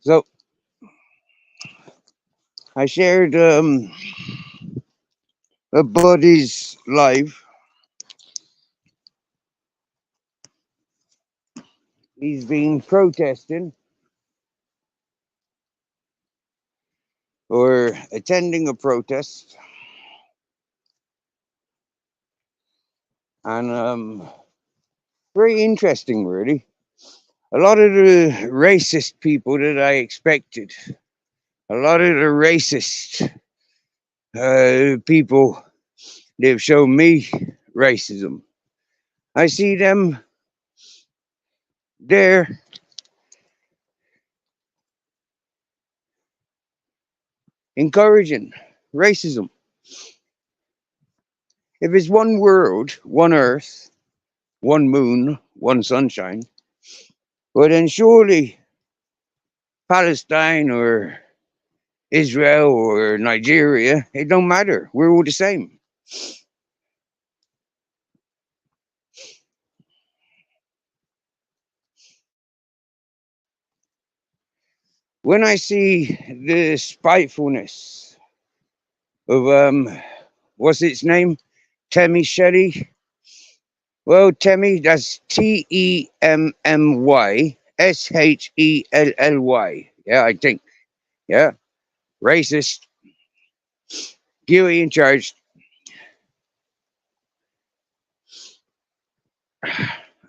So I shared a buddy's life. He's been protesting or attending a protest, and very interesting, really. A lot of the racist people that I expected, a lot of the racist people that have shown me racism, I see them there encouraging racism. If it's one world, one earth, one moon, one sunshine, well, then surely Palestine or Israel or Nigeria, it don't matter. We're all the same. When I see the spitefulness of what's its name? Temi Shelley. Well, Temi, that's TEMMYSHELLY. Yeah, I think. Yeah. Racist, guilty and charged.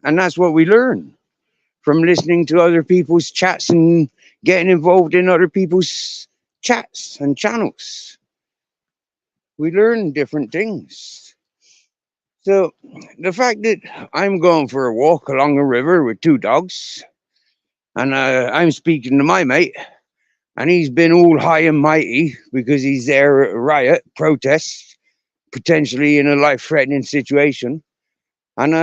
And that's what we learn from listening to other people's chats and getting involved in other people's chats and channels. We learn different things. So the fact that I'm going for a walk along a river with two dogs, and I'm speaking to my mate, and he's been all high and mighty because he's there at a riot, protest, potentially in a life-threatening situation, and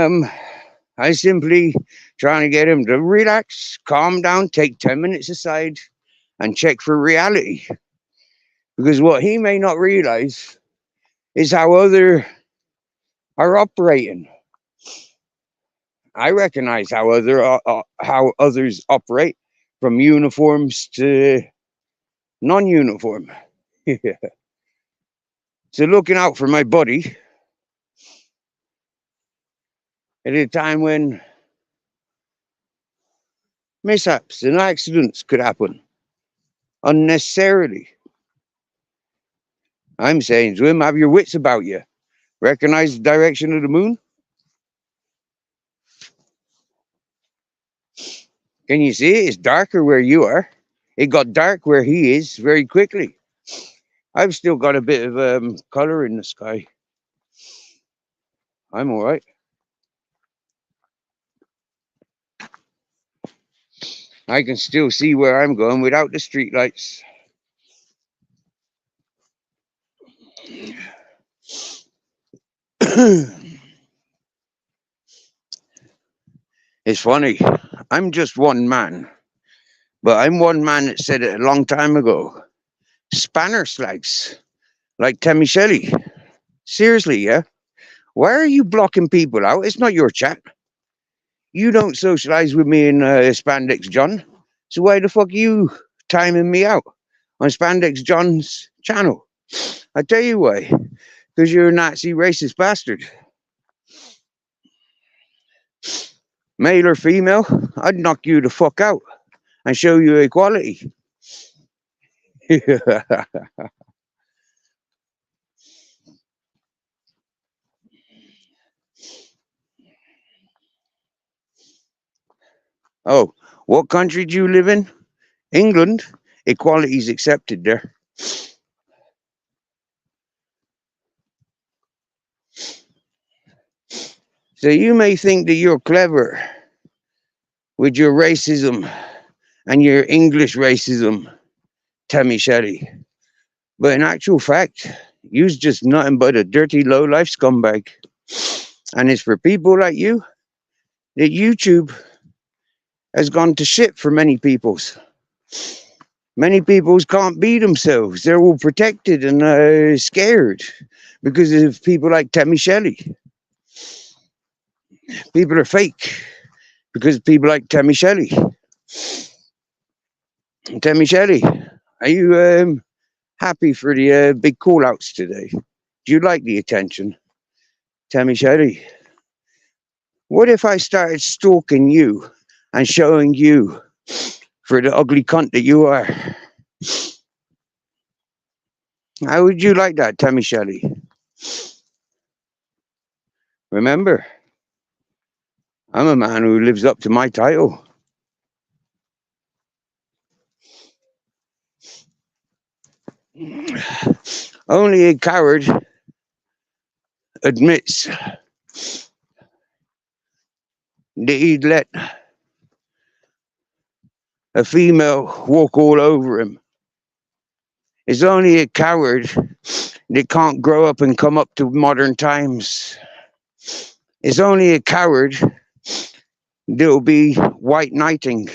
I simply trying to get him to relax, calm down, take 10 minutes aside, and check for reality. Because what he may not realize is how other are operating. I recognize how others operate, from uniforms to non-uniform. So looking out for my buddy at a time when mishaps and accidents could happen unnecessarily. I'm saying to him, have your wits about you. Recognize the direction of the moon? Can you see it? It's darker where you are. It got dark where he is very quickly. I've still got a bit of color in the sky. I'm all right. I can still see where I'm going without the street lights. It's funny. I'm just one man, but I'm one man that said it a long time ago. Spanner slags, like Temi Shelley. Seriously, yeah? Why are you blocking people out? It's not your chat. You don't socialize with me in Spandex John. So why the fuck are you timing me out on Spandex John's channel? I tell you why. Because you're a Nazi racist bastard. Male or female, I'd knock you the fuck out and show you equality. Oh, what country do you live in? England. Equality is accepted there. So you may think that you're clever with your racism and your English racism, Temi Shelley. But in actual fact, you's just nothing but a dirty low-life scumbag. And it's for people like you that YouTube has gone to shit for many peoples. Many peoples can't be themselves. They're all protected and scared because of people like Temi Shelley. People are fake because people like Tammy Shelley. Tammy Shelley, are you happy for the big call outs today? Do you like the attention? Tammy Shelley, what if I started stalking you and showing you for the ugly cunt that you are? How would you like that, Tammy Shelley? Remember, I'm a man who lives up to my title. Only a coward admits that he'd let a female walk all over him. It's only a coward that can't grow up and come up to modern times. It's only a coward that'll be white knighting.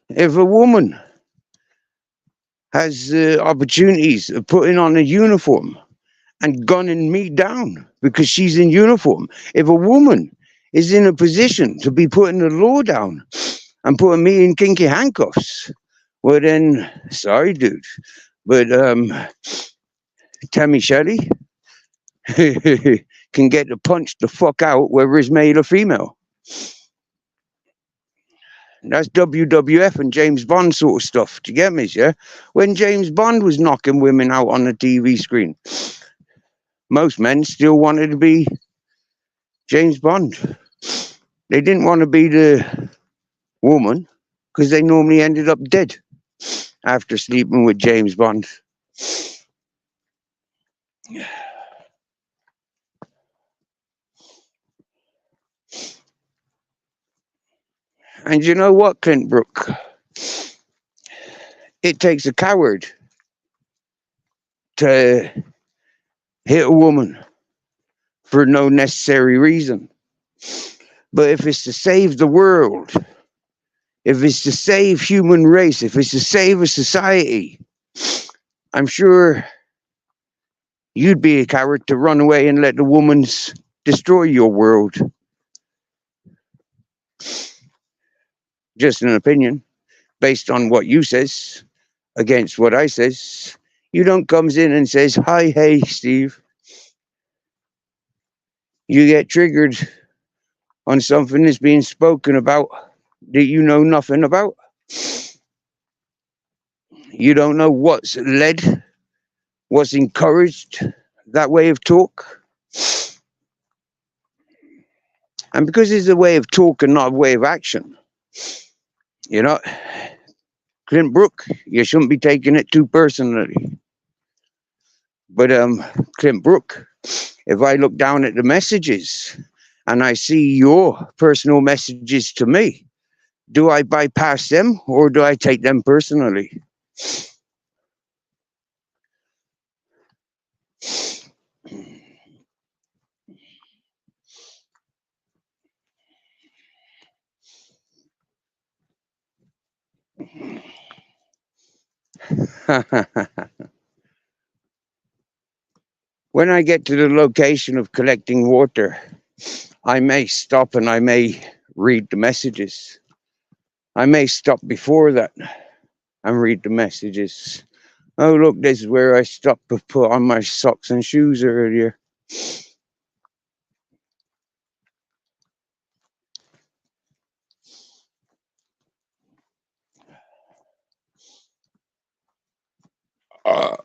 If a woman has opportunities of putting on a uniform and gunning me down because she's in uniform, if a woman is in a position to be putting the law down and putting me in kinky handcuffs, well then, sorry, dude, but Tammy Shelley can get to punch the fuck out whether it's male or female. That's WWF and James Bond sort of stuff. Do you get me? Yeah. When James Bond was knocking women out on the TV screen, most men still wanted to be James Bond. They didn't want to be the woman because they normally ended up dead after sleeping with James Bond. And you know what, Clint Brook? It takes a coward to hit a woman for no necessary reason. But if it's to save the world, if it's to save human race, if it's to save a society, I'm sure you'd be a coward to run away and let the woman's destroy your world. Just an opinion based on what you says against what I says. You don't comes in and says, hi, hey, Steve. You get triggered on something that's being spoken about that you know nothing about. You don't know what's led, what's encouraged that way of talk. And because it's a way of talk and not a way of action, you know, Clint Brook, you shouldn't be taking it too personally. But Clint Brook, if I look down at the messages and I see your personal messages to me, do I bypass them or do I take them personally? When I get to the location of collecting water, I may stop and I may read the messages. I may stop before that and read the messages. Oh, look, this is where I stopped to put on my socks and shoes earlier. Uh,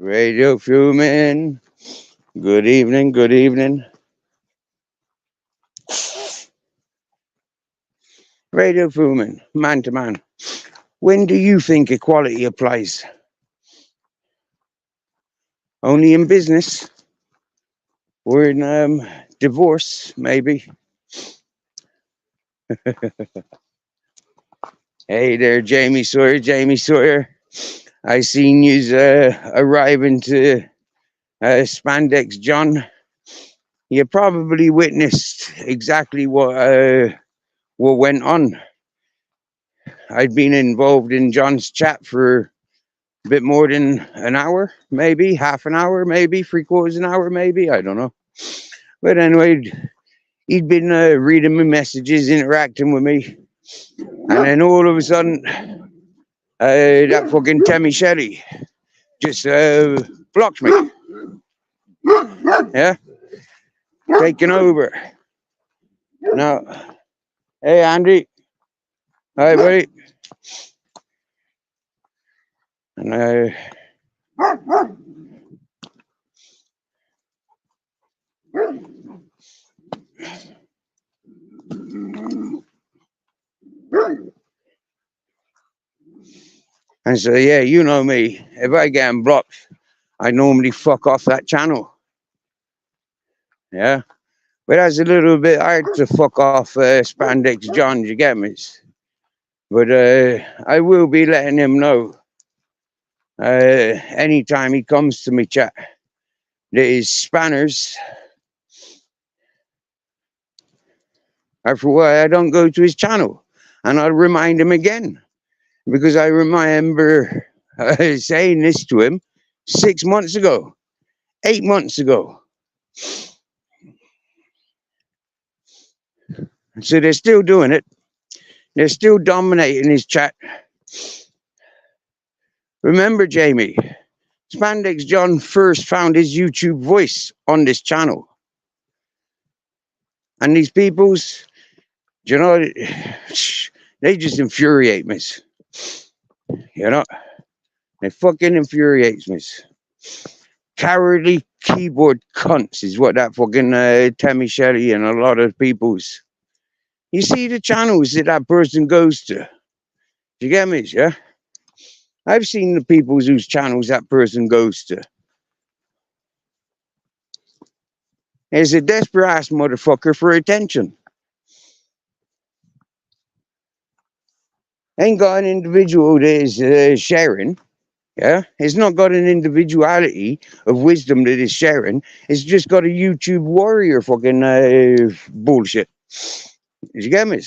Radio Fumin. Good evening, good evening. Radio Fumin, man to man. When do you think equality applies? Only in business? Or in divorce, maybe? Hey there, Jamie Sawyer. Jamie Sawyer. I seen you arriving to Spandex John. You probably witnessed exactly what went on. I'd been involved in John's chat for a bit more than an hour, maybe half an hour, maybe three-quarters an hour, maybe, I don't know. But anyway, he'd been reading my messages, interacting with me, and then all of a sudden, that fucking Tammy Shelley just blocked me. Yeah, taking over. Now, hey Andy, hi buddy, and and so yeah, you know me. If I get blocked, I normally fuck off that channel. Yeah, but that's a little bit hard to fuck off Spandex John. You get me? But I will be letting him know anytime he comes to me chat that his spanners are for why I don't go to his channel, and I'll remind him again because I remember saying this to him 6 months ago, 8 months ago. So they're still doing it. They're still dominating his chat. Remember, Jamie, Spandex John first found his YouTube voice on this channel. And these peoples, you know, they just infuriate me. You know, they fucking infuriates me. Cowardly keyboard cunts is what that fucking Tammy Shelley and a lot of people's. You see the channels that person goes to. You get me? Yeah. I've seen the peoples whose channels that person goes to. It's a desperate ass motherfucker for attention. Ain't got an individual that is sharing. Yeah, it's not got an individuality of wisdom that is sharing. It's just got a YouTube warrior fucking bullshit. You get me?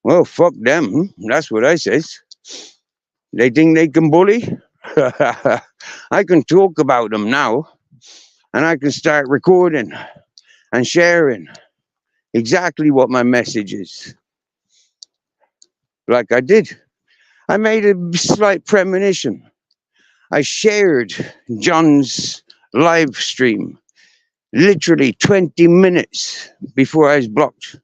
Well, fuck them. That's what I says. They think they can bully? I can talk about them now, and I can start recording and sharing exactly what my message is. Like I did. I made a slight premonition. I shared John's live stream literally 20 minutes before I was blocked.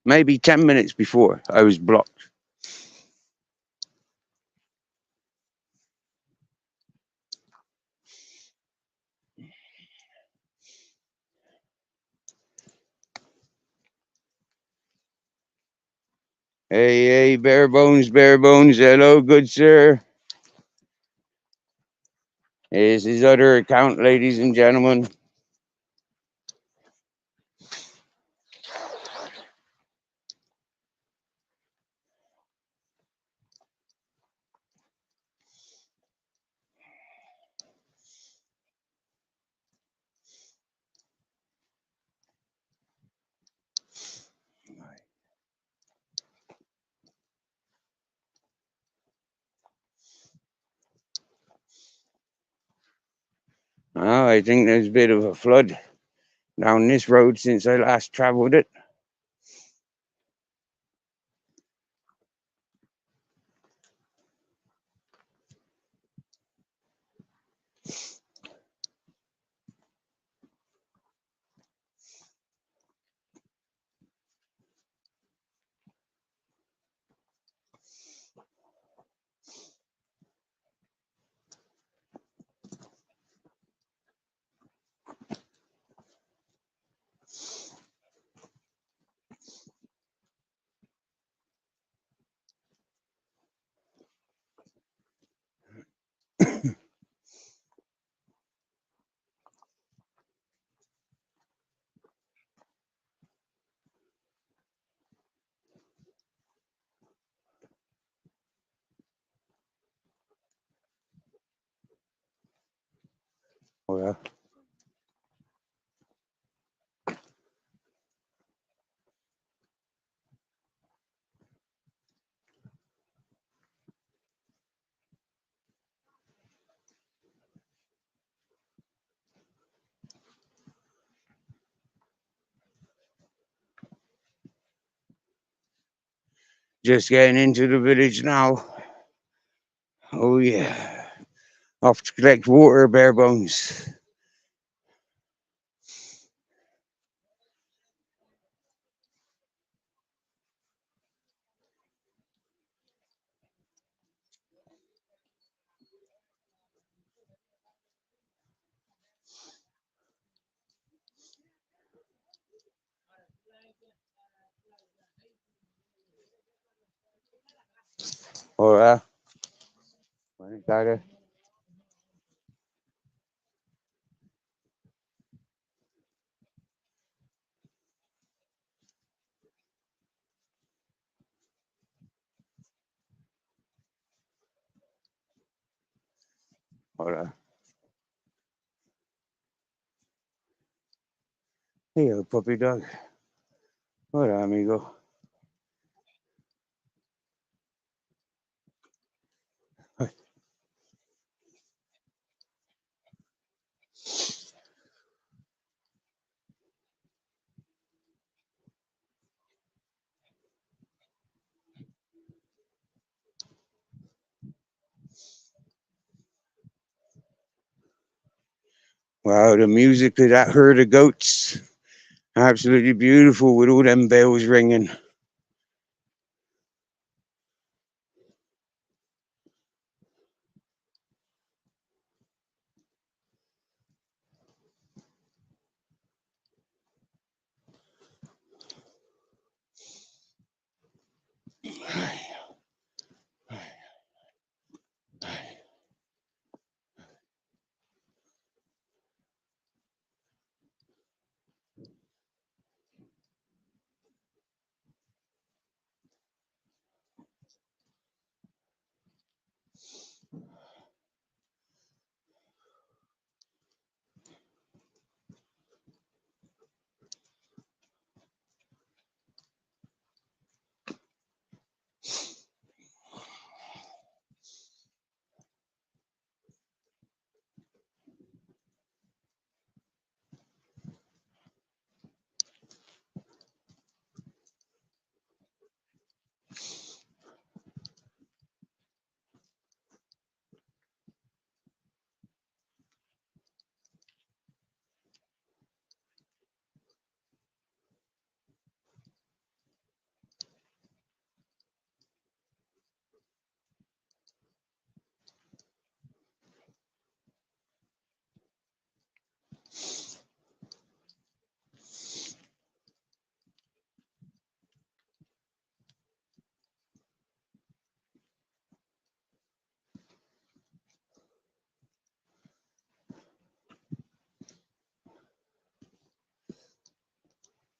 Maybe 10 minutes before I was blocked. Hey, bare bones, hello, good sir. Here's his other account, ladies and gentlemen. Oh, I think there's a bit of a flood down this road since I last traveled it. Oh yeah. Just getting into the village now. Oh yeah. Off to collect water, bare bones. Oh yeah. Got Hola. Hey, puppy dog. Hola, amigo. Wow, the music of that herd of goats. Absolutely beautiful with all them bells ringing.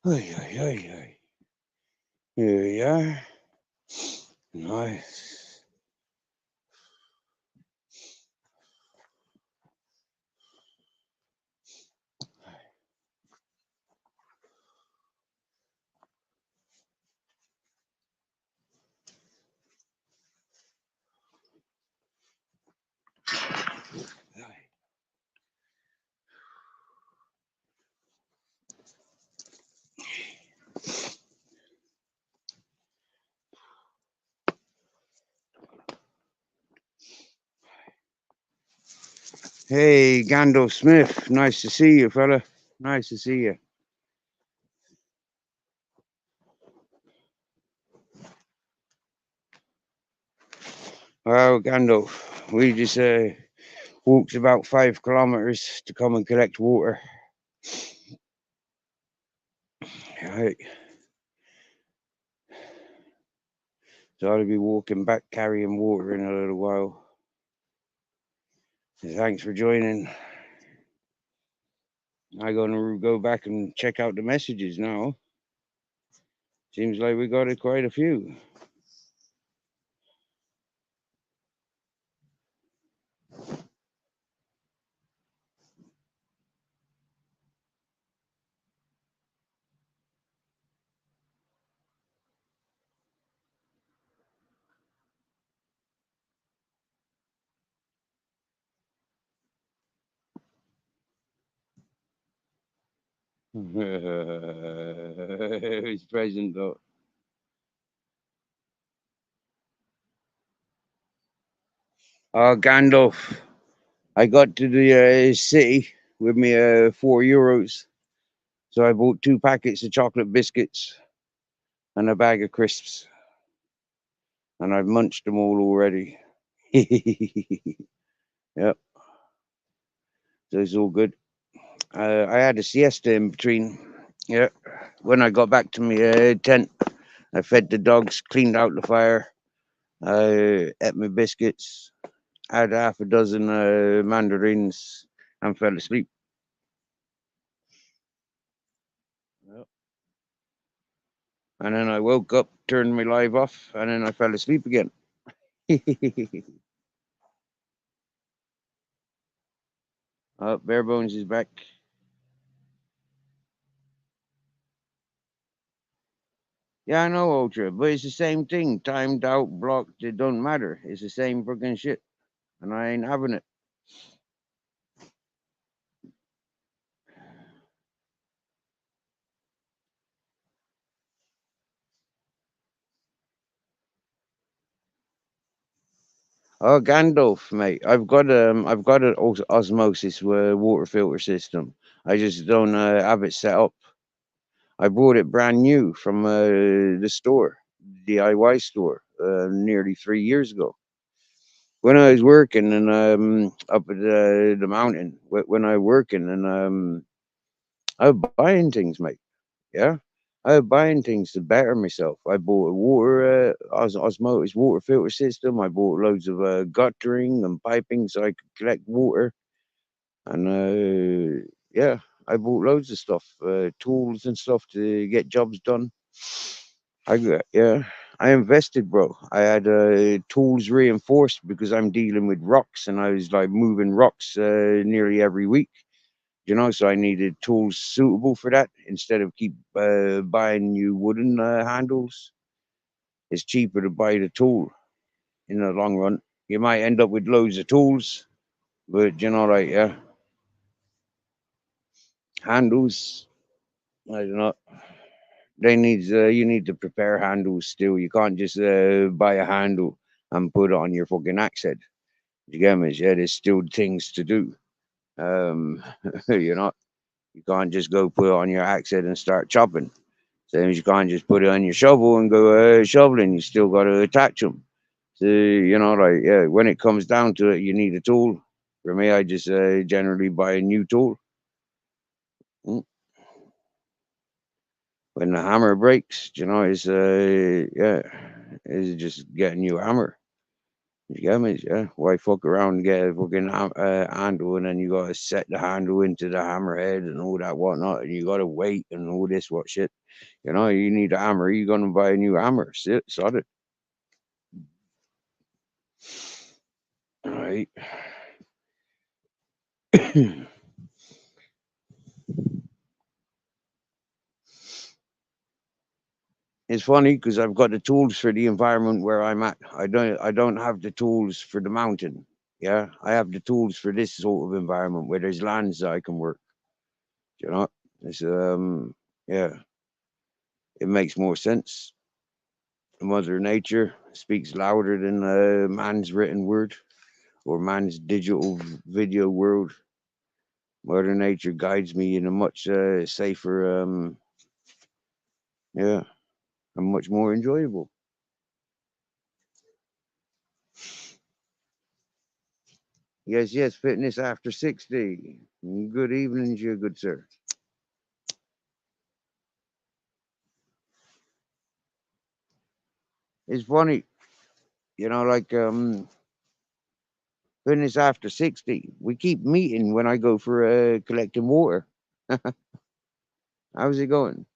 Ay, ay, ay, ay. Here we are. Nice. Hey, Gandalf Smith. Nice to see you, fella. Nice to see you. Well, Gandalf, we just walked about 5 kilometers to come and collect water. Right. So I'll be walking back carrying water in a little while. So thanks for joining. I'm gonna go back and check out the messages now. Seems like we got quite a few. Who's present though? Oh, Gandalf. I got to the city with me €4. So I bought 2 packets of chocolate biscuits and a bag of crisps. And I've munched them all already. Yep. So it's all good. I had a siesta in between. Yeah. When I got back to my tent, I fed the dogs, cleaned out the fire, I ate my biscuits, had half a dozen mandarins, and fell asleep. Yep. And then I woke up, turned my live off, and then I fell asleep again. Oh, Bare Bones is back. Yeah, I know, Ultra, but it's the same thing. Timed out, blocked, it don't matter. It's the same freaking shit. And I ain't having it. Oh, Gandalf, mate. I've got an osmosis water filter system. I just don't have it set up. I bought it brand new from the store, DIY store, nearly 3 years ago. When I was working and up at the mountain, when I was working and I was buying things, mate. Yeah, I was buying things to better myself. I bought a water osmosis water filter system. I bought loads of guttering and piping so I could collect water. And yeah, I bought loads of stuff, tools and stuff to get jobs done. Yeah, I invested, bro. I had tools reinforced because I'm dealing with rocks, and I was like moving rocks nearly every week. So I needed tools suitable for that instead of keep buying new wooden handles. It's cheaper to buy the tool in the long run. You might end up with loads of tools, but like yeah, handles. I don't know. You need to prepare handles still. You can't just buy a handle and put it on your fucking axe head. You get me? Yeah, there's still things to do. Um, you know, you can't just go put it on your axe head and start chopping. Same as you can't just put it on your shovel and go shoveling. You still got to attach them. So like yeah, when it comes down to it, you need a tool. For me, I just generally buy a new tool. Mm. When the hammer breaks, it's yeah, it's just get a new hammer. You get me? Yeah. Why fuck around and get a fucking handle and then you gotta set the handle into the hammerhead and all that whatnot and you gotta wait and all this what shit. You need a hammer. You're gonna buy a new hammer. Sod it. All right. It's funny because I've got the tools for the environment where I'm at. I don't have the tools for the mountain. Yeah. I have the tools for this sort of environment where there's lands that I can work. You know? It's yeah, it makes more sense. Mother Nature speaks louder than man's written word or man's digital video world. Mother Nature guides me in a much safer, yeah, and much more enjoyable. Yes, yes, fitness after 60. Good evening, you good sir. It's funny, like fitness after 60. We keep meeting when I go for collecting water. How's it going?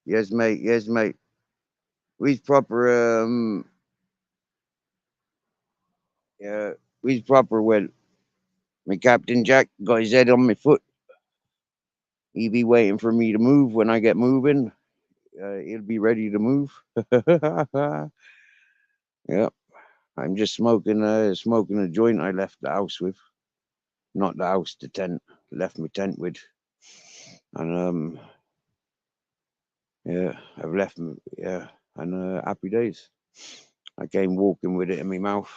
Yes, mate. Yes, mate. We's proper. Yeah. We's proper. Well, my Captain Jack got his head on my foot. He be waiting for me to move. When I get moving, he'll be ready to move. Yeah. I'm just smoking a joint I left the house with. Not the house, the tent. Left my tent with. And yeah, I've left. Yeah, and happy days. I came walking with it in my mouth.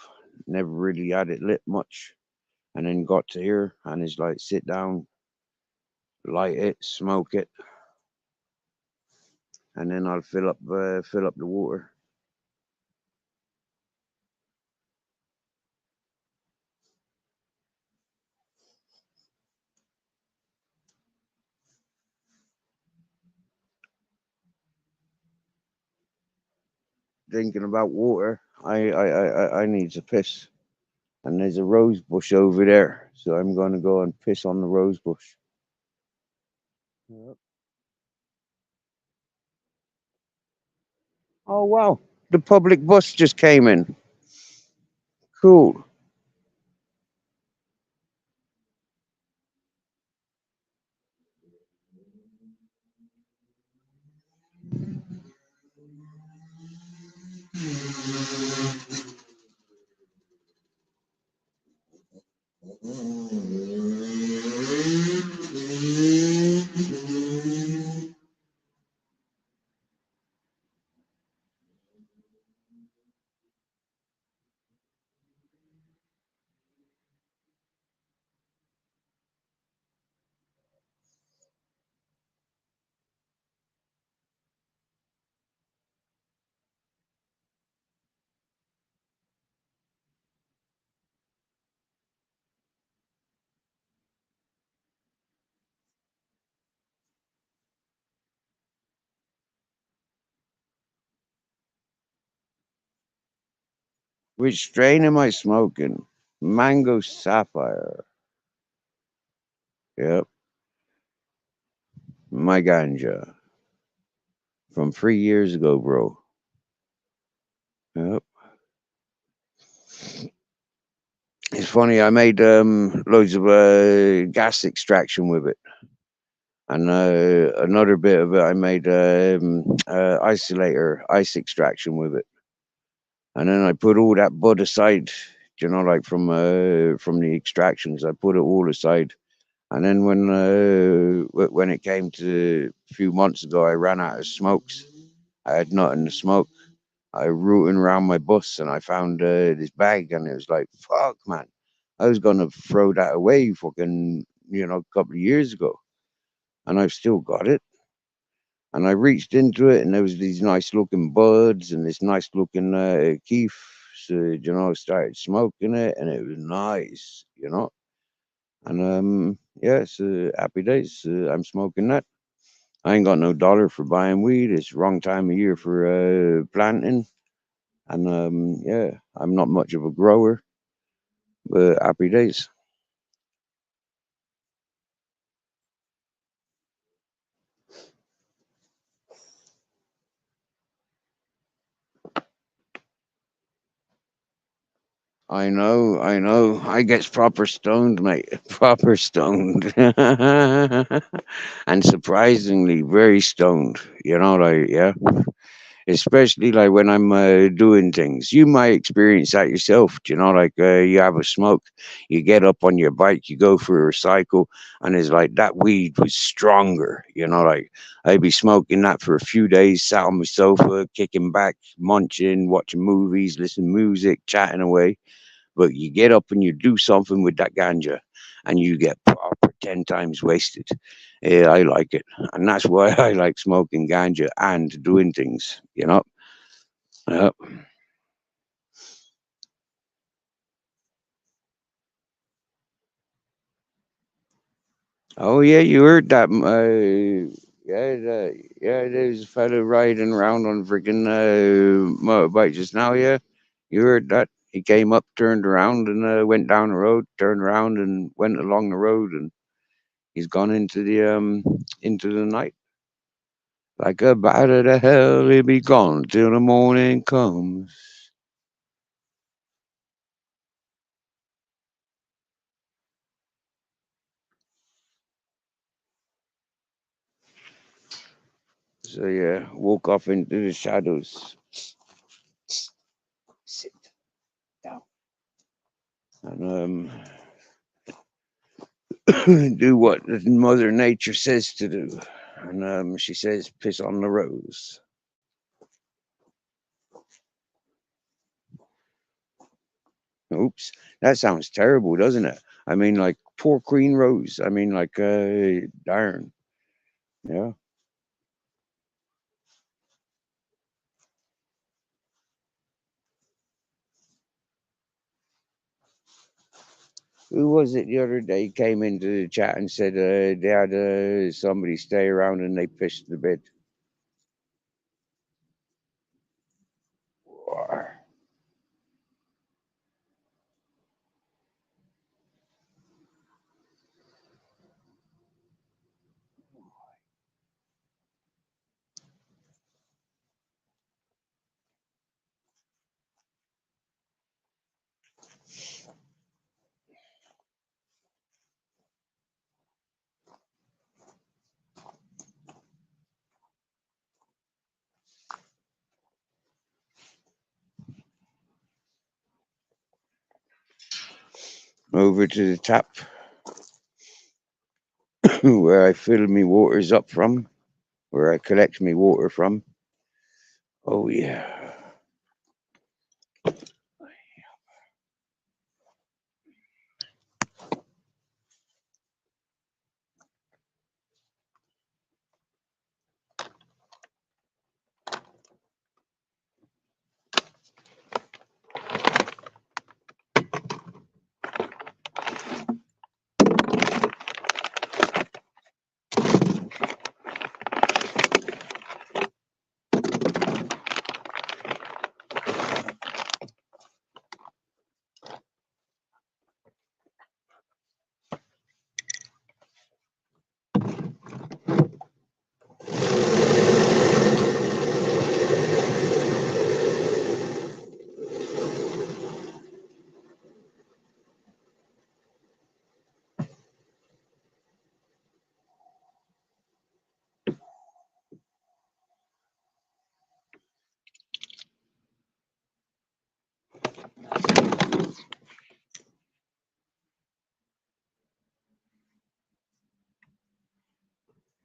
Never really had it lit much, and then got to here, and it's like sit down, light it, smoke it, and then I'll fill up the water. Thinking about water, I need to piss, and there's a rose bush over there, so I'm going to go and piss on the rose bush. Yep. Oh wow, the public bus just came in. Cool. Which strain am I smoking? Mango Sapphire. Yep, my ganja from 3 years ago, bro. Yep. It's funny. I made loads of gas extraction with it, and another bit of it. I made isolator ice extraction with it, and then I put all that bud aside. Like from the extractions, I put it all aside. And then when it came to a few months ago, I ran out of smokes. I had nothing to smoke. I rooting around my bus and I found this bag and it was like, fuck, man. I was gonna throw that away fucking, a couple of years ago. And I've still got it. And I reached into it and there was these nice looking buds and this nice looking keef. So, I started smoking it and it was nice. And yeah, so happy days. I'm smoking that. I ain't got no dollar for buying weed. It's wrong time of year for planting. And yeah, I'm not much of a grower, but happy days. I know. I gets proper stoned, mate. Proper stoned. And surprisingly very stoned. Like, yeah. Especially like when I'm doing things. You might experience that yourself. Like you have a smoke, you get up on your bike, you go for a cycle, and it's like that weed was stronger. Like I'd be smoking that for a few days, sat on my sofa, kicking back, munching, watching movies, listening to music, chatting away. But you get up and you do something with that ganja, and you get proper 10 times wasted. Yeah, I like it, and that's why I like smoking ganja and doing things. Yep. Oh yeah, you heard that? Yeah, there's a fellow riding around on freaking motorbike just now. Yeah, you heard that? He came up, turned around, and went down the road, turned around, and went along the road, and he's gone into the night. Like a bat out of hell, he'll be gone till the morning comes. So yeah, woke off into the shadows. Sit down. And do what Mother Nature says to do. And she says, piss on the rose. Oops, that sounds terrible, doesn't it? I mean, like poor Queen Rose. I mean, like, darn. Yeah. Who was it the other day came into the chat and said they had somebody stay around and they pissed the bed? Over to the tap where I fill me waters up from, where I collect me water from. Oh yeah.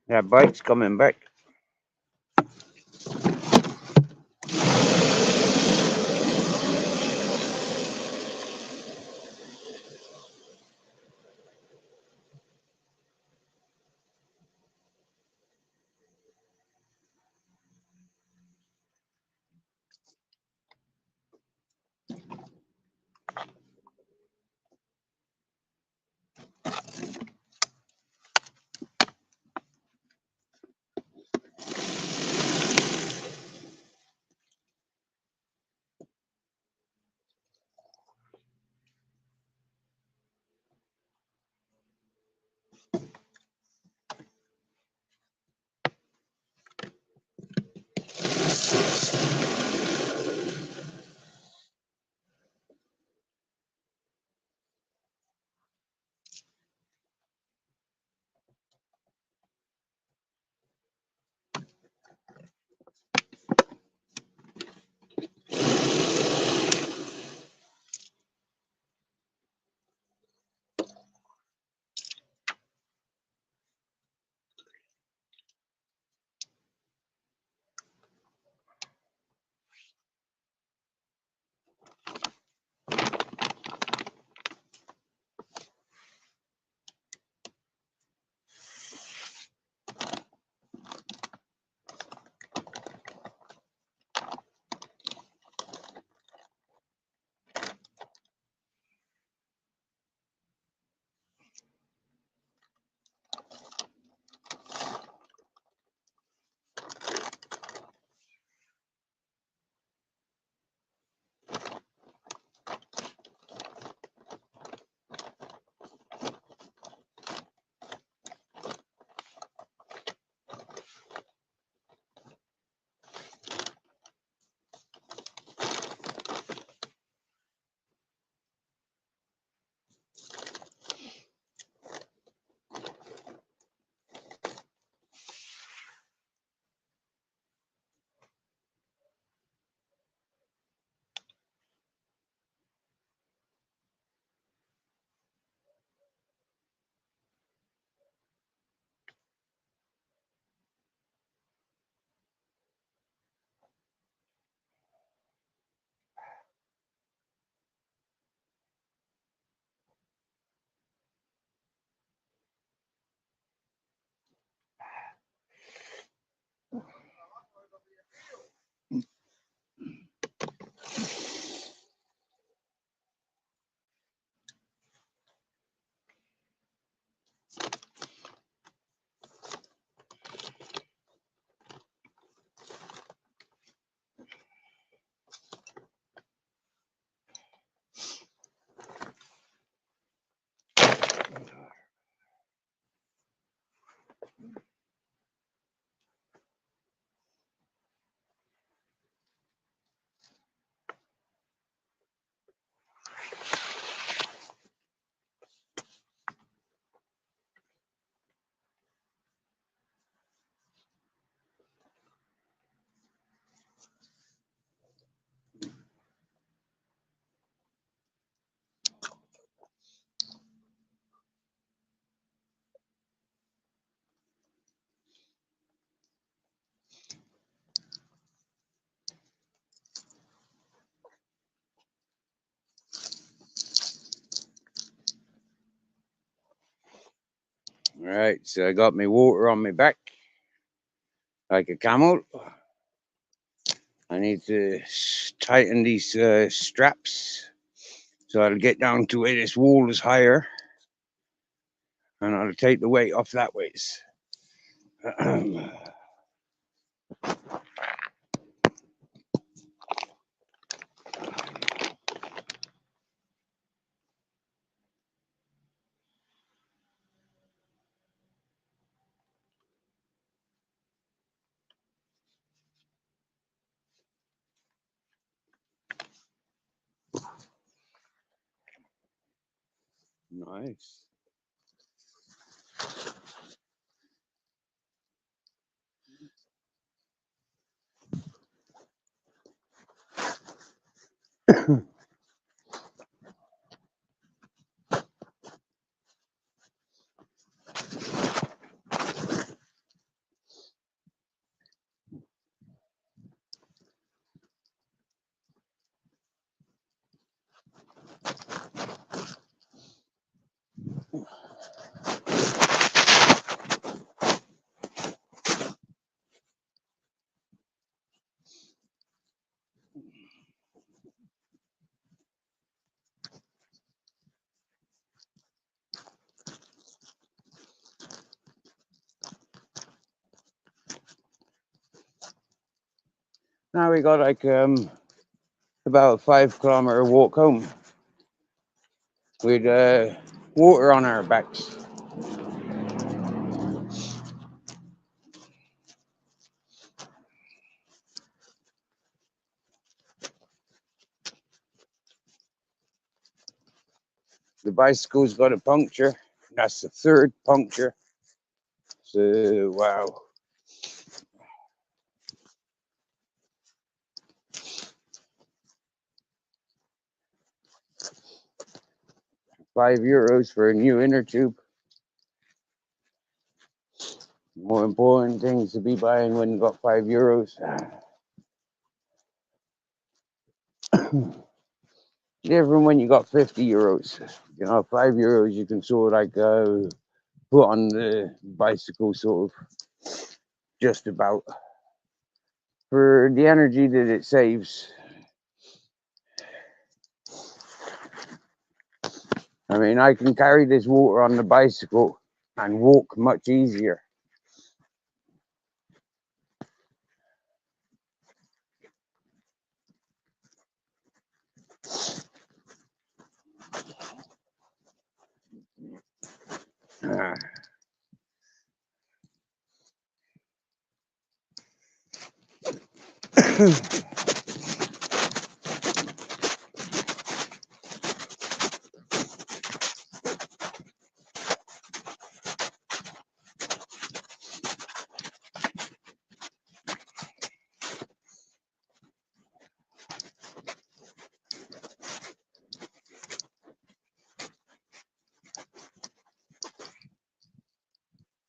That bike's coming back. Right, so I got my water on my back like a camel. I need to tighten these straps so I'll get down to where this wall is higher and I'll take the weight off that ways. Nice. Now we got like about a 5 kilometer walk home with water on our backs. The bicycle's got a puncture. That's the third puncture. So wow. €5 for a new inner tube. More important things to be buying when you got €5. Different when you got €50. You know, €5 you can sort of like put on the bicycle sort of just about for the energy that it saves. I mean, I can carry this water on the bicycle and walk much easier. Ah.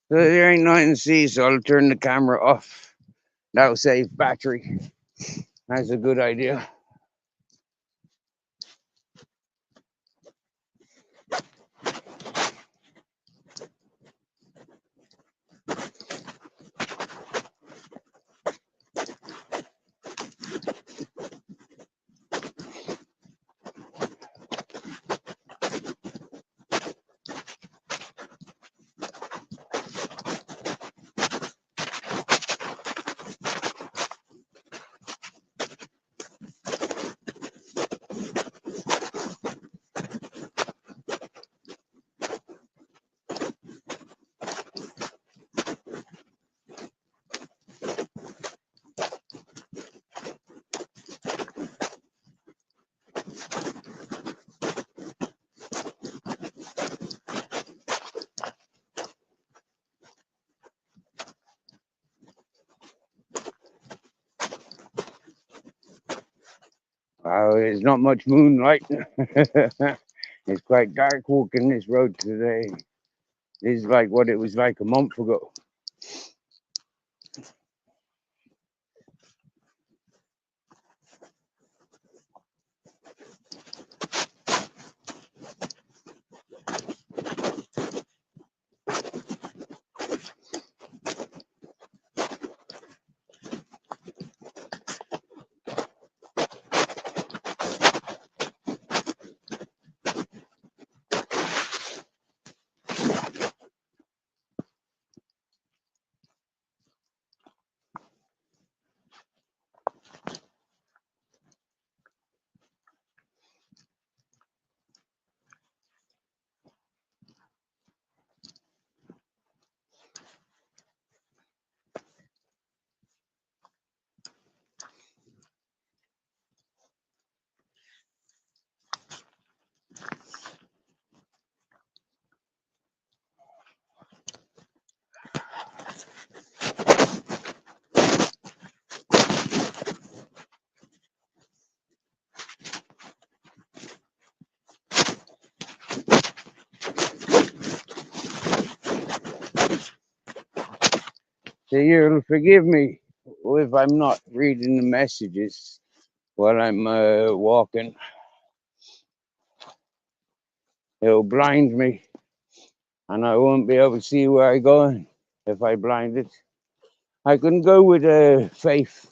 So there ain't nothing to see, so I'll turn the camera off. That'll save battery. That's a good idea. Wow, there's not much moonlight. It's quite dark walking this road today. This is like what it was like a month ago. So you'll forgive me if I'm not reading the messages while I'm walking. It'll blind me, and I won't be able to see where I'm going if I blind it. I can go with faith.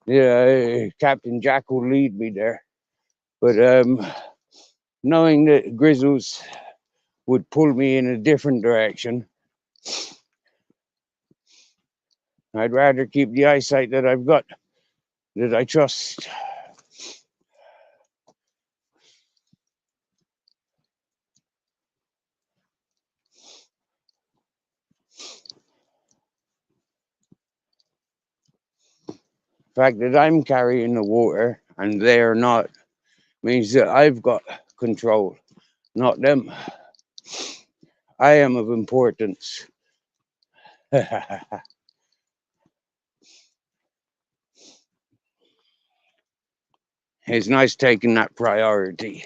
Yeah, Captain Jack will lead me there. But knowing that Grizzles would pull me in a different direction, I'd rather keep the eyesight that I've got, that I trust. The fact that I'm carrying the water and they're not means that I've got control, not them. I am of importance. It's nice taking that priority.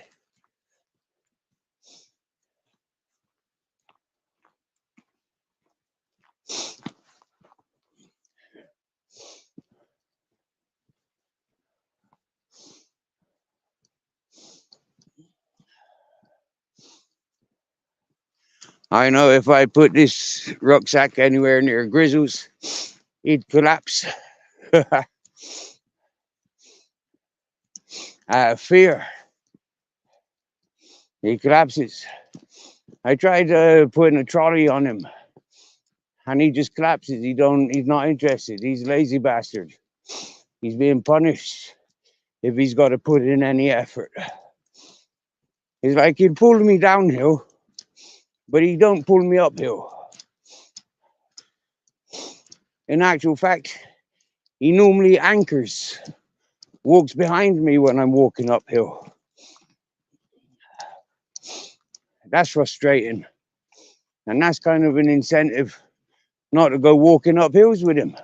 I know if I put this rucksack anywhere near Grizzles, he'd collapse. I have fear. He collapses. I tried putting a trolley on him, and he just collapses. He's not interested. He's a lazy bastard. He's being punished if he's got to put in any effort. He's like, he'll pull me downhill, but he don't pull me uphill. In actual fact, he normally anchors, walks behind me when I'm walking uphill. That's frustrating. And that's kind of an incentive not to go walking up hills with him.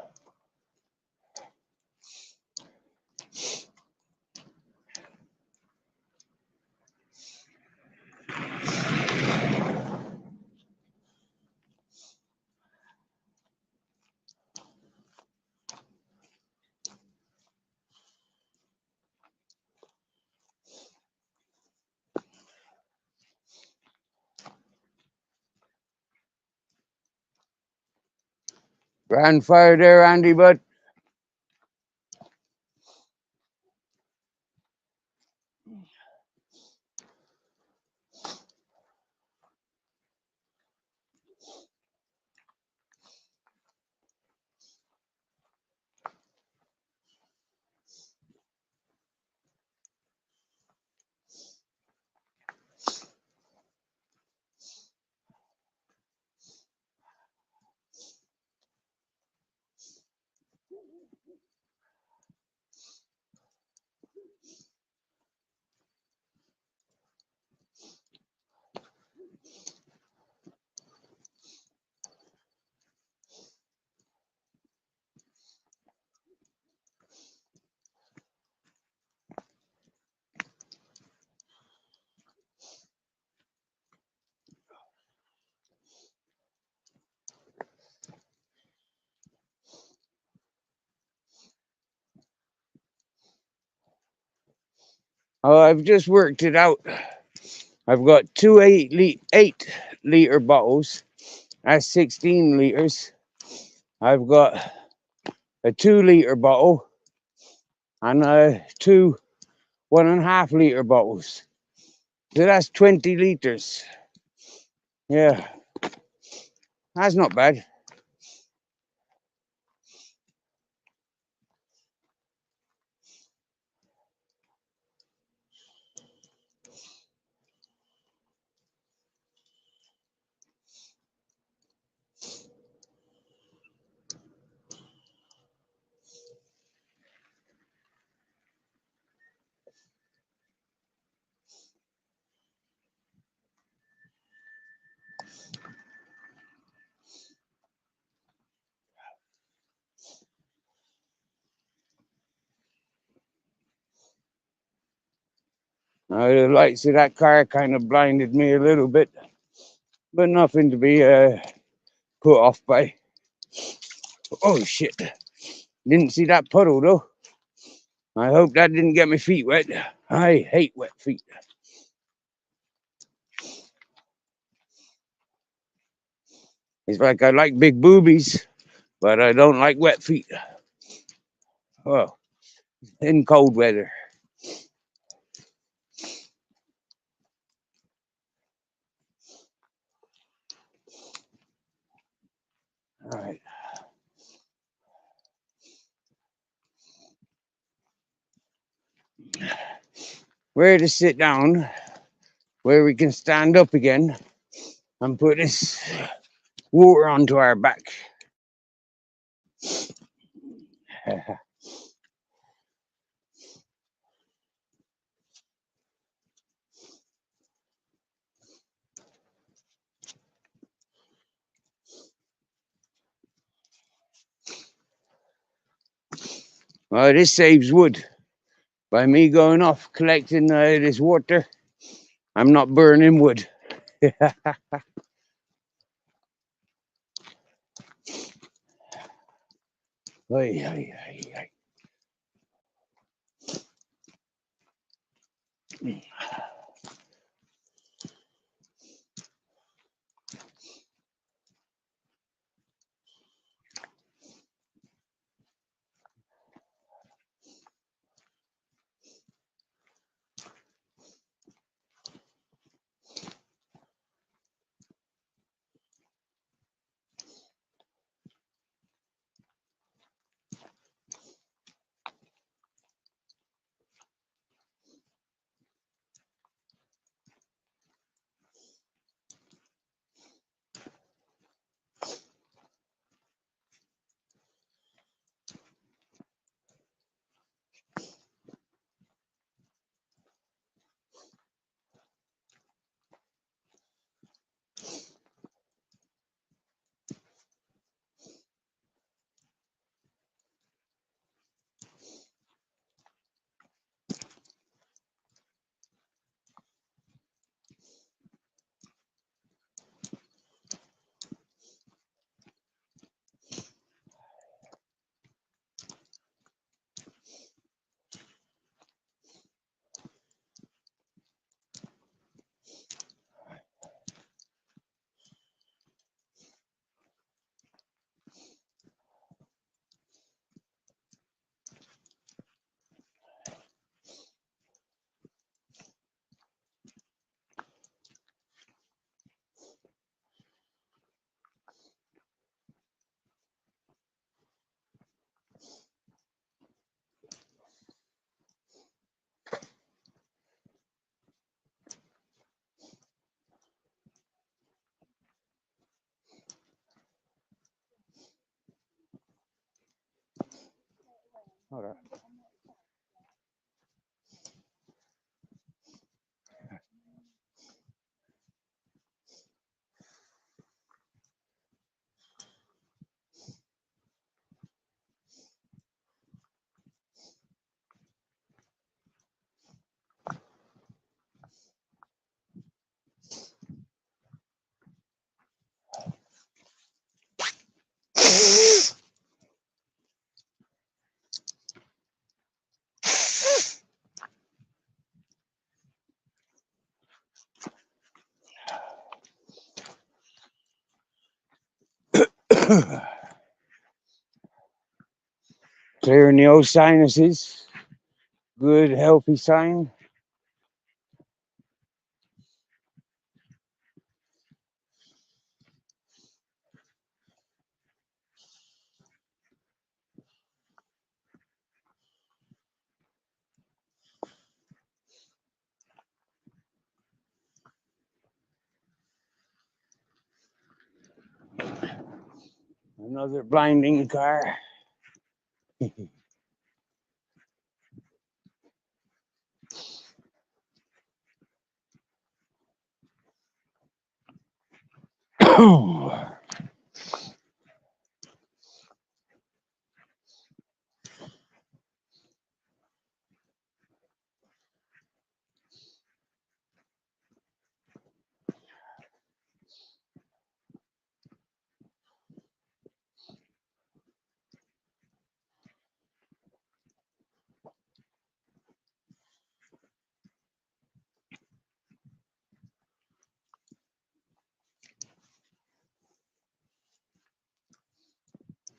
Grand fire there, Andy, bud. Oh, I've just worked it out. I've got two 8 liter bottles. That's 16 liters. I've got a 2 liter bottle and two 1.5 liter bottles. So that's 20 liters. Yeah, that's not bad. The lights of that car kind of blinded me a little bit, but nothing to be put off by. Oh shit. Didn't see that puddle though. I hope that didn't get my feet wet. I hate wet feet. It's like I like big boobies, but I don't like wet feet. Well, in cold weather. All right. Where to sit down, where we can stand up again and put this water onto our back. Well, this saves wood. By me going off collecting this water, I'm not burning wood. Ay, ay, ay, ay. All right. Clearing the old sinuses. Good, healthy sign. Another blinding car.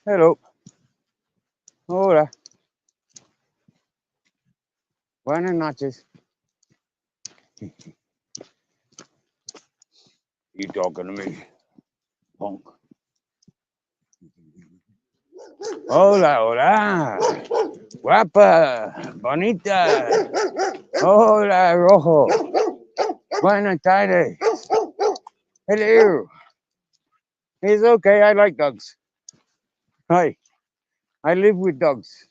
Hello. Hola. Buenas noches. You talking to me, punk? Hola, hola. Guapa. Bonita. Hola, rojo. Buenas tardes. Hello. It's okay. I like dogs. Hi. I live with dogs.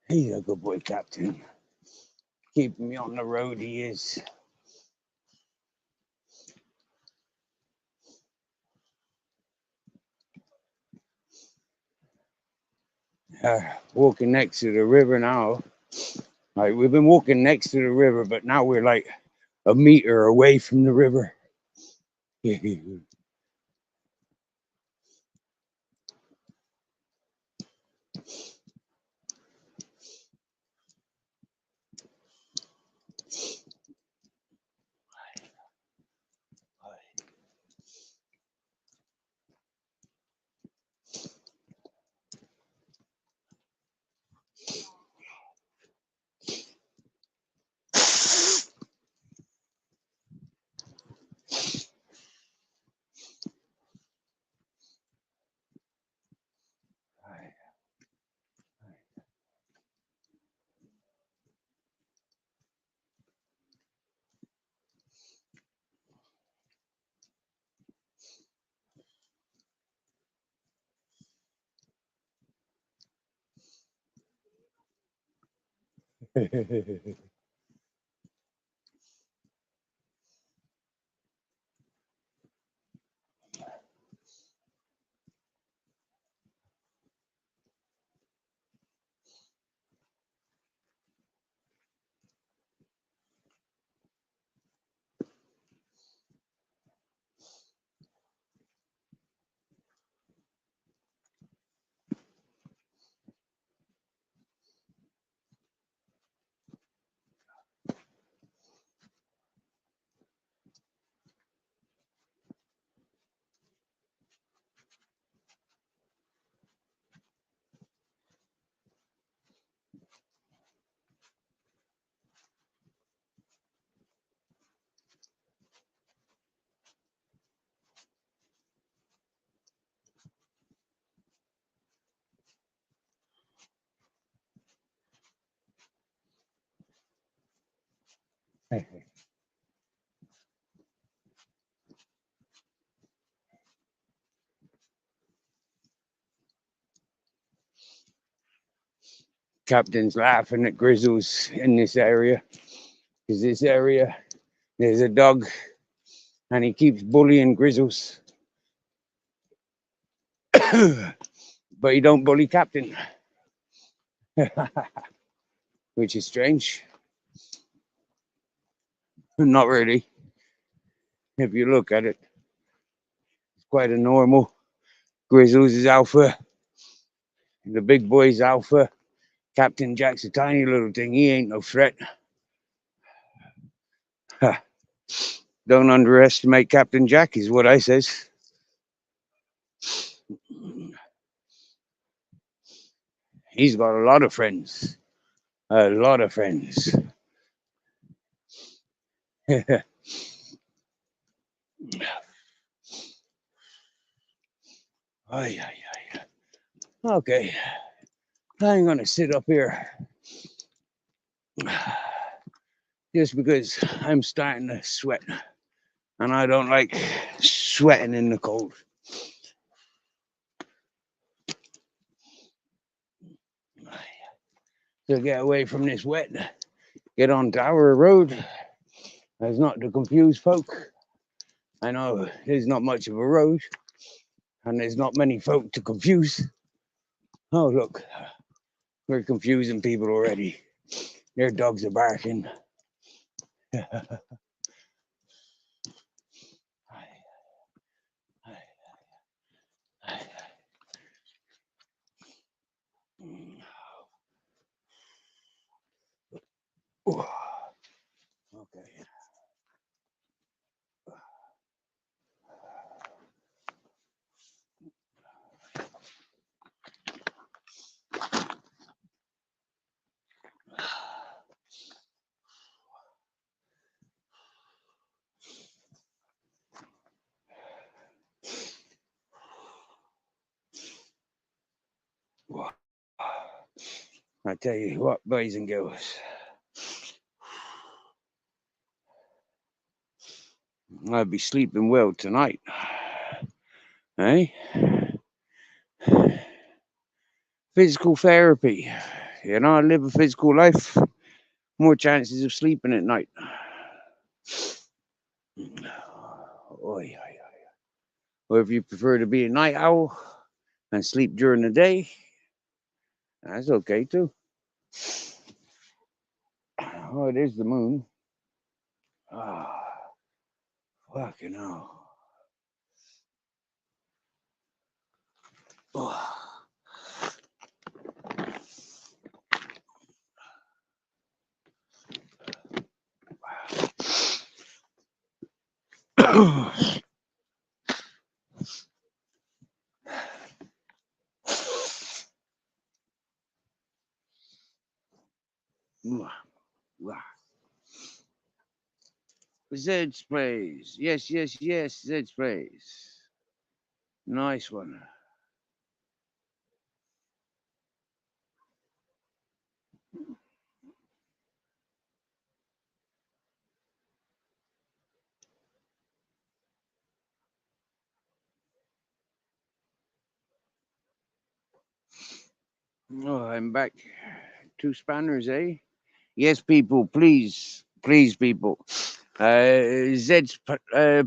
He's a good boy, Captain. Keeping me on the road, he is. Walking next to the river now. Like, we've been walking next to the river, but now we're like a meter away from the river. Captain's laughing at Grizzles in this area because this area there's a dog and he keeps bullying Grizzles, but he don't bully Captain, which is strange. Not really. If you look at it, it's quite a normal. Grizzles is alpha. The big boy's alpha. Captain Jack's a tiny little thing. He ain't no threat. Huh. Don't underestimate Captain Jack, is what I says. He's got a lot of friends. A lot of friends. Ay, ay, ay. Okay, I'm gonna sit up here just because I'm starting to sweat and I don't like sweating in the cold. To get away from this wet, get on Tower Road. As not to confuse folk. I know there's not much of a road and there's not many folk to confuse. Oh, look, we're confusing people already. Their dogs are barking. Okay. I tell you what, boys and girls, I'll be sleeping well tonight. Eh? Physical therapy. You know, I live a physical life, more chances of sleeping at night. Oy, oy, oy. Or if you prefer to be a night owl and sleep during the day, that's okay too. Oh, it is the moon. Ah, fucking hell. Zed's place. Yes, yes, yes. Zed's place. Nice one. Oh, I'm back. 2 spanners, eh? Yes, people, please, please, people. Zed's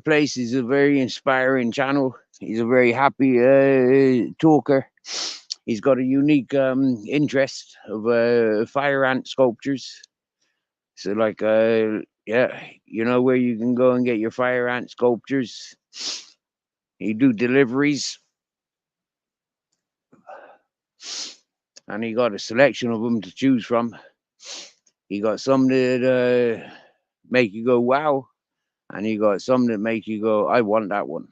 place is a very inspiring channel. He's a very happy talker. He's got a unique interest of fire ant sculptures. So, like, yeah, you know where you can go and get your fire ant sculptures. He do deliveries, and he got a selection of them to choose from. He got some that make you go wow, and he got some that make you go, I want that one,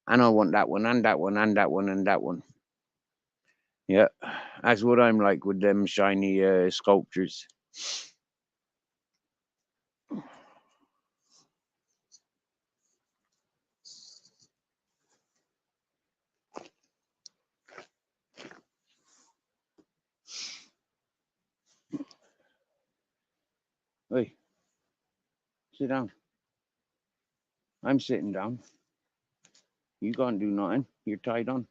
and I want that one, and that one, and that one, and that one. Yeah, that's what I'm like with them shiny sculptures. Hey, sit down. I'm sitting down. You can't do nothing. You're tied on.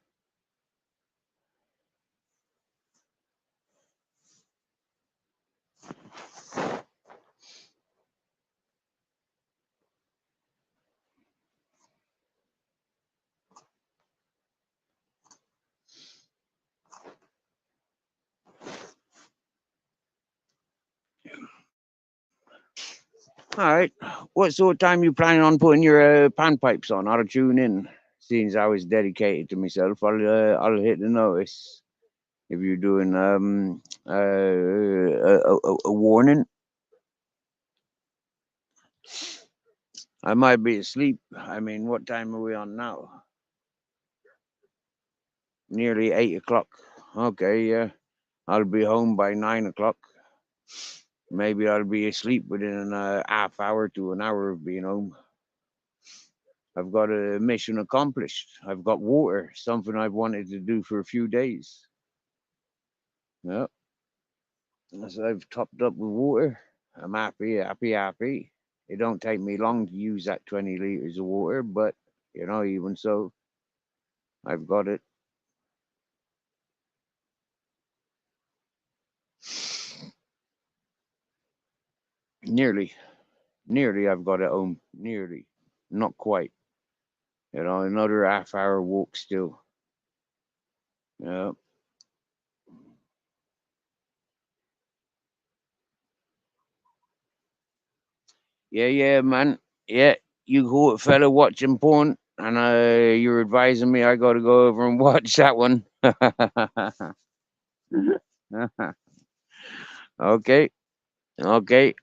All right. What sort of time you planning on putting your pan pipes on? I'll tune in. Since I was dedicated to myself, I'll hit the notice. if you're doing a warning. I might be asleep. I mean, what time are we on now? Nearly 8 o'clock. Okay, yeah. I'll be home by 9 o'clock. Maybe I'll be asleep within a half hour to an hour of being home. I've got a mission accomplished. I've got water, something I've wanted to do for a few days. Yeah. So I've topped up with water. I'm happy, happy, happy. It don't take me long to use that 20 liters of water, but even so, I've got it. Nearly, nearly I've got it home. Nearly. Not quite. Another half hour walk still. Yeah. Yeah, yeah, man. Yeah. You caught fella watching porn and you're advising me I gotta go over and watch that one. Okay. Okay.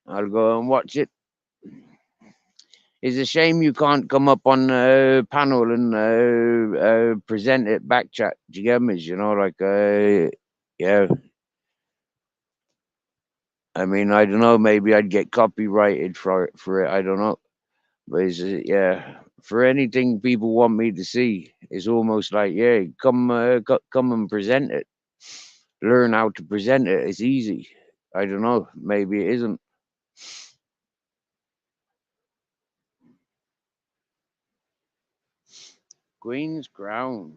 I'll go and watch it. It's a shame you can't come up on panel and present it back chat. Do you get me? Yeah. I mean, I don't know. Maybe I'd get copyrighted for it. I don't know. But yeah, for anything people want me to see, it's almost like, yeah, come and present it. Learn how to present it. It's easy. I don't know. Maybe it isn't. Queen's Crown.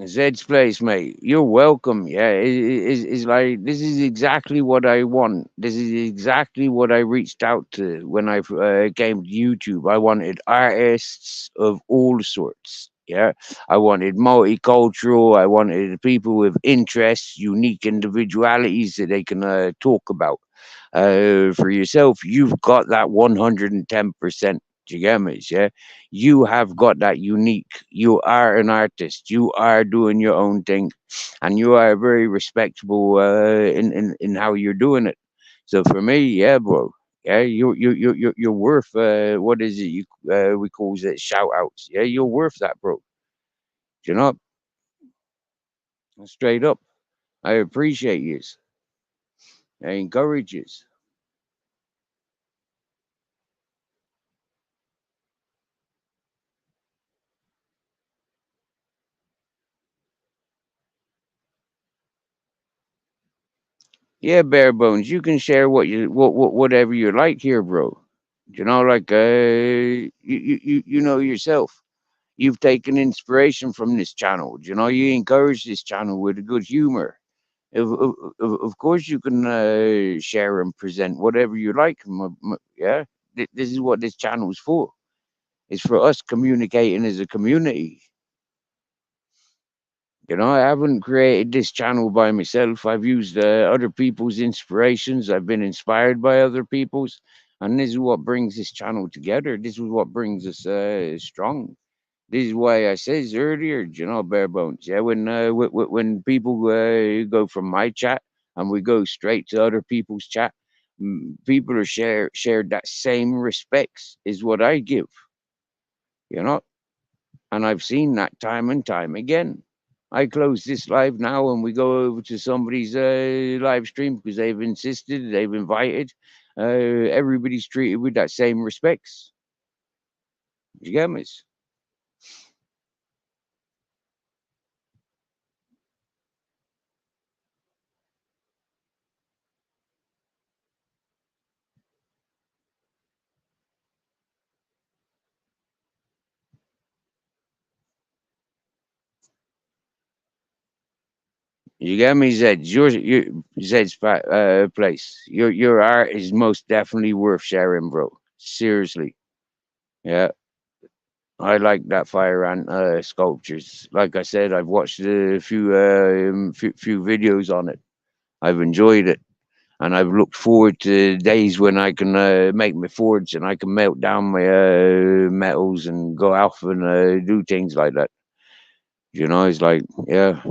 Zed's place, mate. You're welcome. Yeah, it's like this is exactly what I want. This is exactly what I reached out to when I came to YouTube. I wanted artists of all sorts. Yeah, I wanted multicultural. I wanted people with interests, unique individualities that they can talk about. For yourself, you've got that 110%. Do you get me? Yeah, you have got that unique. You are an artist. You are doing your own thing, and you are very respectable in how you're doing it. So for me, yeah, bro, yeah, you're worth what is it? We calls it shout outs. Yeah, you're worth that, bro. Do you know? Straight up, I appreciate you. I encourage you. Yeah, bare bones. You can share whatever you like here, bro. You know yourself. You've taken inspiration from this channel. You encourage this channel with a good humor. Of course, you can share and present whatever you like. Yeah, this is what this channel is for. It's for us communicating as a community. I haven't created this channel by myself. I've used other people's inspirations. I've been inspired by other people's, and this is what brings this channel together. This is what brings us strong. This is why I says earlier, bare bones. Yeah, when people go from my chat and we go straight to other people's chat, people are shared that same respects is what I give. You know, and I've seen that time and time again. I close this live now and we go over to somebody's live stream because they've insisted, they've invited. Everybody's treated with that same respects. You get me? You get me, Zed? Your Zed's place. Your art is most definitely worth sharing, bro. Seriously. Yeah. I like that fire ant sculptures. Like I said, I've watched a few few videos on it. I've enjoyed it. And I've looked forward to days when I can make my forge and I can melt down my metals and go off and do things like that. You know, it's like, yeah.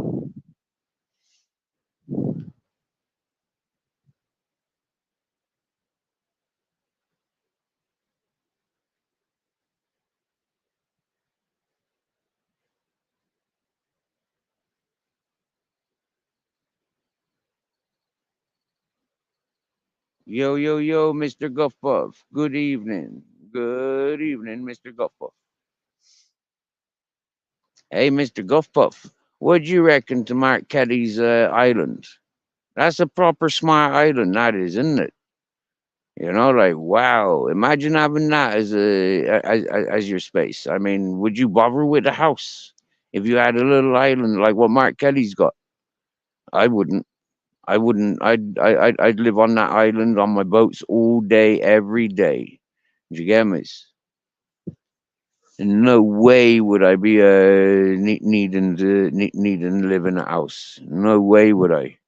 Yo, yo, yo, Mr. Guffpuff. Good evening. Good evening, Mr. Guffpuff. Hey, Mr. Guffpuff, what do you reckon to Mark Kelly's island? That's a proper smart island, that is, isn't it? You know, like wow! Imagine having that as as your space. I mean, would you bother with a house if you had a little island like what Mark Kelly's got? I wouldn't. I wouldn't. I'd live on that island on my boats all day, every day. Do you get me? In no way would I be needing to live in a house. No way would I.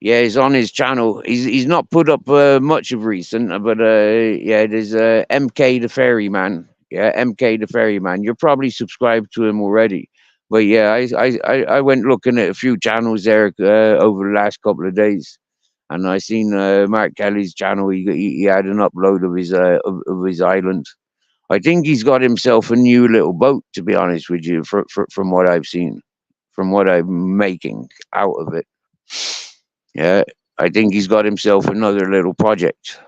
Yeah, he's on his channel. He's not put up much of recent, but yeah, there's MK the Ferryman. Yeah, MK the Ferryman. You're probably subscribed to him already. But yeah, I went looking at a few channels there over the last couple of days, and I seen Mark Kelly's channel. He had an upload of his island. I think he's got himself a new little boat. To be honest with you, from what I've seen, from what I'm making out of it. Yeah, I think he's got himself another little project.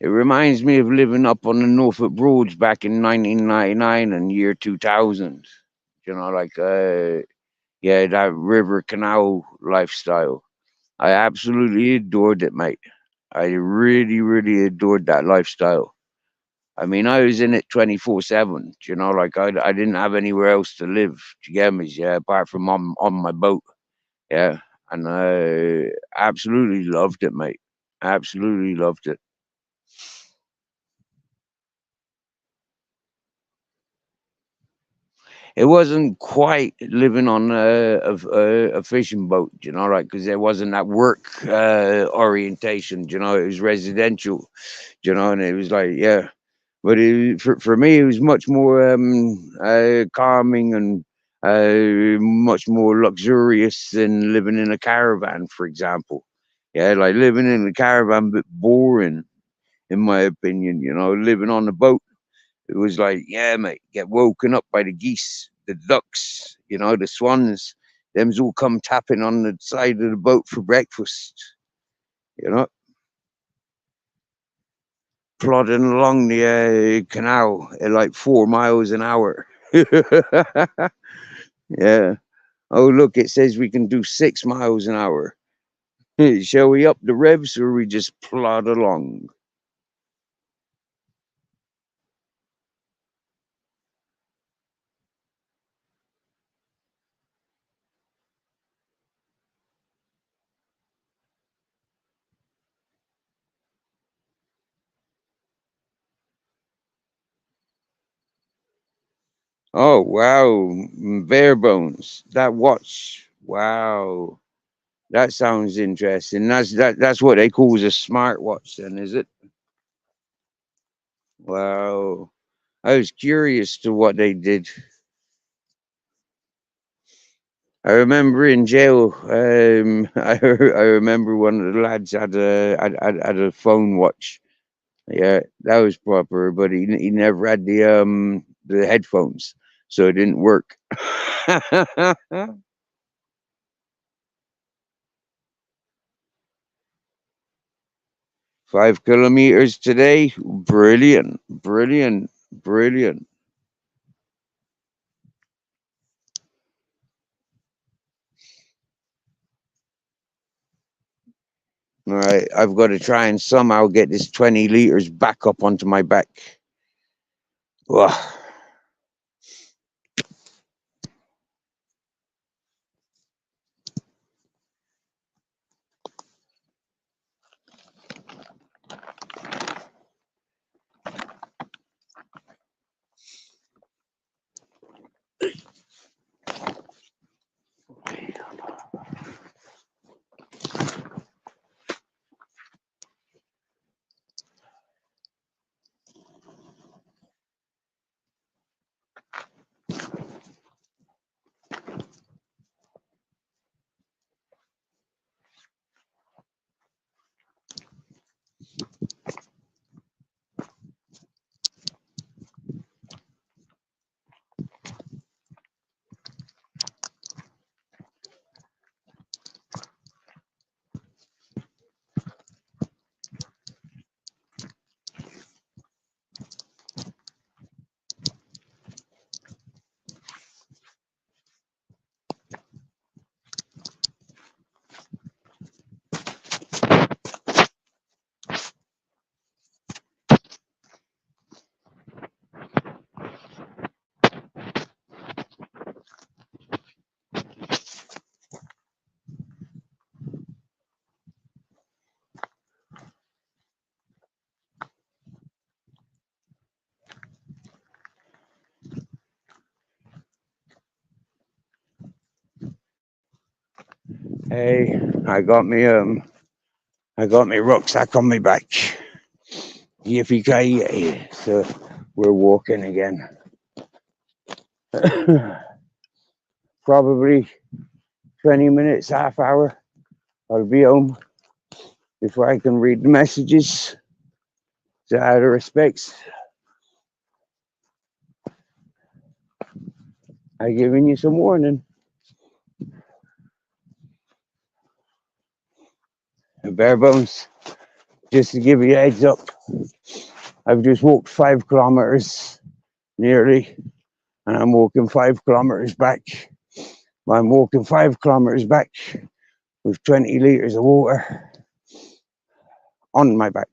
It reminds me of living up on the Norfolk Broads back in 1999 and year 2000. You know, like, yeah, that river canal lifestyle. I absolutely adored it, mate. I really, really adored that lifestyle. I mean, I was in it 24/7. You know, like I didn't have anywhere else to live. Do you get me? Yeah, apart from on my boat. Yeah, and I absolutely loved it, mate. Absolutely loved it. It wasn't quite living on a fishing boat, you know, like because there wasn't that work orientation, you know. It was residential, you know, and it was like, yeah. But for me, it was much more calming and much more luxurious than living in a caravan, for example. Yeah, like living in a caravan, bit boring in my opinion. You know, living on the boat, it was like, yeah, mate, get woken up by the geese, the ducks, you know, the swans. Them's all come tapping on the side of the boat for breakfast. You know, plodding along the canal at like 4 miles an hour. Yeah. Oh, look, it says we can do 6 miles an hour. Shall we up the revs or we just plod along? Oh, wow. Bare bones. That watch. Wow. That sounds interesting. That's what they call a smartwatch then, is it? Wow. I was curious to what they did. I remember in jail, I remember one of the lads had a phone watch. Yeah, that was proper, but he never had the headphones, so it didn't work. 5 kilometers today, brilliant, brilliant, brilliant. All right, I've got to try and somehow get this 20 liters back up onto my back. Ugh. Hey, I got me rucksack on my back. Yippee ki So we're walking again. Probably 20 minutes, half hour. I'll be home before I can read the messages. So out of respects, I'm giving you some warning. Bare bones, just to give you a heads up. I've just walked 5 kilometers nearly, and I'm walking 5 kilometers back. I'm walking 5 kilometers back with 20 liters of water on my back.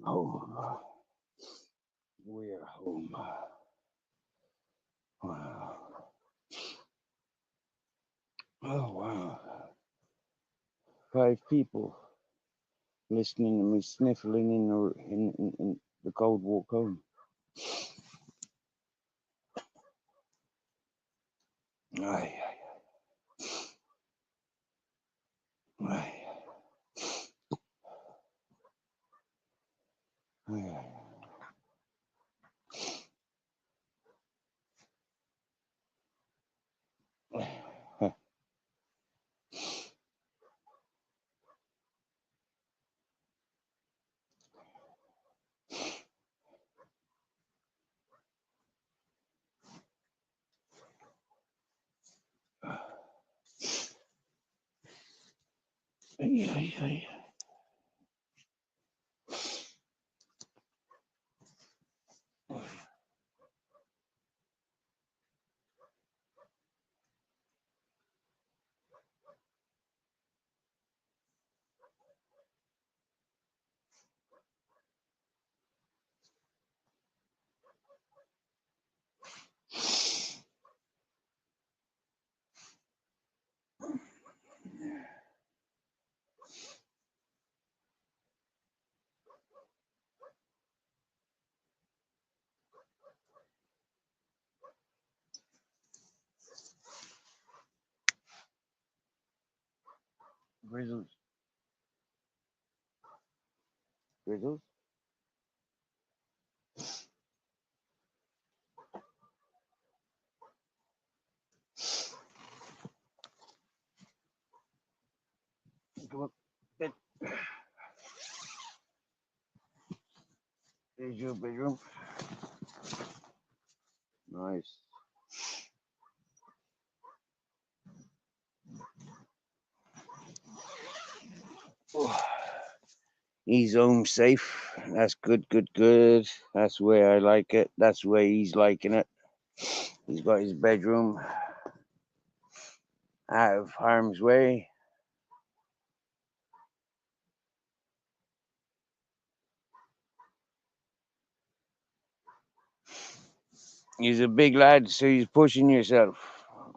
home. We're home. Wow. Oh, wow. 5 people listening to me sniffling in the cold walk home. Aye, aye, aye. Aye, aye. Aye, aye, aye. Grizzles. Grizzles. Come on. Bed. There's your bedroom. Nice. Oh, he's home safe. That's good, good, good. That's the way I like it. That's the way he's liking it. He's got his bedroom out of harm's way. He's a big lad, so he's pushing yourself.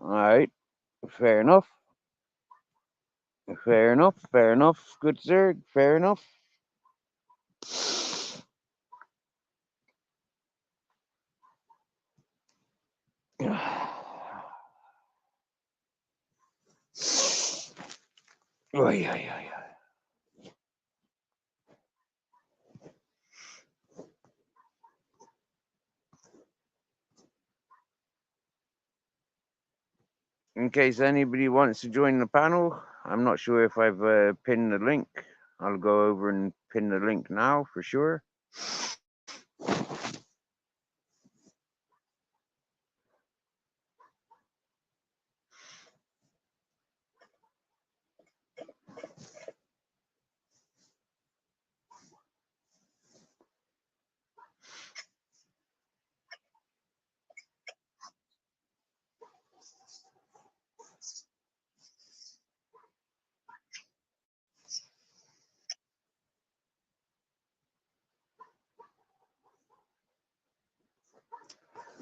All right. Fair enough. Fair enough. Fair enough. Good sir. Fair enough. Oy, oy, oy, oy. In case anybody wants to join the panel, I'm not sure if I've pinned the link. I'll go over and pin the link now for sure.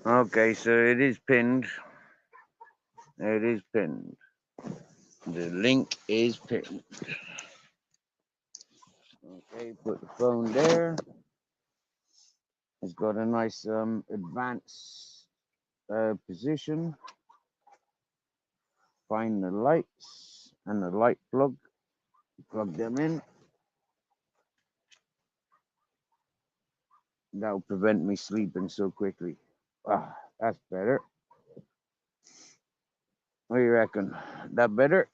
Okay, so it is pinned. It is pinned. The link is pinned. Okay, put the phone there. It's got a nice advanced position. Find the lights and the light plug. Plug them in. That'll prevent me sleeping so quickly. Ah, that's better. What do you reckon? That better?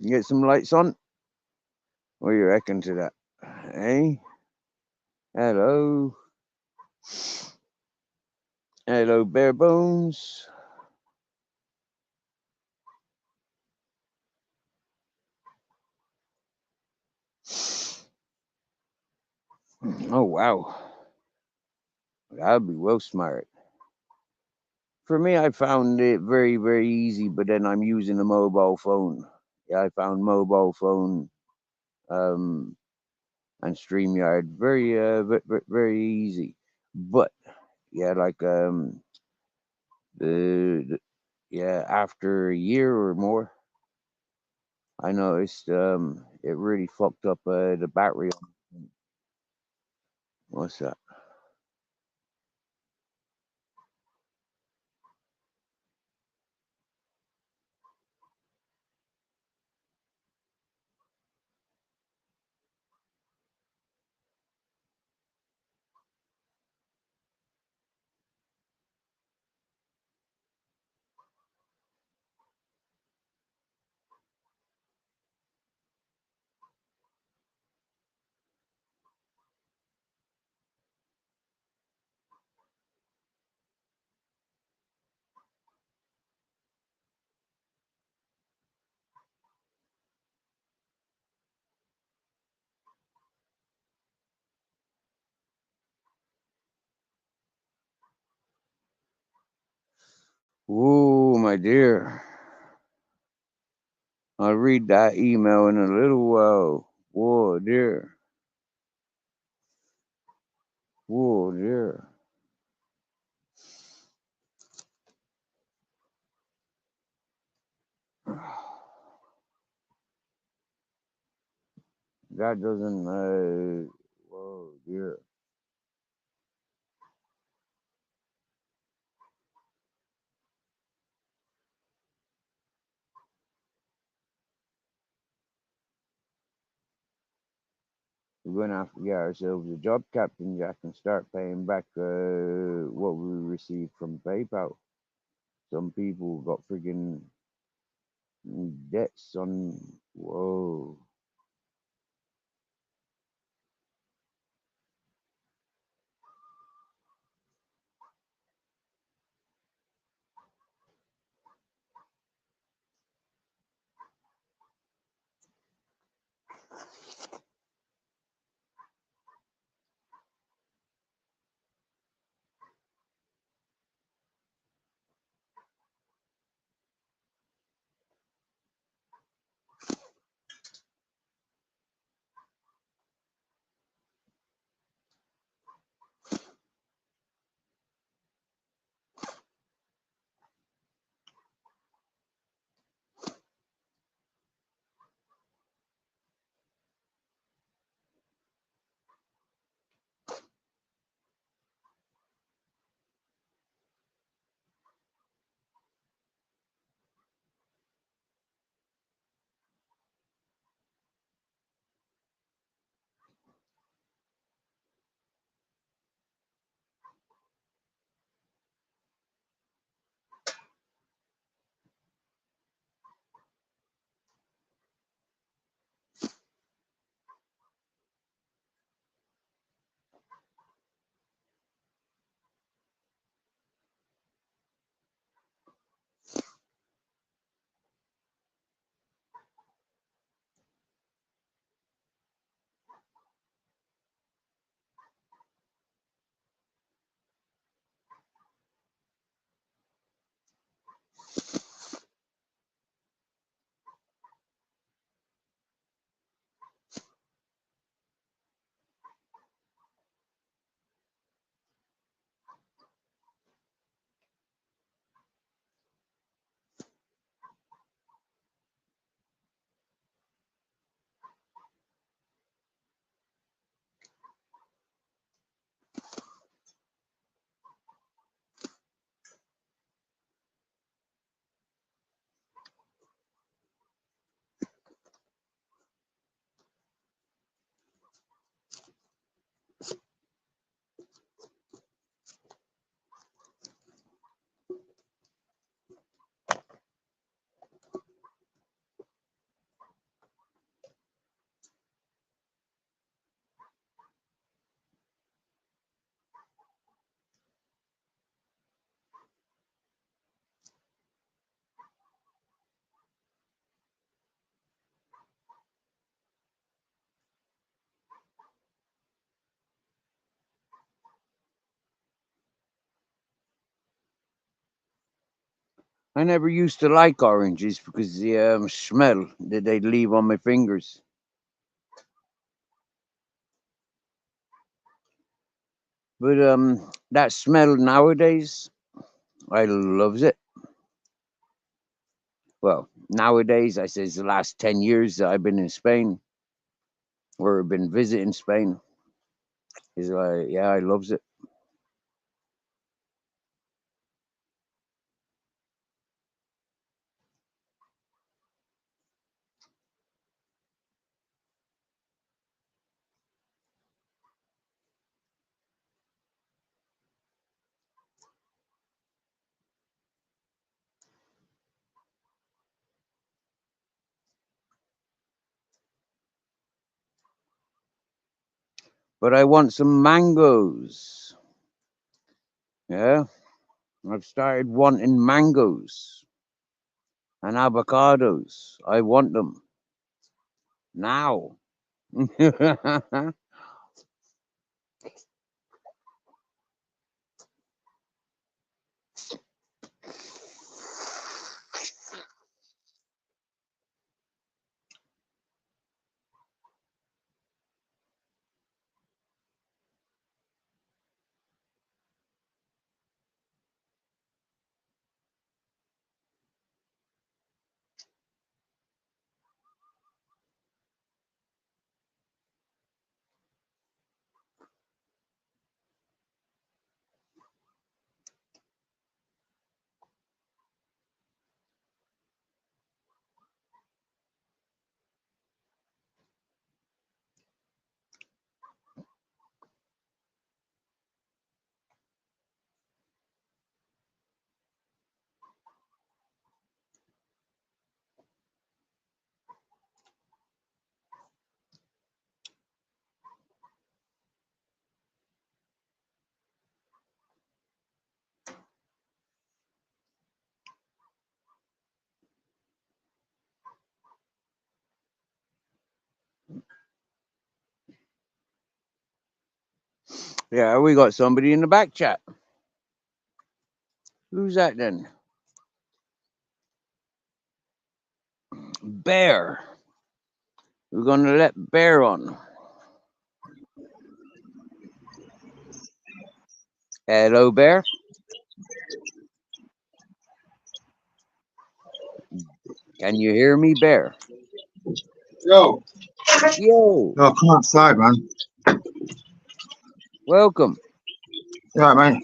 Get some lights on? What do you reckon to that? Hey? Hello? Hello, bare bones. Oh, wow. That'd be well smart. For me, I found it very, very easy, but then I'm using a mobile phone. Yeah, I found mobile phone and StreamYard. Very very easy. But yeah, like the yeah, after a year or more, I noticed it really fucked up the battery. What's that? Whoa, my dear. I'll read that email in a little while. Whoa, dear. Whoa, dear. That doesn't. Whoa, dear. We're gonna have to get ourselves a job, Captain Jack, and start paying back what we received from PayPal. Some people got friggin' debts on. Whoa. I never used to like oranges because the smell that they'd leave on my fingers. But that smell nowadays, I loves it. Well, nowadays, I says the last 10 years that I've been in Spain or been visiting Spain, is like, yeah, I loves it. But I want some mangoes. Yeah, I've started wanting mangoes and avocados. I want them now. Yeah, we got somebody in the back chat. Who's that then? Bear. We're going to let Bear on. Hello, Bear. Can you hear me, Bear? Yo. Yo. No, come outside, man. Welcome. Yeah, man.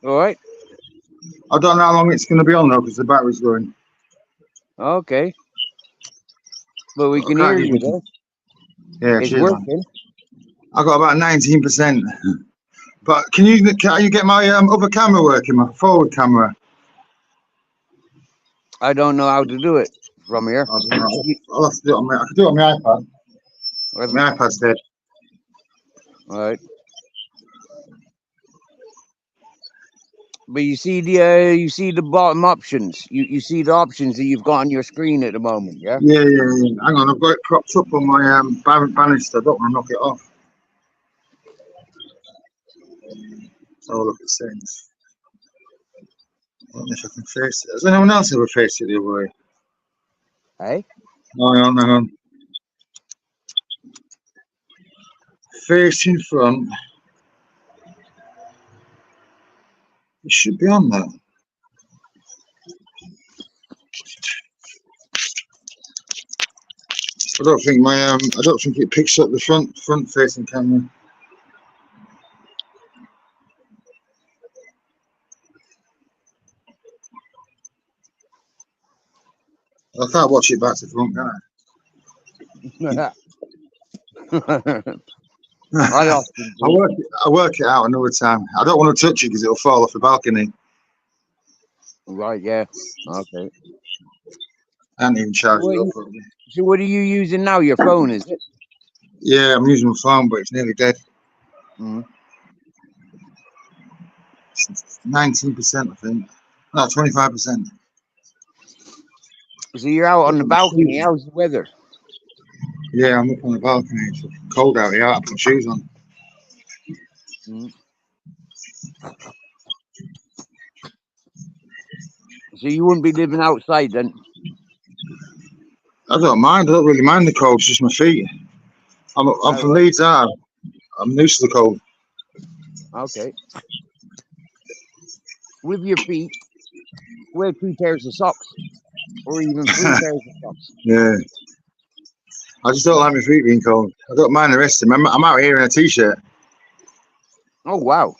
All right. I don't know how long it's going to be on, though, because the battery's going. Okay. But we I can can't hear give you, you- though. Yeah, It's cheers, man. working. I got about 19%. But can you get my other camera working, my forward camera? I don't know how to do it from here. I'll have to do it on my. I can do it on my iPad. My iPad's dead. All right. But you see the bottom options. You see the options that you've got on your screen at the moment, yeah? Yeah. Hang on, I've got it propped up on my banister. I don't want to knock it off. So I'll look at settings. I don't know if I can face it. Has anyone else ever faced it the other way? Hey? Hang on. Facing front. It should be on there. I don't think it picks up the front facing camera. I can't watch it back to front, can I often do. I work it out another time. I don't want to touch it because it'll fall off the balcony. Right, yeah. Okay. I haven't even charged it up. So what are you using now? Your phone, is it? Yeah, I'm using my phone, but it's nearly dead. 19%, I think. No, 25%. So you're out on the balcony. How's the weather? Yeah, I'm up on the balcony. It's cold out here. I put shoes on. So you wouldn't be living outside then? I don't mind. I don't really mind the cold. It's just my feet. I'm from Leeds. I'm used to the cold. Okay. With your feet, wear 2 pairs of socks, or even 3 pairs of socks. Yeah. I just don't like my feet being cold. I don't mind the rest of them. I'm out here in a t-shirt. Oh wow.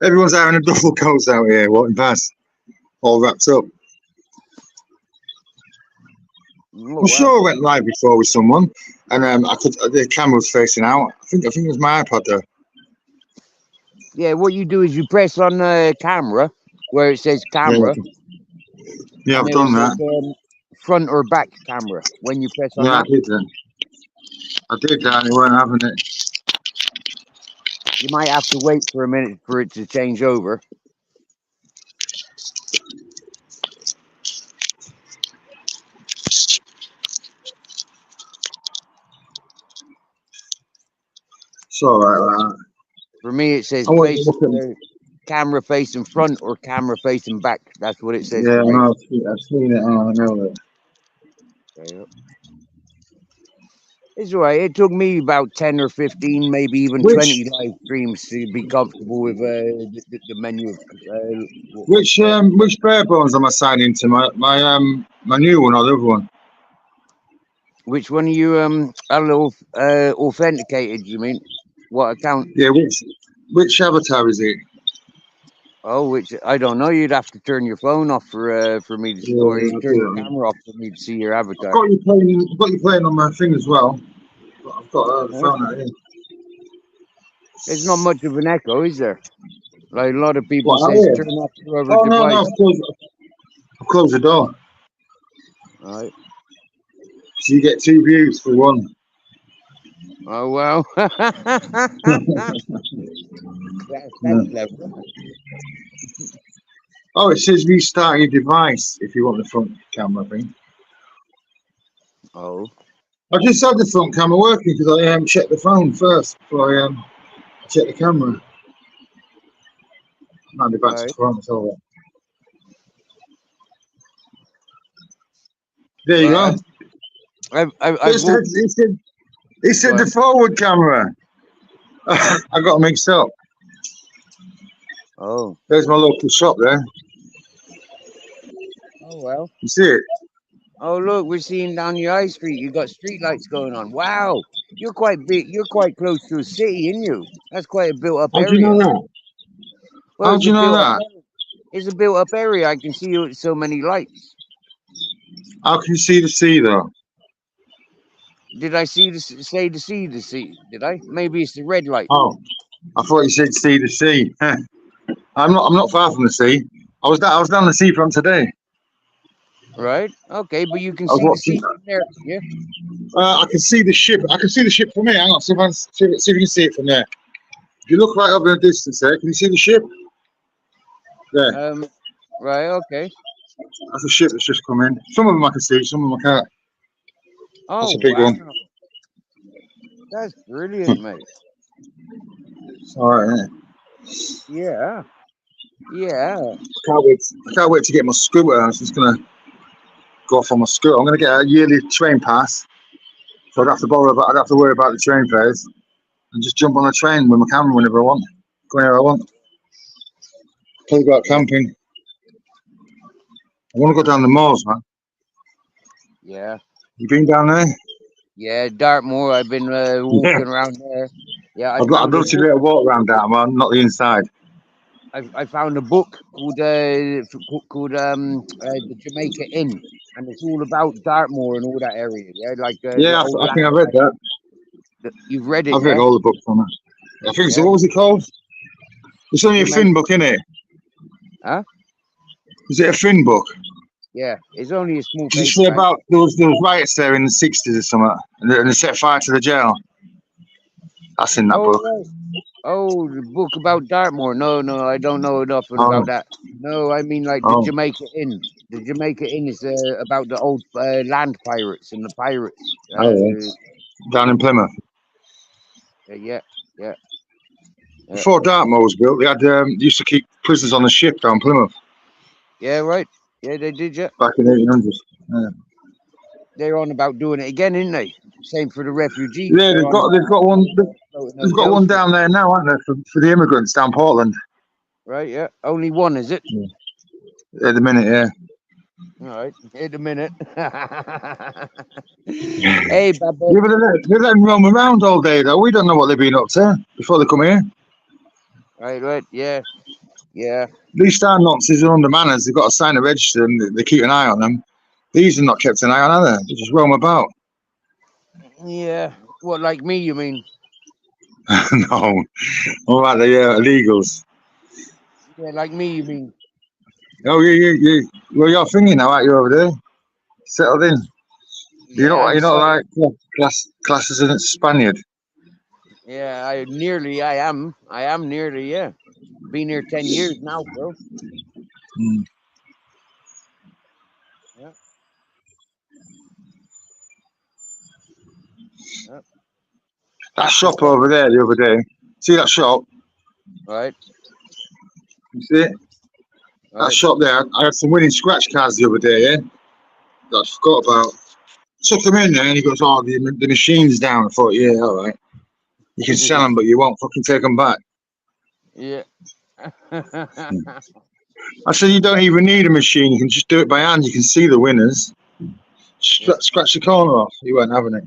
Everyone's out in a duffel coats out here, walking past, all wrapped up. Oh, I'm sure I went live before with someone, and the camera was facing out. I think it was my iPod though. Yeah, what you do is you press on the camera where it says camera. Yeah, and I've it will done that. say, front or back camera when you press on Yeah, that. I did that. I did that, and they weren't having it. You might have to wait for a minute for it to change over. It's all right. For me, it says I want to look at. camera facing front or camera facing back. That's what it says Yeah, for me. no, I've seen it. Oh, I know that. It's all right. It took me about 10 or 15, maybe even 20 live streams to be comfortable with the menu of. Which bare bones am I signing into? My new one or the other one? Which one are you authenticated? You mean what account? Yeah, which avatar is it? Oh, which I don't know. You'd have to turn your phone off for me to, or you turn your camera off for me to see your avatar. I've got you playing on my thing as well. I've got the phone out here. There's not much of an echo, is there? Like a lot of people say, turn off your other No, device. I've closed the door. All right. So you get 2 views for one. Oh well. That's clever. Oh, it says restart your device if you want the front camera thing. Oh. I just had the front camera working because I checked the phone first before I checked the camera. Might be back to front, it's all right. There you go. It said the forward camera. I got mixed up. Oh. There's my local shop there. Oh well. You see it? Oh look, we're seeing down your high street. You got street lights going on. Wow. You're quite big. You're quite close to a city, ain't you? That's quite a built up area. How do you know that? Well, how do you know that? It's a built up area. I can see you with so many lights. How can you see the sea though? Did I say the sea? Did I? Maybe it's the red light. Oh, I thought you said see the sea. I'm not far from the sea. I was down the seafront today. Right. Okay, but you can see the sea from there, yeah. I can see the ship. I can see the ship from here. Hang on, see if you can see it from there. If you look right over in the distance there, can you see the ship? There. Right. Okay. That's a ship that's just come in. Some of them I can see, some of them I can't. Oh, that's a big one. That's brilliant, mate. It's all right, yeah. Yeah. I can't wait to get my scooter. I was just gonna go off on my scooter. I'm gonna get a yearly train pass, so I'd have to worry about the train fares, and just jump on a train with my camera whenever I want, go anywhere I want. Play about camping. I want to go down the moors, man. Yeah. You been down there? Yeah, Dartmoor. I've been walking around there. Yeah, I'd love to do a walk around Dartmoor, not the inside. I found a book called the Jamaica Inn, and it's all about Dartmoor and all that area. Yeah, like I think I've read that. You've read it? I've read all the books on it. I think so. What was it called? It's only a thin book, isn't it? Huh? Is it a thin book? Yeah, it's only a small paper. Did you say about there was riots there in the 60s or something, and they set fire to the jail? That's in that book. Right. Oh, the book about Dartmoor. No, I don't know enough about that. No, I mean like the Jamaica Inn. The Jamaica Inn is about the old land pirates and the pirates. Down in Plymouth. Yeah. Before Dartmoor was built, they had used to keep prisoners on the ship down Plymouth. Yeah, right. Yeah, they did. Yeah. Back in the 1800s. Yeah. They're on about doing it again, isn't they? Same for the refugees. Yeah, they've got one. in We've got hotels. one down there now, aren't there, for the immigrants down Portland? Right, yeah. Only one, is it? At the minute, yeah. All right. In a minute. Yeah, Hey, Baba. but they let them roam around all day, though. We don't know what they've been up to before they come here. Right. Yeah. Yeah. These star nonsense are under manners. They've got to sign a register and they keep an eye on them. These are not kept an eye on, are they? They just roam about. Yeah. What, like me, you mean? No. All right, the illegals. Yeah, like me, you mean? Oh, yeah. Well, you're thinking now, aren't you, over there? Settled in. You're Yeah, I'm not sorry. like class as a Spaniard. Yeah, I am nearly, yeah. Been here 10 years now, bro. Mm. Yeah. Yeah. That shop over there the other day. See that shop? Right. You see it? That Right. shop there. I had some winning scratch cards the other day, yeah? That I forgot about. Took them in there and he goes, oh, the machine's down. I thought, yeah, all right. You can sell them, but you won't fucking take them back. Yeah. I said, you don't even need a machine. You can just do it by hand. You can see the winners. Scratch the corner off. You weren't having it.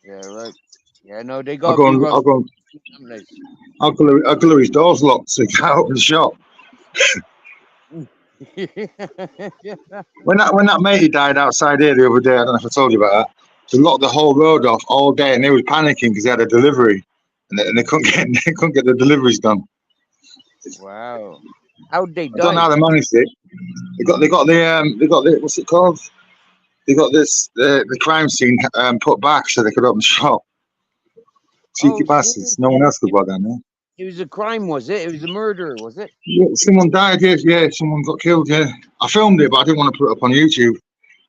Yeah, right. Yeah, no, they I'll got go to be and I'll glue his doors locked so he can't open the shop. When that matey died outside here the other day, I don't know if I told you about that. They locked the whole road off all day, and they was panicking because they had a delivery, and they couldn't get the deliveries done. Wow. How'd they I don't know die? how they managed it. They got the what's it called? They got the crime scene put back so they could open the shop. Cheeky bastards. No one else could go down there. It was a crime, was it? It was a murder, was it? Yeah, someone died. Yeah, someone got killed. Yeah, I filmed it, but I didn't want to put it up on YouTube.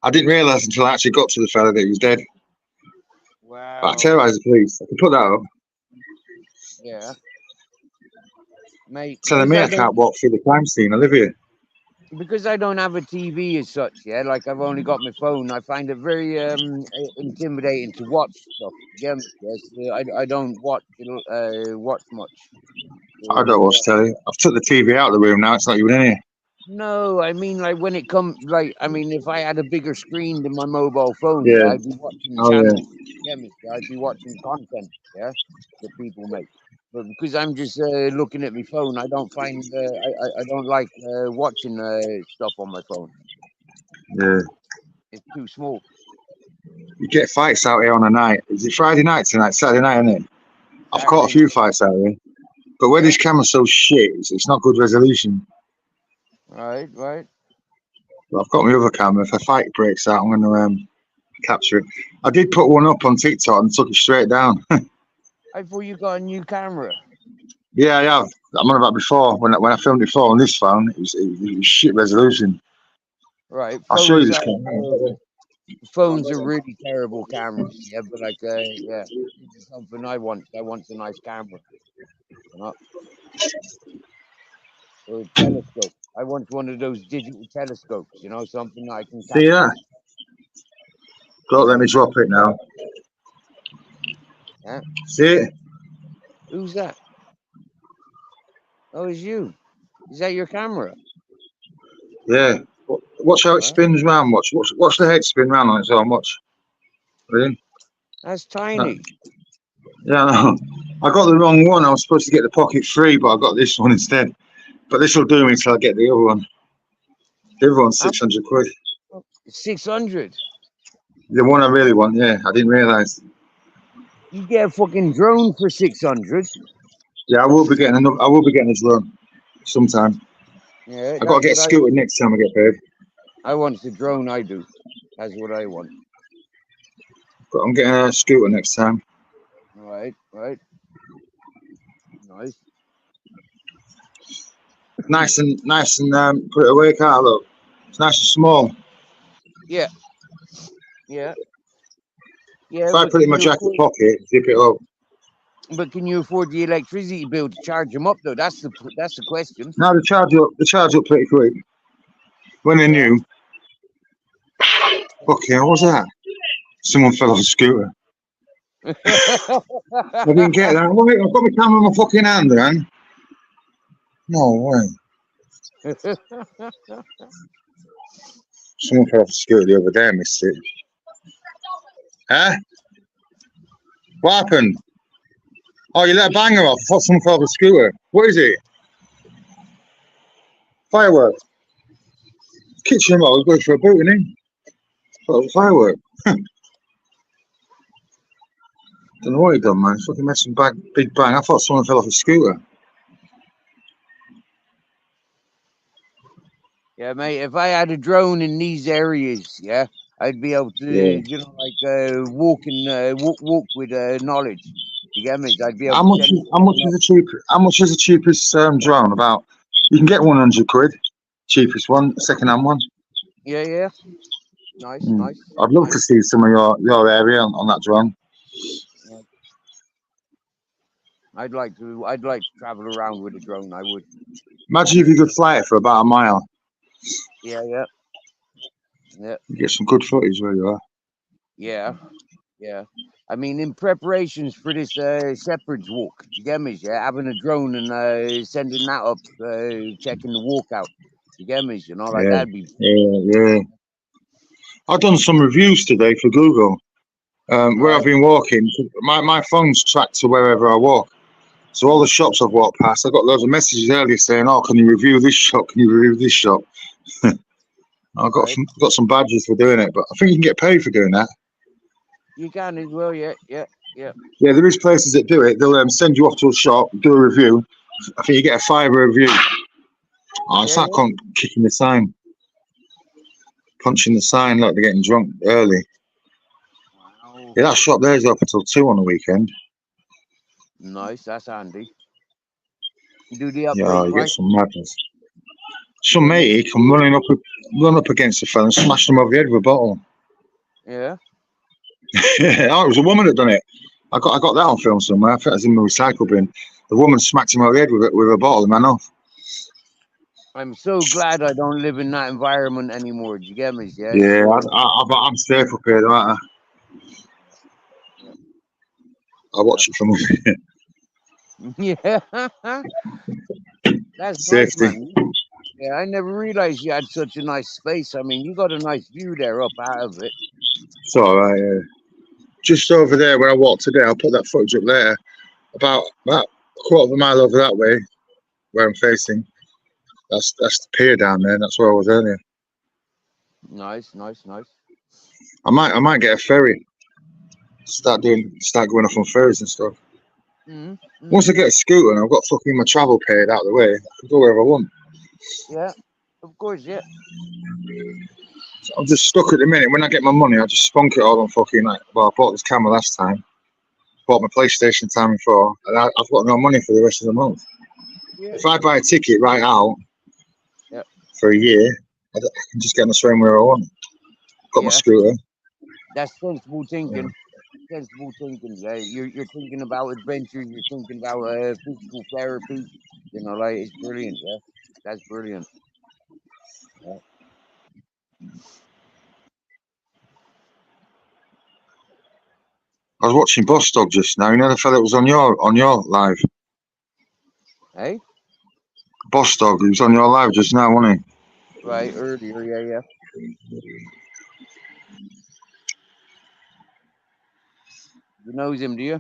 I didn't realise until I actually got to the fella that he was dead. Wow. But I terrorised the police. I can put that up. Yeah. Mate. Telling me I can't walk through the crime scene. I live here. Because I don't have a TV as such, yeah. Like I've only got my phone. I find it very intimidating to watch stuff. Yeah, yes, I don't watch much. I don't watch telly. I've took the TV out of the room now. It's not even in here. No, I mean like when it comes, like I mean if I had a bigger screen than my mobile phone, Yeah. I'd be watching Oh, channels. Yeah, I'd be watching content, yeah, that people make. But because I'm just looking at my phone, I don't find I don't like watching stuff on my phone. Yeah. It's too small. You get fights out here on a night. Is it Friday night tonight? Saturday night, isn't it? I've caught a few fights out here. But where this camera's so shit, it's not good resolution. Right. But I've got my other camera. If a fight breaks out, I'm going to capture it. I did put one up on TikTok and took it straight down. I thought you got a new camera. Yeah, I have. I'm on about before. When I filmed it before on this phone, it was shit resolution. Right. I'll show you this camera. Phones are really terrible cameras. Yeah, but like, yeah, it's something I want. I want a nice camera. You know? Or a telescope. I want one of those digital telescopes. You know, something that I can capture. See that? Don't let me drop it now. Yeah. See it? Who's that? Oh, it's you. Is that your camera? Yeah. Watch how it spins round. Watch the head spin round on its own. Watch. Ready? That's tiny. Yeah, I know. I got the wrong one. I was supposed to get the Pocket 3, but I got this one instead. But this will do me till I get the other one. The other one's 600 quid. 600? The one I really want, yeah. I didn't realise. You get a fucking drone for 600? Yeah, I will be getting a drone sometime. Yeah, I got to get a scooter next time I get paid. I want the drone. I do. That's what I want. But I'm getting a scooter next time. Right. Nice and put it away, can't I, look? It's nice and small. Yeah. If I put it in my jacket pocket, zip it up. But can you afford the electricity bill to charge them up though? That's the question. No, they charge up pretty quick. When they're new. Fucking hell, what was that? Someone fell off a scooter. I didn't get that. Wait, I've got my camera in my fucking hand, man. No way. Someone fell off a scooter the other day, I missed it. Huh? What happened? Oh, you let a banger off. I thought someone fell off a scooter. What is it? Fireworks. Kitchen remote. I was going for a boot, innit? Thought it was a firework. Don't know what he done, man. Fucking made some big bang. I thought someone fell off a scooter. Yeah, mate. If I had a drone in these areas, yeah, I'd be able to, Yeah. you know, like walk with knowledge. You get me? I'd be able How to much? send How much is the cheapest? How much is the cheapest drone? About you can get 100 quid. Cheapest one, second-hand one. Yeah, yeah. Nice, Mm. nice. I'd love nice. to see some of your area on that drone. I'd like to travel around with a drone. I would. Imagine if you could fly it for about a mile. Yeah, yeah, yeah, You get some good footage where you are. yeah, yeah. I mean, in preparations for this shepherd's walk, you get me? Yeah, having a drone and sending that up, checking the walk out. You get me? You know, like Yeah, that'd be. yeah. I've done some reviews today for Google. Where I've Right. been walking, my phone's tracked to wherever I walk. So all the shops I've walked past, I got loads of messages earlier saying, "Oh, can you review this shop? Can you review this shop?" I've Right. got some badges for doing it, but I think you can get paid for doing that. You can as well. Yeah, yeah, yeah. Yeah, there is places that do it. They'll send you off to a shop, do a review. I think you get a £5 review. Oh, it's Yeah, like kicking the sign, punching the sign like they're getting drunk early. Wow. Yeah, that shop there's open till 2 on the weekend. Nice. That's handy. Do the Yeah, upright you get bike. some madness. Do Some they make? matey come run up against a fella and smashed him over the head with a bottle. Yeah. Oh, it was a woman that done it. I got that on film somewhere. I think it was in the recycle bin. The woman smacked him over the head with a bottle and ran off. I'm so glad I don't live in that environment anymore. Do you get me? Yeah. Yeah, So. I'm safe up here, don't I? Yeah. I watch it from Yeah. That's nice, safety. man. Yeah, I never realized you had such a nice space. I mean, you got a nice view there up out of it. It's all right. Just over there where I walked today, I'll put that footage up later. About a quarter of a mile over that way, where I'm facing. That's the pier down there. That's where I was earlier. Nice, nice, nice. I might get a ferry. Start going off on ferries and stuff. Mm-hmm. Once I get a scooter and I've got fucking my travel paid out of the way, I can go wherever I want. Yeah, of course, yeah. So I'm just stuck at the minute. When I get my money, I just spunk it all on fucking I bought this camera last time, bought my PlayStation time before, and I've got no money for the rest of the month. Yeah. If I buy a ticket right out for a year, I can just get on the train where I want. Got my scooter. That's sensible thinking. Sensible thinking. Yeah, you're thinking about adventure. You're thinking about physical therapy. You know, like it's brilliant. Yeah, that's brilliant. Yeah. I was watching Boss Dog just now. You know the fella that was on your live. Hey. Boss Dog, he was on your live just now, wasn't he? Right earlier. Yeah, yeah. You knows him, do you?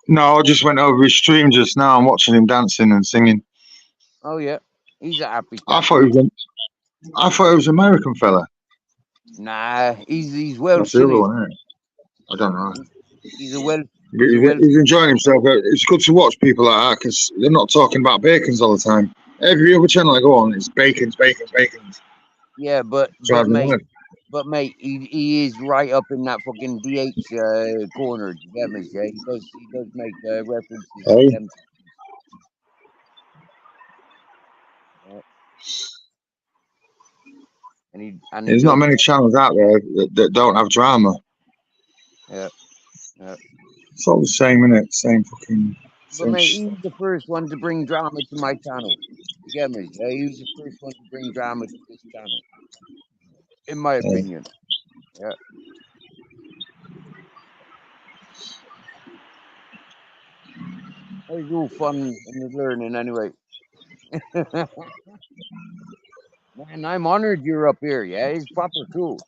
No, I just went over his stream just now. I'm watching him dancing and singing. Oh yeah, he's a happy I chap. thought it was an American fella. Nah, he's That's Welsh, the isn't other he? one, isn't it? I don't know. He's a Welsh. He's a Welsh. He's enjoying himself. It's good to watch people like that because they're not talking about bacons all the time. Every other channel I go on, it's bacons. Yeah, but Drives me mad. mate, he is right up in that fucking DH corner. Do you get me? Yeah, he does make references to Hey, them. And he there's not does. many channels out there that don't have drama. Yeah, yeah. It's all the same, innit? Same fucking But same mate, shit. he was the first one to bring drama to my channel. You get me? Yeah, he was the first one to bring drama to this channel, in my Yeah. opinion. Yeah. It's all fun and learning anyway. Man, I'm honored you're up here. Yeah, it's proper cool.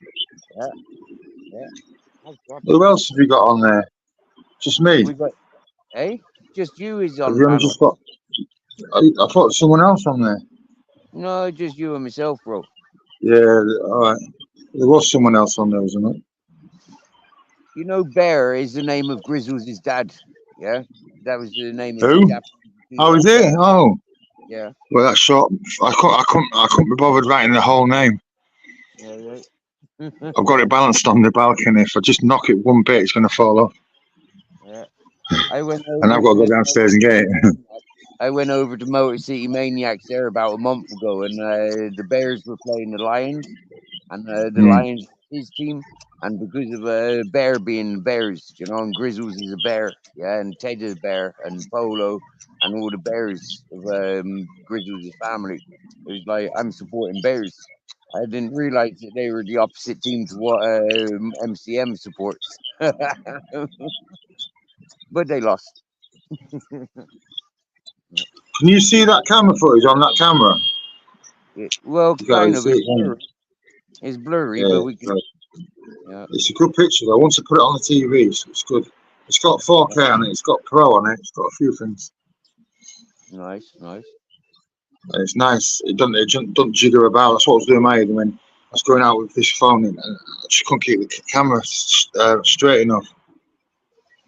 Yeah, yeah, that's proper. Who else have you got on there? Just me? We got, hey, just you is Have on you only panel. just got... I thought someone else on there. No, just you and myself, bro. Yeah, alright. There was someone else on there, wasn't it? You know, Bear is the name of Grizzles' dad. Yeah, that was the name of Who? the Japanese. Oh, is it? Oh. Yeah, Well, that's short. I couldn't be bothered writing the whole name. yeah, yeah. I've got it balanced on the balcony. If I just knock it one bit, it's going to fall off. Yeah. I went over And I've got to go to downstairs and get it. I went over to Motor City Maniacs there about a month ago, and the Bears were playing the Lions, and the Lions his team, and because of Bear being Bears, you know, and Grizzles is a bear, yeah, and Ted is a bear, and Polo, and all the Bears of Grizzles' family. It was like I'm supporting Bears. I didn't realize that they were the opposite team to what MCM supports, but they lost. Can you see that camera footage on that camera? Well, You kind can't of. see it. It's blurry, Yeah, but we can. right. Yeah. It's a good picture. I want to put it on the TV. It's good. It's got 4K on it. It's got Pro on it. It's got a few things. Nice, nice. And it's nice. It doesn't jigger about. That's what I was doing my head when I was going out with this phone, and I just couldn't keep the camera straight enough.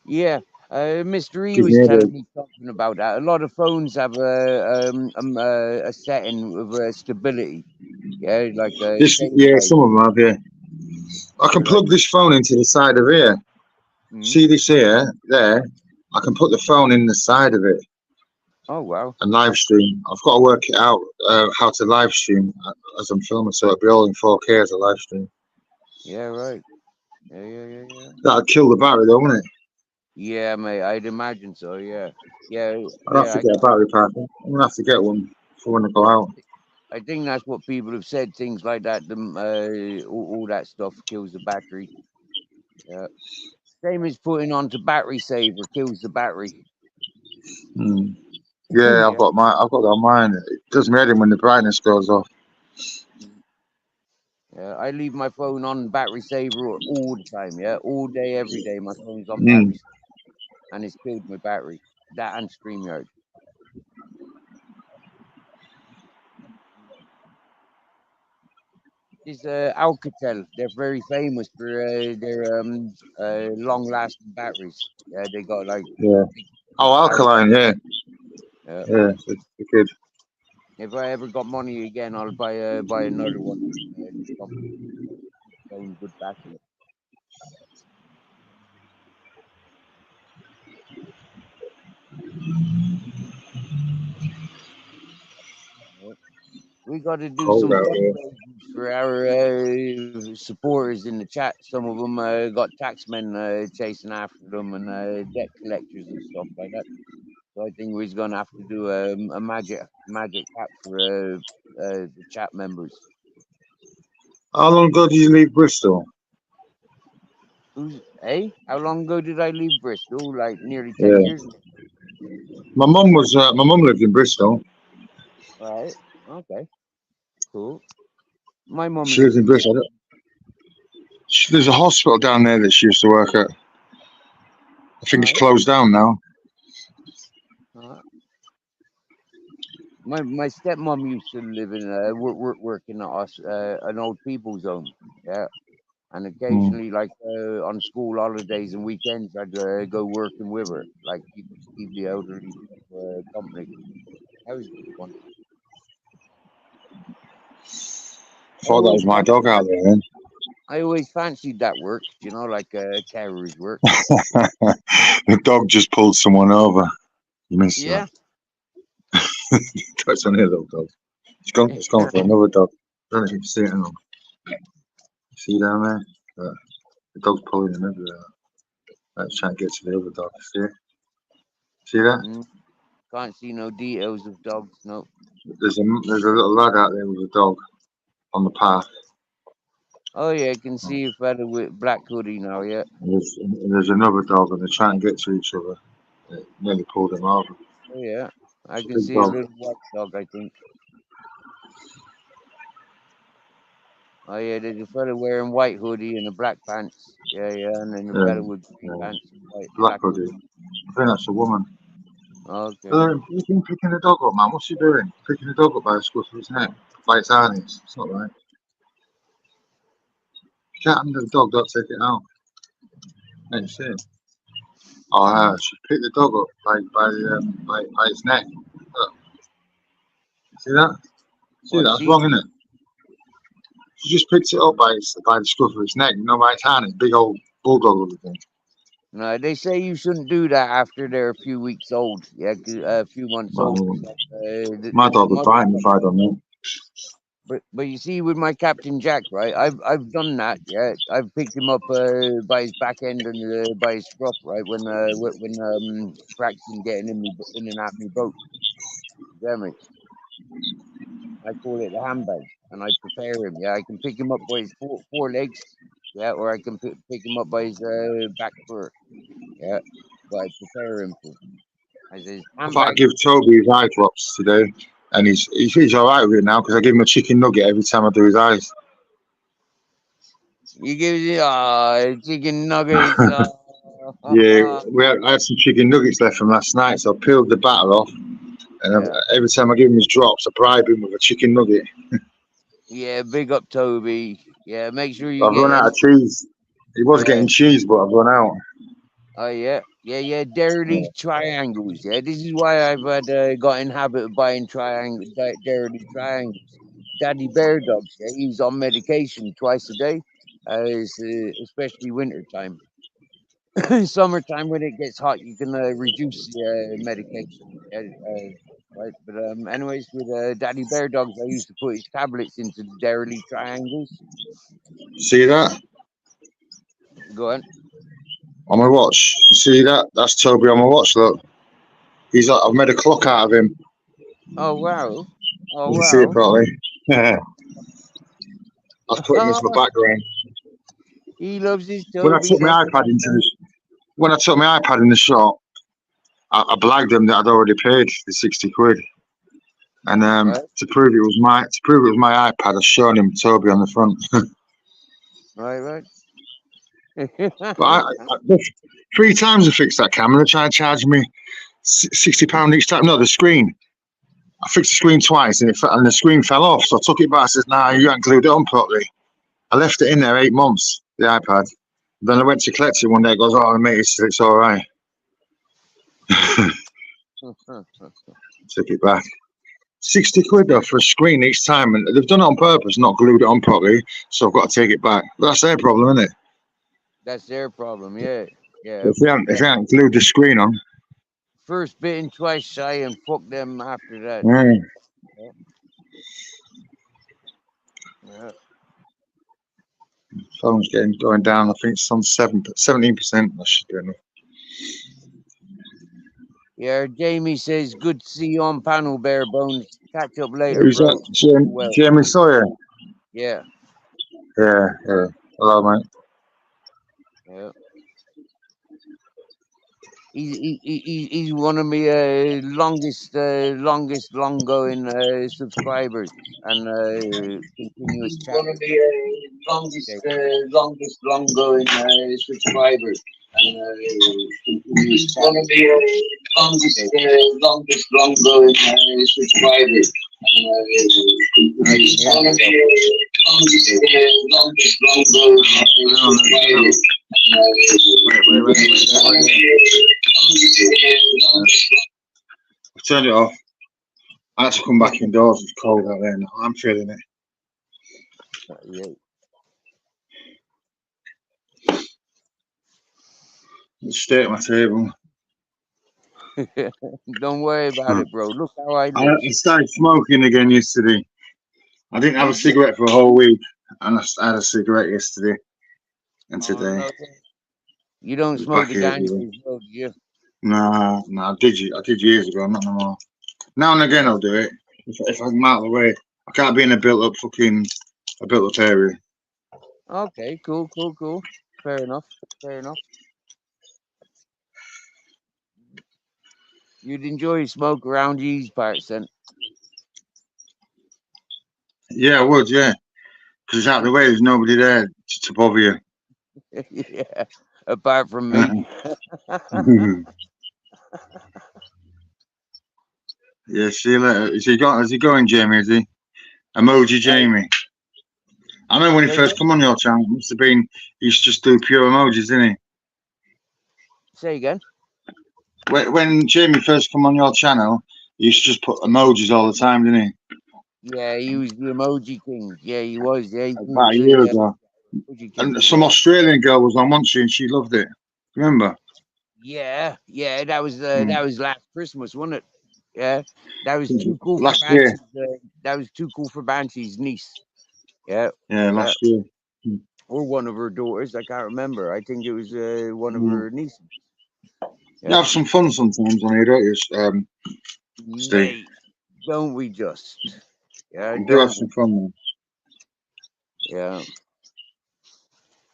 Yeah, Mr. E Gives was me a telling headache. me something about that. A lot of phones have a setting of stability. Yeah, like Yeah, some of them have. Yeah, I can plug this phone into the side of here. See this here, there. I can put the phone in the side of it. Oh wow! And live stream. I've got to work it out how to live stream as I'm filming, so it'll be all in 4K as a live stream. Yeah, right. Yeah. That'd kill the battery, though, wouldn't it? Yeah, mate. I'd imagine so. Yeah. I'd have to get a battery pack. I'm gonna have to get one for when I go out. I think that's what people have said. Things like that, all that stuff kills the battery. Yeah. Same as putting onto battery saver kills the battery. Yeah, I've got that on mine. It does me head in when the brightness goes off. Yeah, I leave my phone on battery saver all the time. Yeah, all day, every day. My phone's on battery saver, and it's killed my battery. That and StreamYard. This Alcatel, they're very famous for their long-lasting batteries. Yeah, they got like Alkaline, yeah, they're good. If I ever got money again, I'll buy another one. Phone, good battery. We got to do some fundraisers for our supporters in the chat. Some of them got taxmen chasing after them and debt collectors and stuff like that. So I think we're going to have to do a magic cap for the chat members. How long ago did you leave Bristol? How long ago did I leave Bristol? Like nearly 10 years ago. My mum lived in Bristol. Right. Okay. Cool. My mum. She lives in Bristol. There's a hospital down there that she used to work at. I think it's closed down now. My stepmom used to live in work in an old people's home. Yeah. And occasionally, like on school holidays and weekends, I'd go working with her, like keep the elderly company. That was fun. I thought that was my dog out there then. I always fancied that work, you know, like carer's work. The dog just pulled someone over. You missed that. That's on here, little dog. It's gone for another dog. I don't know if you can see it. Hang on. See down there? The dog's pulling him everywhere. Let's try and get to the other dog. See it? See that? Can't see no details of dogs, no. There's a little lad out there with a dog on the path. Oh yeah, I can see a fella with black hoodie now. Yeah. There's another dog, and they're trying to get to each other. It nearly pulled him over. Oh yeah, I It's a can big see a dog. little white dog. I think. Oh yeah, there's a fella wearing white hoodie and a black pants. Yeah, yeah, and then a Yeah, fella with green yeah. pants and white Black black hoodie. hoodie. I think that's a woman. Okay. You been picking the dog up, man. What's she doing? Picking the dog up by the scruff of his neck, by its harness. It's not right. You can't handle the dog. Don't take it out. Ain't shit. Oh, she picked the dog up by its neck. Look, see that? See that? What? That's She? wrong, isn't it? She just picked it up by the scruff of its neck. You know, by its harness. Big old bulldog looking thing. No, they say you shouldn't do that after they're a few weeks old. Yeah, a few months old. Well, 'Cause, my the dog would mother. bite me if I'd done that. But you see, with my Captain Jack, right? I've done that. Yeah, I've picked him up by his back end and by his scruff, right? When practicing getting in and out of my boat. Damn it. I call it the handbag, and I prepare him. Yeah, I can pick him up by his four legs. Yeah, or I can pick him up by his back fur. Yeah, but I prepare him for. I says I thought I'd handbag. give Toby his eye drops today, and he's all right with it now because I give him a chicken nugget every time I do his eyes. You give me chicken nuggets. Yeah, I had some chicken nuggets left from last night, so I peeled the batter off, and Yeah. every time I give him his drops, I bribe him with a chicken nugget. Yeah, big up Toby. Yeah, make sure you I've get run out any. of cheese. He was Yeah. getting cheese, but I've run out. Oh yeah. Dairy triangles. Yeah, this is why I've got in habit of buying dairy triangles. Daddy Bear Dogs. Yeah, he's on medication twice a day, especially winter time. Summertime when it gets hot, you can reduce the medication. Right, but anyways, with Daddy Bear Dogs, I used to put his tablets into the dairy triangles. See that? Go on. On my watch. You see that? That's Toby on my watch, look. I've made a clock out of him. Oh wow! Oh You can see it wow! properly. I've put him as my background. He loves his When I Toby. took my That's iPad when I took my iPad in the shop, I blagged them that I'd already paid the 60 quid. And right. to prove it was my iPad, I've shown him Toby on the front. Right. But 3 times I fixed that camera. They tried to charge me £60 each time. No, the screen. I fixed the screen twice, and the screen fell off. So I took it back. I said, "Nah, you haven't glued it on properly." I left it in there 8 months. The iPad. Then I went to collect it one day. It goes, "Oh, mate, it's all right." Took it back. 60 quid though for a screen each time, and they've done it on purpose, not glued it on properly. So I've got to take it back. But that's their problem, isn't it? That's their problem. Yeah. If they haven't glued the screen on. First bitten, twice shy, and fuck them after that. Yeah. Phone's going down. I think it's on 17%. That should be enough. Yeah, Jamie says, good to see you on panel, Bare Bones. Catch up later, Who's bro. that? Jamie Sawyer? Yeah. Yeah. Hello, mate. Yeah. He's one of my longest long going subscribers and continuous chat. One of the longest long going subscribers and continuous chat. One of the longest long going subscribers and one of the longest long going subscribers. I've turned it off. I had to come back indoors. It's cold out there now. I'm feeling it. Let's stay at my table. Don't worry about it, bro. Look how I live. I started smoking again yesterday. I didn't have a cigarette for a whole week, and I had a cigarette yesterday and today. No. You don't smoke the gangsters, do you? Nah, I did years ago, not no more. Now and again I'll do it if I'm out of the way. I can't be in a built up area. Okay, cool, cool, cool. Fair enough. Fair enough. You'd enjoy a smoke around these parts then. Yeah, I would. Yeah, because it's out of the way. There's nobody there to bother you. Yeah. Apart from me. Yeah, see you later. Is he going, Jamie? Is he? Emoji Jamie. I remember when he Say first again? come on your channel. It must have been he used to just do pure emojis, didn't he? Say again? When Jamie first come on your channel, he used to just put emojis all the time, didn't he? Yeah, he was the emoji king. Yeah, he was. Yeah, he About a was year ago. emoji king. And some Yeah. Australian girl was on, wasn't she? And she loved it. Remember? Yeah, yeah, Mm. that was last Christmas, wasn't it? Yeah, that was too cool for Last year. Banshee's. That was too cool for Banshee's niece. Yeah, Yeah, yeah, last year. Mm. or one of her daughters. I can't remember. I think it was one of Mm. her nieces. You Yeah, have some fun sometimes on here, don't you, Steve? mate, don't we just? Yeah, You do have don't we? some fun, man. Yeah.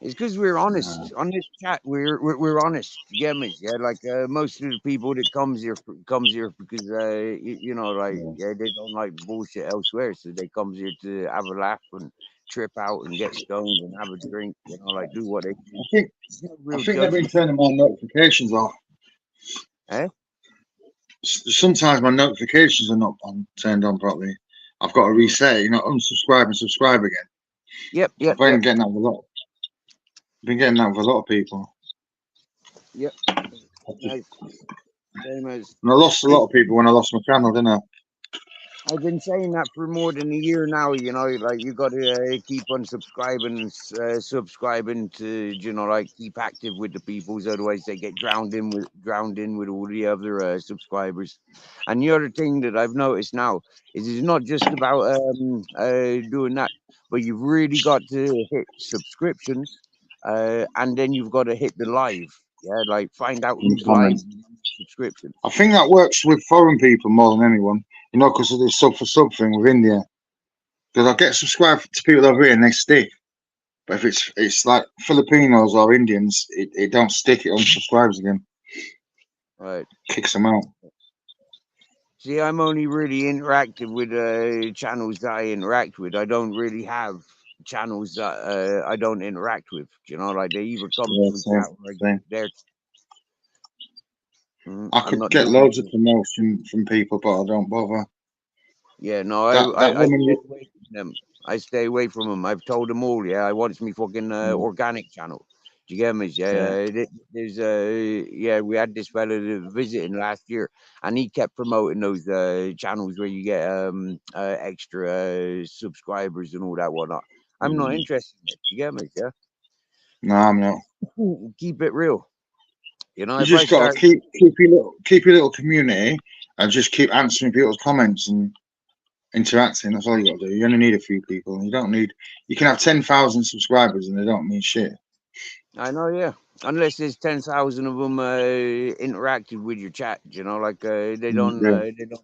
It's because we're Nah. honest on this chat. We're honest. You get me? Yeah, like most of the people that comes here because you know, like Yeah. yeah, they don't like bullshit elsewhere, so they comes here to have a laugh and trip out and get stoned and have a drink. You know, like do what they do. I think There's no I real think they've been judgment. turning my notifications off. Eh? Sometimes my notifications are not turned on properly. I've got to Mm. reset it, unsubscribe and subscribe again. Yep, I've yep, been yep, getting that with a lot. Been getting that with a lot of people. yep. I've just, Nice. Same as and I lost a lot of people when I lost my channel, didn't I? I've been saying that for more than a year now. You know, like you got to keep on subscribing, subscribing to, you know, like keep active with the peoples. Otherwise, they get drowned in with all the other subscribers. And the other thing that I've noticed now is it's not just about doing that, but you've really got to hit subscriptions, and then you've got to hit the live. Yeah, like find out In the who's live comments. subscription. I think that works with foreign people more than anyone. Because of this sub for sub thing with India. Because I get subscribed to people over here and they stick. But if it's like Filipinos or Indians, it don't stick. It unsubscribes again. Right. Kicks them out. See, I'm only really interactive with channels that I interact with. I don't really have channels that I don't interact with. You know, like they either come to Yeah, my same, chat or I go same. to their. I I'm could not get doing loads of it. promotion from people, but I don't bother. Yeah, no, That I woman, stay away from them. I stay away from them. I've told them all. Yeah, I want me fucking organic channel. Do you get me? Yeah, yeah, there's yeah, we had this fella visiting last year, and he kept promoting those channels where you get extra subscribers and all that whatnot. I'm not interested in it. You get me? Yeah, no, I'm not. keep it real. You know, You if I just got to start, keep your little community and just keep answering people's comments and interacting. That's all you got to do. You only need a few people. You don't need. You can have 10,000 subscribers and they don't mean shit. I know, yeah. Unless there's 10,000 of them interacted with your chat, you know, like Yeah, they don't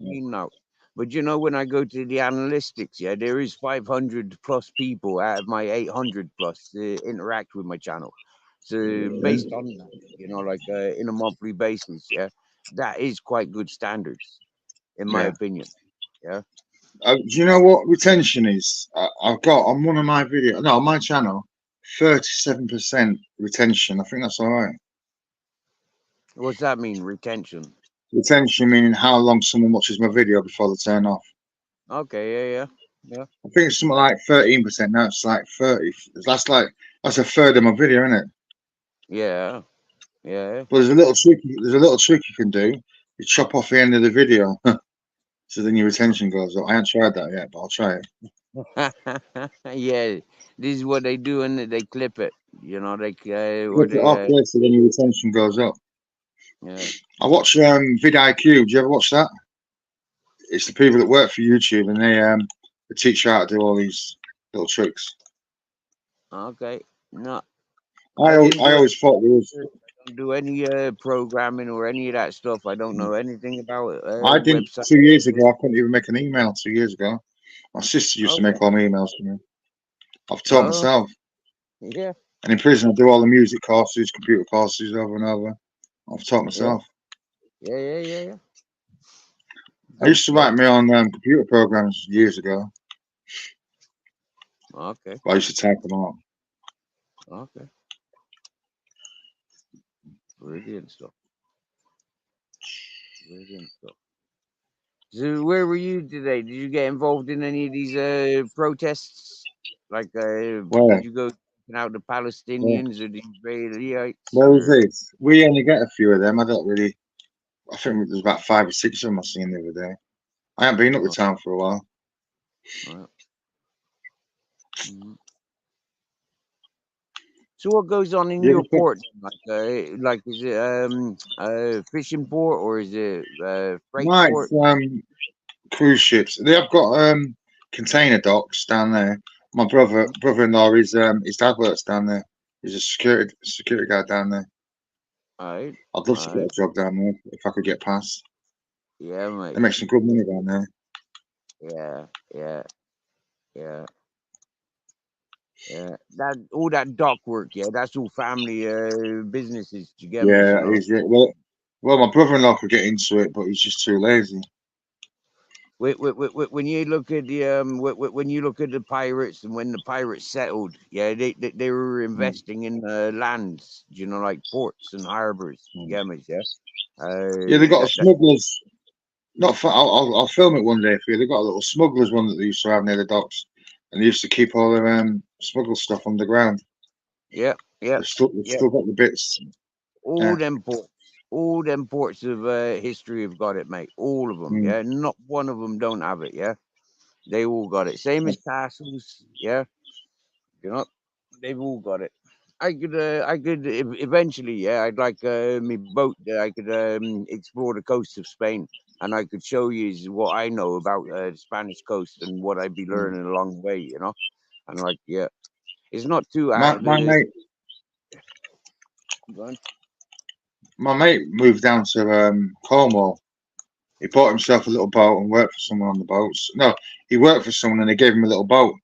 mean now. But you know, when I go to the analytics, yeah, there is 500 plus people out of my 800 plus interact with my channel. So based on that, you know, like in a monthly basis, yeah, that is quite good standards, in my yeah. opinion. Yeah. Do you know what retention is? I've got on one of my videos, no, on my channel, 37% retention. I think that's all right. What's that mean? Retention. Retention meaning how long someone watches my video before they turn off. Okay. Yeah. I think it's something like 13%. Now it's like 30. That's a third of my video, isn't it? Yeah. Yeah. But there's a little trick. There's a little trick you can do. You chop off the end of the video, so then your retention goes up. I haven't tried that yet, but I'll try it. Yeah, this is what they do, and they clip it. You know, they or Clip it off, they yeah, so then your retention goes up. yeah. I watch vidIQ. Do you ever watch that? It's the people that work for YouTube, and they teach you how to do all these little tricks. Okay, no, I I didn't I do always thought there was. I don't do any programming or any of that stuff. I don't know anything about I didn't website. 2 years ago. I couldn't even make an email 2 years ago. My sister used to Okay. make all my emails for me. I've taught Oh, myself. Yeah, And in prison, I do all the music courses, computer courses over and over. I've taught yeah, myself. yeah. I used to Yeah. write my own computer programs years ago, Okay, but I used to type them out. okay. Brilliant stuff. Brilliant stuff. So where were you today? Did you get involved in any of these protests? Like, Where? did you go out the Where, Palestinians or the Israelites where was or? this? We only get a few of them. I don't really. I think there's about 5 or 6 of them I seen the other day. I haven't been up the Oh, town for a while. right. Mhm. So what goes on in You your ever think? port? Like is it fishing port or is it freight No, port? it's cruise ships. They have got container docks down there. My brother-in-law is his dad works down there. He's a security guard down there. Alright, I'd love to get a alright. job down there if I could get past. Yeah, They mate. make some good money down there. Yeah, yeah, yeah, yeah. That all that dock work, yeah, that's all family businesses. You get me? Yeah, You know, yeah. Well, my brother-in-law could get into it, but he's just too lazy. when you look at the when you look at the pirates and when the pirates settled, yeah, they were Mm, investing in lands, you know, like ports and harbors. You mm. get me? Yeah. Yeah, they got a That smugglers. Not for, I'll film it one day for you. They got a little smugglers one that they used to have near the docks, and they used to keep all their smuggled stuff underground. yeah, yeah, They've yeah. still got the bits. All Yeah. them ports, all them ports of history have got it, mate. All of them. Mm. Yeah, not one of them don't have it. Yeah, they all got it. Same as castles. Yeah, you know, they've all got it. I could eventually, yeah, I'd like me boat that I could explore the coast of Spain, and I could show you what I know about the Spanish coast and what I'd be Mm. learning along the way, you know. And like, yeah, it's not too My out of my the. mate Go on. my mate moved down to Cornwall. He bought himself a little boat and worked for someone on the boats. No, he worked for someone and they gave him a little boat,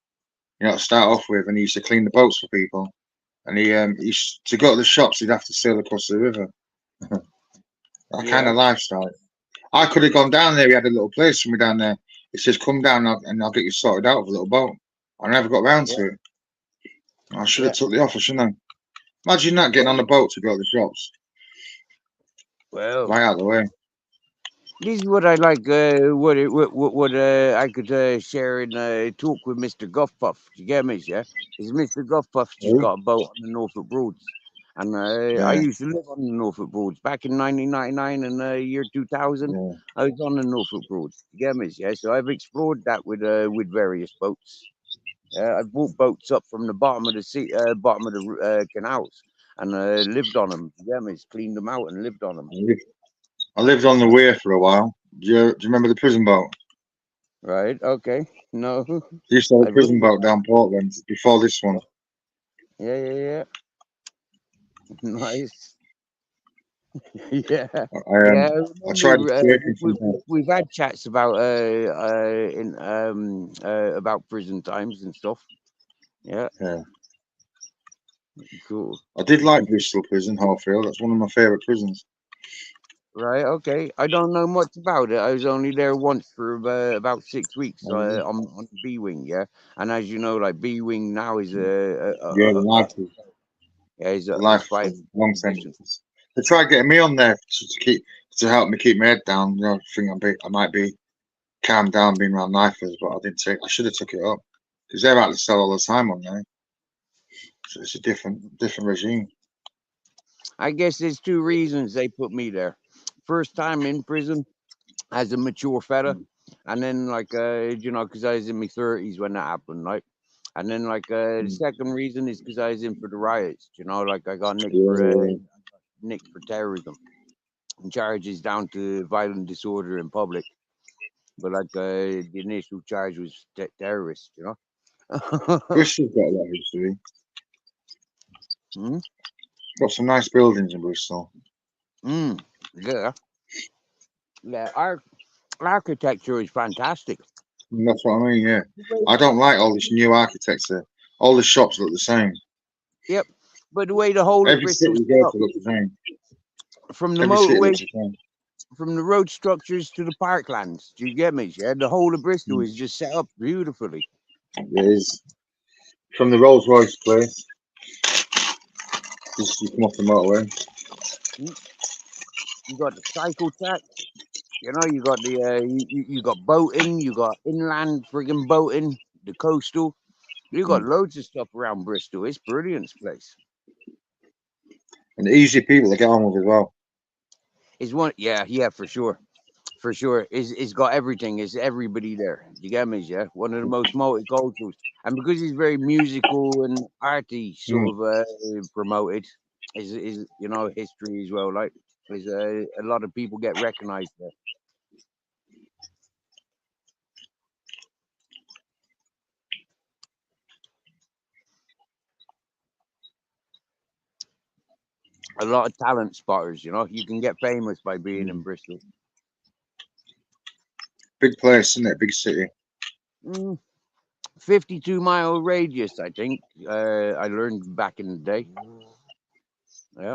to start off with, and he used to clean the boats for people. And to go to the shops, he'd have to sail across the river. That kind Yeah, of lifestyle. I could have gone down there. He had a little place for me down there. He says, "Come down and I'll get you sorted out with a little boat." I never got round yeah, to it. I should have yeah. took the offer, shouldn't I? Imagine that getting Well, on the boat to go to the shops, well, right out of the way. this is what I like. What I could share and talk with Mister Guffpuff. You get me? Yeah, is Mister Guffpuff just Oh, got a boat on the Norfolk Broads, and I yeah, used to live on the Norfolk Broads back in 1999 and year 2000. yeah, I was on the Norfolk Broads. You get me? Yeah, so I've explored that with various boats. I've brought boats up from the bottom of the sea, bottom of the canals, and lived on them. You get me? Cleaned them out and lived on them. I lived on the weir for a while. Do you remember the prison boat? Right? Okay. No. They used to have a I've heard prison of boat down Portland before this one. that. Yeah, yeah, yeah. Nice. Yeah, I yeah. I I tried remember escaping sometimes. we've had chats about prison times and stuff. Yeah, Yeah, cool. I did like Bristol Prison, Harfield. That's one of my favourite prisons. Right. Okay. I don't know much about it. I was only there once for about 6 weeks on B Wing. Yeah, and as you know, like B Wing now is Yeah, the life is yeah, is the a life spy long position. sentences. They tried getting me on there to help me keep my head down. I think I might be calmed down being around knifers, but I didn't take. I should have took it up because they're out to sell all the time on there. So it's a different regime. I guess there's two reasons they put me there. First time in prison as a mature fella, Mm. and then like you know, because I was in my 30s when that happened, like, and then like the Mm. second reason is because I was in for the riots, you know, like I got Yeah, nicked for terrorism and charges down to violent disorder in public, but like the initial charge was terrorist, you know. Bristol's got a lot of history. mm, Got some nice buildings in Bristol. yeah, yeah. Our architecture is fantastic. And that's what I mean. Yeah, I don't like all this new architecture. All the shops look the same. Yep. But the way the whole of Every city Bristol's you set go up, to looks the same. from the Every city motorway, looks the same. from the road structures to the parklands, do you get me? Yeah, the whole of Bristol Mm. is just set up beautifully. It is. From the Rolls Royce place, just you come off the motorway. Mm. You got the cycle track. You know, you got you got boating, you got inland friggin' boating, the coastal. You got Mm. loads of stuff around Bristol. It's brilliant, this place. And easy people to get on with as well. It's one, yeah, for sure. For sure. It's got everything. It's everybody there. You get me? Yeah. One of the most multicultural. And because he's very musical and arty Mm. sort of promoted, is you know, history as well. Like there's a lot of people get recognized there. A lot of talent spotters, you know. You can get famous by being in Bristol. Big place, isn't it? Big city. 52-mile radius, I think. I learned back in the day. Yeah.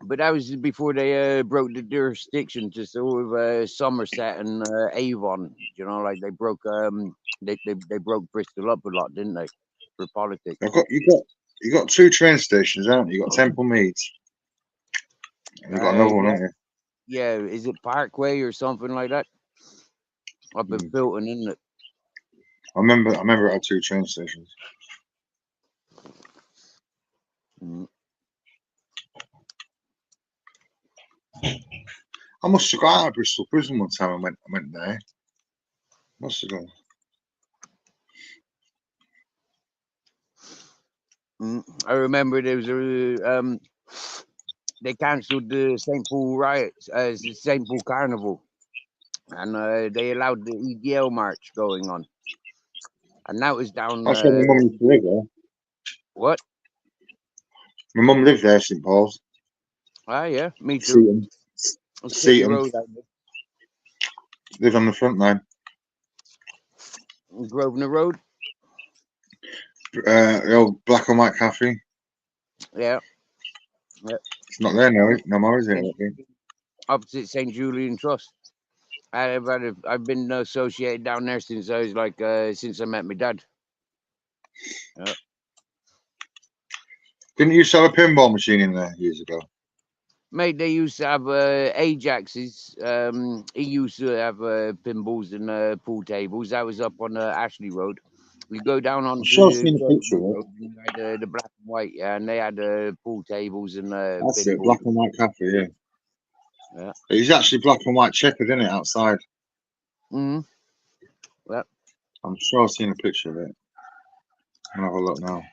But that was before they broke the jurisdiction to sort of Somerset and Avon. You know, like they broke they broke Bristol up a lot, didn't they? For politics. You got two train stations, haven't you? You got Temple Meads. And you got another one, Yeah, haven't yeah. Is it Parkway or something like that? Up in you? Filton, isn't it? I remember it had two train stations. Mm. I must have got out of Bristol Prison one time. I went there. Must have gone. I remember there was a they cancelled the St. Paul riots, the St. Paul Carnival, and they allowed the EDL march going on, and that was down. That's where my mum used to live there. What? My mum lived there, St Paul's. Ah, yeah, me too. Seaton. City Seaton. Road, I Lived on the front line. Grosvenor Road. The old black and white cafe. Yeah. It's not there now. No more, is it? Opposite St. Julian Trust. I've been associated down there since I was like since I met my dad. Yeah. Didn't you sell a pinball machine in there years ago? Mate, they used to have Ajaxes. He used to have pinballs and pool tables. That was up on Ashley Road. We go down on I'm sure I've to seen a picture of it. Road, and they had, the black and white, yeah, and they had pool tables and That's it, pinballs. black and white cafe, yeah. Yeah. It's actually black and white checkered, isn't it, outside? Mm-hmm. Yeah. I'm sure I've seen a picture of it. I'll have a look now.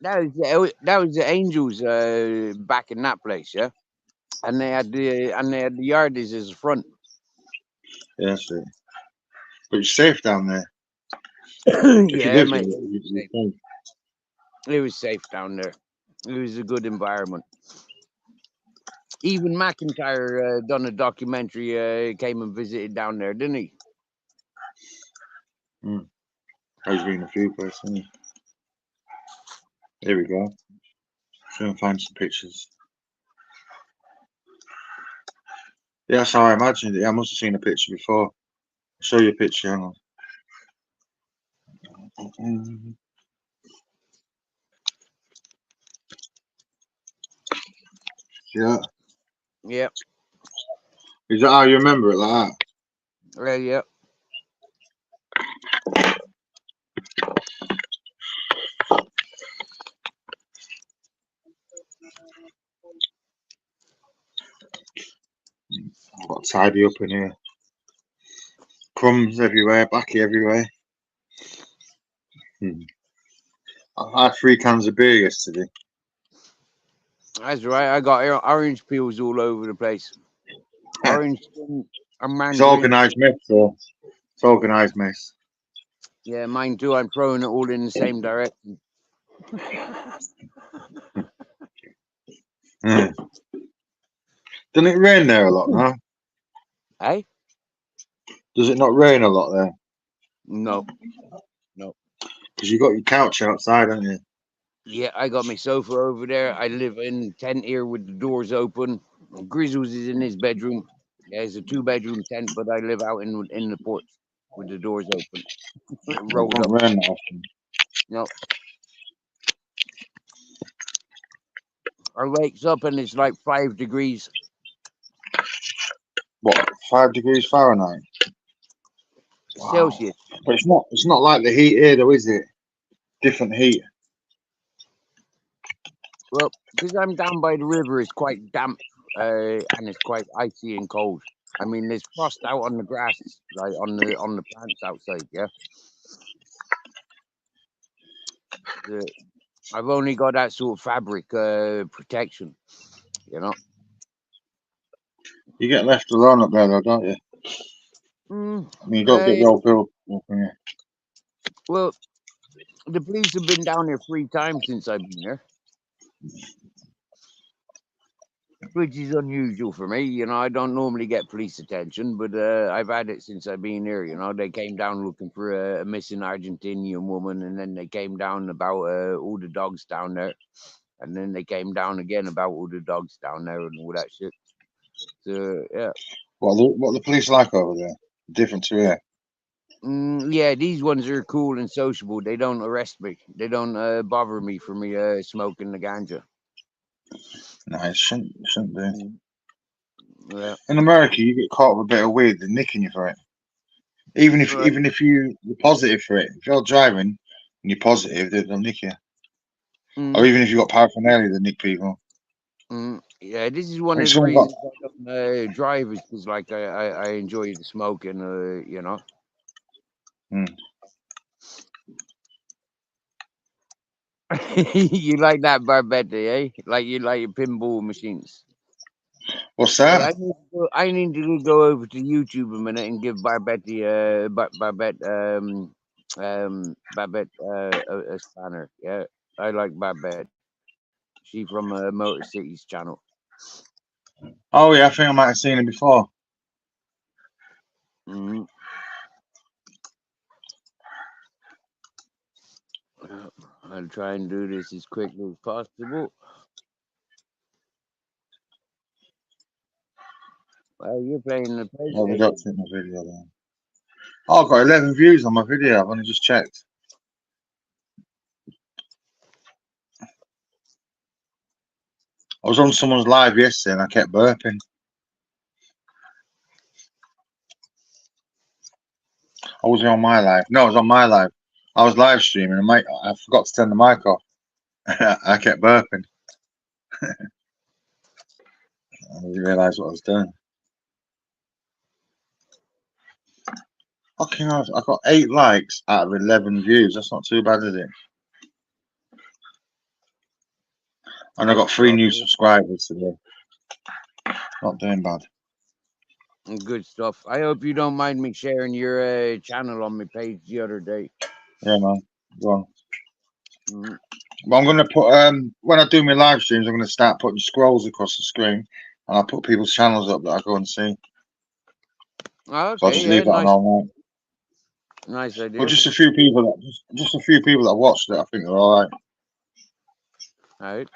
That was the Angels back in that place, yeah. And they had the Yardies as a front. Yeah, that's it. But it's safe down there. Yeah, mate. It was safe down there. It was a good environment. Even McIntyre done a documentary, came and visited down there, didn't he? He's been a few places. Here we go. Try and find some pictures. Yeah, that's how I imagined it. I must have seen a picture before. I'll show you a picture. Hang on. Yeah. Yep. Is that how you remember it, like that? Yep. I've got to tidy up in here. Crumbs everywhere, backy everywhere. I had 3 cans of beer yesterday. That's right. I got orange peels all over the place. Orange and mandarin. It's organised mess, though. It's organised mess. Yeah, mine too. I'm throwing it all in the same direction. Doesn't it rain there a lot now? Hey? Does it not rain a lot there? No. Because you've got your couch outside, haven't you? Yeah, I got my sofa over there. I live in tent here with the doors open. Grizzles is in his bedroom. Yeah, it's a 2-bedroom tent, but I live out in the porch with the doors open, It rolled don't up. rain that often. No, I wakes up and it's like 5 degrees What, 5 degrees Fahrenheit? Wow. Celsius. But it's not like the heat here though, is it? Different heat. Well, because I'm down by the river, it's quite damp and it's quite icy and cold. I mean, there's frost out on the grass, like on the plants outside. Yeah, the, I've only got that sort of fabric protection. You know. You get left alone up there though, don't you? Mm, I mean, you don't get no bill. Yeah. well, the police have been down there 3 times since I've been there, which is unusual for me. You know, I don't normally get police attention, but I've had it since I've been here. You know, they came down looking for a missing Argentinian woman, and then they came down about all the dogs down there, and then they came down again about all the dogs down there and all that shit. So yeah. What are the police like over there? Different to here. Yeah, these ones are cool and sociable. They don't arrest me. They don't bother me for me smoking the ganja. No, it shouldn't be. Yeah. In America, you get caught with a bit of weed, they're nicking you for it. Even Right. if you're positive for it, if you're driving and you're positive, they'll nick you. Or even if you've got paraphernalia, they nick people. Yeah, this is one I of think the someone got. reasons I don't drive is because like I enjoy the smoking. You know. You like that Barbetti, eh? Like you like your pinball machines. What's Hey, that? I need to go over to YouTube a minute and give Barbetti Babette a spanner. Yeah, I like Babette. She from Motor City's channel. Oh yeah, I think I might have seen it before. Mm-hmm. I'll try and do this as quickly as possible. Well, you're playing the Well, we got PlayStation. to my video then. Oh, I've got 11 views on my video. I've only just checked. I was on someone's live yesterday and I kept burping. I wasn't on my live. No, I was on my live. I was live streaming and I forgot to turn the mic off. I kept burping. I didn't realise what I was doing. Fucking hell, I got 8 likes out of 11 views. That's not too bad, is it? And I got 3 new subscribers today. Not doing bad. Good stuff. I hope you don't mind me sharing your channel on my page the other day. Yeah, man. Go on. But I'm gonna put when I do my live streams, I'm gonna start putting scrolls across the screen, and I'll put people's channels up that I go and see. Oh, okay, So I'll just leave that on all night. Nice idea. But just a few people that watched it, I think they're all right. All right.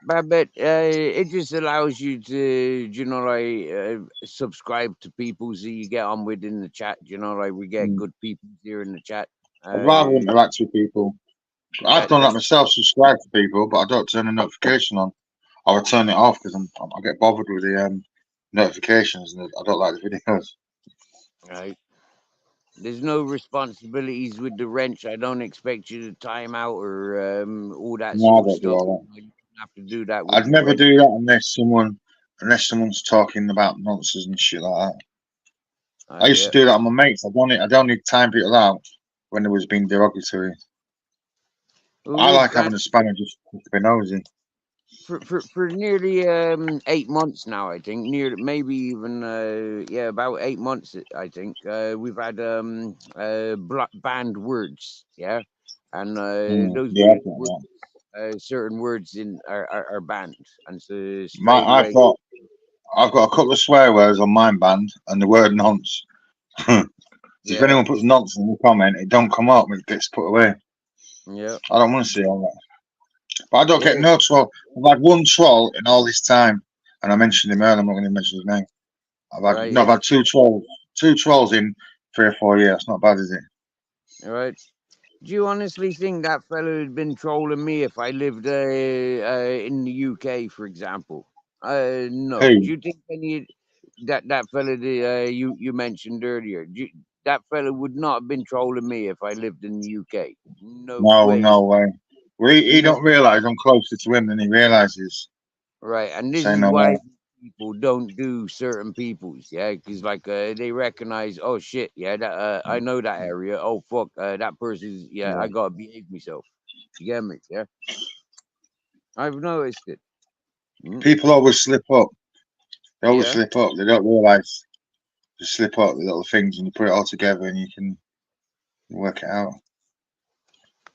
But it just allows you to, you know, like subscribe to people so you get on with in the chat. You know, like we get good people here in the chat. I'd rather interact with people. I've done that myself, subscribe to people, but I don't turn the notification on. I would turn it off because I get bothered with the notifications and I don't like the videos. Right. There's no responsibilities with the wrench. I don't expect you to time out or all that sort of stuff. You have to do that. I'd never do that unless someone's talking about nonsense and shit like that. I used to do that on my mates. I don't need to time people out when there was being derogatory. I like having a spanner just to be nosy. For nearly 8 months now, I think, maybe even about 8 months, I think, we've had banned words, yeah, and those words, certain words are banned, and so straight away. I've got a couple of swear words on mine banned, and the word nonce. So if anyone puts nonce in the comment, it don't come up; it gets put away. Yeah, I don't want to see all that. But I don't get Yeah, no troll. I've had one troll in all this time, and I mentioned him earlier. I'm not going to mention his name. right, I've yeah, had two trolls in 3 or 4 years. It's not bad, is it? right. Do you honestly think that fella had been trolling me if I lived in the UK, for example? No. Do Who? you think that fella that, you mentioned earlier? That fella would not have been trolling me if I lived in the UK. No No, way. no way. Well, he No. don't realise I'm closer to him than he realises. Right, and this Say is no why more. people don't do certain peoples, yeah, because like they recognize, oh shit, yeah, that I know that area. Oh fuck, that person's, yeah, I Yeah. gotta behave myself. You get me? Yeah, I've noticed it. Mm, People always slip up. They always yeah, slip up. They don't realise. They slip up the little things, and you put it all together, and you can work it out.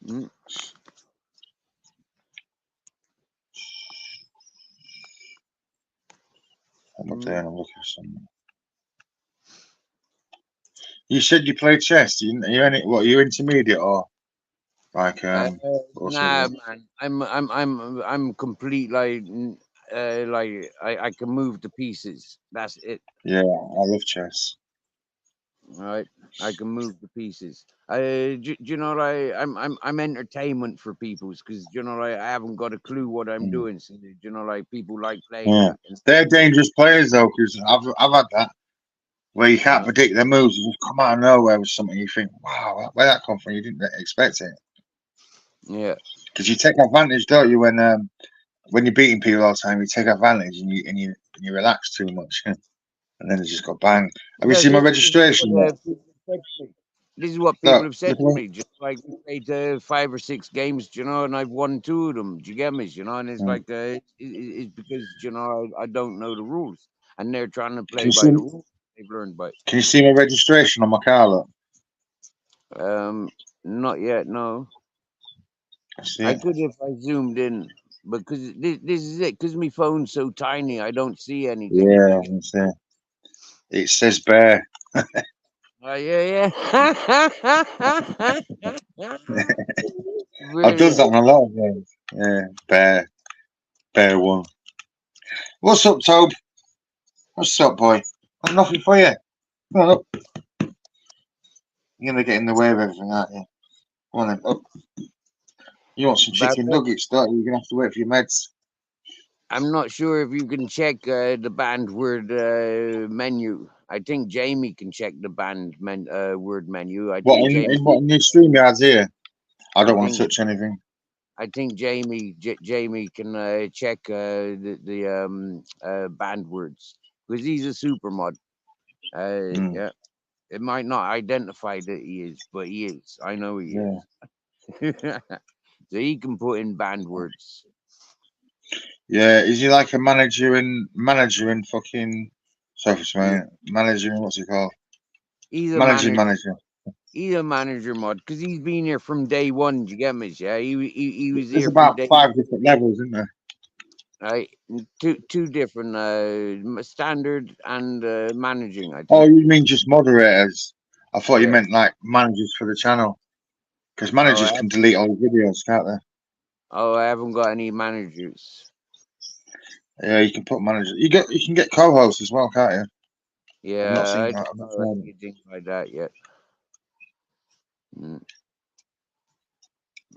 mm, I'm not doing. mm. I'm looking for something. You said you play chess. You any what? You intermediate or like Uh, what's it? nah, man, I'm complete. Like I can move the pieces. That's it. Yeah, I love chess. Right, I can move the pieces. You know, like I'm entertainment for people's because you know, like I haven't got a clue what I'm Mm. doing. So you know, like people like playing Yeah, that. And, they're dangerous players though, because I've had that where you can't uh, predict their moves. You just come out of nowhere with something. You think, wow, where that come from? You didn't expect it. yeah, Because you take advantage, don't you? When you're beating people all the time, you take advantage and you relax too much, and then it just got bang. Have you yeah. seen my This is registration what yet? people have said to me. This is what people Look, have look said at to me. me. Just like we played 5 or 6 games, you know, and I've won 2 of them. Do you get me? You know, and it's Mm. like it's because you know I don't know the rules, and they're trying to Can play you by see? the rules they've learned by. Can you see my registration on my car? Look, Not yet. No. I see I it. could if I zoomed in, because this is it. Because my phone's so tiny, I don't see anything. Yeah, I see it. It says bear. Oh yeah, yeah. I've done that Brilliant. on a lot of games. Yeah, bear one. What's up, Tobe? What's up, boy? Got nothing for you. Come on up. You're gonna get in the way of everything, aren't you? Come on then. Up. You want some But chicken nuggets, don't you? You're gonna have to wait for your meds. I'm not sure if you can check the banned word menu. I think Jamie can check the word menu. I What think in Jamie. what in your stream yards here? I I don't want to think touch anything. Jamie can check the banned words because he's a super mod. Mm, Yeah. It might not identify that he is, but he is. I know he yeah. is. So he can put in banned words. Yeah, is he like a manager in fucking sorry for Yeah. swearing. Manager in what's it called? He's a Managing manager. manager. He's a manager mod because he's been here from day one. Do you get me? Yeah, he was There's here from about day 5 different levels, isn't there? right. Two different standard and managing. I Oh, think. you mean just moderators? I thought you Yeah. meant like managers for the channel. Because Oh, managers can delete all the videos, can't I haven't got any managers. they? Yeah, you can put managers. You can get co-hosts as well, can't you? I've not Yeah, seen I that. don't I've not know tried it. anything like that yet. Mm,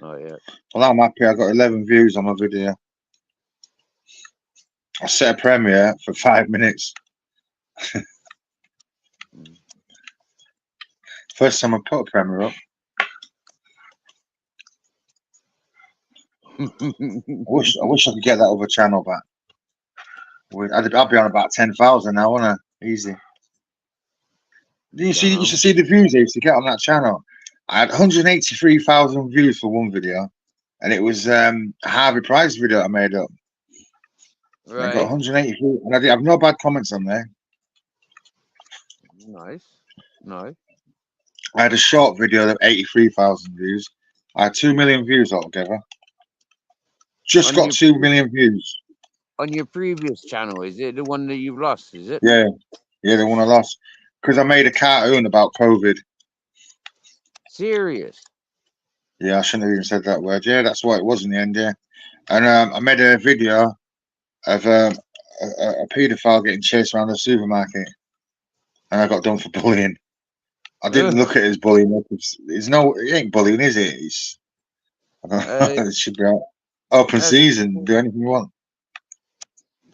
not yet. Well, I'm happy. I got 11 views on my video. I set a premiere for 5 minutes. Mm. First time I put a premiere up. I wish I could get that other channel back. I'd be on about 10,000 now, wouldn't I? Easy. You should Dunno. see the views I used to get on that channel. I had 183,000 views for one video, and it was a Harvey Price video I made up. And I got Right. 183, and I did have no bad comments on there. Nice. Nice. I had a short video of 83,000 views. I had 2 million views altogether. Just On got your 2 million views. on your previous channel, is it the one that you've lost? Is it Yeah, the one I lost because I made a cartoon about COVID. serious? Yeah, I shouldn't have even said that word. Yeah, that's what it was in the end. Yeah, and I made a video of a paedophile getting chased around the supermarket, and I got done for bullying. I didn't look at it as bullying. It's no, it ain't bullying, is it? It's it should be open season. Do anything you want.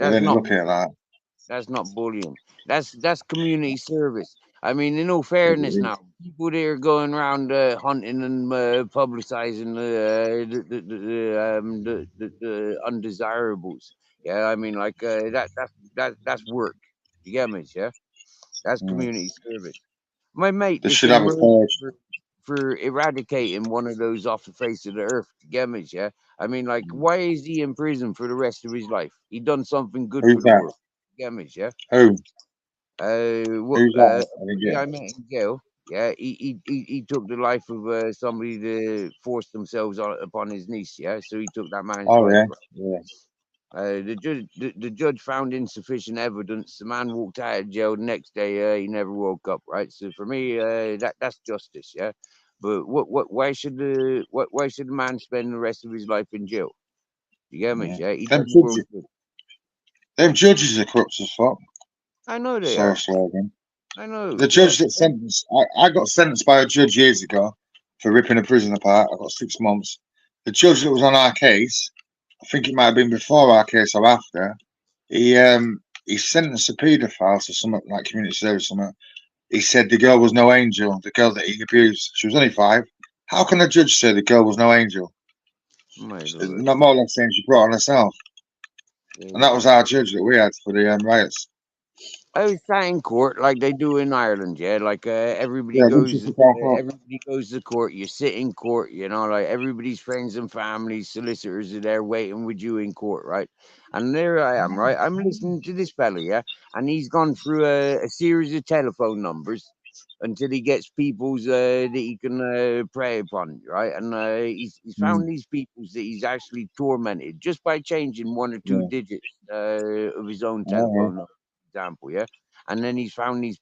I that's didn't not look at it like that's not bullying. That's community service. I mean, in all fairness, that. now people that are going around hunting and publicizing the undesirables. Yeah, I mean, like that's work. You get me? Yeah, that's community service. My mate They that's should been have a murdered page. for eradicating one of those off the face of the earth. You get me? Yeah, I mean, like, why is he in prison for the rest of his life? He done something good for Who's the that? world. You get me? Yeah. Who? What Who's that? I didn't yeah, get I it. met in jail. Yeah, he took the life of somebody that forced themselves upon his niece. Yeah, so he took that man's Oh life. yeah, Right? yeah. The judge found insufficient evidence. The man walked out of jail the next day. He never woke up. Right. So for me, that's justice. Yeah. But why should the man spend the rest of his life in jail? You get me? Yeah. Yeah, he Them done the world judges, good. them judges are corrupt as fuck. I know they Sorry, are. slogan. I know. The Yeah. judge that sentenced, I got sentenced by a judge years ago for ripping a prison apart. I got 6 months. The judge that was on our case, I think it might have been before our case or after. He sentenced a paedophile to something like community service. Or something. He said the girl was no angel. The girl that he abused, she was only 5. How can a judge say the girl was no angel? My lord. Not more than saying she brought on herself. And that was our judge that we had for the riots. I was sat in court like they do in Ireland, yeah. Like Yeah, this is the court. everybody goes to court. You sit in court, you know, like everybody's friends and family, solicitors are there waiting with you in court, right? And there I am, right? I'm listening to this fella, yeah, and he's gone through a series of telephone numbers until he gets people's that he can prey upon, right? And he's found these peoples that he's actually tormented just by changing 1 or 2 Yeah. digits of his own Oh, telephone number, example, yeah. And then he's found these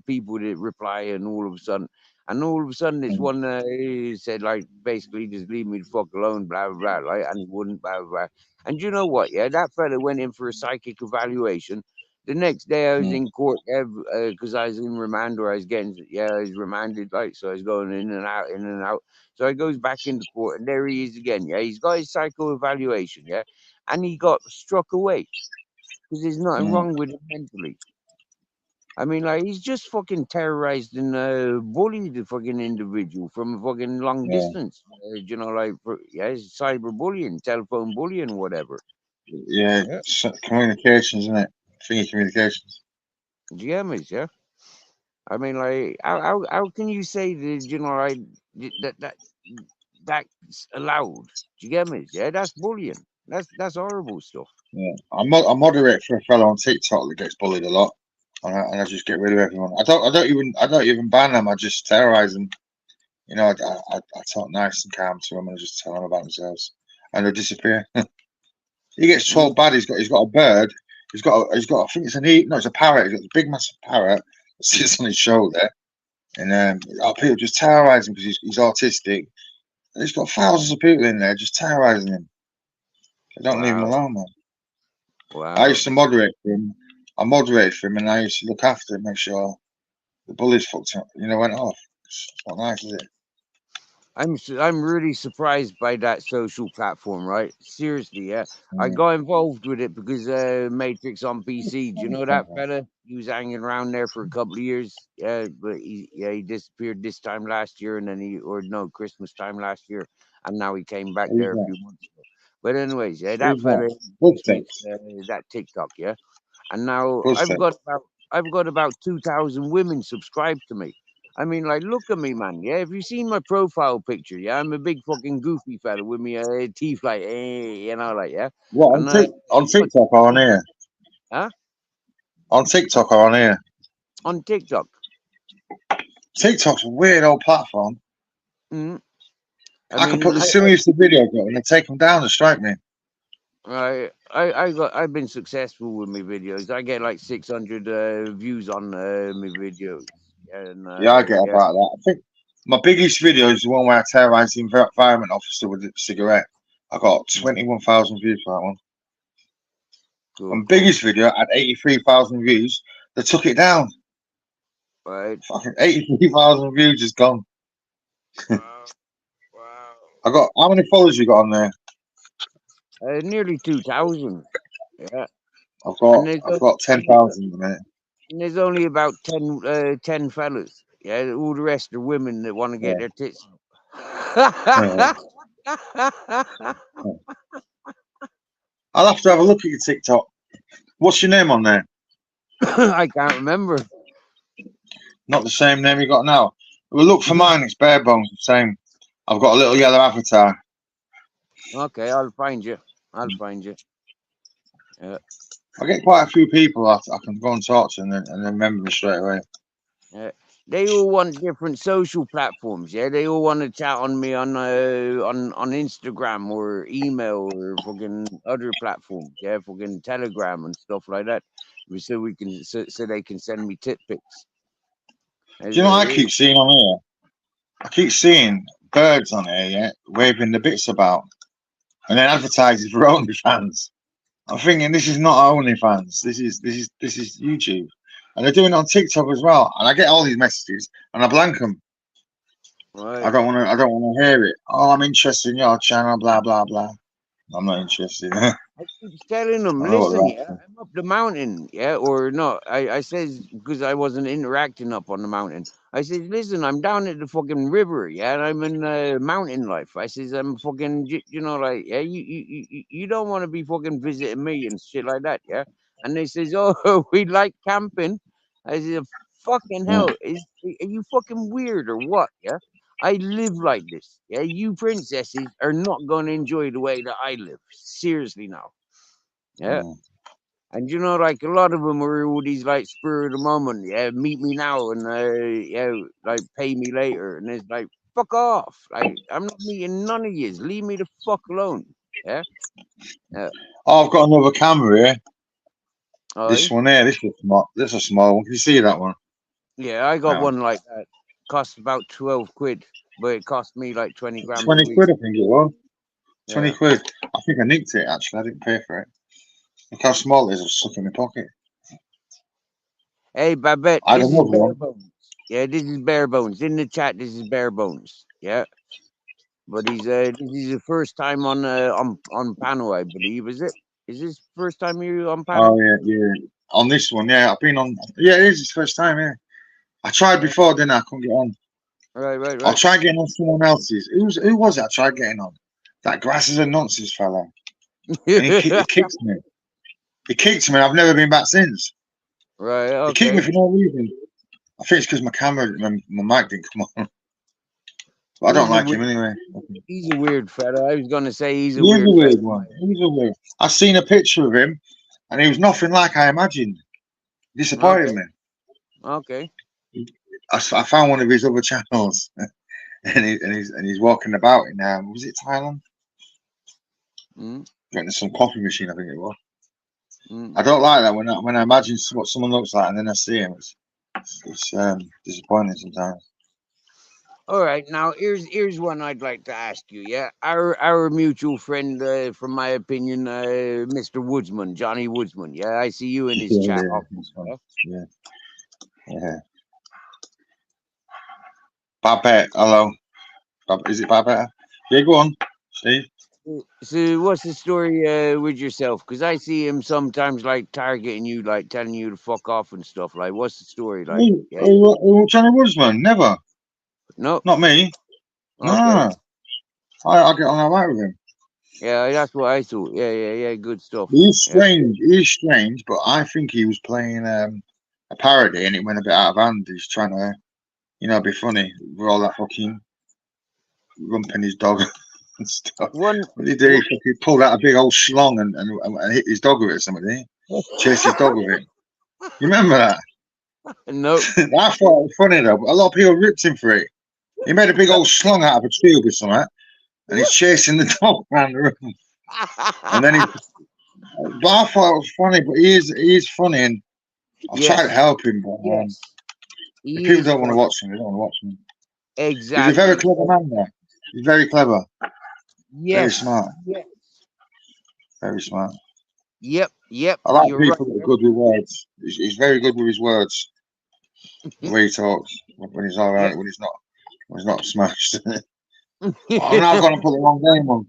people that reply, and all of a sudden, this yeah. one said like basically just leave me the fuck alone, blah blah blah, right? And he wouldn't, blah blah blah. And you know what? Yeah, that fella went in for a psychic evaluation. The next day I was in court because I was in remand, or I was I was remanded, like, so I was going in and out, in and out. So I goes back into court, and there he is again. Yeah, he's got his psycho evaluation. Yeah, and he got struck away because there's nothing Yeah. wrong with him mentally. I mean, like, he's just fucking terrorized and bullied the fucking individual from a fucking long Yeah. distance. You know, like, yeah, it's cyberbullying, telephone bullying, whatever. Yeah. Yeah. Communications, isn't it? Finger communications. Do you get me? Yeah. I mean, like, how can you say that, you know, like, that's allowed? Do you get me? Yeah, that's bullying. That's horrible stuff. Yeah. I moderate for a fellow on TikTok that gets bullied a lot, and I just get rid of everyone. I don't even ban them. I just terrorize them. You know, I talk nice and calm to them, and I just tell them about themselves, and they disappear. He gets Mm. told bad. He's got a bird. I think it's it's a parrot. He's got a big massive parrot that sits on his shoulder, and people just terrorize him because he's autistic. And he's got thousands of people in there just terrorizing him. They don't leave him Wow. alone, man. I Wow. used to moderate for him. I moderated for him, and I used to look after him, make sure the bullies fucked up. Went off. It's not nice, is it? I'm really surprised by that social platform, right? Seriously, yeah. I Yeah. got involved with it because Matrix on PC. Do you know that fella? He was hanging around there for a couple of years. Yeah, but he disappeared this time last year, and then Christmas time last year, and now he came back Who's there a that? few months ago. But anyways, yeah, that Who's that? fella Bullsticks. makes that TikTok, yeah. And now Bullsticks. I've got about 2,000 women subscribed to me. I mean, like, look at me, man. Yeah, if you've seen my profile picture, yeah, I'm a big fucking goofy fella with me teeth, like, like, yeah. What And on but, TikTok or on here? huh? On TikTok or on here? On TikTok. TikTok's a weird old platform. Mm. I can put the silliest video go and they take them down and strike me. I've been successful with my videos. I get like 600 views on my videos. And Yeah, I get about that. I think my biggest video is the one where I terrorised the environment officer with a cigarette. I got 21,000 views for that one. Cool, And cool. biggest video had 83,000 views. They took it down. Right. Fucking 83,000 views is gone. Wow. Wow. I got how many followers you got on there? Nearly 2,000. Yeah. I've And got 10,000 on it. there's only about 10 fellas. Yeah, all the rest are women that want to get their tits. I'll have to have a look at your TikTok. What's your name on there? I can't remember. Not the same name you got now. Well, look for mine. It's bare bones the same. I've got a little yellow avatar. Okay, I'll find you. I'll find you. Yeah. I get quite a few people I can go and talk to and then remember me straight away. Yeah. They all want different social platforms. Yeah, they all want to chat on me on Instagram or email or fucking other platforms. Yeah, fucking Telegram and stuff like that. So we can so they can send me tit pics. Do you know what I keep seeing on here? I keep seeing birds on here, yeah, waving the bits about, and then advertising for OnlyFans. I'm thinking this is not OnlyFans. This is YouTube, and they're doing it on TikTok as well. And I get all these messages, and I blank them. Right. I don't want to hear it. Oh, I'm interested in your channel, blah blah blah. I'm not interested. I keep telling them, listen, yeah, I'm up the mountain, yeah, or no. I says because I wasn't interacting up on the mountain. I says, listen, I'm down at the fucking river, yeah, and I'm in mountain life. I says, I'm fucking, you know, like, yeah, you don't want to be fucking visiting me and shit like that, yeah. And they says, oh, we like camping. I said, fucking hell, are you fucking weird or what, yeah? I live like this. Yeah, you princesses are not going to enjoy the way that I live. Seriously now. Yeah. And you know, like a lot of them are all these like spur of the moment. Yeah, meet me now and yeah, like pay me later. And it's like, fuck off. Like, I'm not meeting none of yous. Leave me the fuck alone. Yeah. Yeah. Oh, I've got another camera here. Oh, This one here. This is a small one. Can you see that one? yeah, I got one like that. Cost about 12 quid, but it cost me like 20 grand. 20 quid, I think it was. 20 Yeah. quid. I think I nicked it actually. I didn't pay for it. Look how small it is. It's stuck in my pocket. Hey, Babette, I this is don't know. bare bones. Yeah, this is bare bones. In the chat, this is bare bones. Yeah. But this is the first time on panel, I believe. Is it? Is this first time you on panel? Oh yeah. On this one, yeah. I've been on. Yeah, it is his first time. Yeah. I tried before, didn't I? Couldn't get on. Right. I'll try getting on someone else's. Who was it? I tried getting on. That Grasses and Nonsense fella. And he kicked me. He kicked me. I've never been back since. Right. Okay. He kicked me for no reason. I think it's because my camera, my mic didn't come on. But I don't like him anyway. He's a weird fella. I was gonna say he's a weird one. He's a weird. I seen a picture of him, and he was nothing like I imagined. Disappointed me. Okay. I found one of his other channels, and he's walking about in was it Thailand? Getting some coffee machine, I think it was. I don't like that when I imagine what someone looks like and then I see him. It's disappointing sometimes. All right, now here's one I'd like to ask you. Yeah, our mutual friend, from my opinion, Mr. Woodsman, Johnny Woodsman. Yeah, I see you in his chat. Yeah. Babette, hello. Is it Babette? Yeah, go on, Steve. So what's the story with yourself? Because I see him sometimes like targeting you, like telling you to fuck off and stuff. Like, what's the story? Like, Johnny Woodsman, never. No, not me. Okay. No, I get on all right with him. Yeah, that's what I thought. Yeah, good stuff. He's strange. Yeah. He's strange, but I think he was playing a parody, and it went a bit out of hand. He's trying to, be funny with all that fucking rumping his dog and stuff. What did he do? He pulled out a big old schlong and hit his dog with it or something, didn't he? Chased his dog with it. You remember that? No. I thought it was funny though, but a lot of people ripped him for it. He made a big old schlong out of a tube or something, and he's chasing the dog around the room. And then but I thought it was funny, but he is funny, and I'll try to help him, but if people don't want to watch him, they don't want to watch him. Exactly. He's a very clever man there. He's very clever. Very Yes. smart. Yes. Very smart. Yep. Yep. I like You're people right. that are good with words. He's very good with his words. The way he talks when he's all right, Yep. when he's not smashed. I'm now going to put the wrong game on.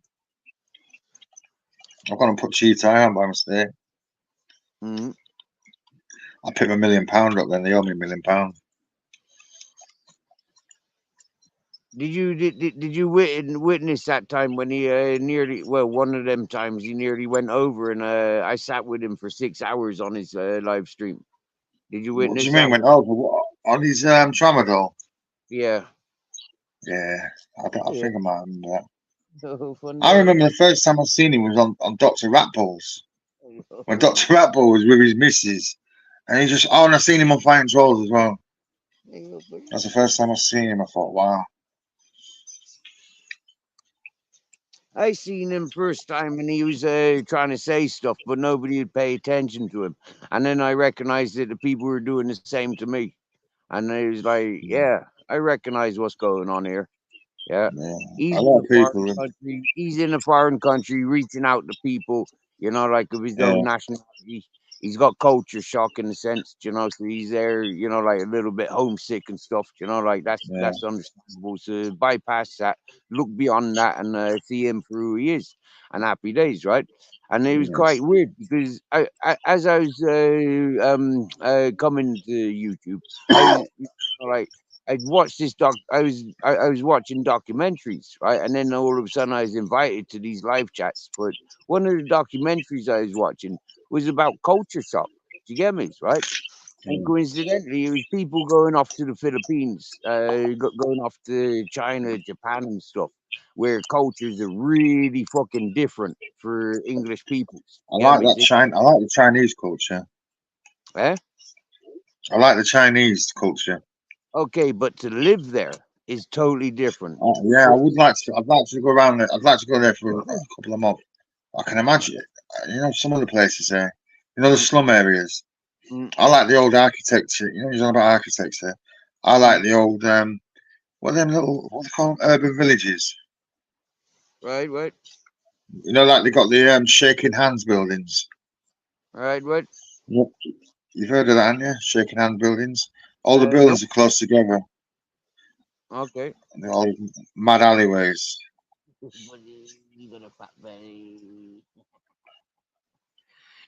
I'm going to put Cheetah on by mistake. Mhm. I picked £1 million up then. They owe me £1 million. Did you witness that time when he nearly, well, one of them times he nearly went over, and I sat with him for 6 hours on his live stream. Did you What do witness you that mean one? went over? What, on his tramadol? Yeah. Yeah, I Yeah. think I might remember that. So funny. I remember the first time I seen him was on Dr. Ratballs. When Dr. Ratball was with his missus. And he just, oh, and I seen him on Fighting Trolls as well. That's the first time I seen him. I thought, wow. I seen him first time and he was trying to say stuff, but nobody would pay attention to him. And then I recognized that the people were doing the same to me. And it was like, yeah, I recognize what's going on here. Yeah. Yeah. He's A in lot a of foreign people. country. He's in a foreign country reaching out to people, you know, like of his Yeah. own nationality. He's got culture shock in a sense, you know, so he's there, you know, like a little bit homesick and stuff, you know, like that's Yeah. understandable. So bypass that, look beyond that, and see him for who he is, and happy days, right? And it was quite Yes. weird because as I was coming to YouTube, I was like, I'd watched this I was watching documentaries, right? And then all of a sudden I was invited to these live chats. But one of the documentaries I was watching was about culture shock. Do you get me? Right? And Yeah. coincidentally, it was people going off to the Philippines, going off to China, Japan, and stuff, where cultures are really fucking different for English peoples. I Get like me? that I like the Chinese culture. Eh? I like the Chinese culture. Okay, but to live there is totally different. Yeah, I would like to. I'd like to go around there. I'd like to go there for a couple of months. I can imagine, you know, some of the places there. You know, the slum areas. Mm. I like the old architecture. You know, you're talking about architecture. I like the old what are them little, what they call them, urban villages. Right, right. You know, like they got the shaking hands buildings. Right, right. Yep. You've heard of that, haven't you? Shaking hand buildings. All the Nope. buildings are close together. Okay. They're all mad alleyways.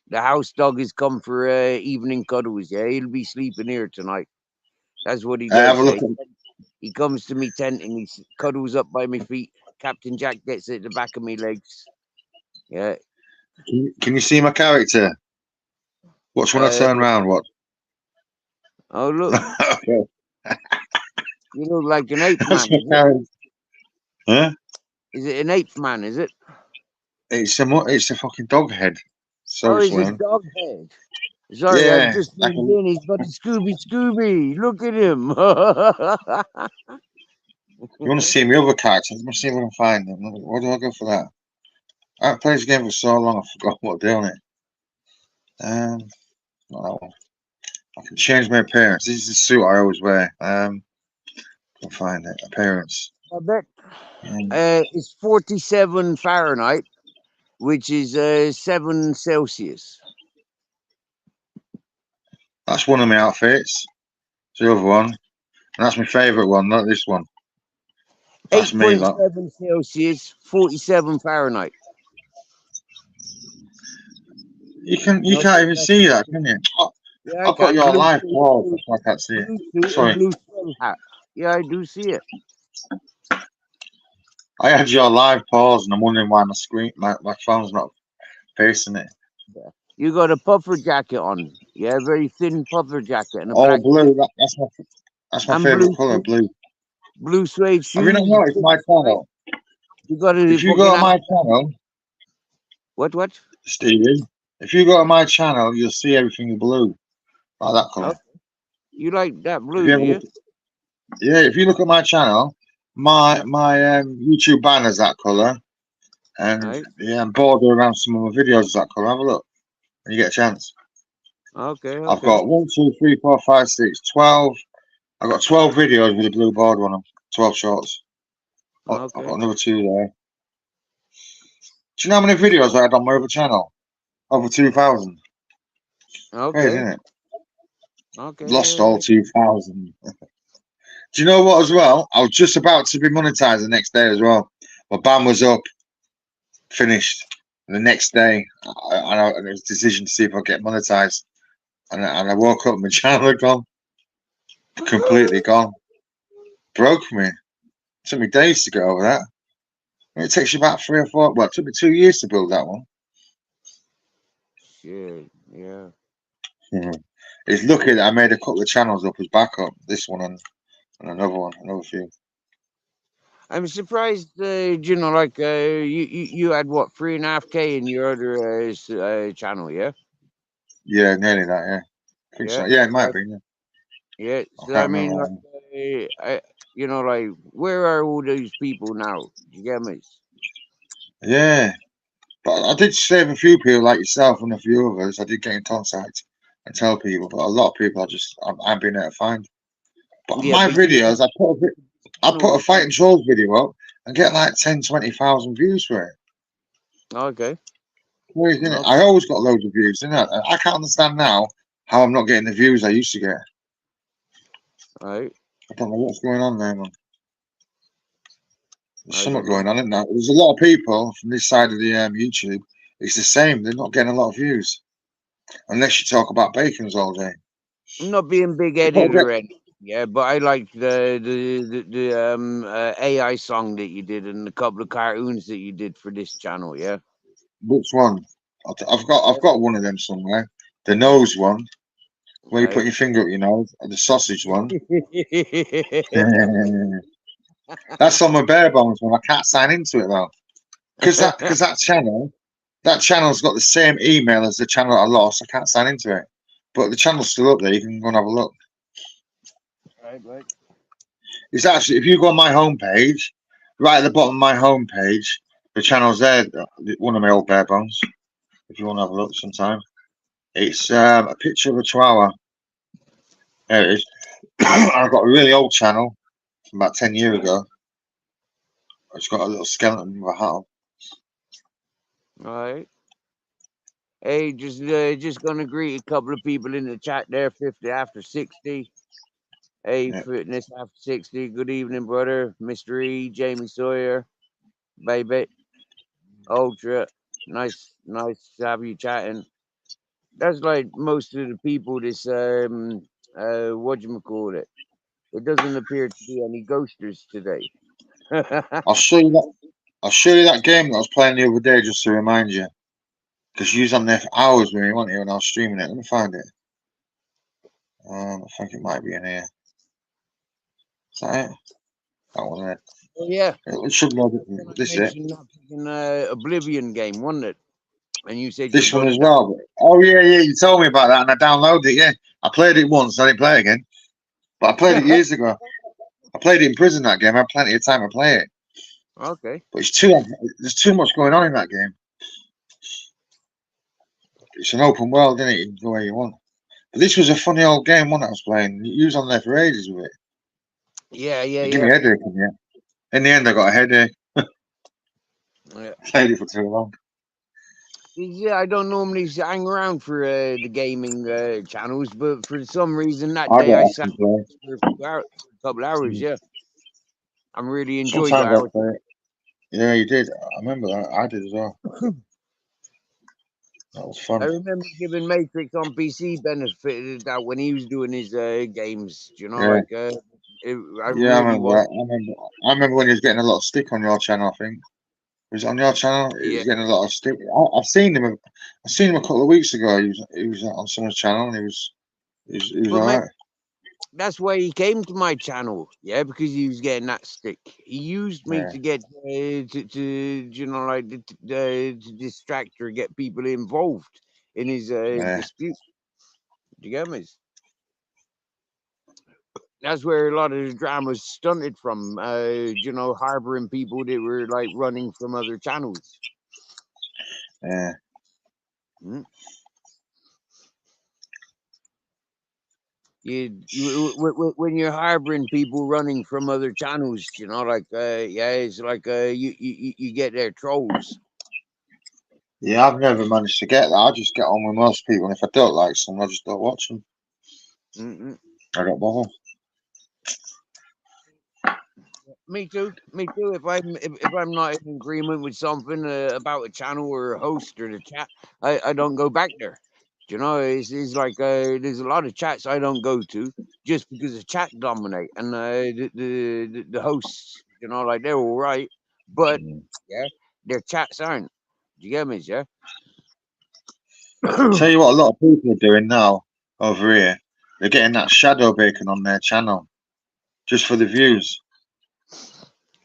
The house dog has come for evening cuddles. Yeah, he'll be sleeping here tonight. That's what he Have does. a Yeah, look at. he comes to me tent and he cuddles up by my feet. Captain Jack gets at the back of me legs. Yeah. Can you see my character? Watch when I turn round. What? Oh look, Okay. you look like an ape man. That's my Is it? character. Huh? Is it an ape man? Is it? It's a fucking dog head. So Oh, it's a slim. dog head. Sorry, I've Yeah. just Like moved in. He's got a Scooby. Look at him. you want to see my other characters? Let me see if I can find them. Where do I go for that? I haven't played this game for so long, I forgot what to do on it. Not that one. I can change my appearance. This is the suit I always wear. I'll find it. Appearance. I bet Um, it's 47 Fahrenheit, which is 7 Celsius. that's one of my outfits. It's the other one. And that's my favourite one, not this one. That's me, lot. 8.7 Celsius, 47 Fahrenheit. You can't even That's see that, can you? yeah, I I've got can. your Blue live suit, pause. That's why I can't see it. blue suit and Sorry. blue sun hat. Yeah, I do see it. I had your live pause and I'm wondering why my phone's not facing it. You got a puffer jacket on. Yeah, very thin puffer jacket and a Oh, black blue. That's my and favourite colour, blue. blue suede Have you not shoes. noticed my channel? You got a If you fucking go to my channel, what? Stevie, if you go to my channel, you'll see everything in blue, like that colour. Oh, you like that If blue, you do ever you? look, yeah, if you look at my channel, my YouTube banner's that colour, and Right. yeah, and border around some of my videos is that colour. Have a look when you get a chance. Okay, I've okay. got 1, 2, 3, 4, 5, 6, 12. I've got 12 videos with a blue border on them. 12 shorts. I've Okay. got another 2 there. Do you know how many videos I had on my other channel? Over 2,000. Crazy, Okay. isn't it? Okay. Lost all 2,000. Do you know what as well? I was just about to be monetized the next day as well. My ban was up, finished. And the next day, and it was a decision to see if I get monetized. And I woke up, my channel had gone, completely gone. Broke me. Took me days to get over that. It takes you about 3 or 4. Well, it took me 2 years to build that one. Shit. Yeah. It's lucky that I made a couple of channels up as backup. This one and another one, another few. I'm surprised, you know, like you had what 3.5K in your other channel, yeah? Yeah, nearly that. Yeah, I think Yeah. so. Yeah, it might have been. Yeah. I So I can't mean, remember. like, you know, like, where are all these people now? You get me? Yeah, but I did save a few people like yourself and a few others. I did get in contact and tell people, but a lot of people I've been able to find. But Yeah, my but you videos, I channel put a was fighting trolls video up and get like 10, 20,000 views for it. okay. Crazy, isn't it? Okay. I always got loads of views, isn't it? I can't understand now how I'm not getting the views I used to get. All right. I don't know what's going on there, man. There's I something don't know. going on, isn't there? There's a lot of people from this side of the YouTube. It's the same. They're not getting a lot of views unless you talk about bacons all day. I'm not being big You headed probably or get anything. Yeah, but I like the AI song that you did and a couple of cartoons that you did for this channel. Yeah. which one? I've got one of them somewhere. The nose one, where you put Right. your finger up your nose, and the sausage one. That's on my bare bones one. I can't sign into it though, because that channel's got the same email as the channel I lost. I can't sign into it, but the channel's still up there. You can go and have a look. Right, right. It's actually, if you go on my homepage, right at the bottom of my homepage, the channel's there. One of my old bare bones. If you want to have a look sometime, it's a picture of a chihuahua. There it is. I've got a really old channel from about 10 years ago. It's got a little skeleton with a hat on. All right. Hey, just gonna greet a couple of people in the chat there. 50 after 60. Hey, Yeah. fitness after 60. Good evening, brother. Mr. E, Jamie Sawyer, baby, Ultra. Nice to have you chatting. That's like most of the people. This what you call it? It doesn't appear to be any ghosters today. I'll show you that. I'll show you that game that I was playing the other day just to remind you, because you was on there for hours with me, weren't you? When I was streaming it. Let me find it. I think it might be in here. Is that it? That one there. Oh yeah, It should load it. when I This is it. mentioned that fucking Oblivion game, wasn't it? And you said you This one got as it down. well. Oh yeah, yeah. You told me about that, and I downloaded it. Yeah, I played it once. I didn't play it again, but I played it years ago. I played it in prison that game. I had plenty of time to play it, Okay. but there's too much going on in that game. It's an open world, isn't it? You can go where you want. But this was a funny old game, one I was playing. You was on there for ages with it. Yeah, yeah, It gave me a yeah. headache in the end. In the end, I got a headache. Yeah. Played it for too long. Yeah, I don't normally hang around for the gaming channels, but for some reason that I day I don't sat often play. for a few hours, a couple hours. Yeah, I really enjoyed Sometimes I that. play it. Yeah, you did. I remember that. I did as well. That was I fun. remember giving Matrix on PC benefited that when he was doing his games. You know, Yeah, like I yeah, I really remember was. that. I remember when he was getting a lot of stick on your channel. I think was it on your channel. He Yeah, was getting a lot of stick. I've seen him. I seen him a couple of weeks ago. He was on someone's channel and he was but all man, right. that's why he came to my channel. Yeah, because he was getting that stick. He used me Yeah, to get to you know like to distract or get people involved in his yeah, dispute. Do you get me? That's where a lot of the drama was stunted from. You know, harboring people that were like running from other channels. yeah. Mm. When you're harboring people running from other channels, you know, like yeah, it's like you get their trolls. Yeah, I've never managed to get that. I just get on with most people, and if I don't like someone, I just don't watch them. Mm-mm. I don't bother. Me too. Me too. If I'm not in agreement with something about a channel or a host or the chat, I don't go back there. You know, it's like there's a lot of chats I don't go to just because the chat dominate and the hosts, you know, like they're all right, but yeah, their chats aren't. Do you get me? Yeah. Tell you what, a lot of people are doing now over here. They're getting that shadow bacon on their channel just for the views.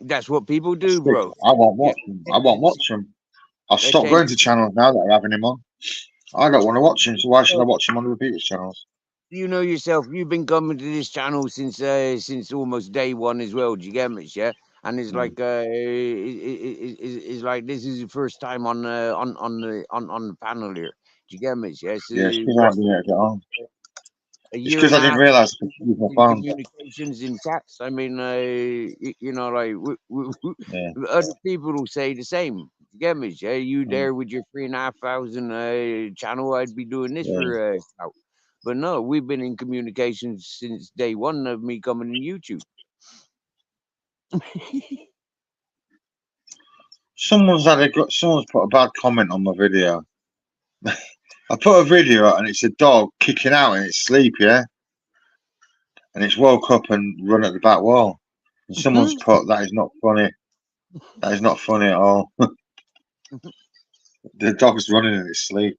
That's what people do, bro. I won't Yeah, watch them. I won't watch them. I've stopped attention. going to channels now that are having him on. I don't want to watch him, so why should I watch him on other people's channels? You know yourself. You've been coming to this channel since almost day one as well. Do you get me? Yeah. And it's like it's like this is your first time on the panel here. Do you get me? Yeah. So Yeah, it's because I what, haven't been able to get on. a It's year because and I a didn't half realise I could use my in phone. communications in chats. I mean, you know, like Yeah. other people will say the same. You get me? Yeah. You Mm, there with your 3,500 channel? I'd be doing this yeah. for clout. But no, we've been in communications since day one of me coming in YouTube. Someone's put a bad comment on my video. I put a video out and it's a dog kicking out in its sleep, yeah? And it's woke up and run at the back wall. And someone's put, that is not funny. That is not funny at all. The dog's running in its sleep.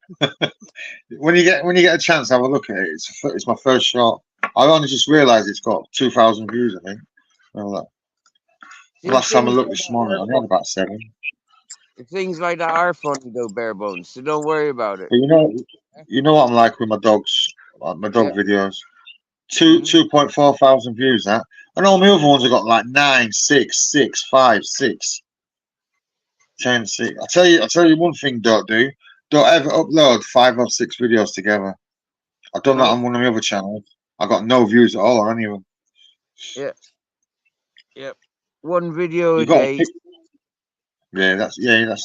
When you get a chance, have a look at it. It's my first shot. I only just realised it's got 2,000 views, I think. Well, See, last time I things looked like this that morning, I are only had about 7. things like that are funny though, bare bones. So don't worry about it. But you know what I'm like with my dogs, like my Yeah. dog videos. Mhm. 2.4 thousand views that, and all my other ones have got like 9, 6, 6, 5, 6, 10, 6. I tell you one thing. Don't do. Don't ever upload 5 or 6 videos together. I've done that No. on one of my other channels. I got no views at all on any of them. Yeah. Yep. One video You a got to day. pick. That's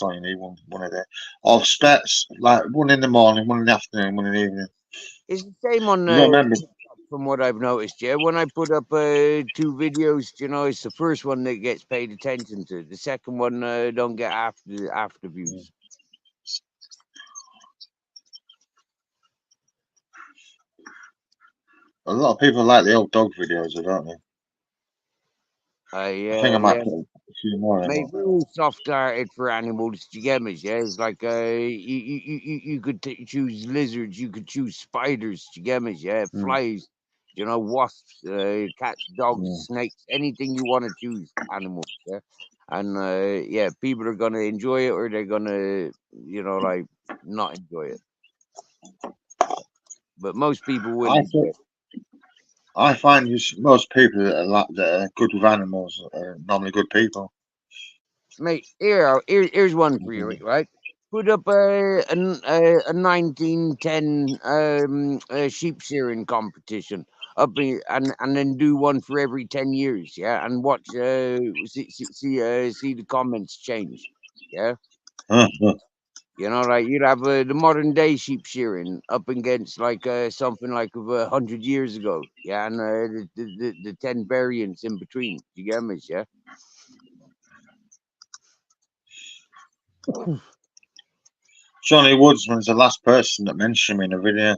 all you need. One a day. Or spets like one in the morning, one in the afternoon, one in the evening. It's the same on You got to remember. from what I've noticed. Yeah, when I put up 2 videos, you know, it's the first one that gets paid attention to. The second one don't get after views. A lot of people like the old dog videos, don't they? I think I might Yeah. put a few more in. Mate, we're all soft-hearted for animals. Do you get me? Yeah, it's like you could choose lizards, you could choose spiders. Do you get me? Yeah, flies, you know, wasps, cats, dogs, snakes, anything you want to choose. Animals. Yeah, and yeah, people are gonna enjoy it or they're gonna, you know, like not enjoy it. But most people will enjoy it. I find most people that are good with animals are normally good people. Mate, here's one for you, right? Put up a 1910 sheep shearing competition and then do one for every 10 years, yeah, and watch see the comments change, yeah. You know, like you'd have the modern day sheep shearing up against like something like of 100 years ago, yeah, and the 10 variants in between. You get me, yeah. Johnny Woodsman's the last person that mentioned me in a video.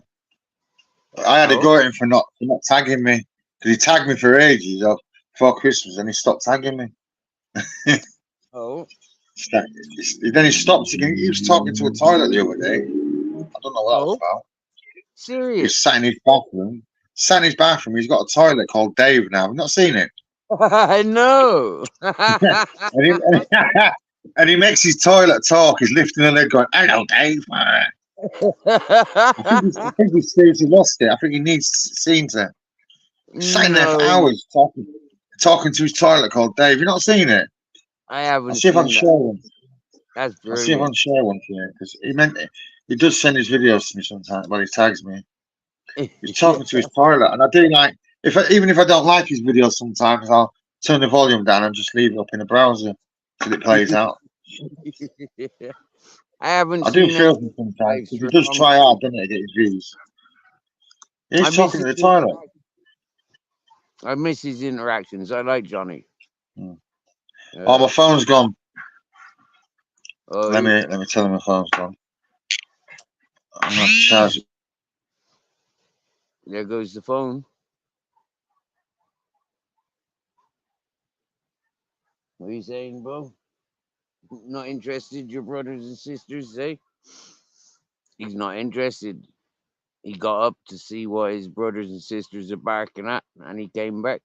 I had to Oh, go at him for not tagging me because he tagged me for ages before Christmas and he stopped tagging me. oh, Then he stopped again. He was talking to a toilet the other day. I don't know what that was oh, about. He was serious. sat in his bathroom. He's got a toilet called Dave now. I've not seen it. I know. And he makes his toilet talk. He's lifting the lid, going, "Hello, Dave." I think he's seriously lost it. I think he needs scenes there. Sitting there for No, hours talking to his toilet called Dave. You not seen it? I I'll haven't see if I can seen that. share one. That's I'll see if I brilliant. can share one for you because he does send his videos to me sometimes. Well, he tags me. He's talking to his toilet, and I do like even if I don't like his videos, sometimes I'll turn the volume down and just leave it up in the browser till it plays out. I haven't I do seen feel any them sometimes lives because for he a does long try time. hard, doesn't he, to get his views. I He's miss talking his to the toilet. interactions. I miss his interactions. I like Johnny. Hmm. Oh, my phone's gone. Oh, Let me tell him my phone's gone. I'm gonna have to charge it. there goes the phone. What are you saying, bro? Not interested, your brothers and sisters, eh? He's not interested. He got up to see what his brothers and sisters are barking at, and he came back.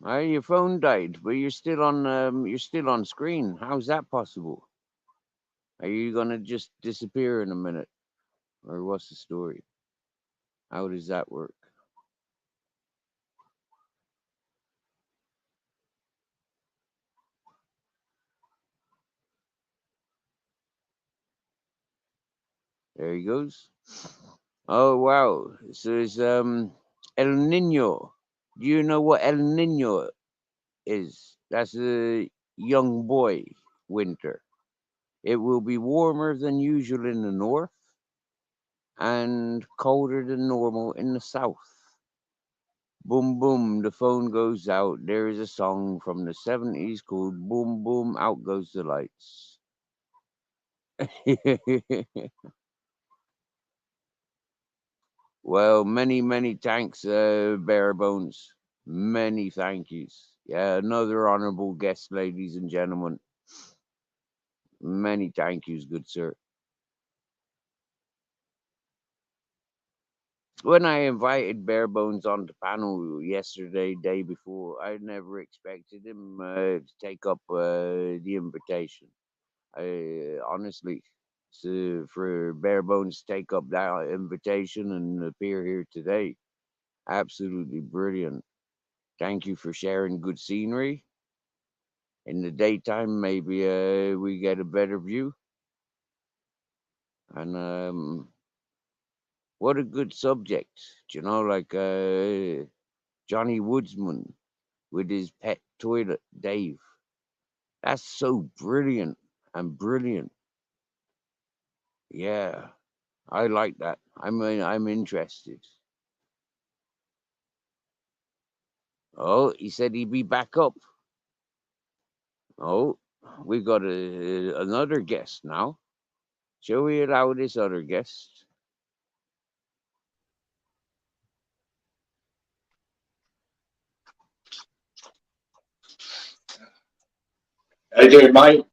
Your phone died, but you're still on screen. How's that possible? Are you gonna just disappear in a minute, or what's the story? How does that work? There he goes. Oh wow! So it's El Nino. Do you know what El Nino is? That's a young boy winter. It will be warmer than usual in the north and colder than normal in the south. Boom boom, the phone goes out. There is a song from the 70s called Boom Boom, Out Goes the Lights. Well, many thanks, Bare Bones. Many thank yous. Yeah, another honorable guest, ladies and gentlemen. Many thank yous, good sir. When I invited Bare Bones on the panel yesterday, day before, I never expected him to take up the invitation. Honestly, so for Bare Bones to take up that invitation and appear here today, absolutely brilliant. Thank you for sharing good scenery. In the daytime, maybe we get a better view. And what a good subject, like Johnny Woodsman with his pet toilet, Dave. That's so brilliant and brilliant. Yeah, I like that. I'm interested. Oh, he said he'd be back up. Oh, we got another guest now. Shall we allow this other guest? How you doing, mate?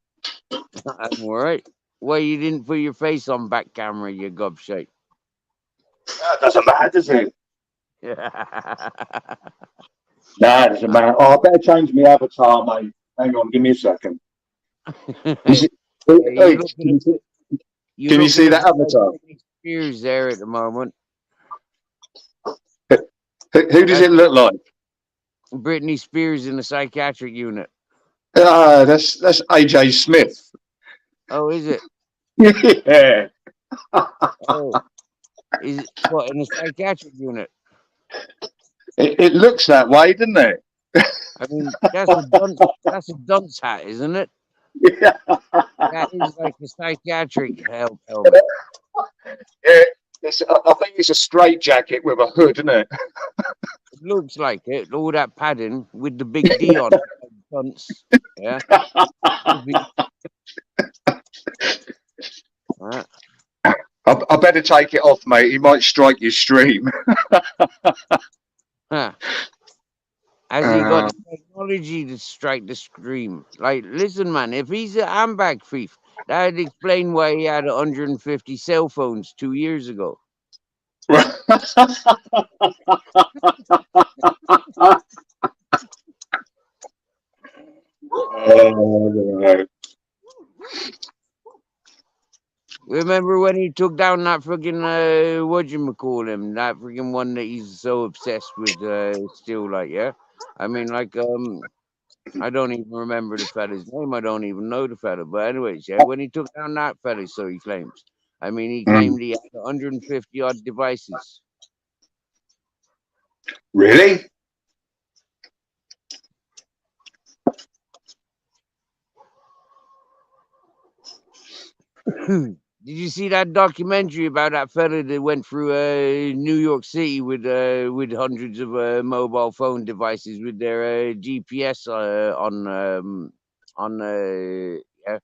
I'm all right. Well, you didn't put your face on back camera, you gobshite. That doesn't matter, does it? Yeah. No, it doesn't matter. Oh, I better change my avatar, mate. Hang on, give me a second. Is it, You're looking, you're can you looking see a that bit like avatar? Britney Spears there at the moment. Who does That's it look like? Britney Spears in the psychiatric unit. That's AJ Smith. Oh, is it? Yeah. Oh, is it what in the psychiatric unit? It looks that way, doesn't it? I mean, that's a dunce hat, isn't it? Yeah. That is like a psychiatric helmet. I think it's a straight jacket with a hood, isn't it? It looks like it. All that padding with the big D on it, like dunce. Yeah. Right. I better take it off, mate. He might strike your stream. Huh. Has he got the technology to strike the stream? Like, listen, man, if he's a handbag thief, that'd explain why he had 150 cell phones 2 years ago. Remember when he took down that friggin' whatchamacallhim, that friggin' one that he's so obsessed with still, like, yeah? I mean, like, I don't even remember the fella's name. I don't even know the fella. But anyways, yeah, when he took down that fella, so he claims. I mean, he claimed he had 150 odd devices. Really? Did you see that documentary about that fella that went through New York City with hundreds of mobile phone devices with their GPS on yeah,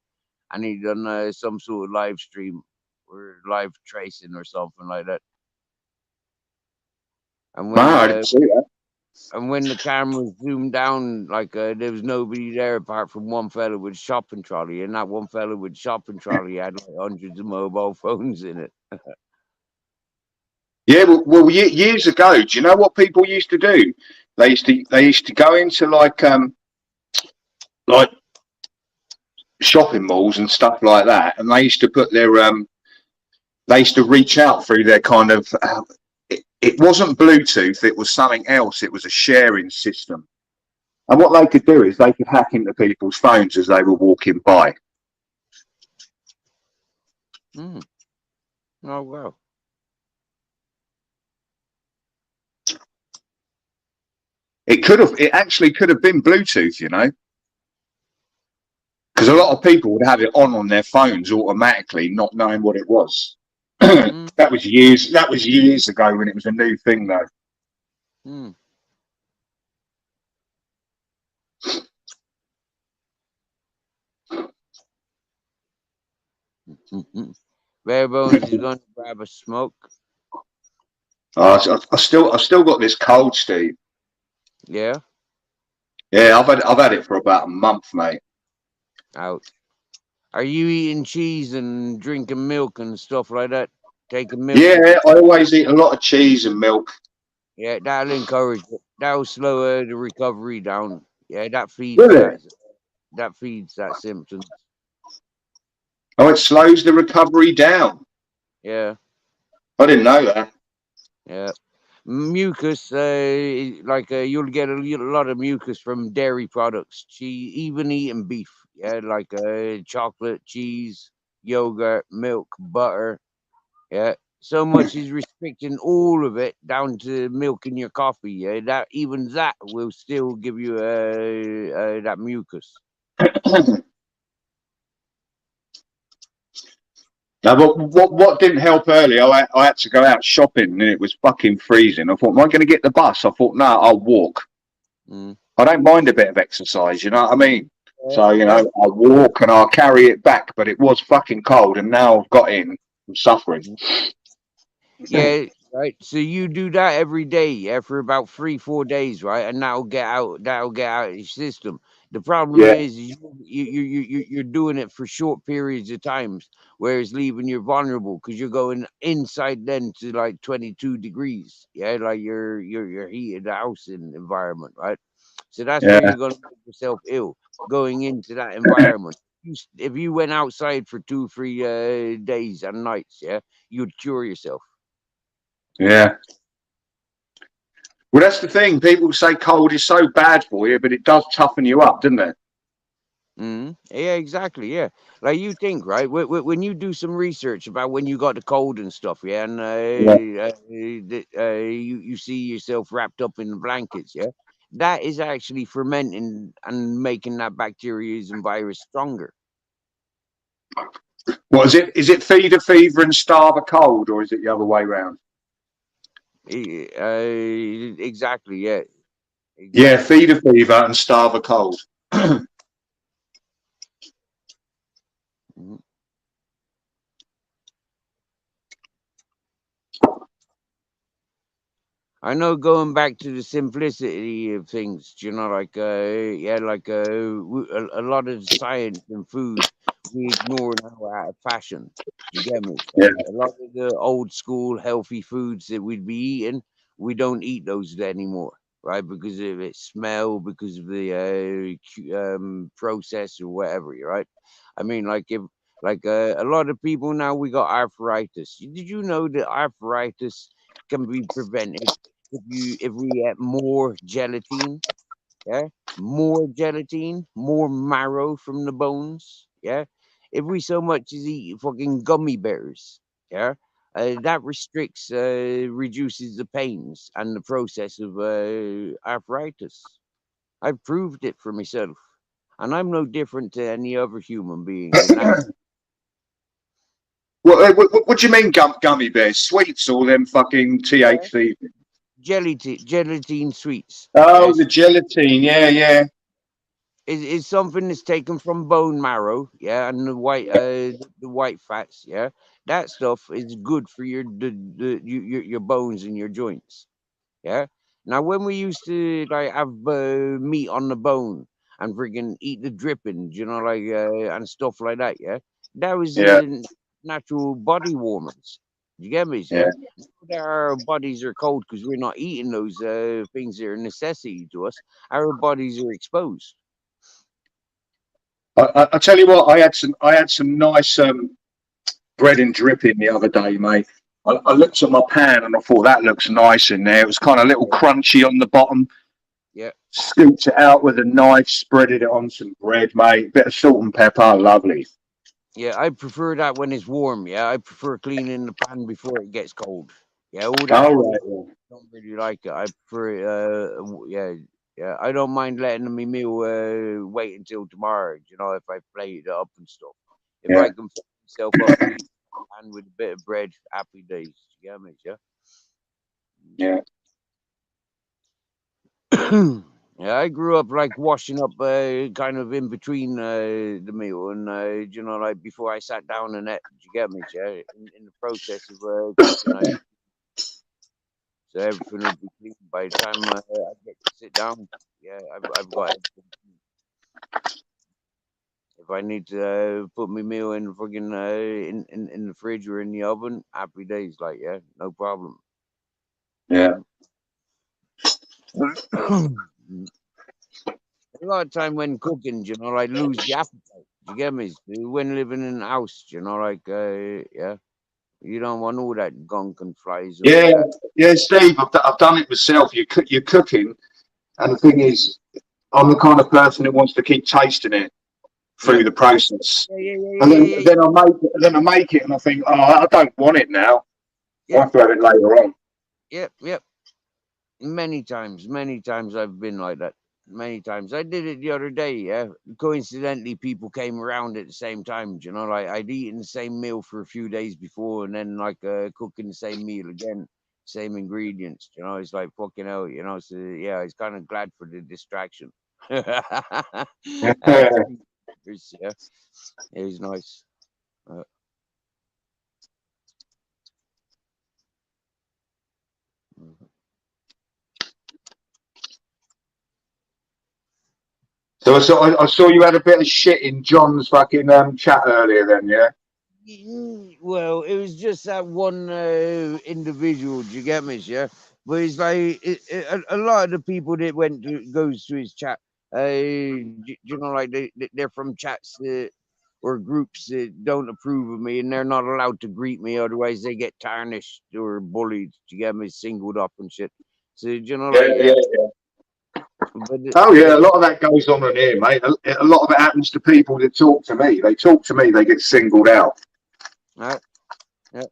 and he done some sort of live stream or live tracing or something like that. And No, I didn't see that. when the camera zoomed down, like there was nobody there apart from one fella with a shopping trolley, and that one fella with shopping trolley had like hundreds of mobile phones in it. Yeah, well, years ago, do you know what people used to do? They used to go into like shopping malls and stuff like that, and they used to put their they used to reach out through their kind of it wasn't Bluetooth, it was something else. It was a sharing system, and what they could do is they could hack into people's phones as they were walking by. Mm. Oh wow. It actually could have been Bluetooth, you know, because a lot of people would have it on their phones automatically, not knowing what it was. Mm. That was years ago when it was a new thing, though. Mm. Barebones is going to grab a smoke. I've still got this cold, Steve. Yeah. Yeah, I've had it for about a month, mate. Ouch. Are you eating cheese and drinking milk and stuff like that? Taking milk? Yeah, I always eat a lot of cheese and milk. Yeah, that'll encourage it. That'll slow the recovery down. Yeah, that feeds Really? that feeds that symptom. Oh, it slows the recovery down. Yeah. I didn't know that. Yeah. Mucus, you'll get a lot of mucus from dairy products. Even eating beef. Yeah, like chocolate, cheese, yogurt, milk, butter. Yeah. So much is restricting all of it down to milk in your coffee. Yeah, that will still give you that mucus. Now, what didn't help earlier? I had to go out shopping and it was fucking freezing. I thought, am I going to get the bus? I thought, no, I'll walk. Mm. I don't mind a bit of exercise, you know what I mean? Yeah, So, you know, I'll walk and I'll carry it back, but it was fucking cold and now I've got in. I'm suffering. Yeah, right. So you do that every day, yeah, for about 3-4 days, right? And that'll get out of your system. The problem Yeah. is you're doing it for short periods of times, whereas leaving you're vulnerable because you're going inside then to like 22 degrees. Yeah, like you're heated house environment, right? So that's where Yeah. you're gonna make yourself ill going into that environment. If you went outside for 2-3 days and nights, yeah, you'd cure yourself. Yeah. Well, that's the thing. People say cold is so bad for you, but it does toughen you up, doesn't it? Yeah, exactly. Yeah, like you think, right? When you do some research about when you got the cold and stuff, yeah, and you see yourself wrapped up in the blankets, yeah, that is actually fermenting and making that bacteria and virus stronger. What is it? Is it feed a fever and starve a cold, or is it the other way around? Exactly. Yeah. Exactly. Yeah, feed a fever and starve a cold. Mhm. I know going back to the simplicity of things, you know, like a lot of the science and food we ignore now out of fashion. Do you get me? Yeah. A lot of the old school healthy foods that we'd be eating, we don't eat those anymore, right? Because of its smell, because of the process or whatever, right? I mean, a lot of people now we got arthritis. Did you know that arthritis can be prevented if we get more gelatin, yeah, more gelatin, more marrow from the bones, yeah. If we so much as eat fucking gummy bears, yeah, that reduces the pains and the process of arthritis. I've proved it for myself, and I'm no different to any other human being in that. What do you mean gummy bears? Sweets or them fucking THC? Gelatine sweets. Oh, Yes, the gelatine. Yeah, yeah. it's something that's taken from bone marrow, yeah, and the white fats, yeah. That stuff is good for your bones and your joints, yeah. Now, when we used to like have meat on the bone and friggin' eat the drippings, like and stuff like that, yeah, that was Yeah, natural body warmers. You get me? yeah. Yeah. Now that our bodies are cold because we're not eating those things that are a necessity to us. Our bodies are exposed. I tell you what, I had some nice bread and dripping the other day, mate. I looked at my pan and I thought that looks nice in there. It was kind of a little Yeah. crunchy on the bottom. Yeah. Scooped it out with a knife, spreaded it on some bread, mate. Bit of salt and pepper, lovely. Yeah, I prefer that when it's warm. Yeah, I prefer cleaning the pan before it gets cold. Yeah, all that All hot, right. I don't really like it. I prefer it. Yeah, yeah. I don't mind letting my meal wait until tomorrow. If I plate it up and stuff. If Yeah, I can fill myself up clean and with a bit of bread, happy days. You get me? yeah, Yeah. Yeah, I grew up like washing up kind of in between the meal and like before I sat down and ate. You get me? Yeah, in the process of cooking, so everything will be clean by the time I get to sit down. Yeah, I've got everything. If I need to put my meal in fucking in the fridge or in the oven, happy days. Like, yeah, no problem. yeah. A lot of time when cooking, like lose the appetite. You get me? When living in a house, like yeah, you don't want all that gunk and flies and all Yeah, that. yeah, Steve, I've done it myself. You're cooking, and the thing is, I'm the kind of person that wants to keep tasting it Yeah, through the process. yeah, yeah, yeah, And yeah, then, yeah, yeah, then I make it, and I think, oh, I don't want it now. I'll yeah, have to have it later on. yeah, yeah. Many times I've been like that. Many times I did it the other day. Yeah, coincidentally, people came around at the same time. Like I'd eaten the same meal for a few days before, and then like cooking the same meal again, same ingredients. It's like fucking hell. So yeah, I was kind of glad for the distraction. Yeah. Yeah, it was nice. Uh, mhm. So I saw you had a bit of shit in John's fucking chat earlier. Then, yeah. Well, it was just that one individual. Do you get me? Yeah, but it's like a lot of the people that goes to his chat. Like they're from chats or groups that don't approve of me, and they're not allowed to greet me. Otherwise, they get tarnished or bullied. Do you get me? Singled up and shit. So Yeah, like yeah. but Oh yeah, a lot of that goes on in here, mate. A lot of it happens to people that talk to me. They talk to me, they get singled out. yeah.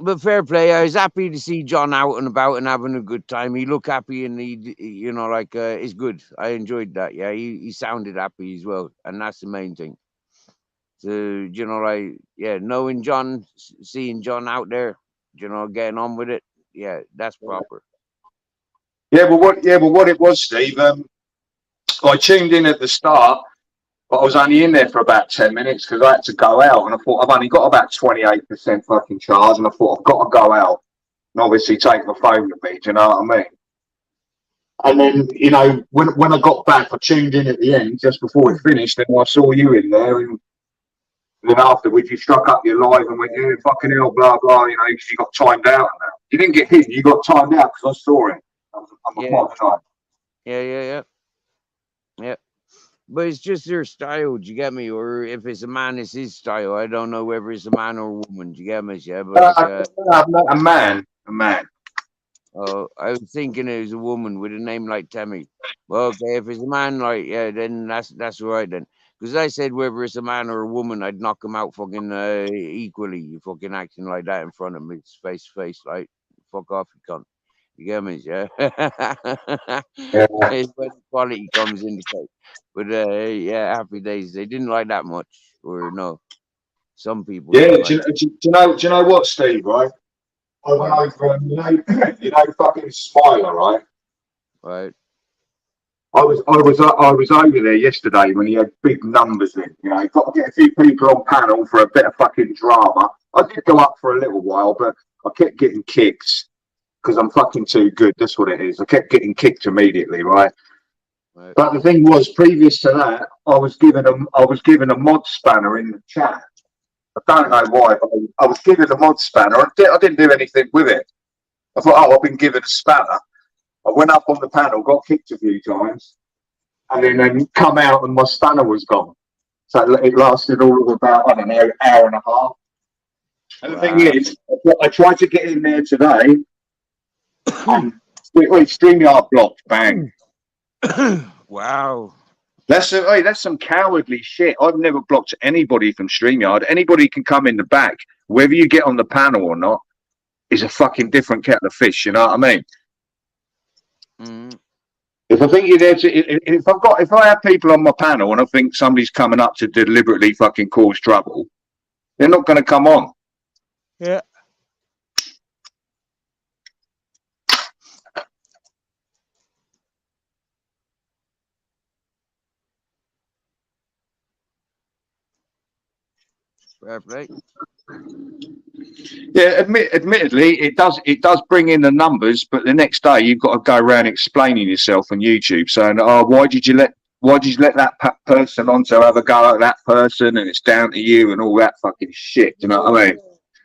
But fair play. I was happy to see John out and about and having a good time. He looked happy and like it's good. I enjoyed that. Yeah, he sounded happy as well, and that's the main thing. So like yeah, knowing John, seeing John out there, getting on with it. Yeah, that's proper. Yeah, well, what it was, Steve. I tuned in at the start, but I was only in there for about 10 minutes because I had to go out, and I thought I've only got about 28% fucking charge, and I thought I've got to go out and obviously take my phone with me. Do you know what I mean? And then, when I got back, I tuned in at the end just before it finished, and I saw you in there, and then afterwards you struck up your live and went, yeah, fucking hell, blah blah, because you got timed out. Now you didn't get hit, you got timed out because I saw it. I'm a Yeah, mod tonight. yeah. But it's just their style. Do you get me? Or if it's a man, it's his style. I don't know whether it's a man or a woman. Do you get me? Yeah, but like A man. I was thinking it was a woman with a name like Tammy. Well, okay, if it's a man, like yeah, then that's all right then. Because I said whether it's a man or a woman, I'd knock him out fucking equally. You fucking acting like that in front of me, face to face, like fuck off, you cunt. You get me? Yeah. Yeah, It's when quality comes into play. But yeah, happy days. They didn't like that much, or no, some people yeah. didn't Do, like you- do, you know? Do you know what, Steve? Right? I went it. over, you know, fucking Smiler, right? Right. I was over there yesterday when he had big numbers in. You know, he got to get a few people on panel for a bit of fucking drama. I did go up for a little while, but I kept getting kicked because I'm fucking too good. That's what it is. I kept getting kicked immediately, right? Right. But the thing was, previous to that, I was given a mod spanner in the chat. I don't know why, but I was given a mod spanner. I didn't do anything with it. I thought, oh, I've been given a spanner. I went up on the panel, got kicked a few times, and then come out and my spanner was gone. So it lasted all of about, I don't know, hour and a half. And the thing Wow. is, I tried to get in there today, and StreamYard blocked, bang. Wow. That's some cowardly shit. I've never blocked anybody from StreamYard. Anybody can come in the back, whether you get on the panel or not, is a fucking different kettle of fish. You know what I mean? Mm. If I think you're there to, if I have people on my panel and I think somebody's coming up to deliberately fucking cause trouble, they're not going to come on. Yeah. Fair play. Yeah, admittedly, it does bring in the numbers, but the next day you've got to go around explaining yourself on YouTube, saying, "Oh, why did you let that person on to have a go at that person, and it's down to you and all that fucking shit." You know what I mean?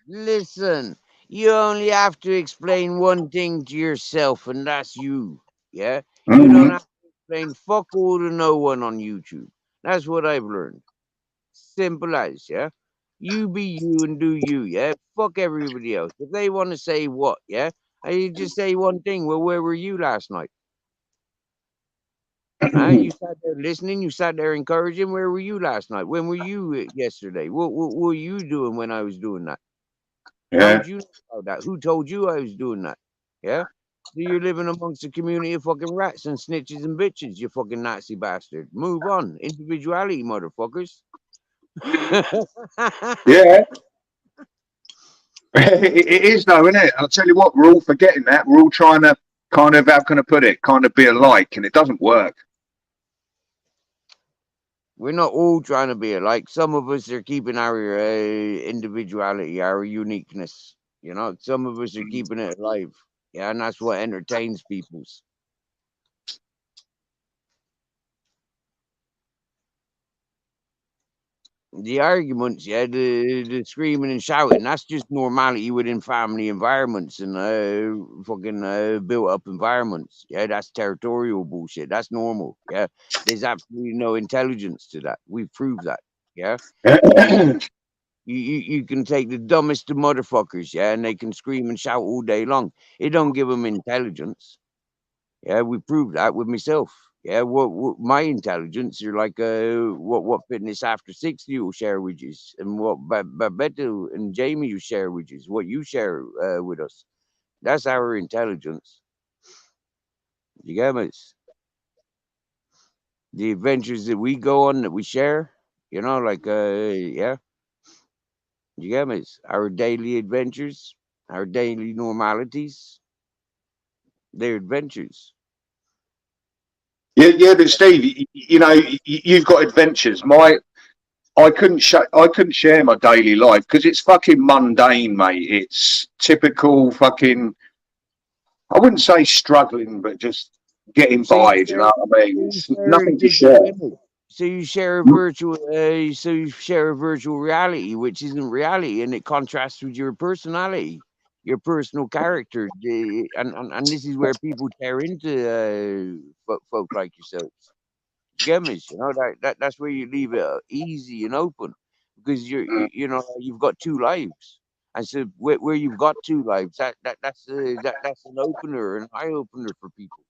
Listen, you only have to explain one thing to yourself, and that's you. Yeah? You don't Mm-hmm. have to explain fuck all to no one on YouTube. That's what I've learned. Simple as, yeah? You be you and do you, yeah? Fuck everybody else. If they want to say what, yeah? You just say one thing. Well, where were you last night? You sat there listening. You sat there encouraging. Where were you last night? When were you yesterday? What were you doing when I was doing that? How Yeah. would you know about that? Who told you I was doing that? Yeah? So you're living amongst a community of fucking rats and snitches and bitches, you fucking Nazi bastard. Move on. Individuality, motherfuckers. Yeah. It is though, isn't it? I'll tell you what, we're all forgetting that. We're all trying to kind of, how can I put it, kind of be alike, and it doesn't work. We're not all trying to be alike. Some of us are keeping our individuality, our uniqueness. You know, some of us are keeping it alive. Yeah, and that's what entertains people's. The arguments, yeah, the screaming and shouting, that's just normality within family environments and fucking built up environments. Yeah, that's territorial bullshit. That's normal. Yeah, there's absolutely no intelligence to that. We've proved that. Yeah, you can take the dumbest of motherfuckers, yeah, and they can scream and shout all day long. It don't give them intelligence. Yeah, we proved that with myself. Yeah, what my intelligence are like what fitness after 60 will share with you, and what Beto and Jamie will share with you, what you share with us. That's our intelligence. You get me? The adventures that we go on that we share, you know, like yeah, you get me? Our daily adventures, our daily normalities, they're adventures. Yeah, but Steve, you know, you've got adventures. I couldn't share my daily life because it's fucking mundane, mate. It's typical fucking. I wouldn't say struggling, but just getting So you by. Do you share, know what I so mean? you It's share a nothing to digital share. image. So you share a virtual. So you share a virtual reality, which isn't reality, and it contrasts with your personality, your personal character, and this is where people tear into folk like yourselves. Get me? You know that's where you leave it easy and open because you know you've got two lives. And so where you've got two lives, that's an opener, an eye opener for people.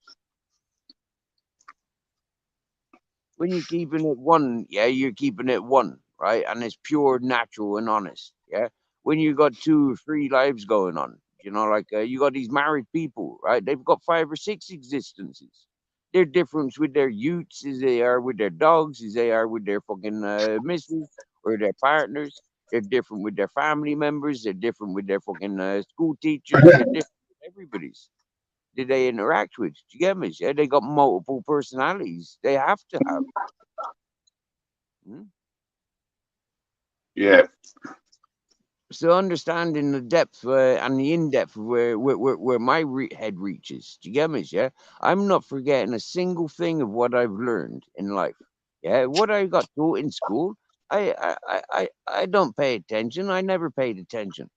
When you're keeping it one, yeah, you're keeping it one, right? And it's pure, natural, and honest, yeah. When you got two or three lives going on, You know, like you got these married people, right? They've got 5 or 6 existences. They're different with their youths as they are with their dogs, as they are with their fucking missus or their partners. They're different with their family members. They're different with their fucking school teachers. They're different with everybody's that they interact with. Do you get me? Yeah, they got multiple personalities. They have to have. Hmm? Yeah. So understanding the depth and the in-depth of where my head reaches. Do you get me? Yeah, I'm not forgetting a single thing of what I've learned in life. Yeah, what I got taught in school, I don't pay attention. I never paid attention.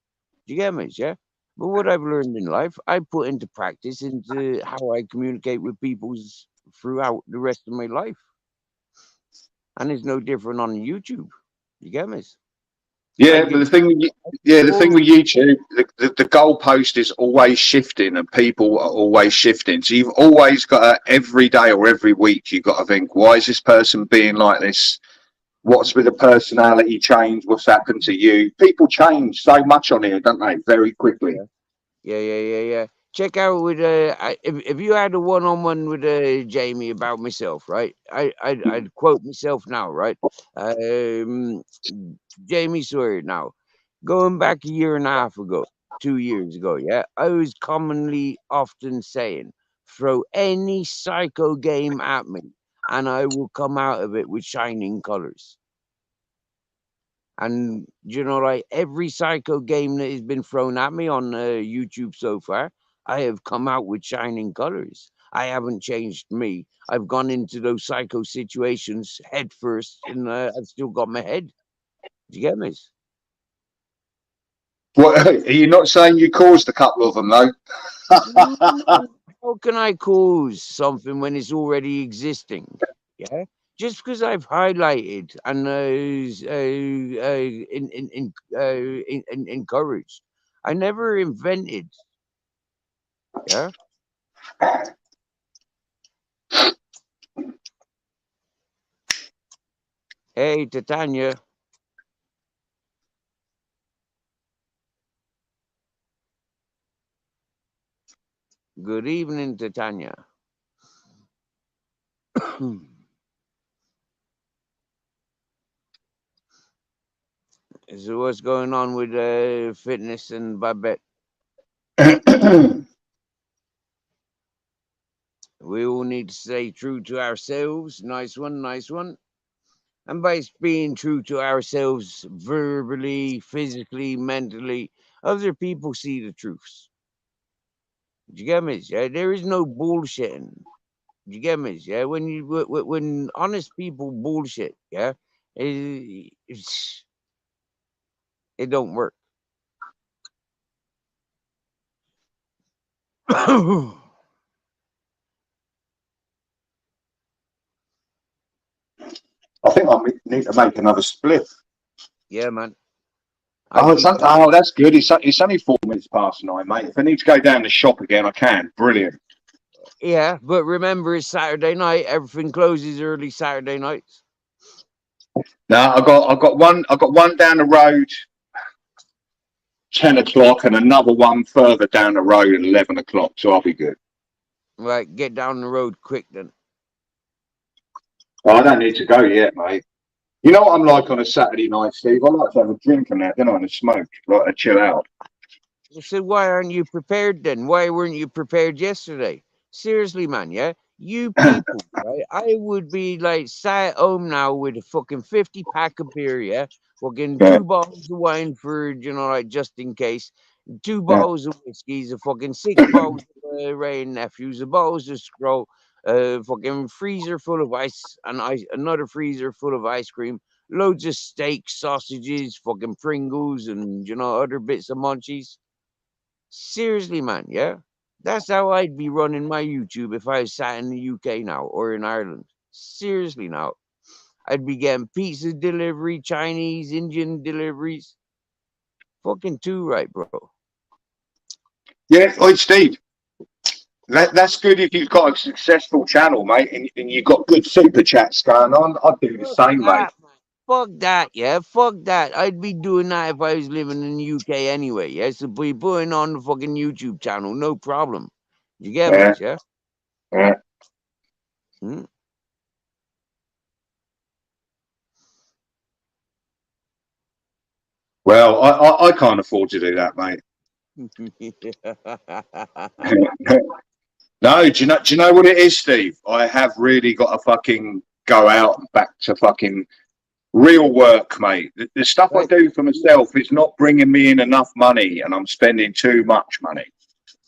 Do you get me? Yeah. But what I've learned in life, I put into practice into how I communicate with people throughout the rest of my life. And it's no different on YouTube. You get me? Yeah, but the thing with YouTube, the goalpost is always shifting, and people are always shifting. So you've always got to, every day or every week, you've got to think, why is this person being like this? What's with the personality change? What's happened to you? People change so much on here, don't they? Very quickly. Yeah. Check out with if you had a one-on-one with Jamie about myself, right? I'd quote myself now, right? Jamie Sawyer now, going back a year and a half ago, 2 years ago, yeah, I was commonly often saying, throw any psycho game at me and I will come out of it with shining colors. And you know, like every psycho game that has been thrown at me on YouTube so far, I have come out with shining colors. I haven't changed me. I've gone into those psycho situations head first, and I've still got my head. Do you get me? What, are you not saying you caused a couple of them though? How can I cause something when it's already existing? Yeah, just because I've highlighted and encouraged, I never invented. Yeah. Hey, Titania. Good evening, Titania. So what's going on with fitness and Babette? We all need to stay true to ourselves. Nice one, nice one. And by being true to ourselves verbally, physically, mentally, other people see the truths. Do you get me? Yeah, there is no bullshitting. Do you get me? Yeah, when honest people bullshit, yeah, it don't work. I think I need to make another split. Yeah, man. Oh, that's good. It's only 4 minutes past 9, mate. If I need to go down the shop again, I can. Brilliant. Yeah, but remember, it's Saturday night. Everything closes early Saturday nights. No, I got one down the road, 10 o'clock, and another one further down the road at 11 o'clock. So I'll be good. Right, get down the road quick then. Oh, I don't need to go yet, mate. You know what I'm like on a Saturday night, Steve? I like to have a drink and that, then I smoke, like to chill out. So why aren't you prepared then? Why weren't you prepared yesterday? Seriously, man, yeah? You people, right? I would be like sat at home now with a fucking 50 pack of beer, yeah? Fucking 2 bottles of wine for, you know, like just in case. 2 bottles of whiskeys, a fucking 6 bottles of Ray and Nephews, a bottles of Scroll, fucking freezer full of ice, and another freezer full of ice cream, loads of steak, sausages, fucking Pringles, and, you know, other bits of munchies. Seriously, man, yeah? That's how I'd be running my YouTube if I was sat in the UK now or in Ireland. Seriously now. I'd be getting pizza delivery, Chinese, Indian deliveries. Fucking too right, bro. Yeah, oi, Steve. That's good if you've got a successful channel, mate, and you've got good super chats going on. I'd do the same, mate. fuck that, yeah, fuck that. I'd be doing that if I was living in the UK anyway, yeah. So be putting on the fucking YouTube channel, no problem. You get Yeah, me, yeah? yeah. Hmm? Well, I can't afford to do that, mate. No, do you know what it is, Steve? I have really got to fucking go out and back to fucking real work, mate. The stuff I Right. do for myself is not bringing me in enough money, and I'm spending too much money.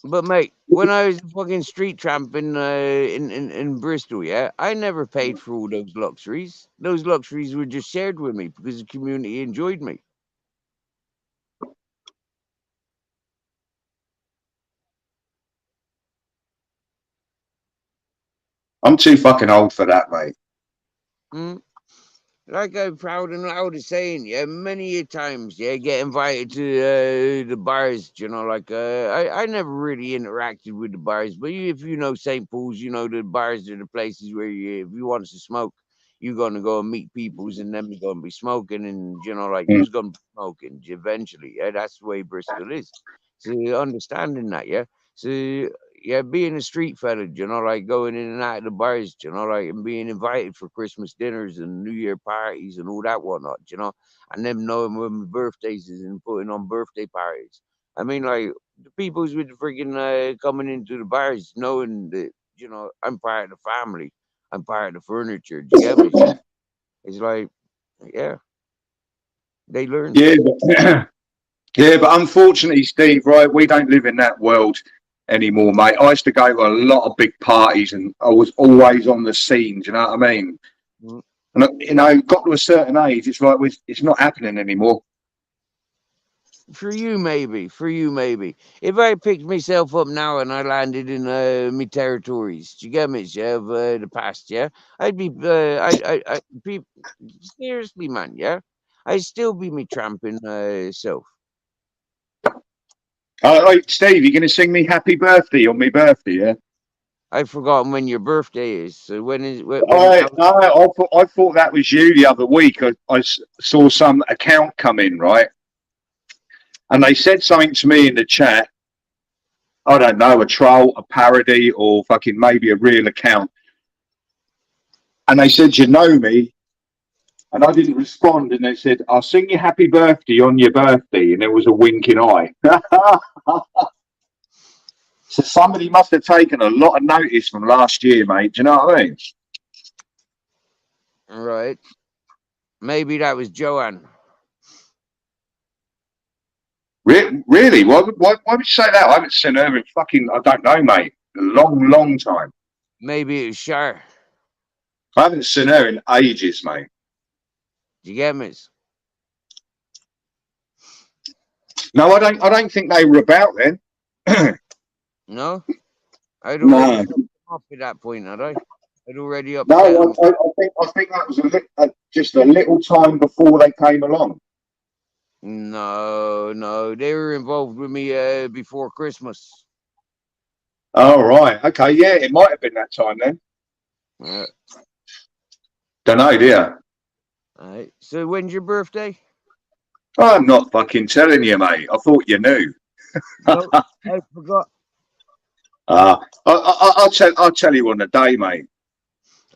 But mate, when I was fucking street tramping in Bristol, yeah, I never paid for all those luxuries. Those luxuries were just shared with me because the community enjoyed me. I'm too fucking old for that, mate. Hmm? Like I'm proud and loud of saying, yeah, many a times, yeah, get invited to the bars, you know, like I never really interacted with the bars, but if you know St. Paul's, you know the bars are the places where you, if you want to smoke, you're gonna go and meet peoples, and then you're gonna be smoking, and you know, like Mm. you're gonna be smoking eventually, yeah, that's the way Bristol is. So understanding that, yeah, so yeah, being a street fella, you know, like going in and out of the bars, you know, like and being invited for Christmas dinners and New Year parties and all that whatnot, you know, and them knowing when my birthdays is and putting on birthday parties. I mean, like the people's with the freaking coming into the bars, knowing that you know I'm part of the family, I'm part of the furniture. Do you get me? It's like, yeah, they learn. Yeah, but, yeah, but unfortunately, Steve, right, we don't live in that world anymore, mate. I used to go to a lot of big parties, and I was always on the scene. Do you know what I mean? Mm. And you know, got to a certain age, it's like it's not happening anymore. For you, maybe. For you, maybe. If I picked myself up now and I landed in me territories, do you get me? Yeah, of the past, yeah, I'd be, I'd be seriously, man, yeah, I'd still be me tramping self. Right, Steve, you're going to sing me "Happy Birthday" on my birthday, yeah? I've forgotten when your birthday is. So when is when? I thought that was you the other week. Saw some account come in, right? And they said something to me in the chat. I don't know, a troll, a parody, or fucking maybe a real account. And they said, "You know me?" And I didn't respond. And they said, "I'll sing you happy birthday on your birthday." And there was a winking eye. So somebody must have taken a lot of notice from last year, mate. Do you know what I mean? Right. Maybe that was Joanne. Really? Why would you say that? I haven't seen her in fucking, I don't know, mate. A long, long time. Maybe it was Shar. I haven't seen her in ages, mate. Do you get me? No, I don't think they were about then. No, I'd No. already fucked them off at that point, had I? I'd already upset No, them. I think that was just a little time before they came along. No, they were involved with me before Christmas. Oh, right. Okay. Yeah, it might have been that time then. Uh, Don't know, dear. Alright. So when's your birthday? I'm not fucking telling you, mate. I thought you knew. No, I forgot. I'll tell you on the day, mate.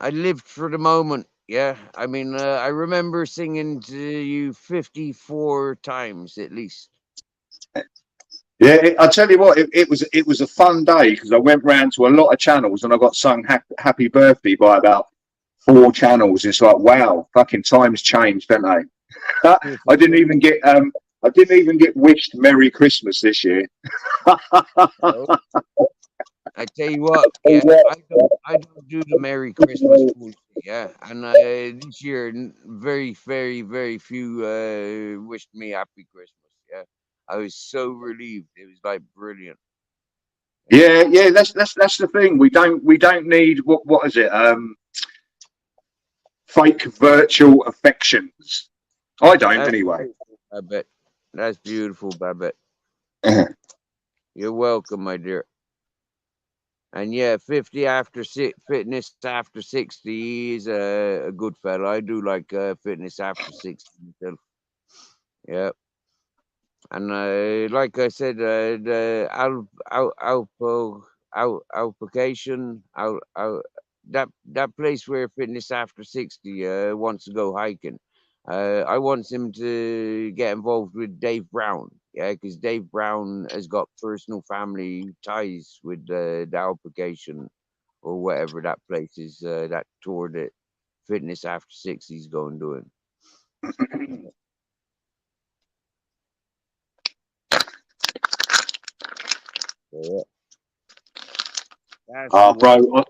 I lived for the moment. Yeah, I mean, I remember singing to you 54 times at least. Yeah, I'll tell you what. It was a fun day because I went round to a lot of channels and I got sung happy birthday by about 4 channels. It's like, wow, fucking times changed, don't they? I didn't even get wished Merry Christmas this year. No. I tell you what, yeah, I don't do the Merry Christmas bullshit, yeah. And this year, very, very, very few wished me Happy Christmas, yeah. I was so relieved. It was like brilliant. Yeah. That's the thing. We don't need what is it? Fake virtual affections. I don't That's anyway. beautiful, Babette. That's beautiful, Babette. Uh-huh. You're welcome, my dear. And yeah, 50 after fitness after 60 is a good fella. I do like fitness after 60 myself. Yeah. And like I said, the application, that place where fitness after 60 wants to go hiking. I want him to get involved with Dave Brown, yeah, because Dave Brown has got personal family ties with the application or whatever that place is, that tour that fitness after 60 is going doing. So, yeah. Oh, bro,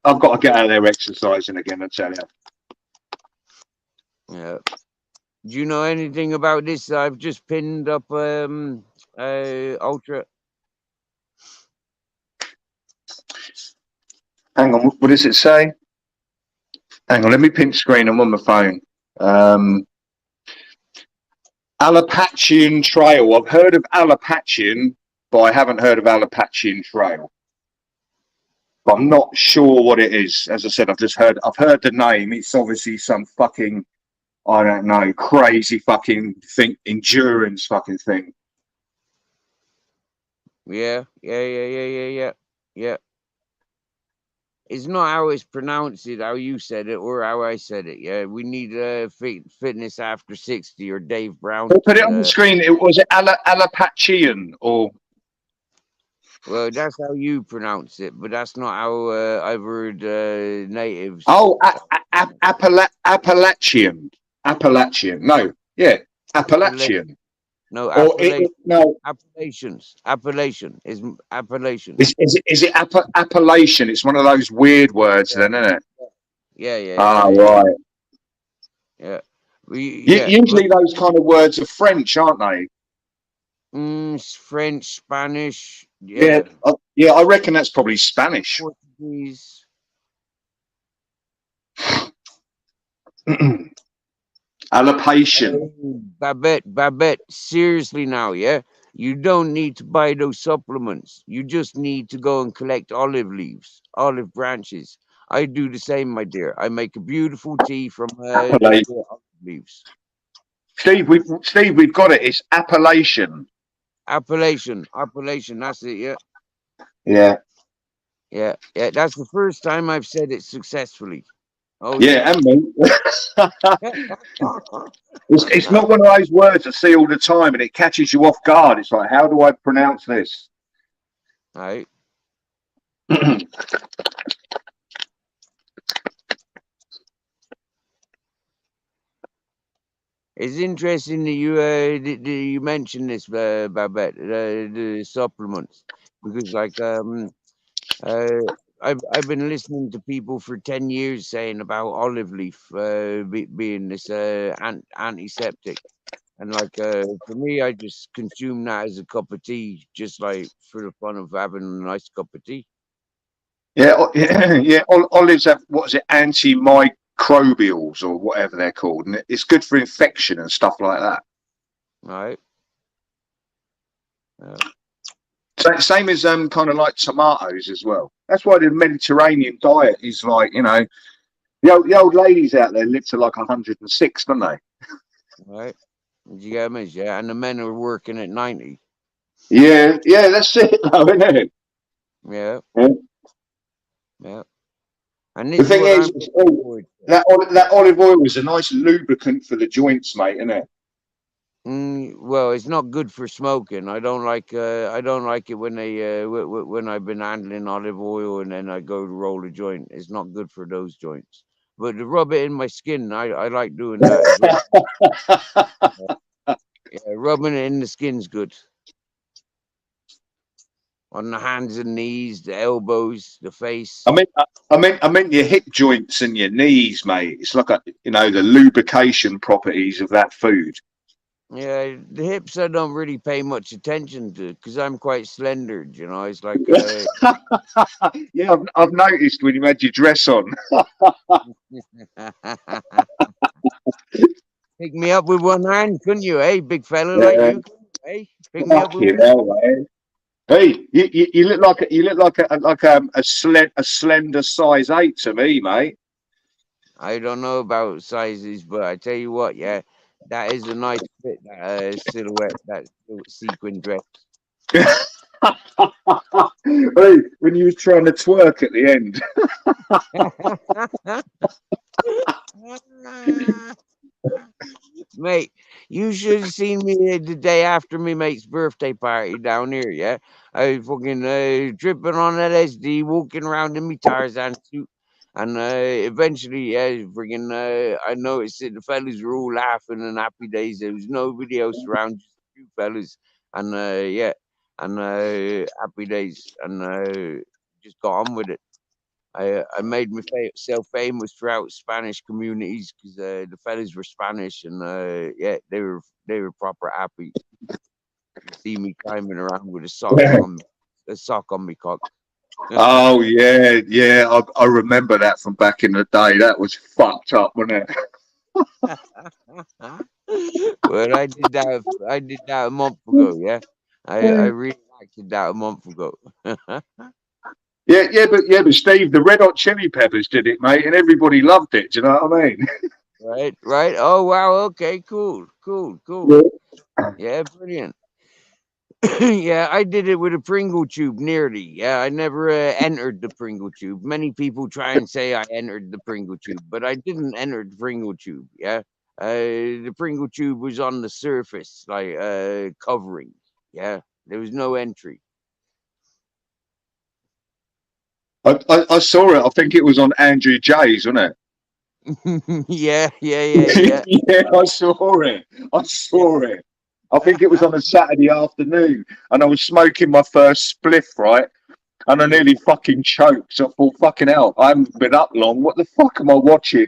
I've got to get out there exercising again, I tell you. Yeah. Do you know anything about this? I've just pinned up Ultra. Hang on, what does it say? Hang on, let me pinch screen. I'm on my phone. Alapatchian Trail. I've heard of Alapatchian, but I haven't heard of Alapatchian Trail. But I'm not sure what it is. As I said, I've heard the name. It's obviously some fucking, I don't know, crazy fucking thing, endurance fucking thing. Yeah. It's not how it's pronounced, how you said it or how I said it. Yeah, we need fitness after 60 or Dave Brown. Put it on the screen. Was it Alapatchian or? Well, that's how you pronounce it, but that's not how I've heard natives. Oh, Appalachian. Appalachian. No, yeah, Appalachian. No, Appalachians. Appellation is Appellation. Is it Appellation? It's one of those weird words, then, isn't it? Yeah. Right. Yeah. Usually those kind of words are French, aren't they? French, Spanish. Yeah. I reckon that's probably Spanish. Portuguese. Alapation. Babette, seriously now, yeah? You don't need to buy those supplements. You just need to go and collect olive leaves, olive branches. I do the same, my dear. I make a beautiful tea from olive leaves. Steve, we've got it. It's Appellation. Appellation. That's it, yeah. Yeah. That's the first time I've said it successfully. Oh yeah, and me. It's not one of those words I see all the time, and it catches you off guard. It's like, how do I pronounce this? Right. It's interesting that you mentioned this, Babette, the supplements, because like I've been listening to people for 10 years saying about olive leaf being this antiseptic, and like for me, I just consume that as a cup of tea, just like for the fun of having a nice cup of tea. Yeah. Olives have, what is it, antimicrobials or whatever they're called, and it's good for infection and stuff like that. Right. Same as kind of like tomatoes as well. That's why the Mediterranean diet is like, you know, the old ladies out there live to like 106, don't they? Right. You get me? Yeah, and the men are working at 90. Yeah, that's it, though, isn't it? Yeah. And the thing is, that olive oil is a nice lubricant for the joints, mate, isn't it? Well, it's not good for smoking. I don't like it when they when I've been handling olive oil and then I go to roll a joint. It's not good for those joints. But to rub it in my skin, I like doing that as well. Yeah, rubbing it in the skin's good. On the hands and knees, the elbows, the face. I meant your hip joints and your knees, mate. It's like the lubrication properties of that food. Yeah, the hips I don't really pay much attention to because I'm quite slender. You know, it's like. Yeah, I've noticed when you had your dress on. Pick me up with one hand, couldn't you? Hey, big fella like you. Hey, pick me up with one hand. Hey, you look like a slender size 8 to me, mate. I don't know about sizes, but I tell you what, yeah, that is a nice fit. That silhouette, that sequin dress. Hey, when you was trying to twerk at the end. Mate, you should have seen me the day after me mate's birthday party down here, yeah? I was fucking dripping on LSD, walking around in my Tarzan suit. And eventually, yeah, friggin', I noticed that the fellas were all laughing and happy days. There was nobody else around, just a few fellas. And yeah, and happy days. And just got on with it. I made myself famous throughout Spanish communities because the fellas were Spanish and yeah, they were proper happy to see me climbing around with a sock on me cock. Oh yeah. I remember that from back in the day. That was fucked up, wasn't it? Well, I did that. I did that a month ago. Yeah, I reenacted that a month ago. But Steve, the Red Hot Chili Peppers did it, mate, and everybody loved it. Do you know what I mean? Right. Oh wow. Okay. Cool. Yeah, brilliant. Yeah, I did it with a Pringle tube, nearly. Yeah, I never entered the Pringle tube. Many people try and say I entered the Pringle tube, but I didn't enter the Pringle tube. Yeah, the Pringle tube was on the surface, like covering. Yeah, there was no entry. I saw it. I think it was on Andrew J's, wasn't it? Yeah. Yeah, I saw it. I think it was on a Saturday afternoon, and I was smoking my first spliff, right? And I nearly fucking choked. So I thought, fucking hell, I haven't been up long. What the fuck am I watching?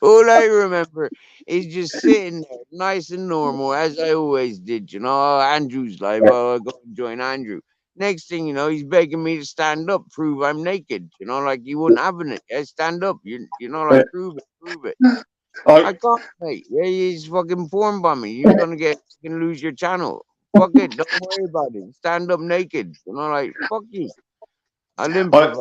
All I remember is just sitting there, nice and normal, as I always did. You know, Andrew's like, "Oh, I'll go and join Andrew." Next thing you know, he's begging me to stand up, prove I'm naked. You know, like he wouldn't having it. Yeah, stand up. You know, like prove it. I can't, mate. Yeah, he's fucking porn bombing. You're gonna lose your channel. Fuck it. Don't worry about it. Stand up naked. You know, like fuck you. I'll improvise.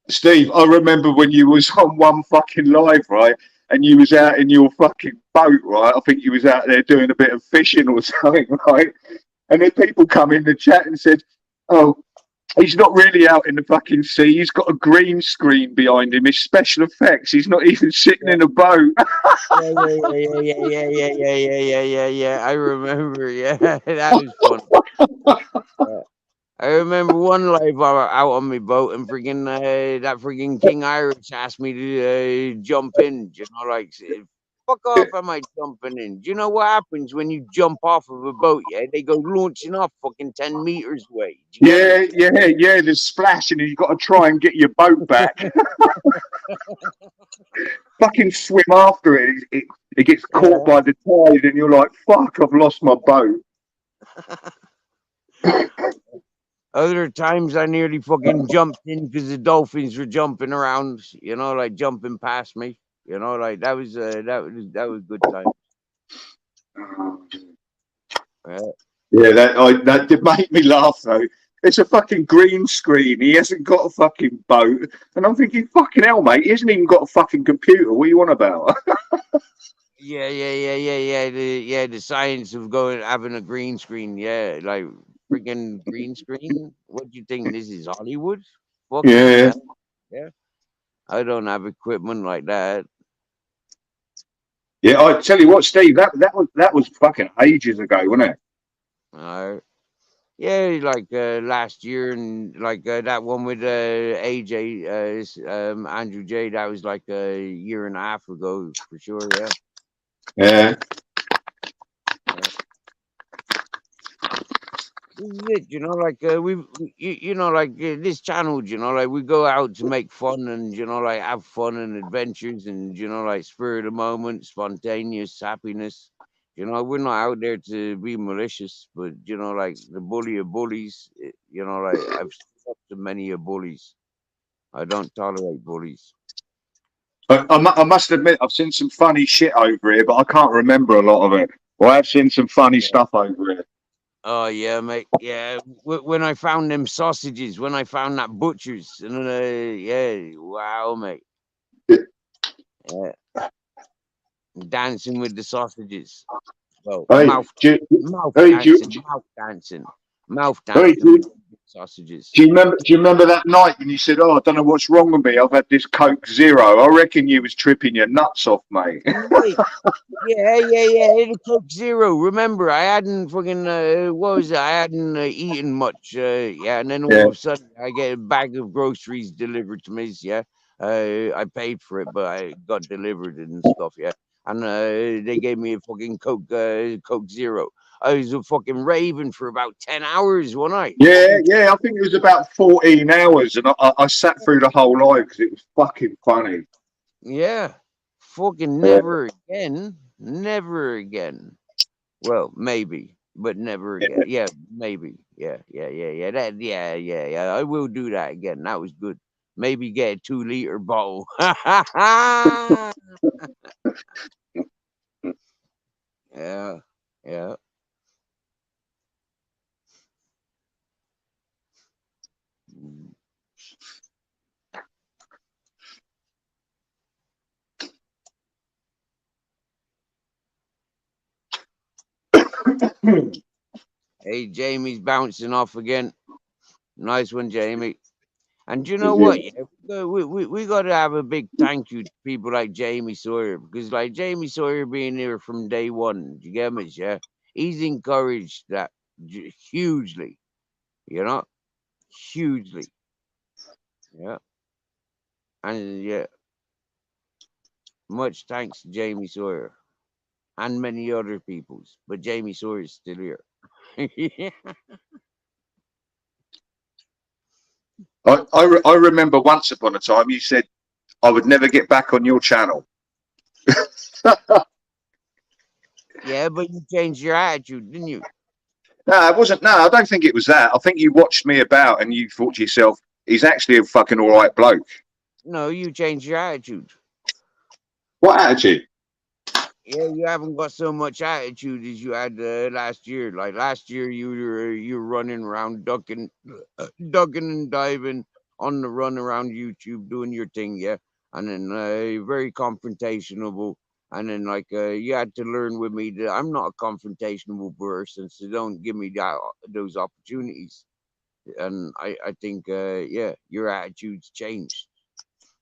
Steve, I remember when you was on One Fucking Live, right? And you was out in your fucking boat, right? I think you was out there doing a bit of fishing or something, right? And then people come in the chat and said, "Oh, he's not really out in the fucking sea. He's got a green screen behind him. It's special effects. He's not even sitting in a boat." Yeah. I remember. Yeah, that was fun. I remember one live out on my boat and freaking that freaking King Irish asked me to jump in. You know, like fuck off, am I jumping in? Do you know what happens when you jump off of a boat? Yeah, they go launching off fucking 10 meters away. Yeah. There's splashing, and you got to try and get your boat back. Fucking swim after it. It gets caught by the tide, and you're like, "Fuck, I've lost my boat." Other times I nearly fucking jumped in because the dolphins were jumping around, you know, like jumping past me. You know, like that was good time. That did make me laugh though. It's a fucking green screen. He hasn't got a fucking boat, and I'm thinking, fucking hell, mate. He hasn't even got a fucking computer. What are you on about? Yeah. The science of having a green screen. Yeah, like freaking green screen. What do you think? This is Hollywood? Fuck Yeah. Yeah. I don't have equipment like that. Yeah, I tell you what, Steve, that was fucking ages ago, wasn't it? Yeah, like last year, and like that one with AJ, Andrew J. That was like a year and a half ago for sure. Yeah. Yeah. This is it, you know, like this channel, you know, like we go out to make fun and, you know, like have fun and adventures and, you know, like spur of the moment, spontaneous happiness. You know, we're not out there to be malicious, but, you know, like the bully of bullies, you know, like I've stopped to many of bullies. I don't tolerate bullies. I must admit, I've seen some funny shit over here, but I can't remember a lot of it. Well, I've seen some funny stuff over here. Oh yeah, mate. Yeah, when I found them sausages, when I found that butchers, and yeah, wow, mate. Yeah, dancing with the sausages. Well, Hey, mouth hey, dancing with the sausages. do you remember that night when you said, "Oh, I don't know what's wrong with me. I've had this Coke Zero." I reckon you was tripping your nuts off, mate. Mate, yeah. The Coke Zero. Remember, I hadn't fucking what was it? I hadn't eaten much. Yeah, and then all Yeah. of a sudden, I get a bag of groceries delivered to me. Yeah, I paid for it, but I got delivered and stuff. Yeah, and they gave me a fucking Coke Zero. I was fucking raving for about 10 hours one night. Yeah. I think it was about 14 hours, and I sat through the whole live because it was fucking funny. Yeah, fucking Yeah. never again. Well, maybe, but never again. Yeah, maybe. Yeah. That, yeah. I will do that again. That was good. Maybe get a 2-liter bottle. Yeah. Mm. Hey, Jamie's bouncing off again. Nice one, Jamie. And you know what? Yeah, we got to have a big thank you to people like Jamie Sawyer, because like Jamie Sawyer being here from day one, you get me? Yeah, he's encouraged that hugely, you know, hugely. Yeah, and yeah, much thanks to Jamie Sawyer and many other peoples, but Jamie Sawyer is still here. I remember once upon a time you said I would never get back on your channel. Yeah, but you changed your attitude, didn't you? No, it wasn't. No, I don't think it was that. I think you watched me about and you thought to yourself, he's actually a fucking all right bloke. No, you changed your attitude. What attitude? Yeah, you haven't got so much attitude as you had last year. Like last year, you were running around ducking and diving on the run around YouTube, doing your thing, yeah. And then very confrontational. And then like you had to learn with me that I'm not a confrontational person, so don't give me those opportunities. And I think yeah, your attitude's changed.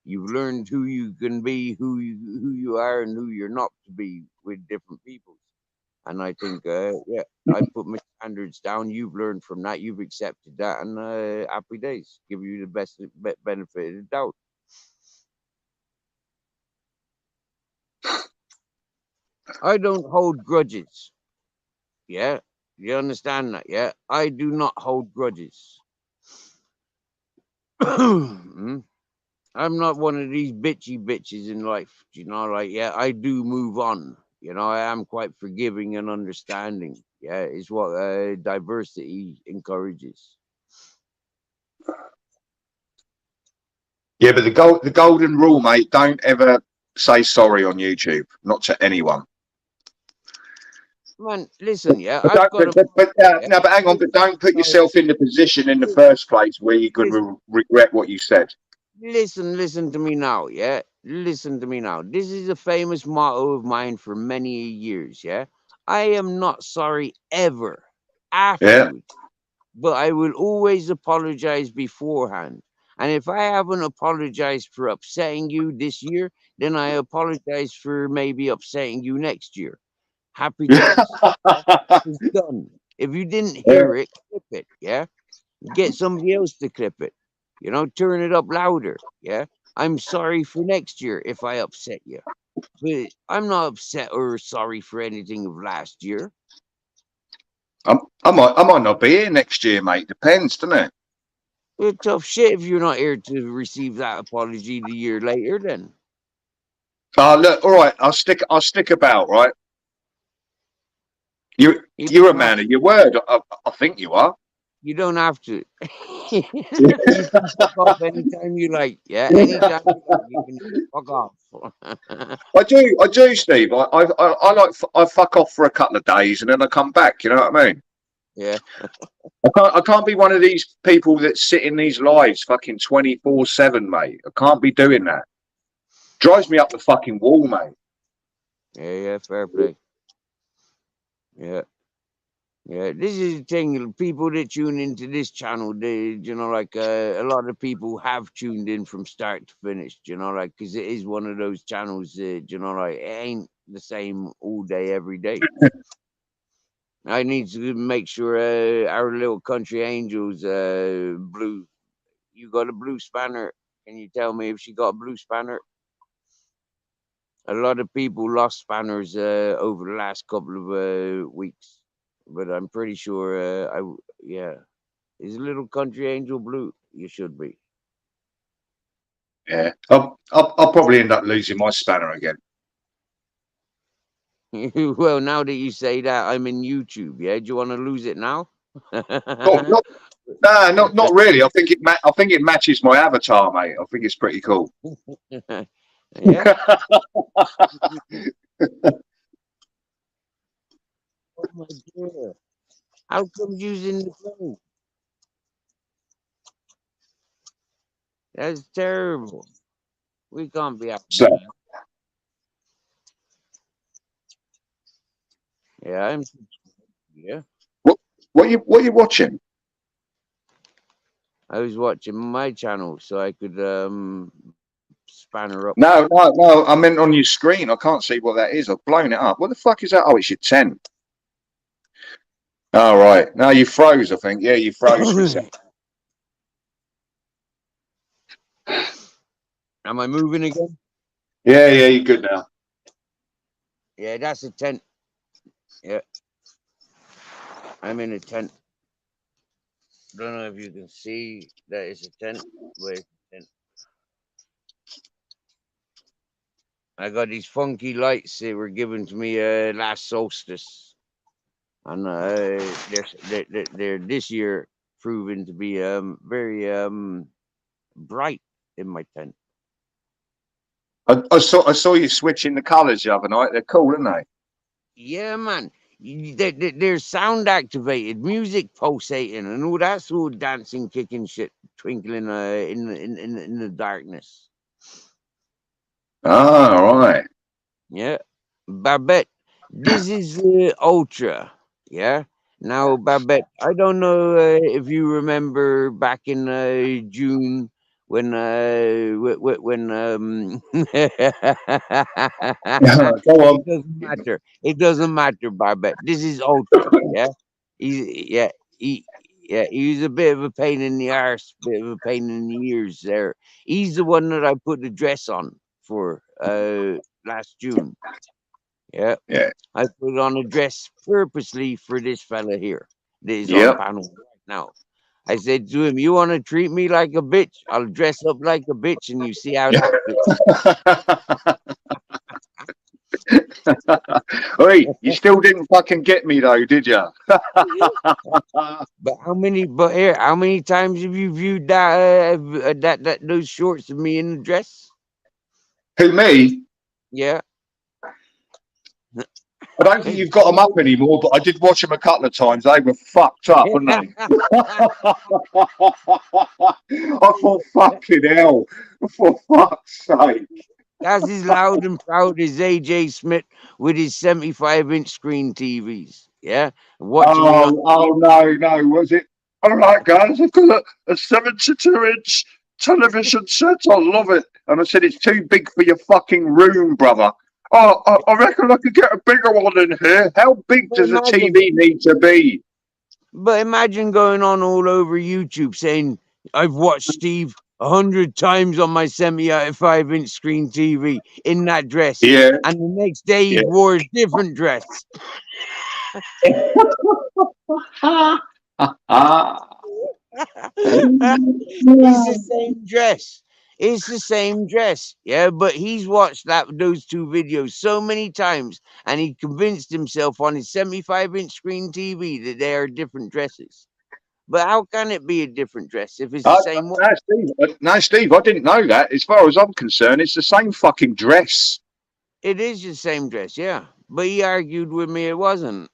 You've learned who you can be, who you are, and who you're not to be with different people. And I think, yeah, I put my standards down. You've learned from that. You've accepted that, and happy days. Give you the best benefit of the doubt. I don't hold grudges. Yeah, you understand that? Yeah, I do not hold grudges. I'm not one of these bitches in life, you know, like, yeah, I do move on. You know, I am quite forgiving and understanding. Yeah, is what diversity encourages. Yeah, but the golden rule, mate, don't ever say sorry on YouTube, not to anyone. Man, listen, yeah, But, I've got a yeah, no, but hang on, but don't put yourself in the position in the first place where you could regret what you said. listen to me now, yeah. Listen to me now. This is a famous motto of mine for many years, yeah. I am not sorry ever afterwards, but I will always apologize beforehand. And if I haven't apologized for upsetting you this year, then I apologize for maybe upsetting you next year. Happy days. It's done. If you didn't hear it, clip it, yeah? Get somebody else to clip it. You know, turn it up louder, yeah? I'm sorry for next year if I upset you. But I'm not upset or sorry for anything of last year. I might not be here next year, mate. Depends, doesn't it? Well, tough shit if you're not here to receive that apology the year later then. Look, all right, I'll stick about, right? You're a man of your word. I think you are. You don't have to. You can fuck off anytime you like. Yeah, anytime you can fuck off. I do, Steve. I fuck off for a couple of days and then I come back. You know what I mean? Yeah. I can't be one of these people that sit in these lives fucking 24/7, mate. I can't be doing that. Drives me up the fucking wall, mate. Yeah, fair play. Yeah. Yeah, this is the thing. People that tune into this channel, they, like a lot of people have tuned in from start to finish. Like because it is one of those channels that like it ain't the same all day every day. I need to make sure our little country angels, blue. You got a blue spanner? Can you tell me if she got a blue spanner? A lot of people lost spanners over the last couple of weeks, but I'm pretty sure yeah. Is little country angel blue? You should be. Yeah, I'll probably end up losing my spanner again. Well, now that you say that, I'm in YouTube. Yeah, do you want to lose it now? Oh, not really. I think it matches my avatar, mate. I think it's pretty cool. Yeah. Oh my god! How come using the phone? That's terrible. We can't be out. So, Yeah, I'm. Yeah, what are you watching? I was watching my channel so I could span her up. No. I meant on your screen. I can't see what that is. I've blown it up. What the fuck is that? Oh, it's your 10. Oh, right. No, you froze, I think. Yeah, you froze for a second. Am I moving again? Yeah, you're good now. Yeah, that's a tent. Yeah. I'm in a tent. Don't know if you can see that it's a tent. Wait, tent. I got these funky lights that were given to me last solstice, and they're this year proven to be very bright in my tent. I saw you switching the colours the other night. They're cool, aren't they? Yeah, man. They're sound activated, music pulsating, and all that sort of dancing, kicking shit, twinkling in the darkness. Oh, right. Yeah, Babette, this is Ultra. Yeah. Now, Babette, I don't know if you remember back in June when Go on. it doesn't matter. It doesn't matter, Babette. This is Ultra. Yeah. Yeah. He's a bit of a pain in the arse, bit of a pain in the ears there. He's the one that I put the dress on for last June. Yeah. I put on a dress purposely for this fella here that is on panel right now. I said to him, "You want to treat me like a bitch? I'll dress up like a bitch and you see how that fits." Oi, you still didn't fucking get me though, did you? But how many times have you viewed that those shorts of me in the dress? Who, me? Yeah. I don't think you've got them up anymore, but I did watch them a couple of times. They were fucked up, weren't they? I thought, fucking hell, for fuck's sake. That's as loud and proud as AJ Smith with his 75-inch screen TVs. Yeah. Watching no. Was it? All right, guys, I've got a 72-inch television set. I love it. And I said, it's too big for your fucking room, brother. Oh, I reckon I could get a bigger one in here. How big does a TV need to be? But imagine going on all over YouTube saying, "I've watched Steve 100 times on my 75-inch screen TV in that dress." Yeah. And the next day he wore a different dress. It's the same dress. It's the same dress, yeah. But he's watched those two videos so many times, and he convinced himself on his 75-inch screen TV that they are different dresses. But how can it be a different dress if it's the same one? No, Steve, I didn't know that. As far as I'm concerned, it's the same fucking dress. It is the same dress, yeah. But he argued with me it wasn't.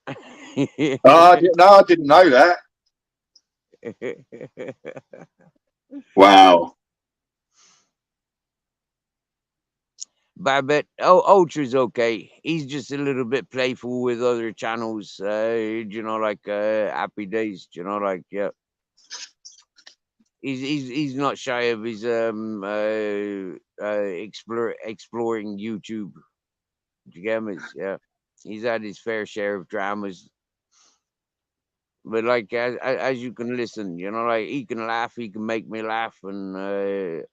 No, I didn't know that. Wow. But I bet Ultra's okay. He's just a little bit playful with other channels. You know, like Happy Days. You know, like yeah. He's not shy of his exploring YouTube. Do you get me? Yeah. He's had his fair share of dramas. But like as you can listen, you know, like he can laugh, he can make me laugh, and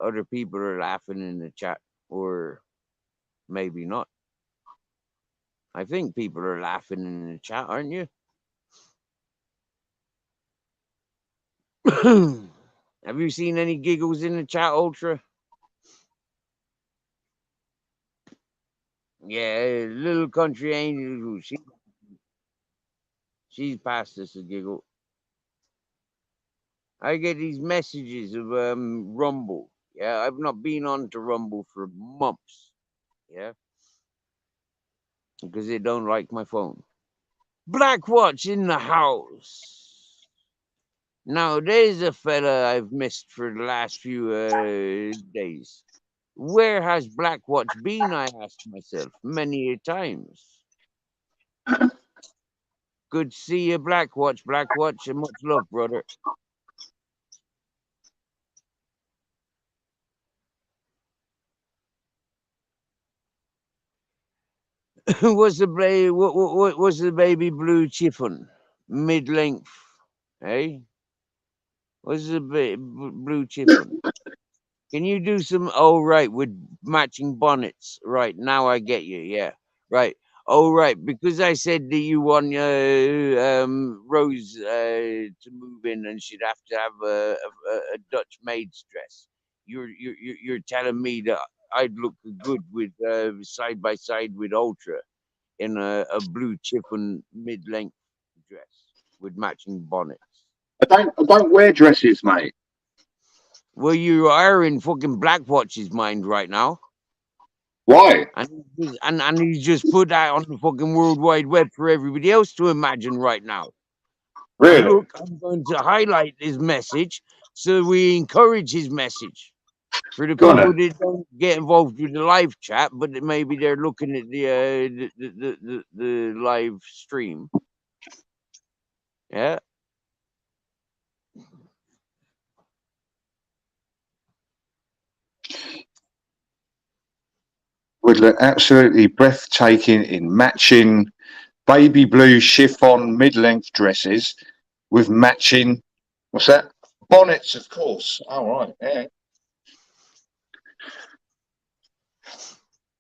other people are laughing in the chat, or maybe not. I think people are laughing in the chat, aren't you? Have you seen any giggles in the chat, Ultra? Yeah, little country angel. She's past us a giggle. I get these messages of Rumble. Yeah, I've not been on to Rumble for months. Yeah, because they don't like my phone. Blackwatch in the house. Now there's a fella I've missed for the last few days. Where has Blackwatch been? I asked myself many a times. Good to see you, Blackwatch. Blackwatch, and much love, brother. What's the baby? What was the baby blue chiffon? Mid-length, eh? What's the blue chiffon? Can you do some? Oh, right, with matching bonnets. Right, now I get you. Yeah, right. Oh, right, because I said that you want Rose to move in, and she'd have to have a Dutch maid's dress. You're telling me that I'd look good with side by side with Ultra in a blue chiffon mid-length dress with matching bonnets. I don't wear dresses, mate. Well, you are in fucking Blackwatch's mind right now. Why? And he's just put that on the fucking World Wide Web for everybody else to imagine right now. Really? And look, I'm going to highlight his message so we encourage his message for the people that don't get involved with the live chat, but maybe they're looking at the live stream. Yeah. Would look absolutely breathtaking in matching baby blue chiffon mid-length dresses with matching, what's that? Bonnets, of course. All right, yeah.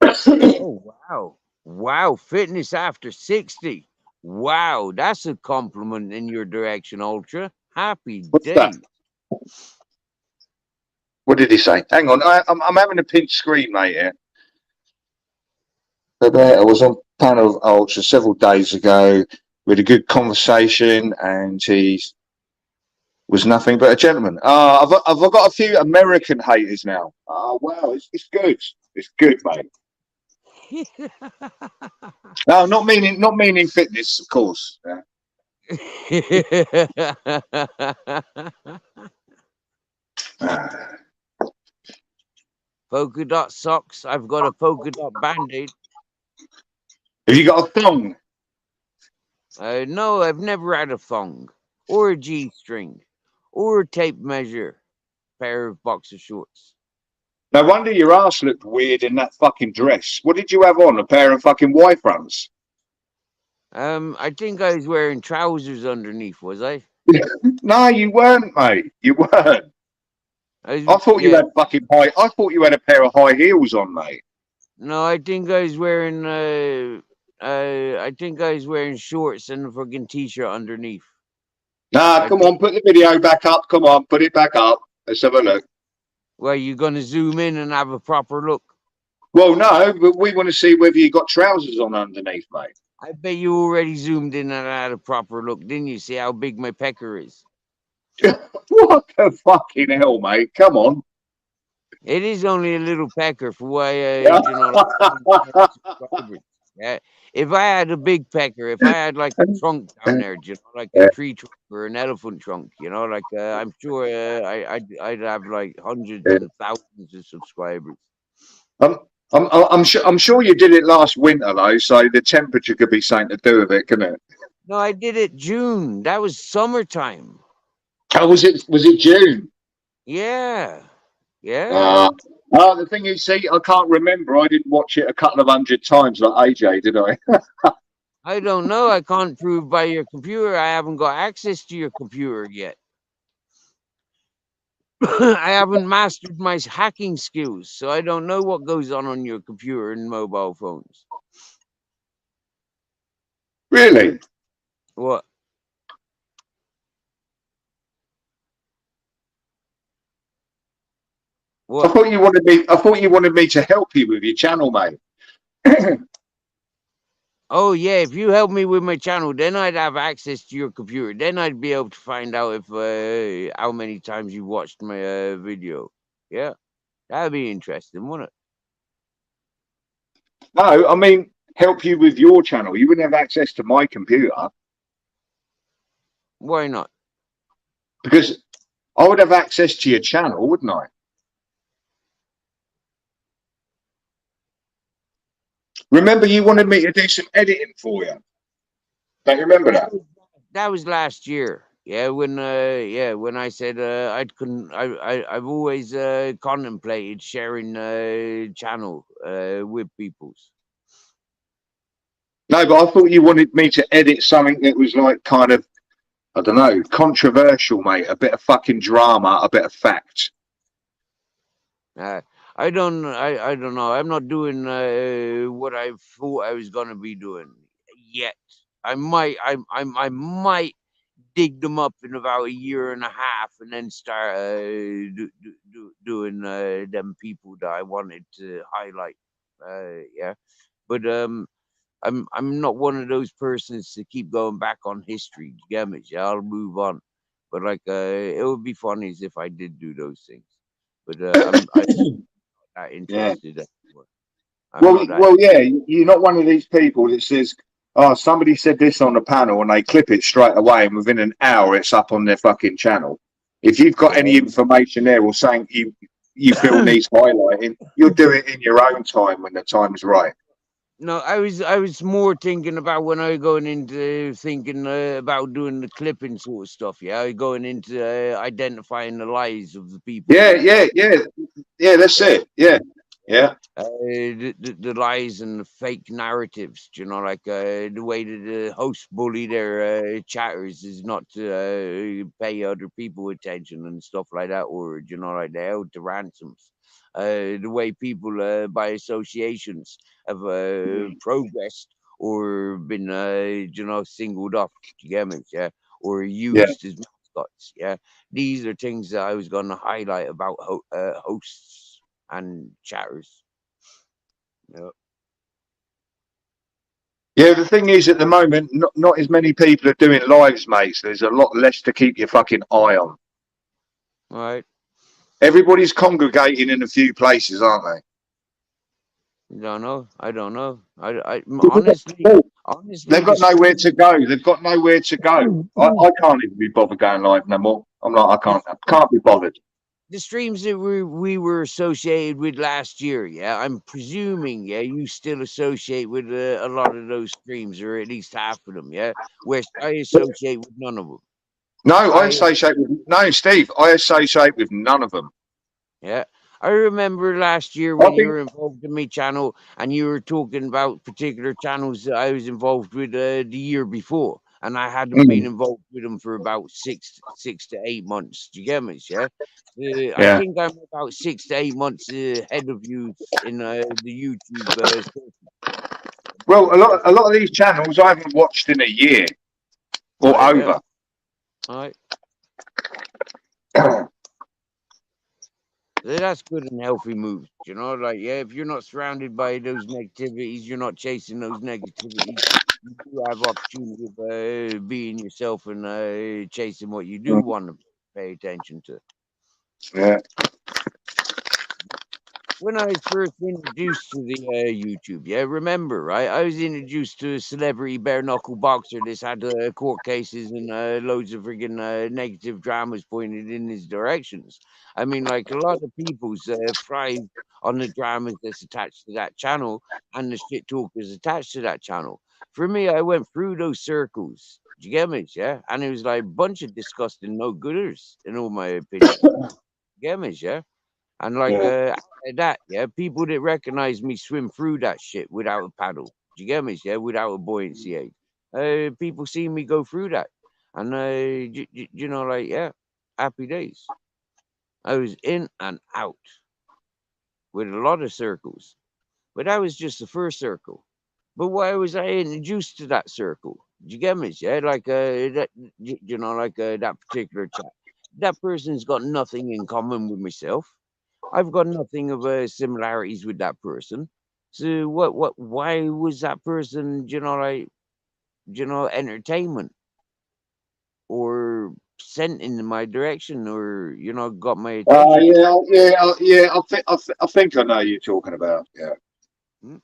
Oh, wow. Wow. Fitness after 60. Wow. That's a compliment in your direction, Ultra. Happy What's day. that? What did he say? Hang on, I'm having a pinch screen, mate, here. I was on Panel Ultra several days ago. We had a good conversation, and he was nothing but a gentleman. I've got a few American haters now. Oh, wow, it's good. It's good, mate. No, not meaning fitness, of course. Yeah. Polka dot socks. I've got a polka dot band-aid. Have you got a thong? No, I've never had a thong or a G-string or a tape measure pair of boxer shorts. No wonder your ass looked weird in that fucking dress. What did you have on? A pair of fucking Y-fronts? I think I was wearing trousers underneath, was I? No, you weren't, mate. You weren't. I thought you had fucking high. I thought you had a pair of high heels on, mate. No, I think I was wearing. I think I was wearing shorts and a fucking t-shirt underneath. Nah, come on, put the video back up. Come on, put it back up. Let's have a look. Well, you're gonna zoom in and have a proper look. Well, no, but we want to see whether you got trousers on underneath, mate. I bet you already zoomed in and had a proper look, didn't you? See how big my pecker is. What the fucking hell, mate? Come on. It is only a little pecker for why, you know. Yeah. If I had a big pecker, if I had like a trunk down there, you know, like a Yeah. tree trunk or an elephant trunk, you know, like I'm sure I'd have like hundreds Yeah. and thousands of subscribers. I'm, I'm sure you did it last winter though, so the temperature could be something to do with it, couldn't it? No, I did it June. That was summertime. Oh, was it June? Yeah. Yeah. Uh, the thing is, see, I can't remember. I didn't watch it a couple of hundred times like AJ, did I? I don't know. I can't prove by your computer. I haven't got access to your computer yet. I haven't mastered my hacking skills, so I don't know what goes on your computer and mobile phones. Really? What? I What? thought you wanted me. I thought you wanted me to help you with your channel, mate. Oh yeah, if you help me with my channel, then I'd have access to your computer. Then I'd be able to find out if how many times you watched my video. Yeah, that'd be interesting, wouldn't it? No, I mean help you with your channel. You wouldn't have access to my computer Why not? because I would have access to your channel, wouldn't I? Remember, you wanted me to do some editing for you. Don't you remember that? That was last year. Yeah, when I said I've always contemplated sharing channel with people's. No, but I thought you wanted me to edit something that was like kind of, I don't know, controversial, mate. A bit of fucking drama, a bit of fact. I don't know. I'm not doing what I thought I was gonna be doing yet. I might dig them up in about a year and a half, and then start doing them people that I wanted to highlight. Yeah, but I'm not one of those persons to keep going back on history. You get me? Yeah, I'll move on. But like, it would be funny as if I did do those things. But I'm not Yeah. interested anymore. I'm not that. Well, yeah. You're not one of these people that says, "Oh, somebody said this on the panel," and they clip it straight away, and within an hour, it's up on their fucking channel. If you've got any information there or something you feel needs highlighting, you'll do it in your own time when the time's right. No, I was more thinking about when I going into thinking about doing the clipping sort of stuff. Yeah, I going into identifying the lies of the people. Yeah, yeah. That's it. Yeah, yeah. The lies and the fake narratives, you know, like the way that the host bully their chatters is not to pay other people attention and stuff like that, or you know, like they held to ransoms. The way people by associations have progressed or been you know, singled off, you get me? Yeah, or used as mascots. Yeah, these are things that I was going to highlight about hosts and chatters. Yeah. Yeah, the thing is, at the moment, not as many people are doing lives, mates. There's a lot less to keep your fucking eye on. All right. Everybody's congregating in a few places, aren't they? Don't know. I don't know. I honestly, They've got nowhere to go. They've got nowhere to go. I can't even be bothered going live no more. I'm like, I can't be bothered. the streams that we were associated with last year, yeah, I'm presuming, yeah, you still associate with a lot of those streams, or at least half of them, yeah. Where I associate with none of them. No, I associate with Steve. I associate with none of them. Yeah, I remember last year when you were involved in my channel, and you were talking about particular channels that I was involved with the year before, and I hadn't been involved with them for about 6 to 8 months. Do you get me? Yeah. I think I'm about 6 to 8 months ahead of you in the YouTube. Well, a lot of these channels I haven't watched in a year or over. All right. That's good and healthy moves, you know. Like, yeah, if you're not surrounded by those negativities, you're not chasing those negativities. You do have opportunity of being yourself and chasing what you do want to pay attention to. Yeah. when I was first introduced to the YouTube, yeah, remember, right? I was introduced to a celebrity bare knuckle boxer that's had court cases and loads of friggin' negative dramas pointed in his directions. I mean, like a lot of people's thrive on the dramas that's attached to that channel and the shit talkers attached to that channel. For me, I went through those circles. Do you get me? Yeah, and it was like a bunch of disgusting no gooders, in all my opinion. Get me? Yeah. And like Yeah. that, yeah, people that recognize me swim through that shit without a paddle. Do you get me? Yeah, without a buoyancy aid. People see me go through that, and you know, like yeah, happy days. I was in and out with a lot of circles, but that was just the first circle. But why was I introduced to that circle? Do you get me? Yeah, like that, you know, like that particular chat. That person's got nothing in common with myself. I've got nothing of similarities with that person. So why was that person, you know, like, you know, entertainment or sent in my direction or, you know, got my attention? Yeah. I think I know who you're talking about. Yeah. Hmm?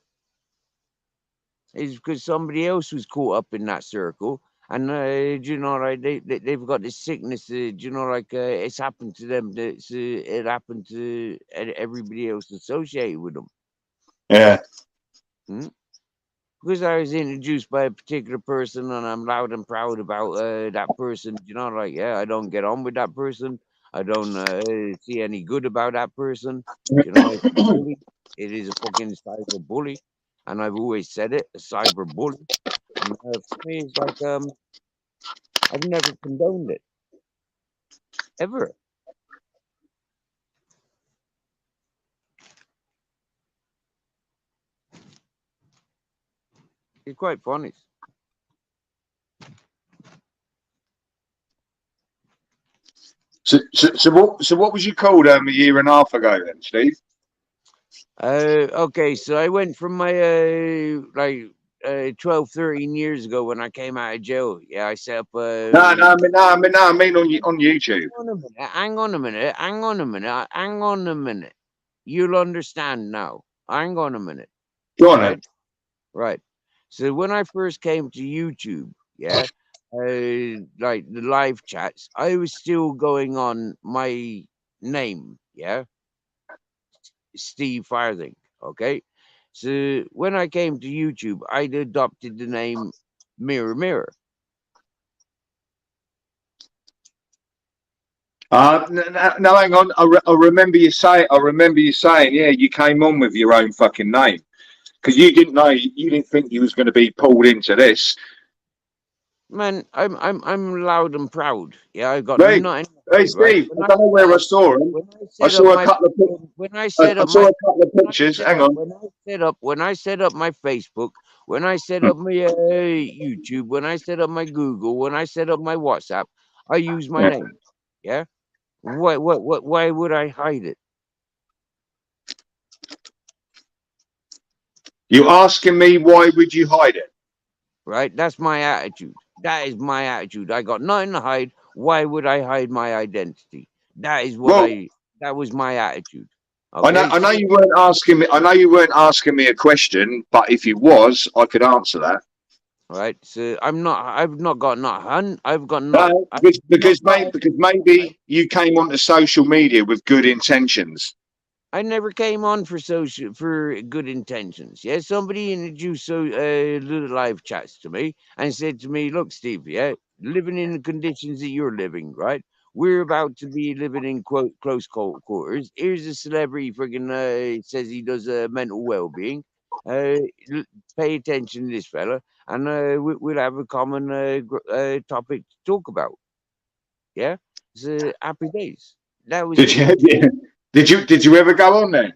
It's because somebody else was caught up in that circle. And, you know, like they've got this sickness, you know, like it's happened to them. That's, it happened to everybody else associated with them. Yeah. Hmm? Because I was introduced by a particular person and I'm loud and proud about that person, you know, like, yeah, I don't get on with that person. I don't see any good about that person. You know, it's a bully. It is a fucking cyber bully. And I've always said it, a cyber bully. And for me, it's like, I've never condoned it, ever. It's quite funny. So what was you called a year and a half ago then, Steve? Okay, so I went from my like 12, 13 years ago when I came out of jail. Yeah, I set up I mean on YouTube. Hang on a minute. Hang on a minute. You'll understand now. Hang on a minute. Go on then. Right? Right. So when I first came to YouTube, yeah, like the live chats, I was still going on my name, yeah, Steve Farthing. Okay. So when I came to YouTube, I adopted the name Mirror Mirror. No, hang on. I remember you saying. Yeah, you came on with your own fucking name because you didn't know. You didn't think you was going to be pulled into this. Man, I'm loud and proud. Yeah, I got nothing. Hey, Steve, I don't know where I saw him. I saw a couple of. When I set up I saw a couple of pictures. Hang on. When I set up my Facebook, when I set up my YouTube, when I set up my Google, when I set up my WhatsApp, I use my name. Yeah. Why would I hide it? You asking me why would you hide it? Right. That's my attitude. That is my attitude. I got nothing to hide. Why would I hide my identity? That is what that was my attitude. Okay? I know you weren't asking me. I know you weren't asking me a question, but if you was, I could answer that. Right. So I've not got nothing. I've got no, because maybe you came onto social media with good intentions. I never came on for good intentions. Yeah, somebody introduced little live chats to me and said to me, "Look, Steve, yeah, living in the conditions that you're living, right? We're about to be living in close quarters. Here's a celebrity friggin' says he does mental well-being. Pay attention to this fella, and we'll have a common topic to talk about. Yeah, it's happy days. That was it. Did you ever go on there?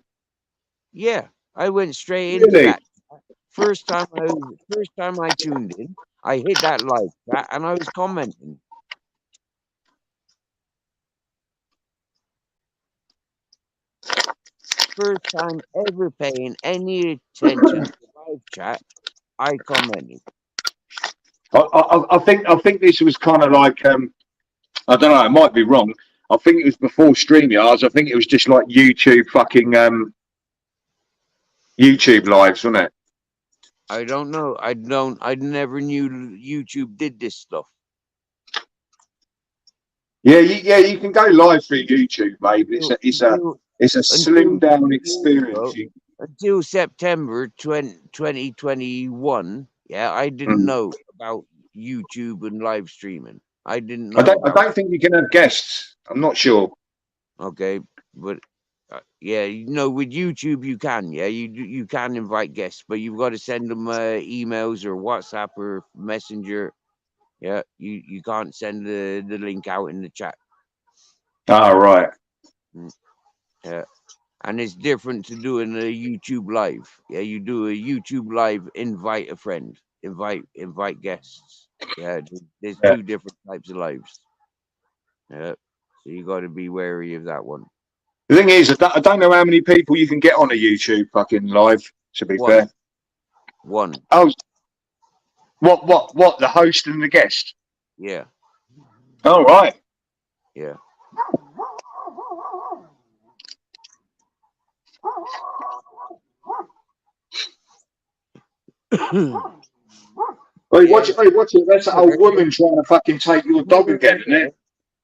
Yeah, I went straight into that. First time I tuned in, I hit that live chat and I was commenting. First time ever paying any attention to live chat, I commented. I think this was kind of like I don't know, I might be wrong. I think it was before StreamYards. I think it was just like YouTube fucking YouTube lives, wasn't it? I don't know. I never knew YouTube did this stuff. Yeah, you can go live through YouTube, mate. But Until, it's a slimmed down 2 years experience. ago, until September 2021, yeah, I didn't Mm. know about YouTube and live streaming. I didn't know I about. don't think you can have guests. I'm not sure. Okay, but yeah, you know, with YouTube you can, yeah, you can invite guests, but you've got to send them emails or WhatsApp or Messenger. Yeah, you can't send the link out in the chat. Ah, right. Yeah, and it's different to doing a YouTube live. Yeah, you do a YouTube live, invite a friend, invite guests. Yeah, there's Yeah. 2 different types of lives. Yeah, so you got to be wary of that one. The thing is, I don't know how many people you can get on a YouTube fucking live. To be fair. One. Oh, what? The host and the guest. Yeah. All right. Yeah. Wait, watch it. That's an old woman trying to fucking take your dog again, isn't it?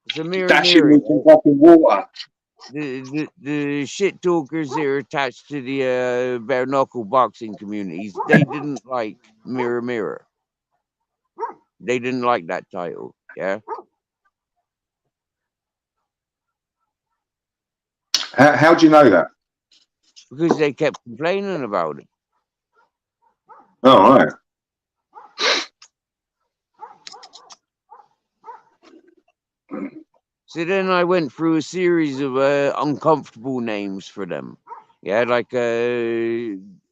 It's a mirror, Dashing mirror. with some fucking water. The shit talkers that are attached to the bare knuckle boxing communities, they didn't like Mirror Mirror. They didn't like that title. Yeah. How do you know that? Because they kept complaining about it. All right. So then I went through a series of uncomfortable names for them. Yeah, like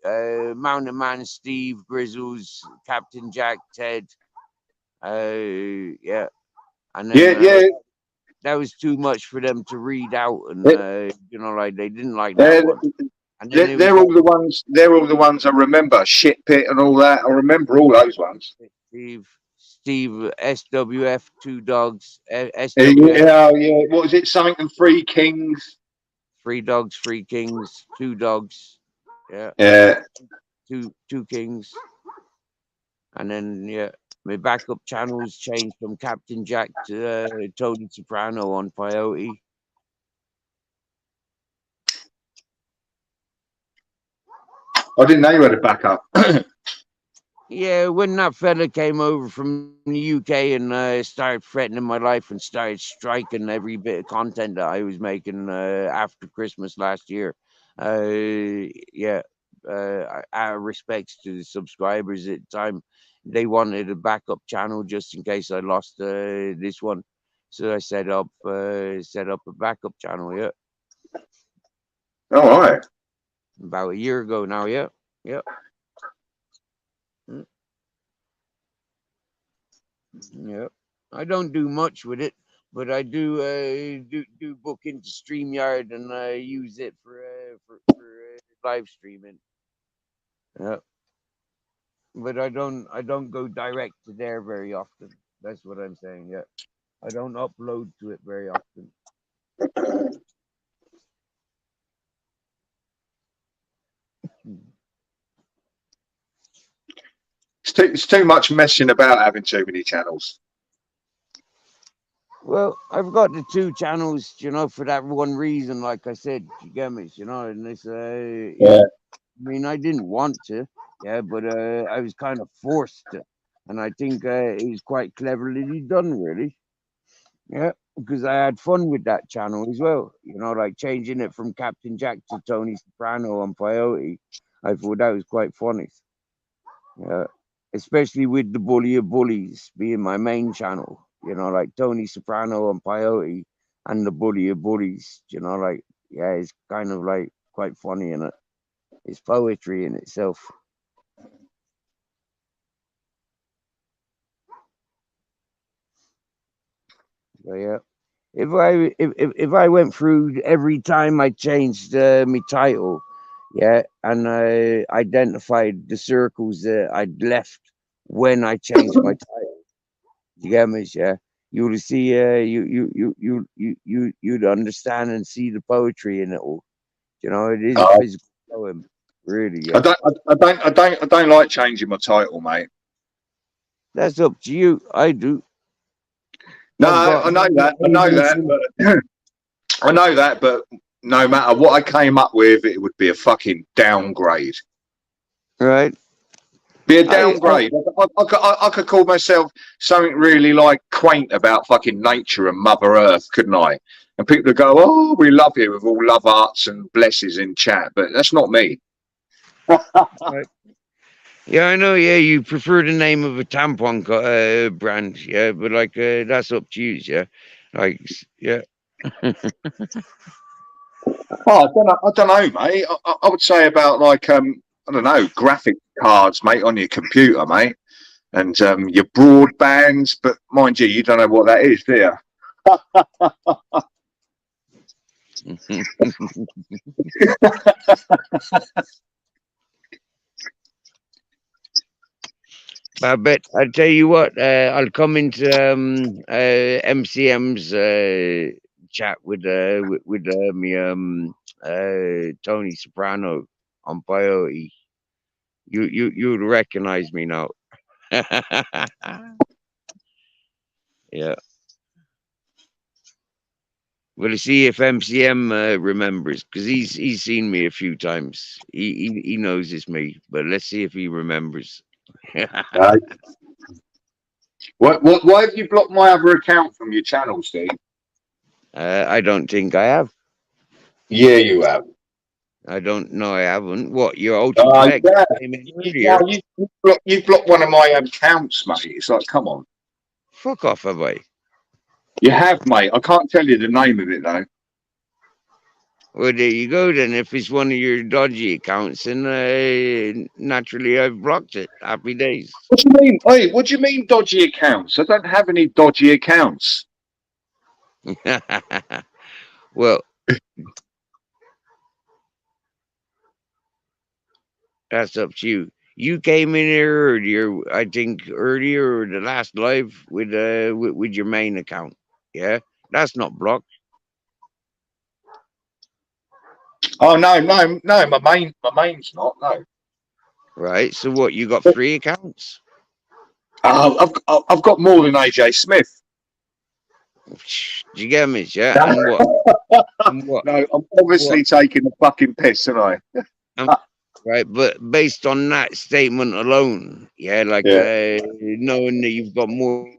Mountain Man Steve, Grizzles, Captain Jack, Ted. Yeah. And then that was too much for them to read out, and you know, like they didn't like that one. And then they're all the ones. They're all the ones I remember. Shit Pit and all that. I remember all those ones. Steve, SWF, 2 dogs, SWF. Yeah. What was it? Something and 3 Kings. 3 dogs, 3 kings, 2 dogs. Yeah. Yeah. Two kings. And then yeah, my backup channels changed from Captain Jack to Tony Soprano on Peyote. I didn't know you had a backup. Yeah, when that fella came over from the UK and started threatening my life and started striking every bit of content that I was making after Christmas last year. Yeah, out of respects to the subscribers at the time, they wanted a backup channel just in case I lost this one. So I set up a backup channel. Yeah. All right. About a year ago now. Yeah. Yeah. Yeah, I don't do much with it, but I do book into StreamYard and use it for live streaming. Yeah, but I don't go direct to there very often. That's what I'm saying. Yeah, I don't upload to it very often. It's too much messing about having too many channels. Well, I've got the 2 channels, you know, for that one reason. Like I said, you get me, you know, and it's yeah. I mean, I didn't want to, yeah, but I was kind of forced to, and I think it was quite cleverly done, really. Yeah, because I had fun with that channel as well. You know, like changing it from Captain Jack to Tony Soprano on Peyote. I thought that was quite funny. Yeah, especially with the Bully of Bullies being my main channel. You know, like Tony Soprano on Peyote and the Bully of Bullies. You know, like yeah, it's kind of like quite funny in it. It's poetry in itself. So yeah, if I went through every time I changed my title, yeah, and I identified the circles that I'd left when I changed my title, you get me? Yeah, you would see, you'd understand and see the poetry in it all. You know, it is a physical poem. Really, I yeah. don't like changing my title, mate. That's up to you. I do. No, I've got I know that. I know that. But I know that. But no matter what I came up with, it would be a fucking downgrade. right. Be a I downgrade. I could call myself something really like quaint about fucking nature and Mother Earth, couldn't I? And people would go, "Oh, we love you with all love, arts, and blesses in chat," but that's not me. yeah, I know. Yeah, you prefer the name of a tampon brand. Yeah, but like that's up to you. Yeah, like yeah. Oh, I don't know, mate. I would say about like I don't know, graphic cards, mate, on your computer, mate, and your broadbands. But mind you, you don't know what that is, do you? I bet. I tell you what. I'll come into MCM's chat with me Tony Soprano on Peyote. You'd recognize me now. Yeah. We'll see if MCM remembers, because he's seen me a few times. He knows it's me, but let's see if he remembers. Why have you blocked my other account from your channel, Steve? I don't think I have. Yeah, you have. I don't know. I haven't. What? Your auto collect Yeah. came in No, earlier. you blocked one of my accounts, mate. It's like, come on. Fuck off, have I? You have, mate. I can't tell you the name of it though. Well, there you go. Then, if it's one of your dodgy accounts, then naturally I've blocked it. Happy days. What do you mean? Hey, what do you mean dodgy accounts? I don't have any dodgy accounts. Well, that's up to you. You came in here earlier, I think earlier or the last live with your main account. Yeah, that's not blocked, Oh no, my main's not. No. right? So what? You got 3 accounts? I've got more than AJ Smith. Do you get me? Yeah, No, and what? And what? no, I'm What? obviously taking the fucking piss, aren't I? Right, but based on that statement alone, yeah, like Yeah. knowing that you've got more.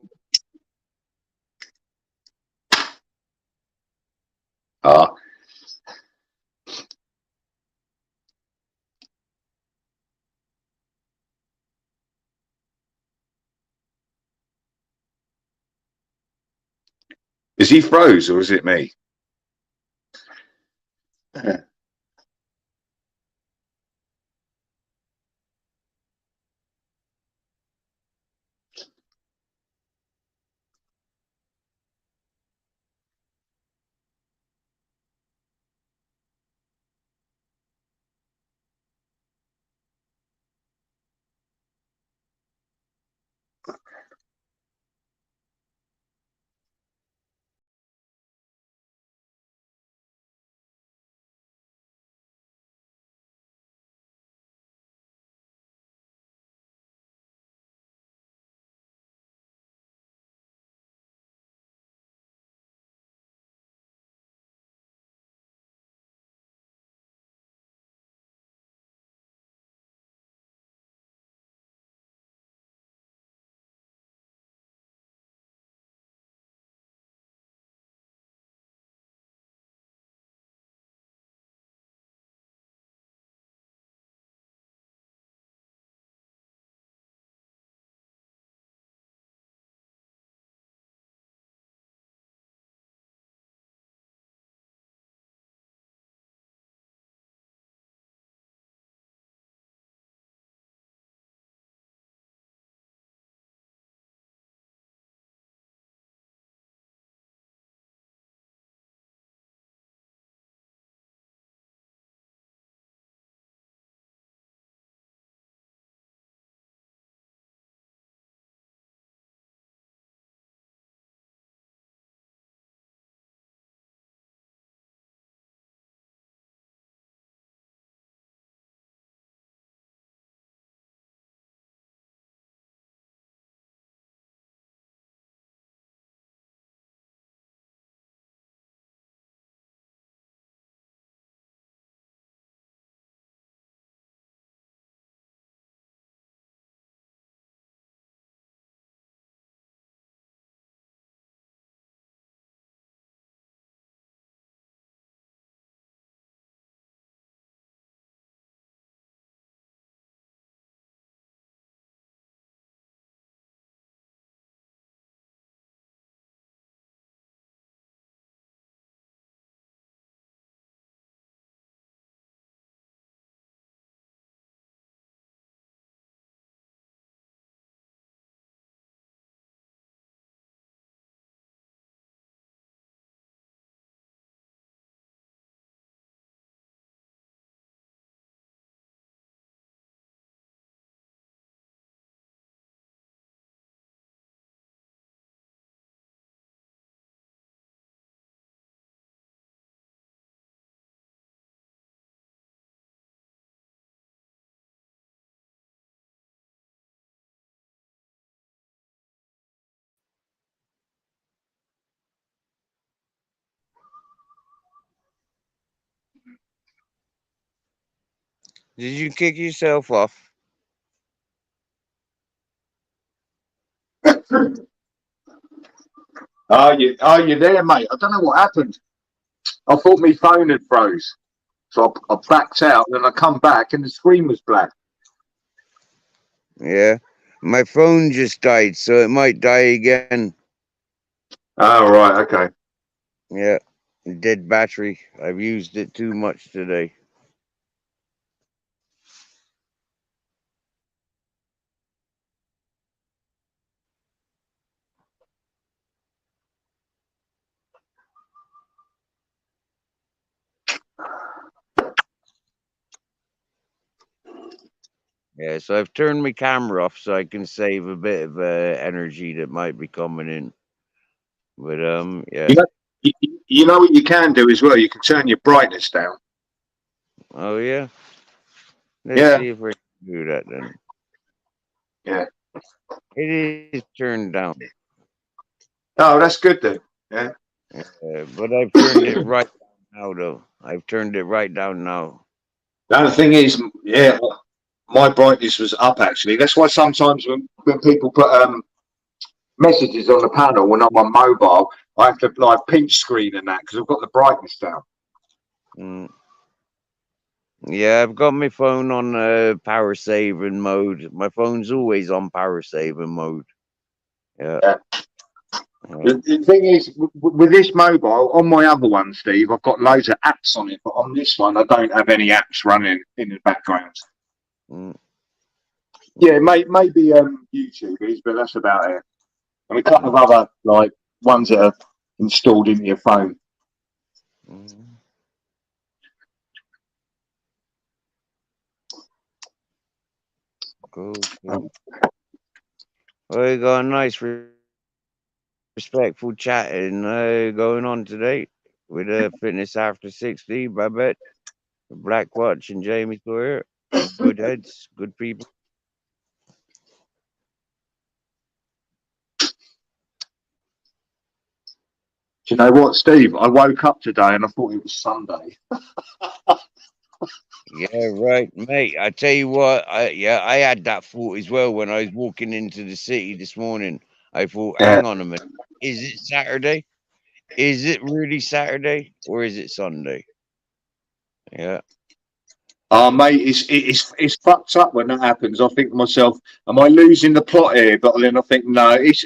Ah. Is he froze or is it me? Did you kick yourself off? Are you there, mate? I don't know what happened. I thought my phone had froze. So I backed out, and I come back, and the screen was black. Yeah. My phone just died, so it might die again. Oh, right, okay. Yeah. Dead battery. I've used it too much today. Yeah, so I've turned my camera off so I can save a bit of energy that might be coming in. But yeah. You know, you know what you can do as well? You can turn your brightness down. Oh yeah. Let's Yeah. see if we can do that then. Yeah. It is turned down. Oh, that's good then. Yeah. But I've turned it right down now though. I've turned it right down now. The other thing is, yeah, my brightness was up actually. That's why sometimes when people put messages on the panel when I'm on mobile, I have to like pinch screen and that because I've got the brightness down. Mm. Yeah, I've got my phone on power saving mode. My phone's always on power saving mode. Yeah. Yeah. Yeah. The thing is, with this mobile, on my other one, Steve, I've got loads of apps on it, but on this one, I don't have any apps running in the background. Mm. Yeah, maybe YouTubers, but that's about it. And a couple of other like ones that are installed into your phone. Mm. Cool. Well, we got a nice respectful chatting going on today with Fitness After 60, Babette, Black Watch, and Jamie Sawyer. Good heads, good people. Do you know what, Steve? I woke up today and I thought it was Sunday. Yeah, right, mate. I tell you what, I had that thought as well when I was walking into the city this morning. I thought, Yeah. hang on a minute, is it Saturday? Is it really Saturday or is it Sunday? Yeah. Oh, mate, it's fucked up when that happens. I think to myself, am I losing the plot here? But then I think, no, it's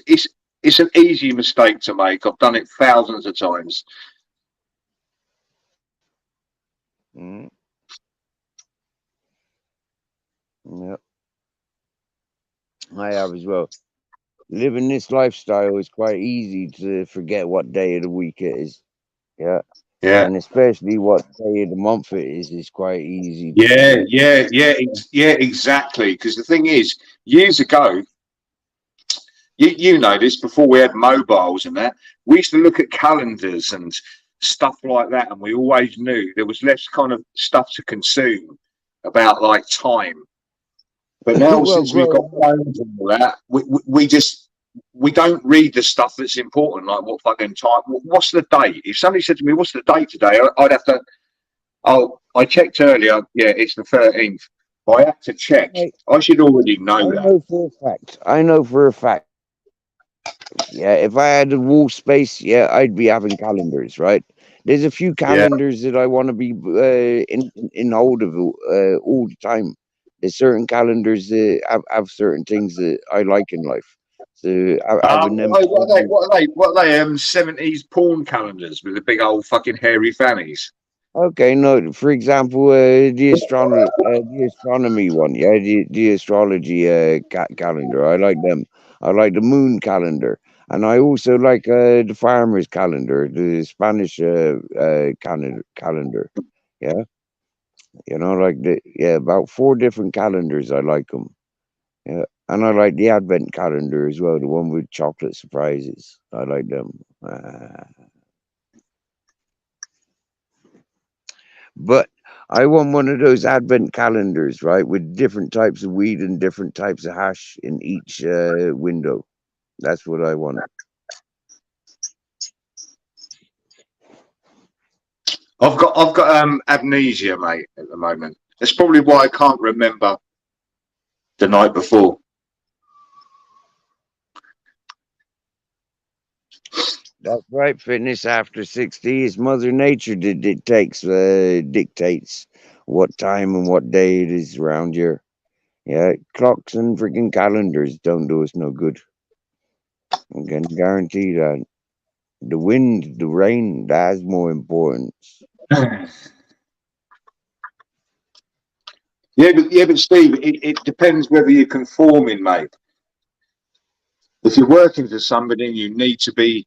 an easy mistake to make. I've done it thousands of times. Mm. Yeah. I have as well. Living this lifestyle is quite easy to forget what day of the week it is. Yeah. Yeah. And especially what day of the month it is quite easy to Yeah, forget. yeah, exactly. Because the thing is, years ago, you know this, before we had mobiles and that, we used to look at calendars and stuff like that, and we always knew there was less kind of stuff to consume about like time. But now, Well, since we've got growing up, phones and all that, we don't read the stuff that's important, like what fucking time, what's the date? If somebody said to me, "What's the date today?" I'd have to. Oh, I checked earlier. Yeah, it's the 13th. I have to check. mate, I should already know I that. know for a fact. I know for a fact. Yeah, if I had a wall space, yeah, I'd be having calendars, right? There's a few Yeah, calendars that I want to be in hold of all the time. There's certain calendars that have certain things that I like in life. So having them calendars. What are they? 70s porn calendars with the big old fucking hairy fannies. Okay, no, for example, the astronomy one, yeah, the astrology calendar. I like them. I like the moon calendar, and I also like the farmers calendar, the Spanish calendar. Yeah, like about 4 different calendars. I like them. Yeah, and I like the advent calendar as well, the one with chocolate surprises. I like them. But I want one of those advent calendars, right, with different types of weed and different types of hash in each window. That's what I want. I've got amnesia, mate, at the moment. That's probably why I can't remember the night before. That's right. Fitness after 60 is Mother Nature that dictates what time and what day it is around here. Yeah, clocks and freaking calendars don't do us no good. I can guarantee that. The wind, the rain, that has more importance. But Steve, it depends whether you're conforming, mate. If you're working for somebody and you need to be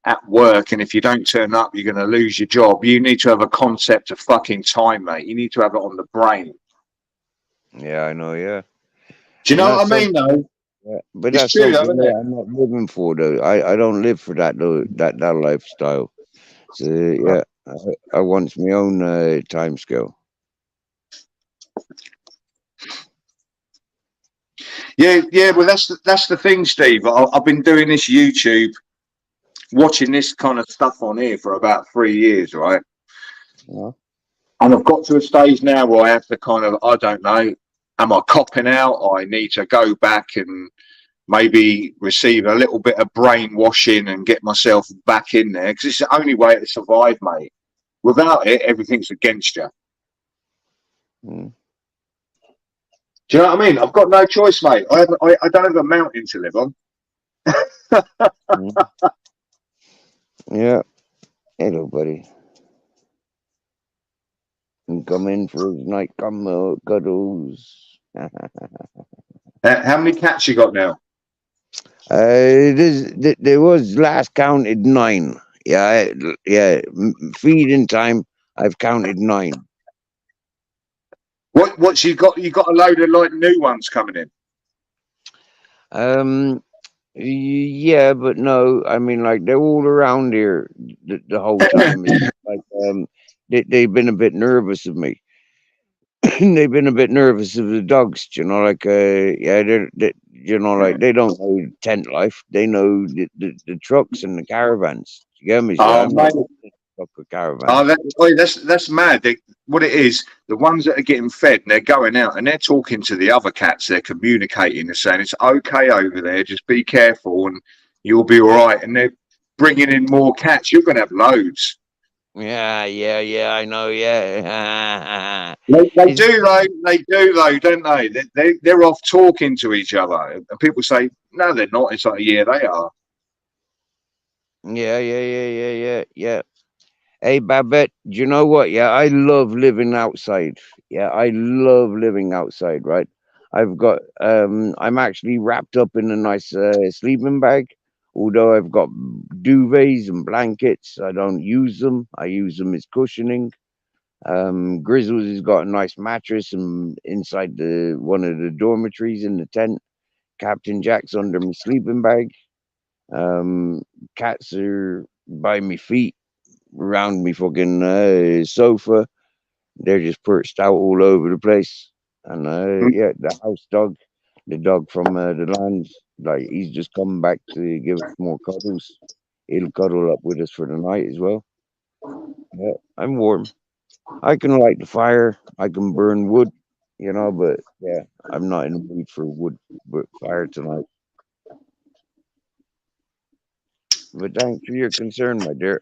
at work, and if you don't turn up, you're going to lose your job. You need to have a concept of fucking time, mate. You need to have it on the brain. Yeah, I know. Yeah. Do you know what I That's mean, though? Yeah, but It's that's true, something though, isn't that it? I'm not living for though. I don't live for that though, that lifestyle. So yeah, I want my own time scale. Yeah. Well, that's the thing, Steve. I've been doing this YouTube, watching this kind of stuff on here for about 3 years, right? Yeah. And I've got to a stage now where I have to kind of, I don't know, am I copping out? Or I need to go back and maybe receive a little bit of brainwashing and get myself back in there, because it's the only way to survive, mate. Without it, everything's against you. Mm. Do you know what I mean? I've got no choice, mate. I don't have a mountain to live on. Mm. Yeah. Hello, buddy. And come in for his night cuddles. How many cats you got now? There was last counted 9. Yeah, feeding time. I've counted 9. What's you got? You got a load of like new ones coming in. Yeah, but no. I mean, like they're all around here the whole time. It's like they've been a bit nervous of me. They've been a bit nervous of the dogs. You know, like yeah, you know, like they don't know tent life. They know the trucks and the caravans. You get me? Oh, I'm mate. not stuck with caravans. Oh, that's mad. What it is, the ones that are getting fed, and they're going out and they're talking to the other cats. They're communicating and saying it's okay over there. Just be careful, and you'll be all right. And they're bringing in more cats. You're going to have loads. Yeah, I know, yeah. They do though, don't they? They're off talking to each other, and people say no, they're not. It's like yeah, they are. Yeah. Hey, Babette, do you know what? Yeah, I love living outside. Yeah, I love living outside, right? I'm actually wrapped up in a nice sleeping bag. Although I've got duvets and blankets, I don't use them. I use them as cushioning. Grizzles has got a nice mattress and inside one of the dormitories in the tent. Captain Jack's under my sleeping bag. Cats are by my feet around me fucking sofa. They're just perched out all over the place. And yeah, the house dog, the dog from the land, like he's just coming back to give us more cuddles. He'll cuddle up with us for the night as well. Yeah, I'm warm. I can light the fire. I can burn wood, you know, but yeah, I'm not in the mood for fire tonight. But thanks for your concern, my dear.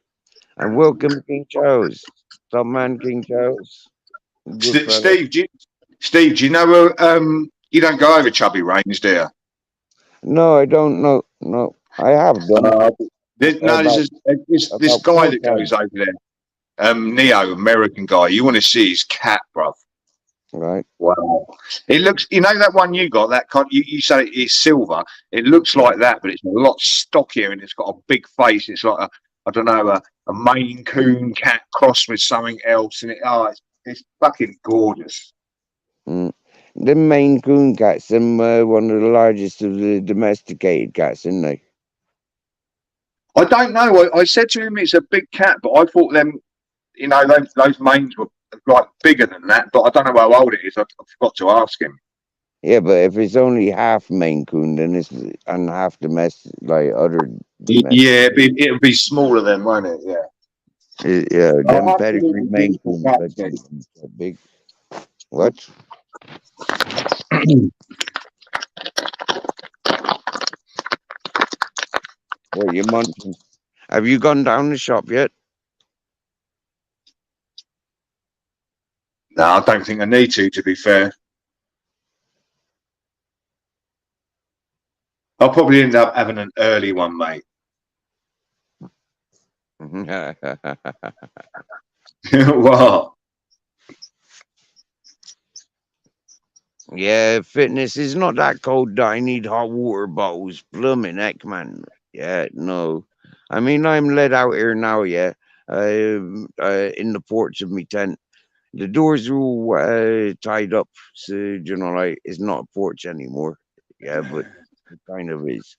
And welcome, King Charles. Top man, King Charles. Good fella. Steve, do you know you don't go over Chubby Range, do you? No, I don't know. No, I have done. This guy that goes over there, Neo, American guy. You want to see his cat, bruv? Right. Wow. It looks, you know, that one you got, that you say it's silver. It looks like that, but it's a lot stockier and it's got a big face. It's like I don't know, a Maine Coon cat crossed with something else, and it's fucking gorgeous. Mm. The Maine Coon cats, them one of the largest of the domesticated cats, isn't they? I don't know. I said to him it's a big cat, but I thought them, you know, those Maines were like bigger than that. But I don't know how old it is. I forgot to ask him. Yeah, but if it's only half Maine Coon, then it's and half domestic, like other. Yeah, it'll be smaller then, won't it? Yeah. Yeah, them pedigree Maine Coons are big. What? What you munching? Have you gone down the shop yet? No, I don't think I need to be fair. I'll probably end up having an early one, mate. What? Yeah, fitness is not that cold that I need hot water bottles. Blooming heck, man. Yeah, no. I mean, I'm let out here now, yeah. In the porch of me tent. The doors are all tied up, so, you know, like, it's not a porch anymore. Yeah, but it kind of is.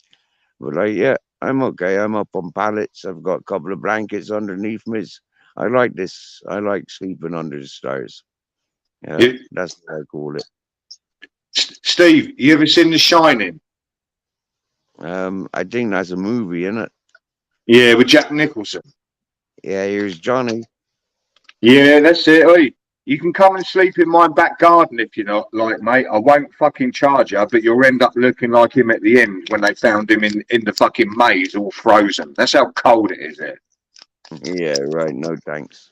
But, like, yeah, I'm okay. I'm up on pallets. I've got a couple of blankets underneath me. I like this. I like sleeping under the stars. Yeah, You, that's what I call it. Steve, you ever seen The Shining? I think that's a movie, isn't it? Yeah, with Jack Nicholson. Yeah, here's Johnny. Yeah, that's it. Oi, you can come and sleep in my back garden if you're not like, mate. I won't fucking charge you, but you'll end up looking like him at the end when they found him in the fucking maze, all frozen. That's how cold it is there. Yeah, right. No thanks.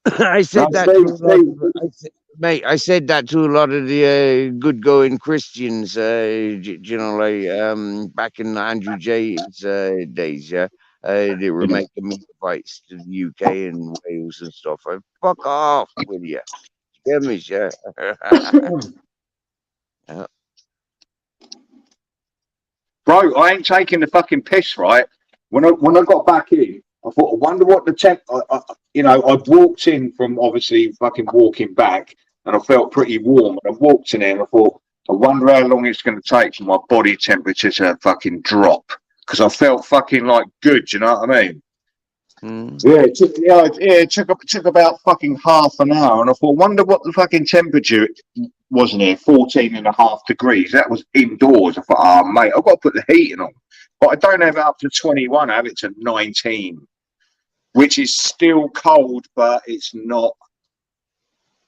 I said No, that to a Steve, lot of, mate. I said that to a lot of the good-going Christians. You know, like back in Andrew J's days. Yeah, they were making me fights to the UK and Wales and stuff. I fuck off with you. Give me, yeah. Bro, I ain't taking the fucking piss, right? When I got back in, I thought, I wonder what the tech. You know, I'd walked in from obviously fucking walking back, and I felt pretty warm. And I walked in there, and I thought, I wonder how long it's going to take for my body temperature to fucking drop, because I felt fucking like good. You know what I mean? Mm. Yeah, it took about fucking half an hour, and I thought, wonder what the fucking temperature was in here, 14.5 degrees. That was indoors. I thought, oh mate, I've got to put the heating on, but I don't have it up to 21. I have it to 19, which is still cold, but it's not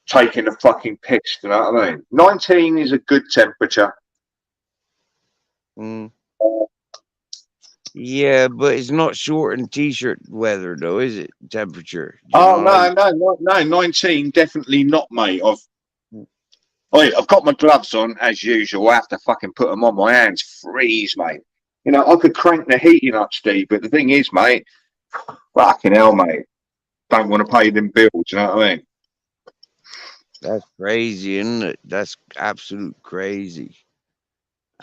taking a fucking piss. You know what I mean? 19 is a good temperature. Mm. Yeah, but it's not short and t-shirt weather, though, is it? Temperature. Oh no, 19 definitely not, mate. I've got my gloves on as usual. I have to fucking put them on. My hands freeze, mate. You know, I could crank the heating up, Steve, but the thing is, mate, fucking hell, mate. Don't want to pay them bills, you know what I mean? That's crazy, isn't it? That's absolute crazy.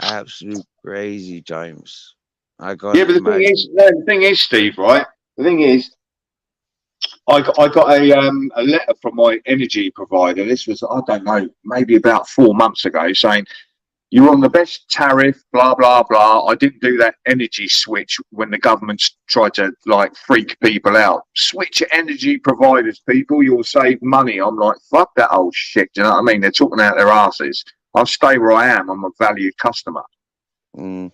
Absolute crazy times. I can't Yeah, but imagine. the thing is, Steve, right? The thing is, I got a letter from my energy provider. This was, I don't know, maybe about 4 months ago, saying you're on the best tariff, blah blah blah. I didn't do that energy switch when the government tried to like freak people out. Switch your energy providers, people. You'll save money. I'm like, fuck that old shit. Do you know what I mean? They're talking out their asses. I'll stay where I am. I'm a valued customer. Mm.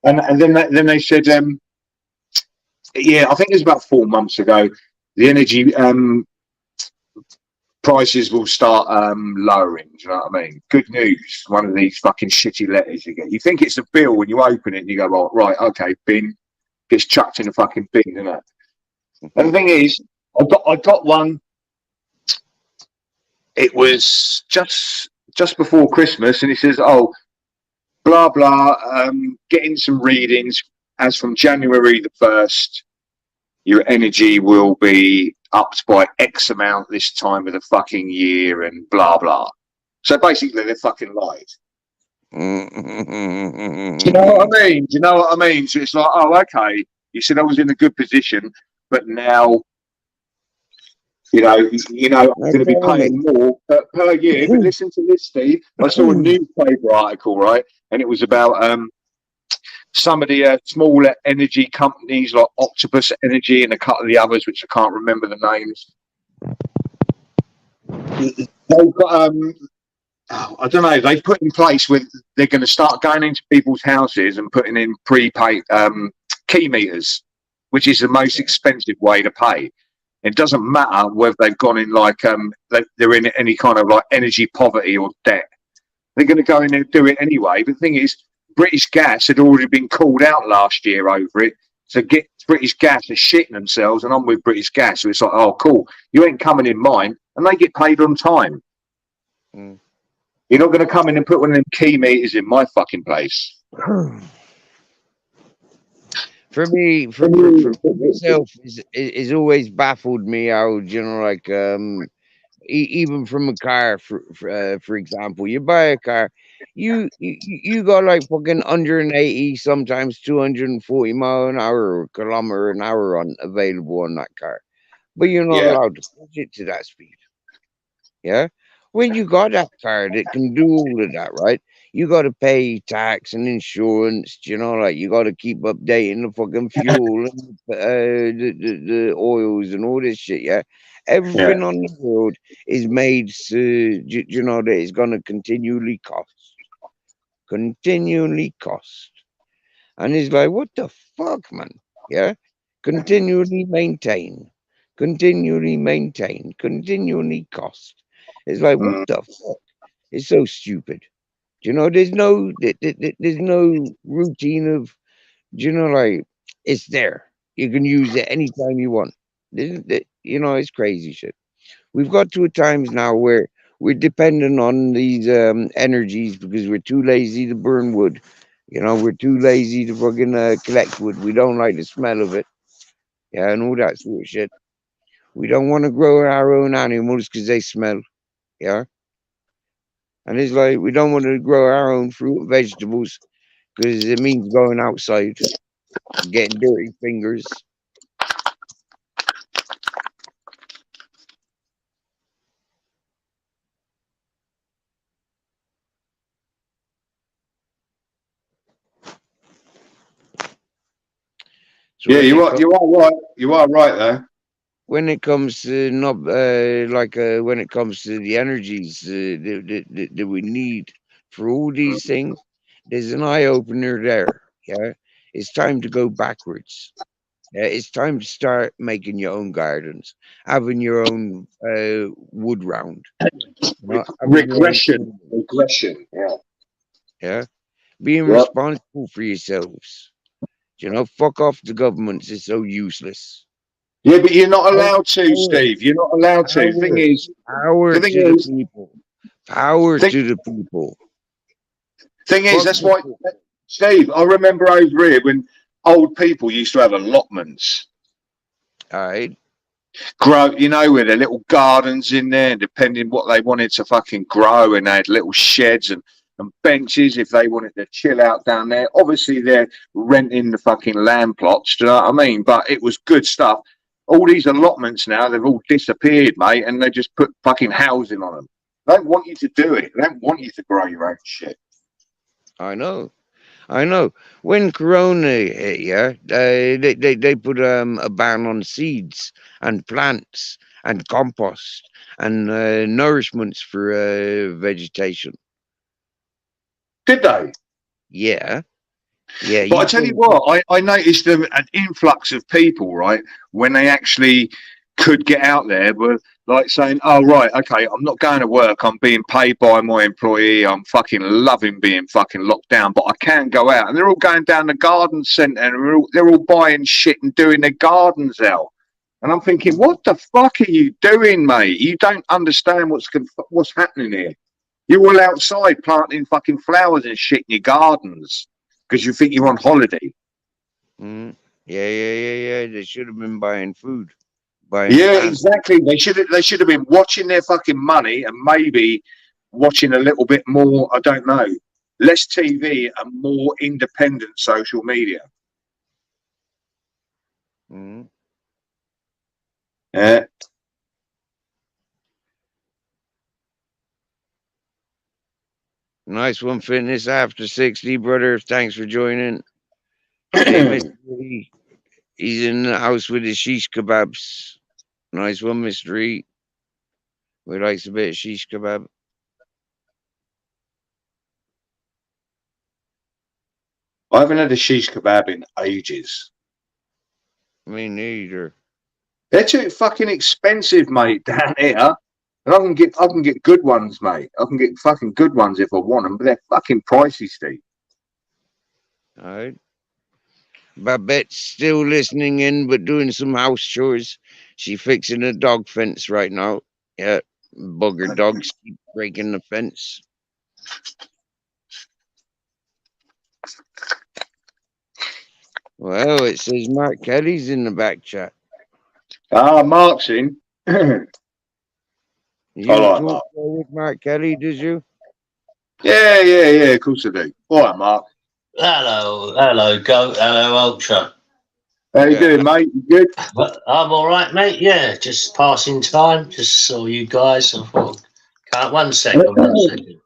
And then they said, yeah, I think it was about 4 months ago. The energy prices will start lowering. Do you know what I mean? Good news. One of these fucking shitty letters you get. You think it's a bill when you open it and you go, oh, right, okay, bin. Gets chucked in the fucking bin, isn't it? And the thing is, I got one. It was just before Christmas, and it says, oh, blah blah, getting some readings as from January the 1st. Your energy will be upped by X amount this time of the fucking year, and blah blah. So basically, they fucking lied. Do you know what I mean? Do you know what I mean? So it's like, oh, okay. You said I was in a good position, but now, you know, I'm going to be paying more per year. But listen to this, Steve. I saw a newspaper article, right, and it was about some of the smaller energy companies like Octopus Energy and a couple of the others, which I can't remember the names. They've got, I don't know, they've put in place with, they're going to start going into people's houses and putting in prepaid key meters, which is the most expensive way to pay. It doesn't matter whether they've gone in like they're in any kind of like energy poverty or debt. They're going to go in and do it anyway. But the thing is, British Gas had already been called out last year over it. So get British Gas are shitting themselves, and I'm with British Gas. So it's like, oh, cool, you ain't coming in mine, and they get paid on time. Mm. You're not going to come in and put one of them key meters in my fucking place. For me, for myself, is always baffled me how, you know, like even from a car, for example, you buy a car, you got like fucking 180, sometimes 240 mile an hour or kilometer an hour on available on that car, but you're not Yeah. allowed to push it to that speed. Yeah, when you got that car that can do all of that, right? You got to pay tax and insurance, you know, like you got to keep updating the fucking fuel and the oils and all this shit. Yeah, Yeah. everything on the road is made so you know that it's gonna continually cost, and it's like, what the fuck, man? Yeah, continually maintain, continually cost. It's like, what Mm. the fuck? It's so stupid. You know, there's no routine of, you know, like it's there. You can use it anytime you want. You know, it's crazy shit. We've got to a times now where we're dependent on these energies because we're too lazy to burn wood. You know, we're too lazy to fucking collect wood. We don't like the smell of it. Yeah, and all that sort of shit. We don't want to grow our own animals because they smell. Yeah. And it's like we don't want to grow our own fruit and vegetables because it means going outside, getting dirty fingers. So Yeah, you are right. You are right there. when it comes to not when it comes to the energies that we need for all these things, there's an eye opener there. Yeah, it's time to go backwards. Yeah, it's time to start making your own gardens, having your own wood round. You know, having your own Regression. animals, Regression. Yeah. yeah, being Yep. responsible for yourselves. You know, fuck off the governments. It's so useless. Yeah, but you're not Power, allowed to, Steve. You're not allowed to. power, The power thing to the is, people. Power thing, to the people. thing is, Fuck that's the why, Steve. I remember over here when old people used to have allotments. all right. Grow, you know, with their little gardens in there, depending what they wanted to fucking grow, and they had little sheds and benches if they wanted to chill out down there. Obviously, they're renting the fucking land plots. Do you know what I mean? But it was good stuff. All these allotments now, they've all disappeared, mate, and they just put fucking housing on them. They don't want you to do it. They don't want you to grow your own shit. I know. I know. When Corona hit, yeah, they put a ban on seeds and plants and compost and nourishments for vegetation. Did they? Yeah, yeah. But I You tell you can. what, I noticed an influx of people, right, when they actually could get out there, were like saying, oh, right, okay, I'm not going to work. I'm being paid by my employee. I'm fucking loving being fucking locked down, but I can go out. And they're all going down the garden centre and they're all buying shit and doing their gardens out. And I'm thinking, what the fuck are you doing, mate? You don't understand what's happening here. You're all outside planting fucking flowers and shit in your gardens because you think you're on holiday. Mm, yeah. They should have been buying food, buying Yeah, plants. exactly. They should have been watching their fucking money and maybe watching a little bit more. I don't know, less TV and more independent social media. Mm. Yeah. Nice one, fitness after 60, brother. Thanks for joining. Hey, Mr. E, he's in the house with his shish kebabs. Nice one, Mr. E. We likes a bit of shish kebab. I haven't had a shish kebab in ages. Me neither. They're too fucking expensive, mate, down here. And I can get good ones, mate. I can get fucking good ones if I want them, but they're fucking pricey, Steve. All right. Babette's still listening in, but doing some house chores. She fixing a dog fence right now. Yeah, bugger dogs keep breaking the fence. Well, it says Mark Kelly's in the back chat. Ah, Mark's in. You I like talk Mark. with Mark Kelly, did you? Yeah, of course I do. All right, Mark. Hello, Goat. Hello, Ultra. How you doing, mate? You good? I'm all right, mate. Yeah, just passing time. Just saw you guys. I thought, can't. One second.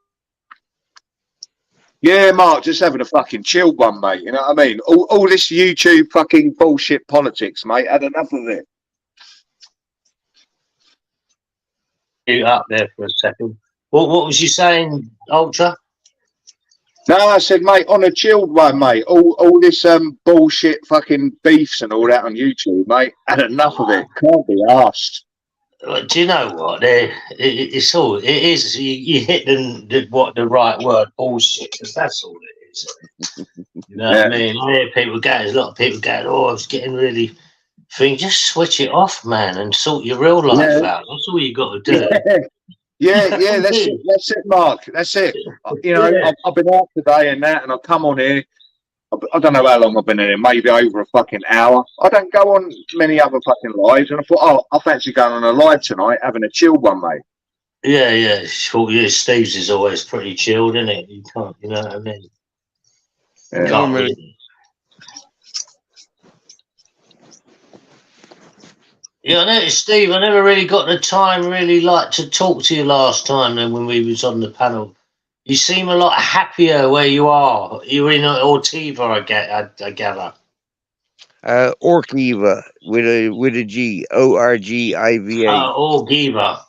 Yeah, Mark, just having a fucking chilled one, mate. You know what I mean? All this YouTube fucking bullshit politics, mate. Had enough of it. You up there for a second. What was you saying, Ultra? No, I said, mate, on a chilled one, mate. All this bullshit fucking beefs and all that on YouTube, mate. Had enough of it. Can't be arsed. Do you know what? It's all. It is. You hit the right word, bullshit. Because that's all it is. You know what I mean? I hear people go. There's a lot of people going. Oh, I was getting really. Just switch it off, man, and sort your real life out. That's all you got to do. Yeah, that's it, Mark. That's it. You know, I've been out today and that, and I've come on here. I don't know how long I've been in here, maybe over a fucking hour. I don't go on many other fucking lives, and I thought, oh, I fancy going on a live tonight, having a chilled one, mate. Yeah. Steve's is always pretty chilled, isn't it? You can't, you know what I mean? Yeah. Can't really. Yeah, I noticed, Steve, I never really got the time to talk to you last time then when we was on the panel. You seem a lot happier where you are. You're in Ortiva, I gather. Orkiva with a G, Orgiva. Orgiva.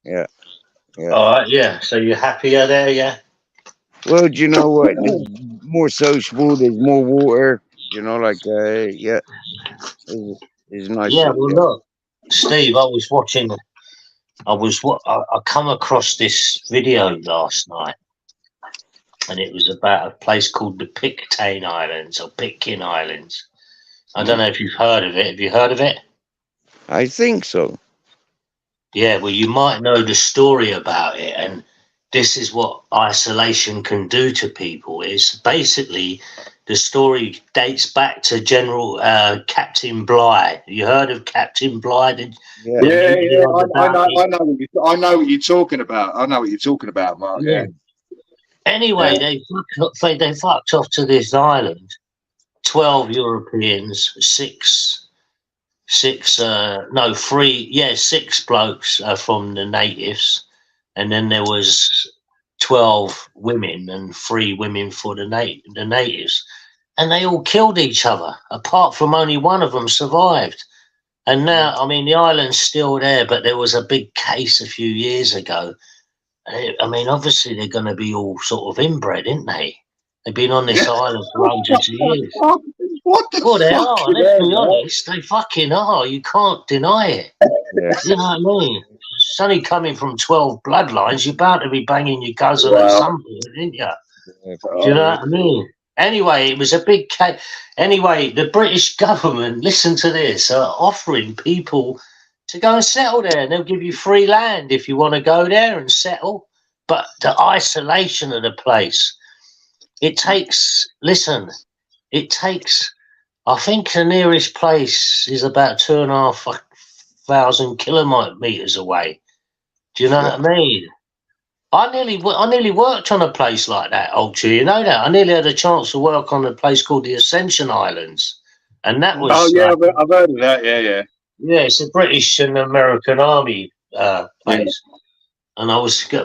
Yeah. All right, yeah. So you're happier there, yeah? Well, do you know what? There's more sociable. There's more water. You know, like yeah, it's nice. Yeah. Well, look, Steve, I come across this video last night, and it was about a place called the Pitcairn Islands or Pitcairn Islands. I don't know if you've heard of it. Have you heard of it? I think so. Yeah, well, you might know the story about it, and this is what isolation can do to people. Is basically the story dates back to General Captain Bligh. You heard of Captain Bligh? Yeah. I know what you're talking about. I know what you're talking about, Mark. Yeah. Anyway, they fucked off to this island. 12 Europeans, six blokes from the natives, and then there was 12 women and 3 women for the natives, and they all killed each other. Apart from only one of them survived, and now I mean the island's still there, but there was a big case a few years ago. I mean, obviously they're going to be all sort of inbred, aren't they? They've been on this island for hundreds of years. What the Well, they fuck? are. Let's be honest. They fucking are. You can't deny it. Yeah. You know what I mean? It's only coming from 12 bloodlines. You're bound to be banging your cousin at some point, didn't you? Do you know what I mean? Anyway, it was a big case. Anyway, the British government, listen to this, are offering people to go and settle there. And they'll give you free land if you want to go there and settle. But the isolation of the place, it takes, I think the nearest place is about 2,500 kilometers away. Do you know what I mean? I nearly worked on a place like that, Ultra. You know that? I nearly had a chance to work on a place called the Ascension Islands. And that was... Oh, yeah, I've heard of that, yeah. Yeah, it's a British and American Army place. And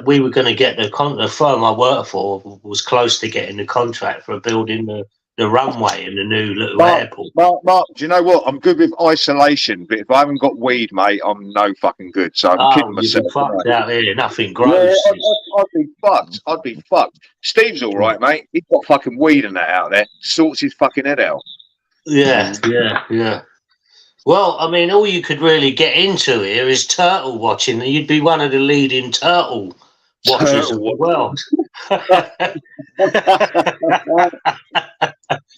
we were going to get the firm I worked for was close to getting the contract for building the runway and the new little airport. Mark, do you know what? I'm good with isolation, but if I haven't got weed, mate, I'm no fucking good. So I'm kidding myself. You'd be fucked out here. Nothing grows. Yeah, I'd be fucked. Steve's all right, mate. He's got fucking weed and that out there. Sorts his fucking head out. Yeah. Well, I mean, all you could really get into here is turtle watching, and you'd be one of the leading turtle watchers of the world.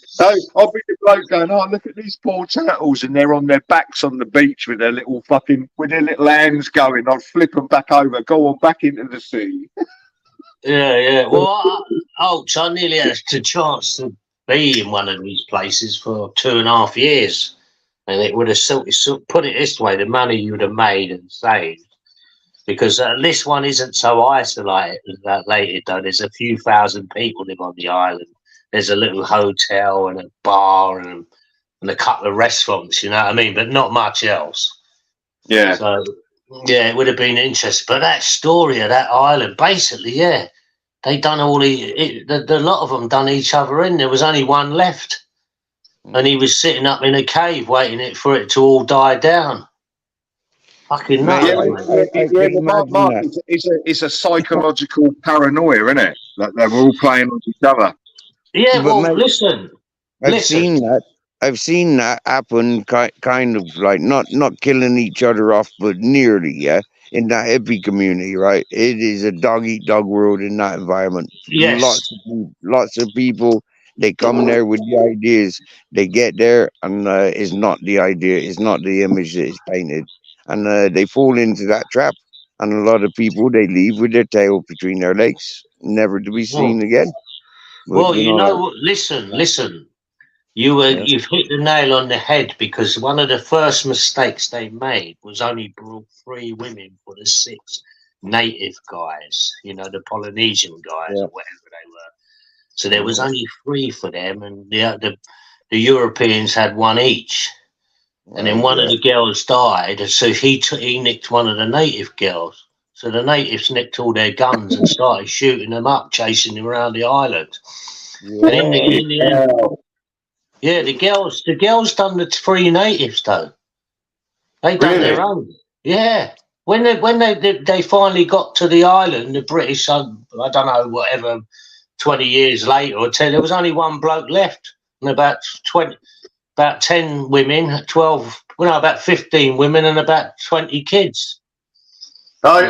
So I'll be the bloke going, oh, look at these poor turtles, and they're on their backs on the beach with their little hands going. I'll flip them back over, go on back into the sea. Yeah. Well, I nearly had the chance to be in one of these places for 2.5 years, and it would have put it this way: the money you would have made and saved, because this one isn't so isolated. Though there's a few thousand people live on the island. There's a little hotel and a bar and a couple of restaurants, you know what I mean? But not much else. Yeah. So, yeah, it would have been interesting. But that story of that island, basically, yeah, they done all a lot of them done each other in. There was only one left. And he was sitting up in a cave waiting for it to all die down. Fucking nuts. Mark, it's a psychological paranoia, isn't it? That they're all playing on each other. Yeah, But well, mate, listen. I've seen that happen, kind of like not killing each other off, but nearly, yeah. In that hippie community, right? It is a dog eat dog world in that environment. Yes. Lots of people. They come there with the ideas. They get there, and it's not the idea. It's not the image that is painted, and they fall into that trap. And a lot of people, they leave with their tail between their legs, never to be seen again. But, Well, you know, listen. You've hit the nail on the head, because one of the first mistakes they made was only brought 3 women for the 6 native guys, you know, the Polynesian guys or whatever they were. So there was only 3 for them, and the Europeans had 1 each. And then one of the girls died, so he nicked one of the native girls. So the natives nicked all their guns and started shooting them up, chasing them around the island. And in the end, yeah, the girls done the 3 natives though. They done their own. Yeah. When they finally got to the island, the British, I don't know, whatever, 20 years later or 10, there was only 1 bloke left, and about 10 women, about 15 women and about 20 kids. No,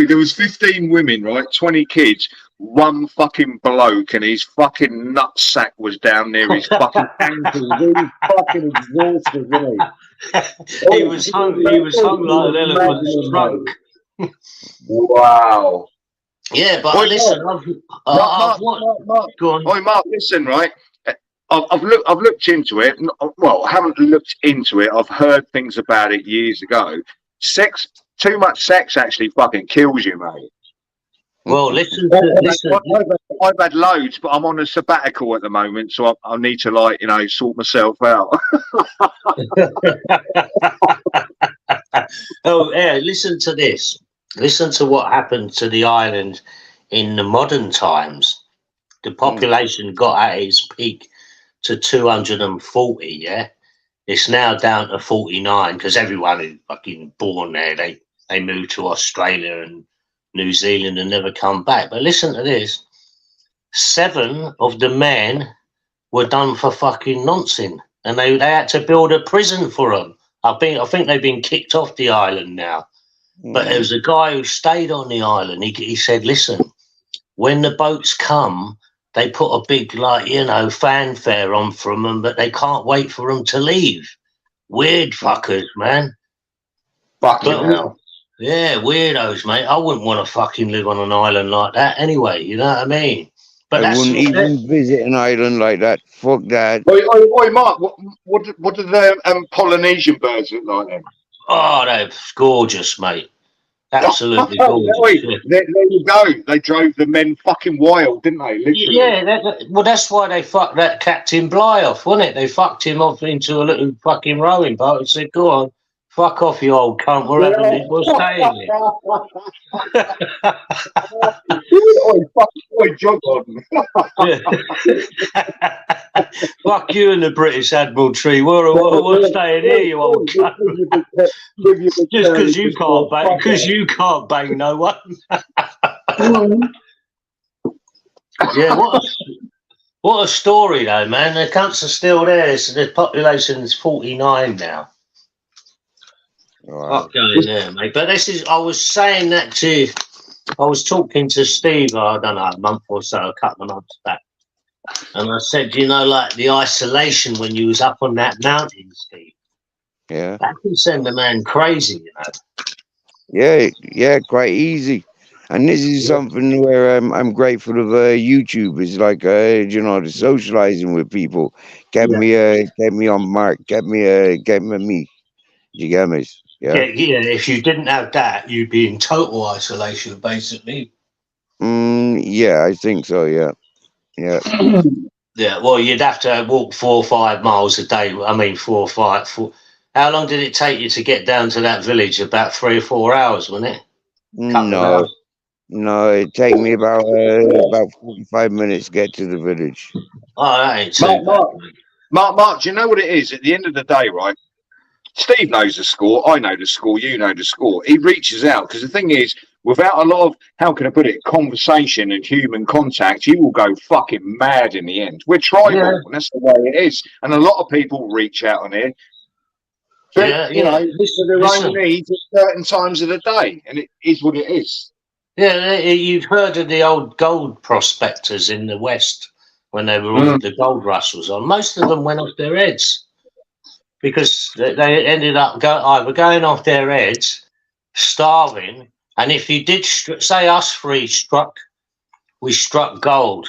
there was 15 women, right? 20 kids, 1 fucking bloke, and his fucking nutsack was down near his fucking ankles. He was fucking exhausted, wasn't he? He was hung like an elephant's trunk. Wow. Yeah, but listen, Mark, listen, right? I've looked into it. Well, I haven't looked into it. I've heard things about it years ago. Too much sex actually fucking kills you, mate. Well, listen. I've had loads, but I'm on a sabbatical at the moment, so I need to sort myself out. Oh, yeah. Listen to this. Listen to what happened to the island in the modern times. The population got at its peak to 240. Yeah, it's now down to 49 because everyone who's fucking born there, they moved to Australia and New Zealand and never come back. But listen to this: 7 of the men were done for fucking nonsense, and they had to build a prison for them. I think they've been kicked off the island now. But there was a guy who stayed on the island. He said, listen, when the boats come, they put a big, fanfare on for them, but they can't wait for them to leave. Weird fuckers, man. Fucking hell. Yeah, weirdos, mate. I wouldn't want to fucking live on an island like that anyway, you know what I mean? But I wouldn't even visit an island like that. Fuck that. Oi, Mark, what do the Polynesian birds look like then? Oh, they're gorgeous, mate. Absolutely gorgeous. There you go. They drove the men fucking wild, didn't they? Literally. Yeah, well, that's why they fucked that Captain Bligh off, wasn't it? They fucked him off into a little fucking rowing boat and said, go on, fuck off, you old cunt. We're having it. We're staying here. Oi, jog on. Fuck you and the British Admiralty. We're staying here, you old cunt. Just because you can't bang no one. Yeah, what a story though, man. The cunts are still there. So the population is 49 now. Right. Fuck going there, mate. But this is, I was saying that to, I was talking to Steve, I don't know, a month or so, a couple of months back. And I said, you know, like the isolation when you was up on that mountain, Steve, Yeah. that can send a man crazy, you know. Yeah, quite easy. And this is something where I'm grateful of YouTube. It's like you know, the socializing with people kept me on mark, kept me me. You get me? Yeah, Yeah. yeah. If you didn't have that, you'd be in total isolation, basically. Yeah, I think so. Yeah. Yeah, well, you'd have to walk 4 or 5 miles a day. I mean, 4 or 5. How long did it take you to get down to that village? About 3 or 4 hours, wasn't it? Couple of No, hours. no, it take me about 45 minutes to get to the village. Oh, that ain't too bad. Mark, do you know what it is? At the end of the day, right? Steve knows the score. I know the score. You know the score. He reaches out because the thing is, without a lot of, how can I put it, conversation and human contact, you will go fucking mad in the end. We're tribal, and that's the way it is. And a lot of people reach out on here, but, you know, for their own needs at certain times of the day, and it is what it is. Yeah, you've heard of the old gold prospectors in the West when they were all, the gold rush was on. Most of them went off their heads because they ended up either going off their heads, starving, and if you did, say us three we struck gold,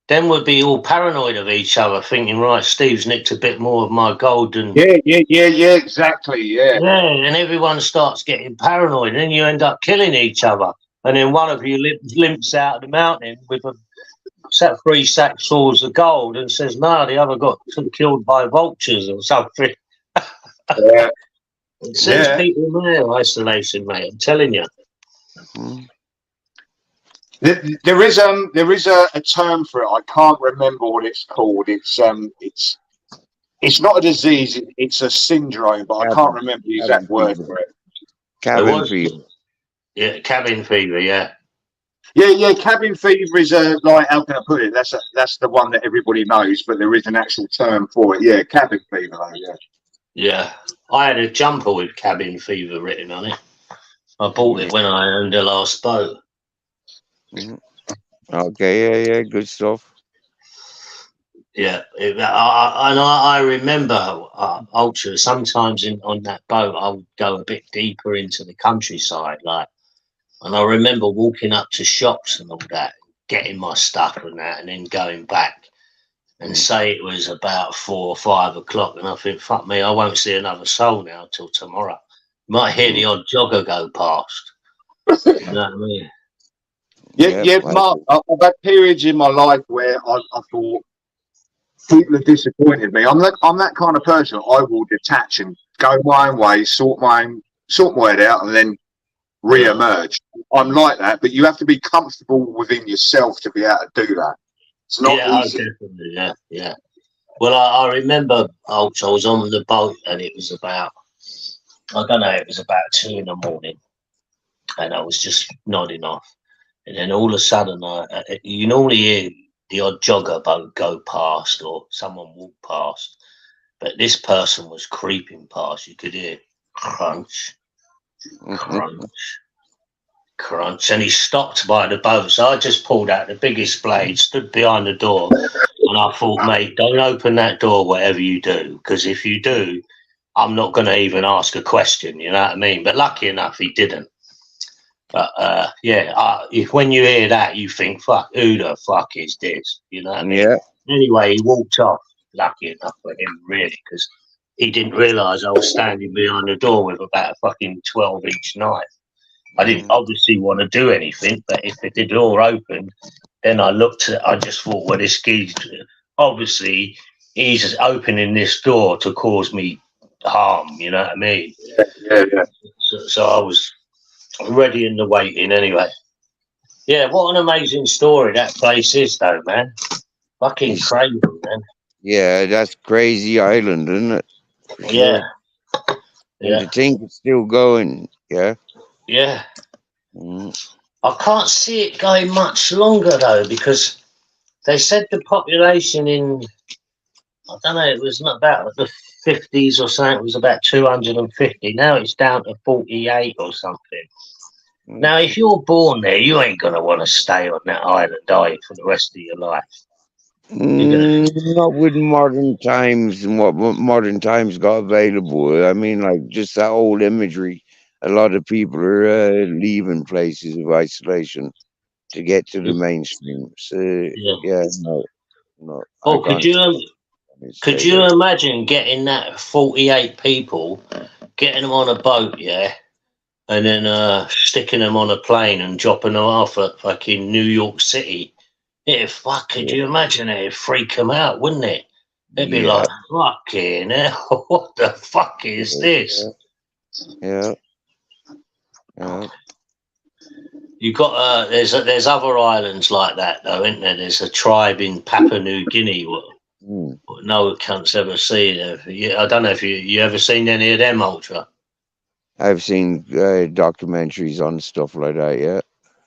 then we'd be all paranoid of each other, thinking, right, Steve's nicked a bit more of my gold than... Yeah, exactly, yeah. Yeah, and everyone starts getting paranoid, and then you end up killing each other. And then one of you limps out of the mountain with 3 sackfuls of gold and says, no, the other got killed by vultures or something. Yeah. It sends people in their isolation, mate, I'm telling you. There is a term for it. I can't remember what it's called. It's not a disease. It's a syndrome, but I can't remember the exact word for it. Cabin fever. Yeah, cabin fever. Yeah. Yeah. Cabin fever is like, how can I put it? That's the one that everybody knows, but there is an actual term for it. Yeah, cabin fever. Though, yeah. Yeah, I had a jumper with cabin fever written on it. I bought it when I owned the last boat. Okay, yeah, good stuff. Yeah, I remember Ultra. Sometimes on that boat, I would go a bit deeper into the countryside, and I remember walking up to shops and all that, getting my stuff and that, and then going back. And say it was about 4 or 5 o'clock, and I think, fuck me, I won't see another soul now till tomorrow. Might hear the odd jogger go past. You know what I mean? Yeah, Mark, I've had periods in my life where I thought people have disappointed me. I'm that kind of person. I will detach and go my own way, sort my head out, and then re-emerge. I'm like that, but you have to be comfortable within yourself to be able to do that. It's not easy. Definitely, yeah. Well, I remember I was on the boat, and it was about, I don't know, it was about 2 in the morning, and I was just nodding off. And then all of a sudden, you normally hear the odd jogger boat go past or someone walk past, but this person was creeping past. You could hear crunch, crunch, and he stopped by the boat. So I just pulled out the biggest blade, stood behind the door, and I thought, mate, don't open that door, whatever you do, because if you do, I'm not going to even ask a question, you know what I mean? But lucky enough, he didn't. But when you hear that, you think, fuck, who the fuck is this? You know what I mean? Yeah. Anyway, he walked off, lucky enough for him, really, because he didn't realise I was standing behind the door with about a fucking 12-inch knife. I didn't obviously want to do anything, but if the door opened, then I looked at, I just thought, well, this geezer, obviously, he's opening this door to cause me harm, you know what I mean? Yeah. So I was ready in the waiting anyway. Yeah, what an amazing story that place is, though, man. Fucking crazy, man. Yeah, that's crazy island, isn't it? Yeah. And the thing is still going, yeah. Yeah. I can't see it going much longer, though, because they said the population in, I don't know, it was about the 50s or something, it was about 250. Now it's down to 48 or something. Now, if you're born there, you ain't going to want to stay on that island, are you, for the rest of your life? Not with modern times and what modern times got available. I mean, like just that old imagery. A lot of people are leaving places of isolation to get to the mainstream. So yeah, no. Oh, could you imagine getting that 48 people, getting them on a boat, yeah, and then sticking them on a plane and dropping them off at fucking New York City? Could you imagine it? It'd freak them out, wouldn't it? They'd be like, fucking hell, what the fuck is this? Yeah. You got there's other islands like that though, isn't there? There's a tribe in Papua New Guinea. What no cunts ever seen. I don't know if you ever seen any of them, Ultra. I've seen documentaries on stuff like that. Yeah.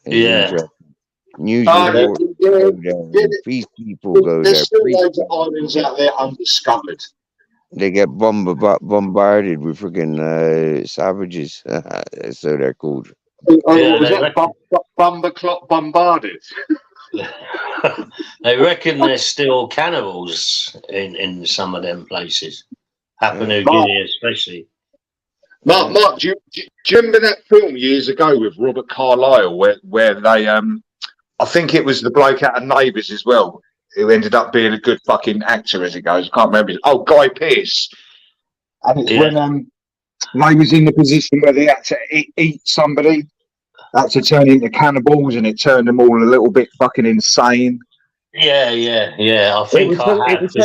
Yeah. News peace people go there. There's still loads of islands out there undiscovered. They get bombarded with freaking savages, so they're called. Bombarded. They reckon they're still cannibals in some of them places, Papua New Guinea especially. Mark, do you remember that film years ago with Robert Carlyle where they I think it was the bloke out of Neighbours as well, who ended up being a good fucking actor as it goes. I can't remember. Oh, Guy Pearce. And it's when they was in the position where they had to eat somebody, had to turn into cannibals, and it turned them all a little bit fucking insane. Yeah. I think it was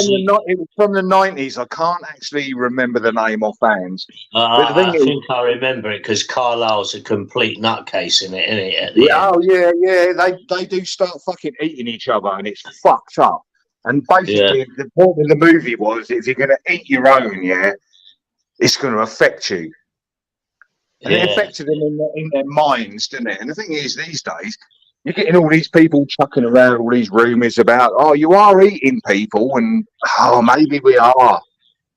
from the 90s. I can't actually remember the name offhand. I think I remember it because Carlisle's a complete nutcase in it, isn't it? They do start fucking eating each other, and it's fucked up. And basically, the point of the movie was, if you're going to eat your own, it's going to affect you. And it affected them in their minds, didn't it? And the thing is, these days, you're getting all these people chucking around all these rumours about, oh, you are eating people, and maybe we are.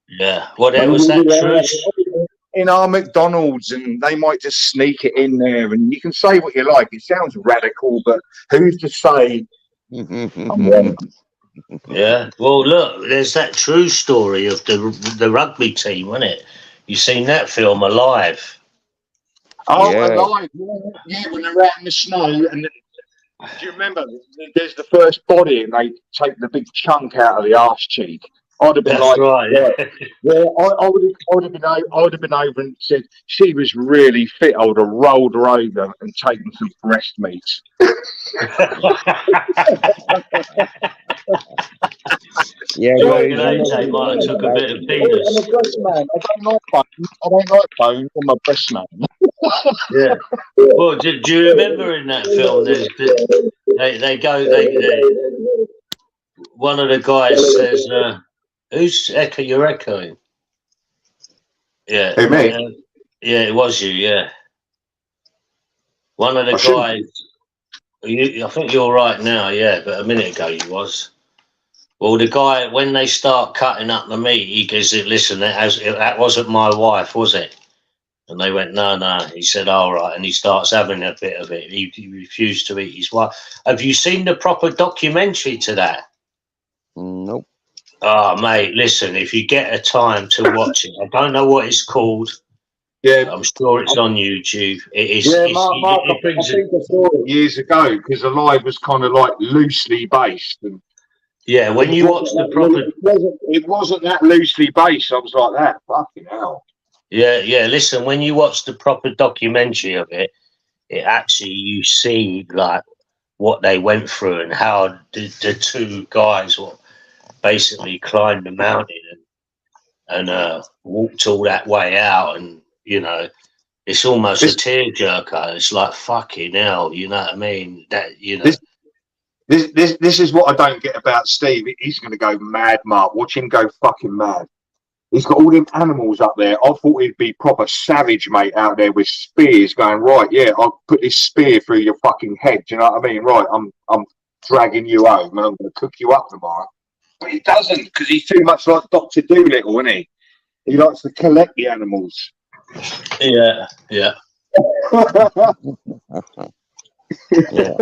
Yeah, whatever was that true? In our McDonald's, and they might just sneak it in there, and you can say what you like. It sounds radical, but who's to say I'm wrong? Yeah, well, look, there's that true story of the rugby team, wasn't it? You seen that film, Alive? Oh, yeah. Alive, yeah, when they're out in the snow, and do you remember? There's the first body, and they take the big chunk out of the arse cheek. I'd have been right. I would have been over and said she was really fit. I would have rolled her over and taken some breast meat. Yeah, they might have took a bit of penis. I'm a breast man. I don't like bones. I'm a breast man. Yeah. Well, do you remember in that film? One of the guys says, "Who's echo? You're echoing." Yeah. Who, me? Yeah, it was you. Yeah. One of the guys. I think you're right now. Yeah, but a minute ago you was. Well, the guy, when they start cutting up the meat, he goes, "Listen, that wasn't my wife, was it?" And they went, no. He said, all right. And he starts having a bit of it. He refused to eat his wife. Have you seen the proper documentary to that? Nope. Oh, mate, listen, if you get a time to watch it, I don't know what it's called. Yeah, I'm sure it's on YouTube. It is. Yeah, Mark, I think I saw it years ago because Alive was kind of like loosely based. And yeah, when you watch the proper, it wasn't that loosely based. I was like, that fucking hell. Yeah. Listen, when you watch the proper documentary of it, it actually you see like what they went through and how the two guys basically climbed the mountain and walked all that way out, and you know, it's almost a tearjerker. It's like fucking hell, you know what I mean? That you know. This is what I don't get about Steve. He's going to go mad, Mark. Watch him go fucking mad. He's got all them animals up there. I thought he'd be proper savage, mate, out there with spears going, right, yeah, I'll put this spear through your fucking head. Do you know what I mean? Right, I'm dragging you home and I'm going to cook you up tomorrow. But he doesn't, because he's too much like Dr. Dolittle, isn't he? He likes to collect the animals. Yeah, yeah. Yeah.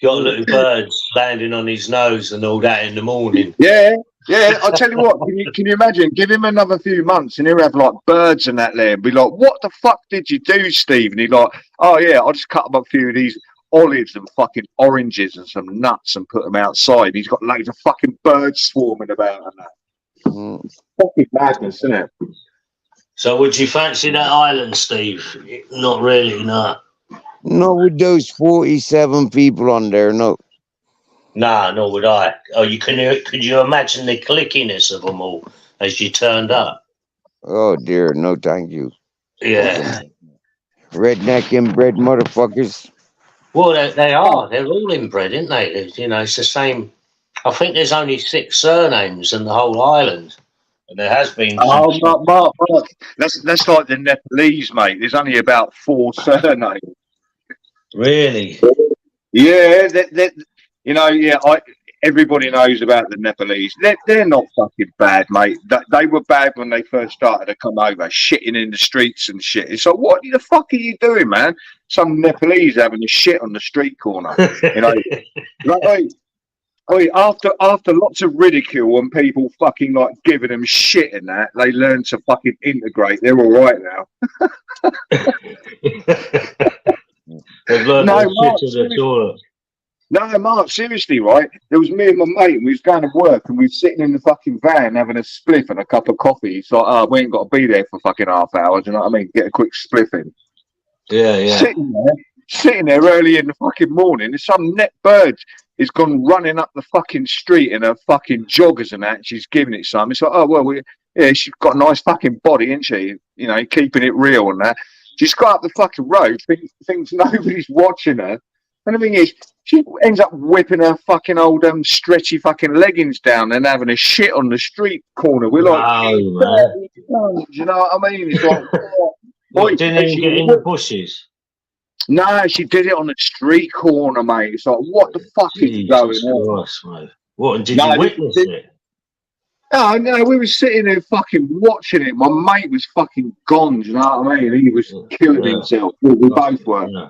Got little birds landing on his nose and all that in the morning. Yeah, yeah. I'll tell you what. Can you imagine? Give him another few months, and he'll have like birds and that there, and be like, "What the fuck did you do, Steve?" And he's like, "Oh yeah, I just cut up a few of these olives and fucking oranges and some nuts and put them outside." He's got loads of fucking birds swarming about and that. Mm. Fucking madness, isn't it? So would you fancy that island, Steve? Not really, no. Not with those 47 people on there, no. Nah, nor would I. Oh, could you imagine the clickiness of them all as you turned up? Oh dear, no thank you. Yeah. Redneck inbred motherfuckers. Well, they are. They're all inbred, aren't they? It's the same. I think there's only 6 surnames in the whole island. And there has been. Oh, Mark. That's like the Nepalese, mate. There's only about 4 surnames. Really? Yeah, everybody knows about the Nepalese. They're not fucking bad, mate. They were bad when they first started to come over, shitting in the streets and shit. It's like, what the fuck are you doing, man? Some Nepalese having a shit on the street corner, like, after lots of ridicule and people fucking like giving them shit and that, they learn to fucking integrate. They're all right now. They've learned No, Mark, seriously, right? There was me and my mate, and we was going to work, and we was sitting in the fucking van having a spliff and a cup of coffee. It's like, oh, we ain't got to be there for fucking half hour, do you know what I mean? Get a quick spliff in. Yeah. Sitting there early in the fucking morning, there's some net bird is gone running up the fucking street in her fucking joggers and that, and she's giving it some. It's like, oh, well, she's got a nice fucking body, isn't she? Keeping it real and that. She's got up the fucking road, thinks nobody's watching her. And the thing is, she ends up whipping her fucking old stretchy fucking leggings down and having a shit on the street corner. We're like, man. Do you know what I mean? It's like, What, didn't even get in the bushes? No, she did it on the street corner, mate. It's like, what the fuck is going on? Christ, mate. What, and did you witness it? No, we were sitting there fucking watching it. My mate was fucking gone, do you know what I mean? He was killing himself. We both were. Yeah.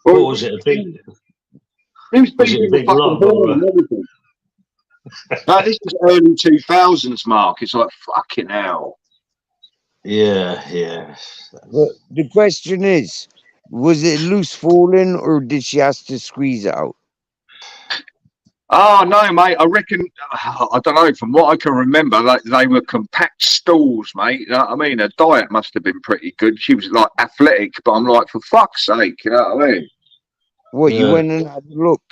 What was it? He was beating the fucking ball and everything. No, this is early 2000s, Mark. It's like, fucking hell. Yeah. But the question is, was it loose falling or did she have to squeeze it out? Oh, no, mate. I reckon, I don't know, from what I can remember, they were compact stools, mate. You know what I mean? Her diet must have been pretty good. She was, like, athletic, but I'm like, for fuck's sake, you know what I mean? What, you went and had a look?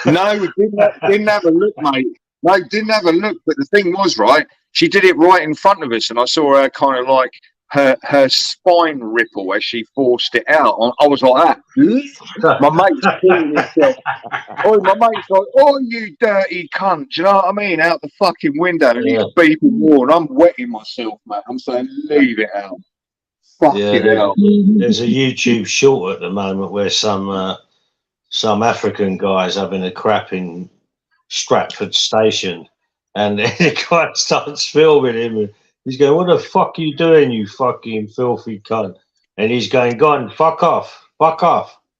No, we didn't have a look, mate. No, didn't have a look. But the thing was, right, she did it right in front of us, and I saw her kind of like her spine ripple as she forced it out. I was like that. My mate's killing himself. Oh, my mate's like, oh, you dirty cunt. Do you know what I mean? Out the fucking window, and he's beeping more, and I'm wetting myself, mate. I'm saying, leave it out. Fucking hell. There's a YouTube short at the moment where some African guys having a crap in Stratford Station, and the guy starts filming him, and he's going, "What the fuck are you doing, you fucking filthy cunt?" And he's going, "Go on, fuck off,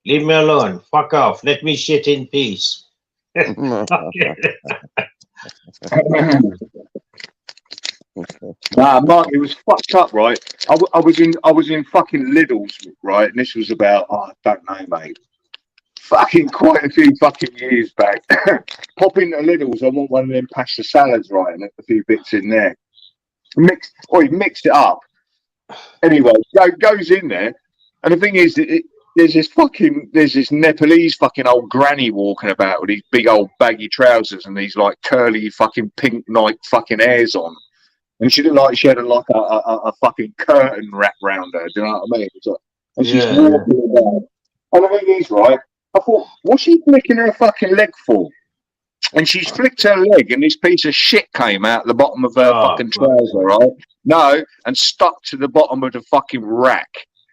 leave me alone, fuck off, let me shit in peace." Nah, Mark, it was fucked up, right? I was in fucking Lidl's, right? And this was about, I don't know, mate. Fucking quite a few fucking years back. Pop into Lidl's, I want one of them pasta salads, right? And a few bits in there. He mixed it up. Anyway, goes in there. And the thing is, there's this Nepalese fucking old granny walking about with these big old baggy trousers and these like curly fucking pink Nike fucking hairs on. And she looked like she had a fucking curtain wrapped round her. Do you know what I mean? And she's walking about. And the thing is, right, I thought, what's she flicking her fucking leg for? And she's flicked her leg and this piece of shit came out the bottom of her fucking trouser, right? No, and stuck to the bottom of the fucking rack.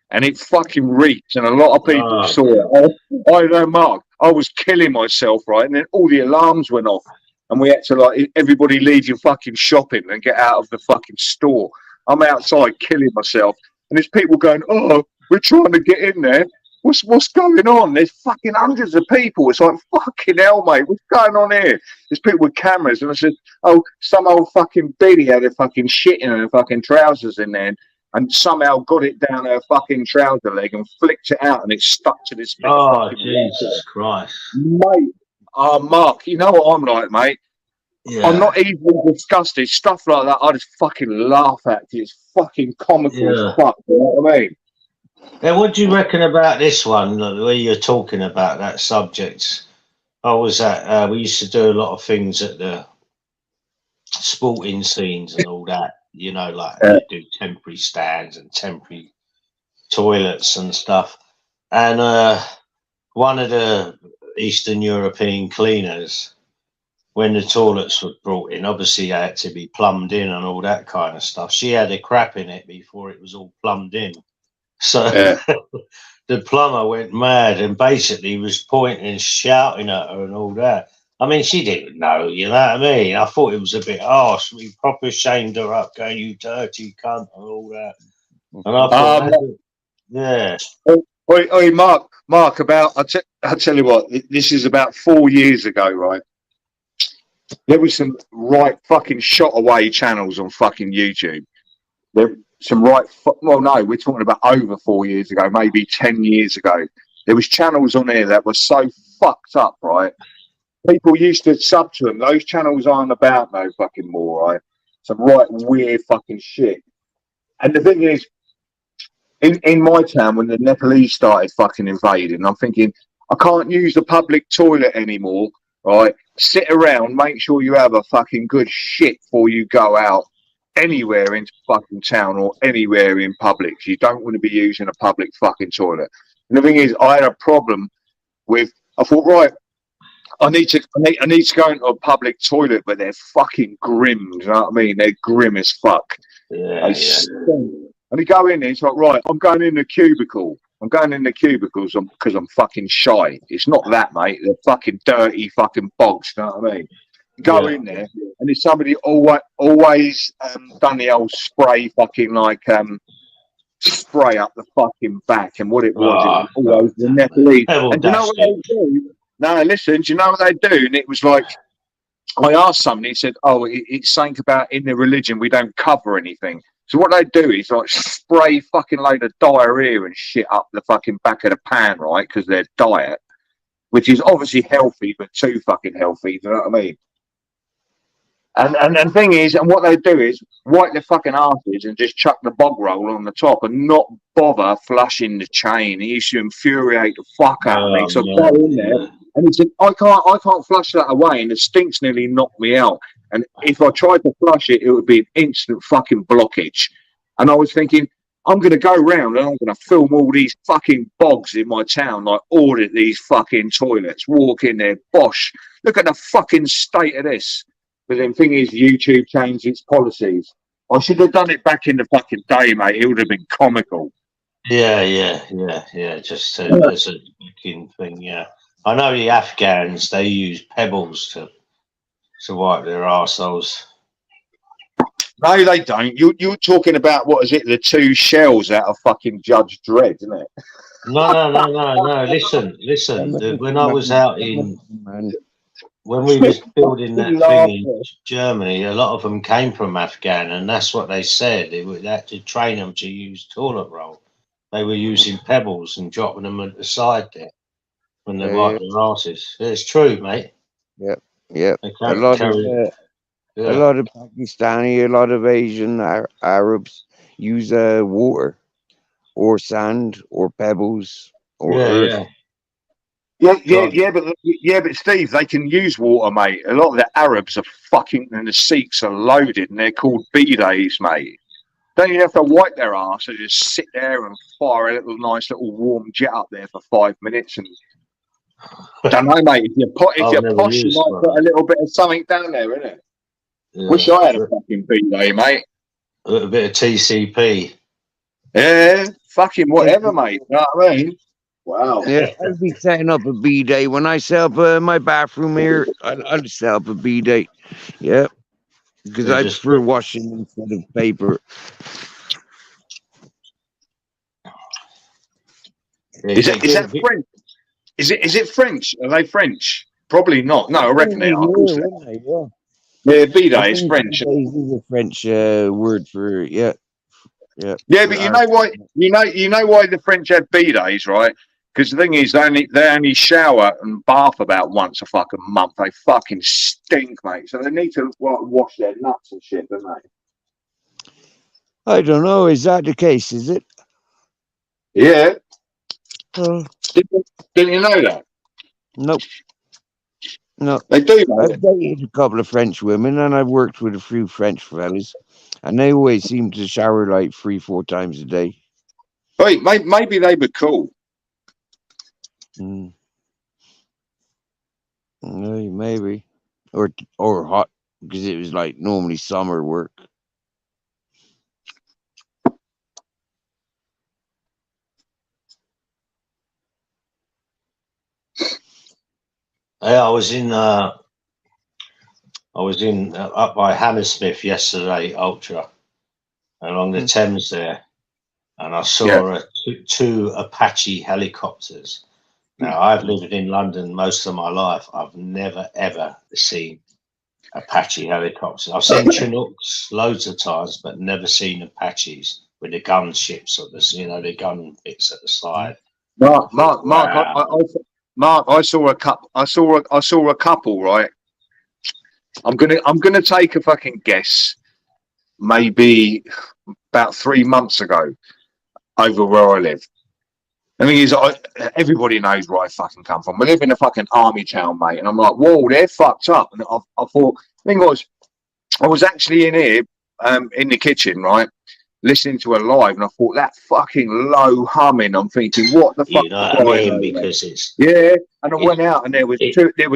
And it fucking reeked, and a lot of people saw it. I know, Mark, I was killing myself, right? And then all the alarms went off. and we had to like everybody leave your fucking shopping and get out of the fucking store. I'm outside killing myself, and there's people going, "Oh, we're trying to get in there. What's going on? There's fucking hundreds of people." It's like, fucking hell, mate, what's going on here? There's people with cameras, and I said, "Oh, some old fucking biddy had a fucking shit in her fucking trousers in there, and somehow got it down her fucking trouser leg and flicked it out, and it stuck to this bit of Oh, fucking Jesus Christ. mate." Mark, you know what I'm like, mate. Yeah. I'm not easily disgusted. Stuff like that, I just fucking laugh at. It's fucking comical Yeah. as fuck. You know what I mean? Now, what do you reckon about this one, the way you're talking about that subject? I was at, we used to do a lot of things at the sporting scenes and all that, you know, like you do temporary stands and temporary toilets and stuff. And one of the Eastern European cleaners, when the toilets were brought in, obviously they had to be plumbed in and all that kind of stuff. She had a crap in it before it was all plumbed in. So the plumber went mad and basically was pointing and shouting at her and all that. I mean, she didn't know, you know what I mean? I thought it was a bit harsh. We proper shamed her up, going, "You dirty cunt," and all that. And I thought, yeah. Oi, Mark, I'll tell you what, this is about 4 years ago, right? There was some right fucking shot away channels on fucking YouTube. There some right, well, no, we're talking about over 4 years ago, maybe 10 years ago. There was channels on there that were so fucked up, right? People used to sub to them. Those channels aren't about no fucking more, right? Some right weird fucking shit. And the thing is, in my town, when the Nepalese started fucking invading, I'm thinking, I can't use the public toilet anymore, right? Sit around, make sure you have a fucking good shit before you go out anywhere into fucking town or anywhere in public. You don't want to be using a public fucking toilet. And the thing is, I had a problem with, I thought, right, I need to go into a public toilet, but they're fucking grim. You know what I mean? They're grim as fuck. Yeah, And you go in there, it's like, right, I'm going in the cubicle. I'm going in the cubicles because I'm fucking shy. It's not that, mate. They're fucking dirty fucking bogs. You know what I mean? Go in there, and there's somebody always done the old spray, fucking like spray up the fucking back. And what it was, it was always the Nepalese. And do you know what they do? No, listen, do you know what they do? And it was like, I asked somebody, he said, "Oh, it's something about in the religion we don't cover anything." So what they do is like spray fucking load of diarrhea and shit up the fucking back of the pan, right? Because their diet, which is obviously healthy, but too fucking healthy. Do you know what I mean? And the thing is, and what they do is wipe their fucking asses and just chuck the bog roll on the top and not bother flushing the chain. It used to infuriate the fuck out of me. So I go in there and he said, I can't flush that away, and the stinks nearly knocked me out. And if I tried to flush it, it would be an instant fucking blockage. And I was thinking, I'm going to go round and I'm going to film all these fucking bogs in my town, like audit these fucking toilets, walk in there, bosh, look at the fucking state of this. But then thing is, YouTube changed its policies. I should have done it back in the fucking day, mate. It would have been comical. Yeah. Just as a fucking thing, yeah. I know the Afghans, they use pebbles to wipe their arseholes. No, they don't. You're talking about, what is it, the two shells out of fucking Judge Dredd, isn't it? No. Listen. When I was out when we was building that thing in Germany, a lot of them came from Afghan, and that's what they said. They had to train them to use toilet roll. They were using pebbles and dropping them at the side there when they wipe their asses. It's true, mate. Yep. A lot of Pakistani, a lot of Asian Arabs use water or sand or pebbles or earth. But Steve, they can use water, mate. A lot of the Arabs are fucking, and the Sikhs are loaded, and they're called bidets, mate. Don't you have to wipe their arse and just sit there and fire a nice little warm jet up there for 5 minutes? And I don't know, mate. If you're posh, you might put a little bit of something down there, innit? Yeah. Wish I had a fucking bidet, mate. A little bit of TCP. Yeah, fucking whatever, mate. You know what I mean? Wow. Yeah, I'll be setting up a B-day when I set up my bathroom here. I'll set up a B-day. Yeah, because They I just prefer washing instead of paper. Is that French? Is it French? Are they French? Probably not. No, I I reckon think they they are. Of were, course they are. weren't they? Yeah. Yeah, I B-Day is think French. B-days is a French word for yeah, yeah. Yeah, for but you our- know why? You know why the French have B-Days, right? Because the thing is, they only shower and bath about once a fucking month. They fucking stink, mate. So they need to wash their nuts and shit, don't they? I don't know. Is that the case? Is it? Yeah. Uh, Didn't you know that? nope. No. They do know I've that. dated a couple of French women and I've worked with a few French fellas, and they always seem to shower like 3-4 times a day. Wait, maybe they were cool. Mm. Maybe, or hot because it was like normally summer work. Yeah, I was in up by Hammersmith yesterday, Ultra, along the Hmm. Thames there, and I Yeah. saw two Apache helicopters. Now, I've lived in London most of my life. I've never ever seen Apache helicopters. I've seen Chinooks loads of times, but never seen Apaches with the gunships or the gun bits at the side. Mark, Wow. I saw a couple. I saw a couple. Right. I'm gonna take a fucking guess. Maybe about 3 months ago, over where I live. The thing is, everybody knows where I fucking come from. We live in a fucking army town, mate, and I'm like, whoa, they're fucked up. And I thought, the thing was, I was actually in here, in the kitchen, right, listening to a live, and I thought that fucking low humming. I'm thinking, what the fuck? You know what I mean? Because it's Yeah, and I went out, and there was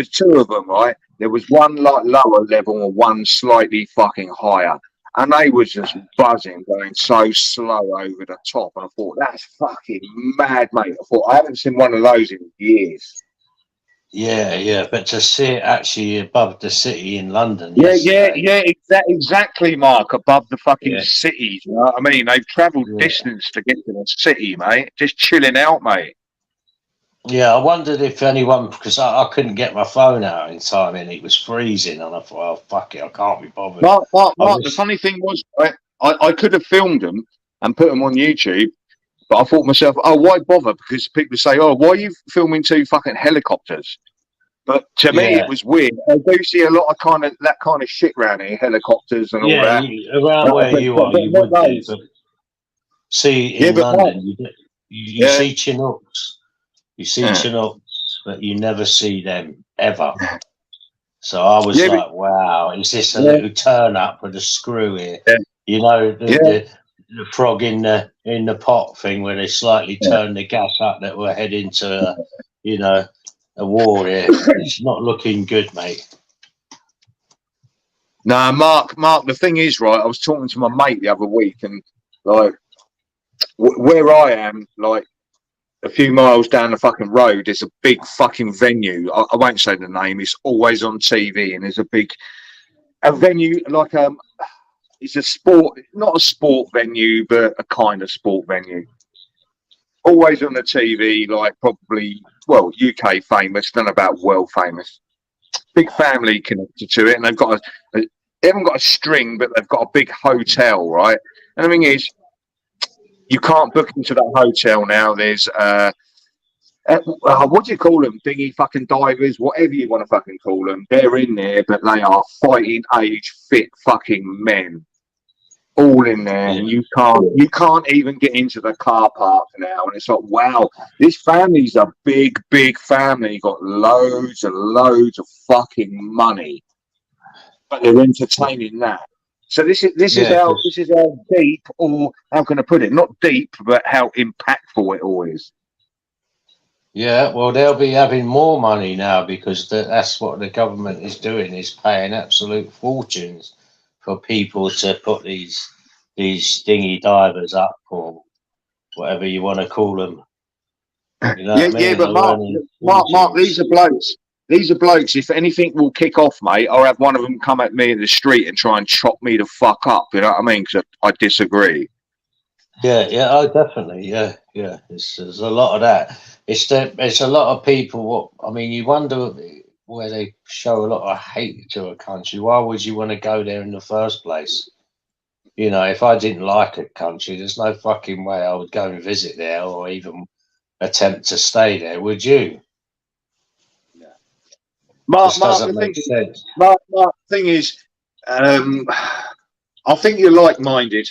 two of them, right? There was one like lower level and one slightly fucking higher, and they was just buzzing, going so slow over the top. And I thought, that's fucking mad, mate. I thought I haven't seen one of those in years. yeah. But to see it actually above the city in London, Exactly, Mark. Above the fucking Yeah. cities, you know what I mean? They've travelled Yeah. distance to get to the city, mate. Just chilling out, mate. Yeah, I wondered if anyone, because I couldn't get my phone out in time and it was freezing, and I thought, oh, fuck it, I can't be bothered. Mark, was- the funny thing was, right, I could have filmed them and put them on YouTube, but I thought to myself, oh, why bother? Because people say, oh, why are you filming two fucking helicopters? But to me, Yeah. it was weird. I do see a lot of that kind of shit around here, helicopters and all Yeah, that. around where you are, you would do. But see, in but London, you Yeah. see Chinooks. You see Yeah. Chinooks, but you never see them ever. So I was Yeah, but- like, wow, is this a Yeah. little turn up with a screw here? Yeah. You know, Yeah. the frog in the pot thing where they slightly Yeah. turn the gas up that we're heading to, a war here. It's not looking good, mate. No, Mark, the thing is, right, I was talking to my mate the other week, and like where I am, like a few miles down the fucking road, there's a big fucking venue. I won't say the name. It's always on TV, and there's a venue like it's a sport, not a sport venue, but a kind of sport venue. Always on the TV, like probably UK famous, none about world famous. Big family connected to it, and they've got they haven't got a string, but they've got a big hotel, right? And the thing is, you can't book into that hotel now. There's what do you call them? Dinghy fucking divers, whatever you want to fucking call them. They're in there, but they are fighting age fit fucking men, all in there. And you can't even get into the car park now. And it's like, wow, this family's a big family. Got loads and loads of fucking money, but they're entertaining that. So this is how deep, or how can I put it? Not deep, but how impactful it all is. Yeah, well, they'll be having more money now because that's what the government is doing, is paying absolute fortunes for people to put these dinghy divers up, or whatever you want to call them. You know Yeah, what I yeah, mean? but They're Mark, earning Mark, these fortunes. are blokes. These are blokes. If anything will kick off, mate, I'll have one of them come at me in the street and try and chop me the fuck up. You know what I mean? Because I disagree. Yeah, yeah, oh, definitely, yeah, yeah. There's a lot of that. It's a lot of people. What I mean, you wonder where they show a lot of hate to a country. Why would you want to go there in the first place? You know, if I didn't like a country, there's no fucking way I would go and visit there or even attempt to stay there. Would you? Mark, Just Mark, doesn't make sense. Mark, thing is, I think you're like-minded.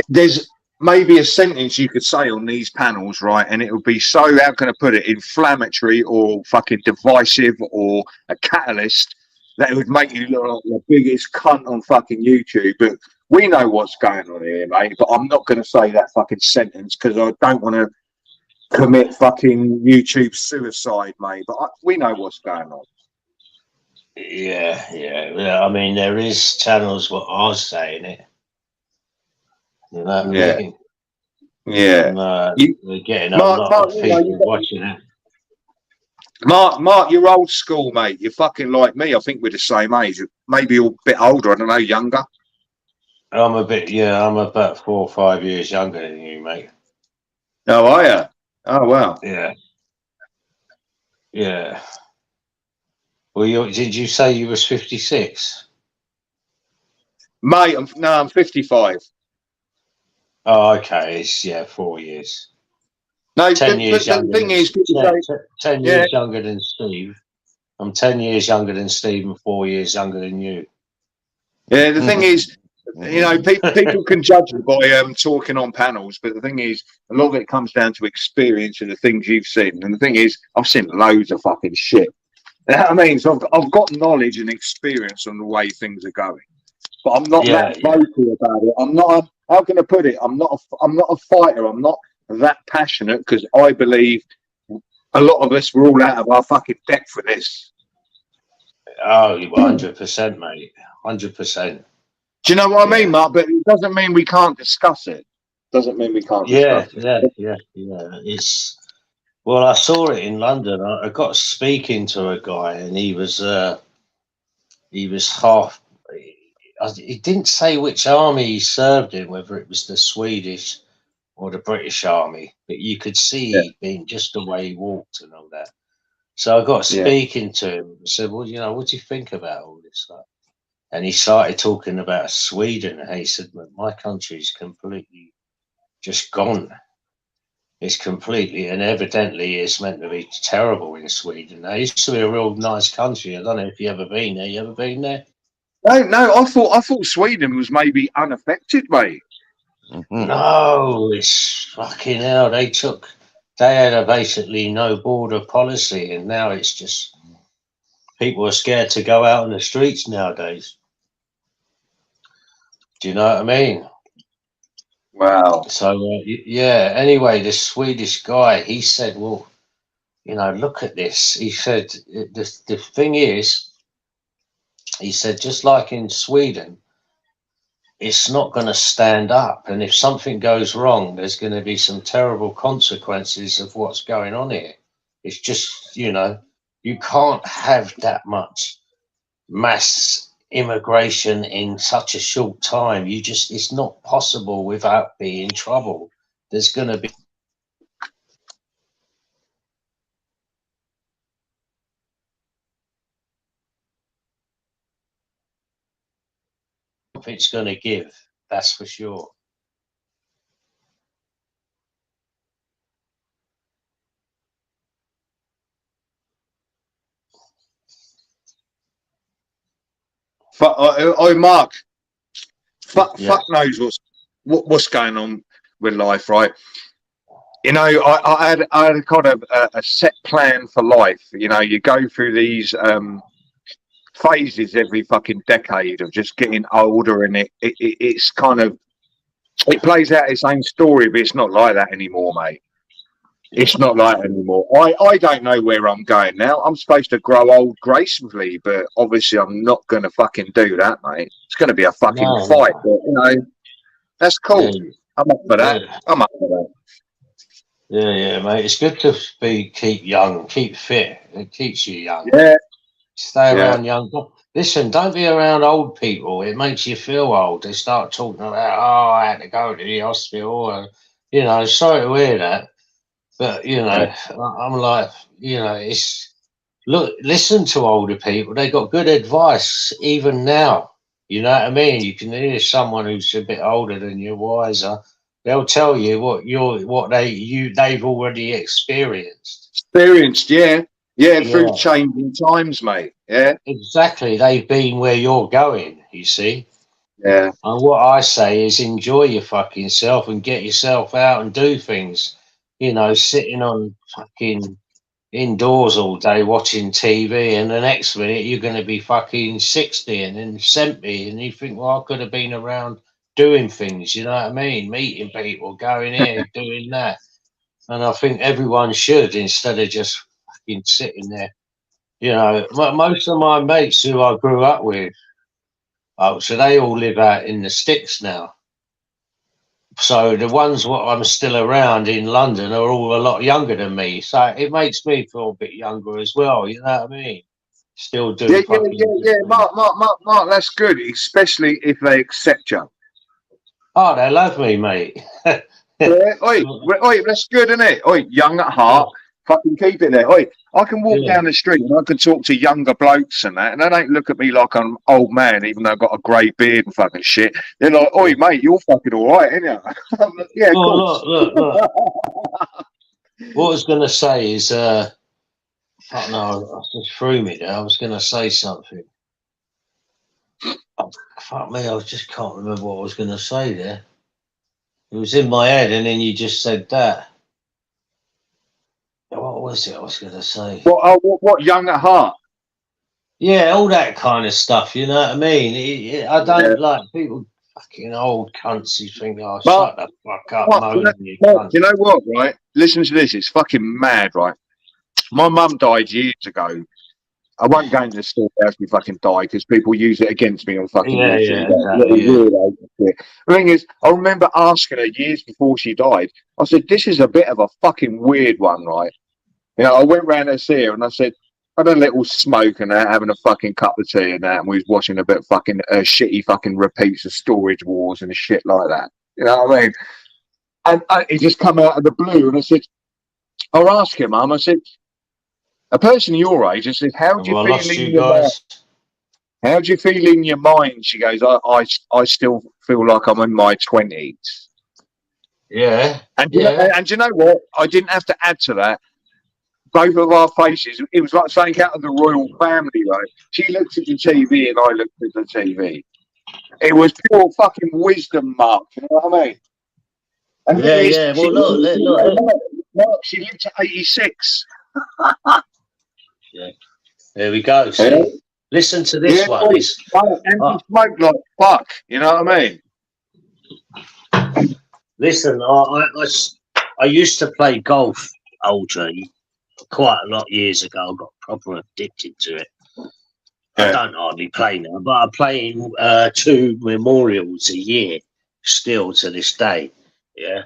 There's maybe a sentence you could say on these panels, right? And it would be so, how can I put it, inflammatory or fucking divisive or a catalyst that it would make you look like the biggest cunt on fucking YouTube. But we know what's going on here, mate. But I'm not going to say that fucking sentence because I don't want to commit fucking YouTube suicide, mate. But we know what's going on. Yeah, yeah. I mean, there is channels what are saying it. You know what I Yeah, mean? yeah. We're getting a Mark, lot Mark, of people watching it. Mark, you're old school, mate. You're fucking like me. I think we're the same age. Maybe a bit older. I don't know, younger. I'm about 4 or 5 years younger than you, mate. Oh, are you? Oh, wow. Yeah, yeah. Well, did you say you was 56? Mate, I'm 55. Oh, okay. It's 4 years. No, 10 years the younger thing than is, people say, 10 yeah, years younger than Steve. I'm 10 years younger than Steve and 4 years younger than you. yeah. The thing is, you know, people can judge you by talking on panels, but the thing is, a lot of it comes down to experience and the things you've seen. And the thing is, I've seen loads of fucking shit. You know what I mean? So I've got knowledge and experience on the way things are going, but I'm not that vocal about it. I'm not. How can I put it? I'm not a fighter. I'm not that passionate because I believe a lot of us were all out of our fucking depth for this. Oh, 100%, mate. 100%. Do you know what I mean, Mark? But it doesn't mean we can't discuss it. Doesn't mean we can't discuss it. Yeah. Well, I saw it in London. I got speaking to a guy, and he was half. He didn't say which army he served in, whether it was the Swedish or the British Army, but you could see he'd been just the way he walked and all that. So I got speaking to him and said, well, you know, what do you think about all this stuff? And he started talking about Sweden. And he said, my country's completely just gone. It's completely, and evidently it's meant to be terrible in Sweden. It used to be a real nice country. I don't know if you ever been there. You ever been there? No. I thought Sweden was maybe unaffected, mate. No, it's fucking hell. They had basically no border policy, and now it's just people are scared to go out on the streets nowadays. Do you know what I mean? Wow. So anyway, this Swedish guy, he said, well, you know, look at this. He said, the thing is, he said, just like in Sweden, it's not going to stand up. And if something goes wrong, there's going to be some terrible consequences of what's going on here. It's just, you know, you can't have that much mass immigration in such a short time. It's not possible without being trouble. There's going to be. It's going to give, that's for sure. Mark, fuck knows what's going on with life, right? You know, I had kind of a set plan for life. You know, you go through these phases every fucking decade of just getting older, and it's kind of, it plays out its own story, but it's not like that anymore, mate. It's not like that anymore. I don't know where I'm going now. I'm supposed to grow old gracefully, but obviously I'm not going to fucking do that, mate. It's going to be a fucking fight, but, you know, that's cool. I'm up for that. I'm up for that. Yeah, mate. It's good to keep young, keep fit. It keeps you young. Yeah, Stay yeah. around young. Listen, don't be around old people. It makes you feel old. They start talking about, oh, I had to go to the hospital. And, you know, sorry to hear that. But, you know, I'm like, you know, it's, look, listen to older people. They got good advice even now. You know what I mean? You can hear someone who's a bit older than you, wiser. They'll tell you what they've already experienced. Experienced, yeah. Yeah, through Yeah, changing times, mate. Yeah, exactly. They've been where you're going, you see. yeah. And what I say is enjoy your fucking self and get yourself out and do things. You know, sitting on fucking indoors all day watching TV, and the next minute you're going to be fucking 60 and then 70, and you think, well, I could have been around doing things, you know what I mean? Meeting people, going here, doing that. And I think everyone should, instead of just fucking sitting there. You know, most of my mates who I grew up with, oh, so they all live out in the sticks now. So the ones what I'm still around in London are all a lot younger than me. So it makes me feel a bit younger as well. You know what I mean? Still do Yeah, yeah, fucking yeah, good yeah. things. Mark, that's good, especially if they accept you. Oh, they love me, mate. Yeah, oi, that's good, isn't it? Oi, young at heart, fucking keep it there. Oi, I can walk Yeah. down the street and I can talk to younger blokes and that, and they don't look at me like I'm an old man, even though I've got a grey beard and fucking shit. They're like, oi, mate, you're fucking all right, ain't you? Yeah, of course. Look. What I was going to say is, fuck no, I just threw me there. I was going to say something. Oh, fuck me, I just can't remember what I was going to say there. It was in my head, and then you just said that. What was it I was going to say? What young at heart? Yeah, all that kind of stuff. You know what I mean? I don't like people fucking old cunts who think, "Oh, Mark, shut the fuck up, Mark, moaning, you Mark, cunt." you know what, right? Listen to this. It's fucking mad, right? My mum died years ago. I won't go into the story how she fucking died because people use it against me on fucking Yeah, YouTube. exactly. Yeah. The thing is, I remember asking her years before she died. I said, "This is a bit of a fucking weird one, right?" You know, I went round to see her and I said, I had a little smoke and that, having a fucking cup of tea and that, and we was watching a bit of fucking shitty fucking repeats of Storage Wars and shit like that. You know what I mean? And it just come out of the blue, and I said, I'll ask him, Mum. I said, a person your age, I said, how do you Well, I feel lost in you your mind? guys. How do you feel in your mind? She goes, I still feel like I'm in my 20s. Yeah. And Yeah. and you know what? I didn't have to add to that. Both of our faces, it was like something out of the royal family, right? She looked at the TV and I looked at the TV. It was pure fucking wisdom, Mark. You know what I mean? And Yeah. Well, look. she lived to 86. Yeah. There we go. See, Yeah. listen to this one. And she smoked like fuck. You know what I mean? Listen, I used to play golf, Aldrin, quite a lot years ago. I got proper addicted to it. I don't hardly play now, but I play in 2 memorials a year still to this day. Yeah.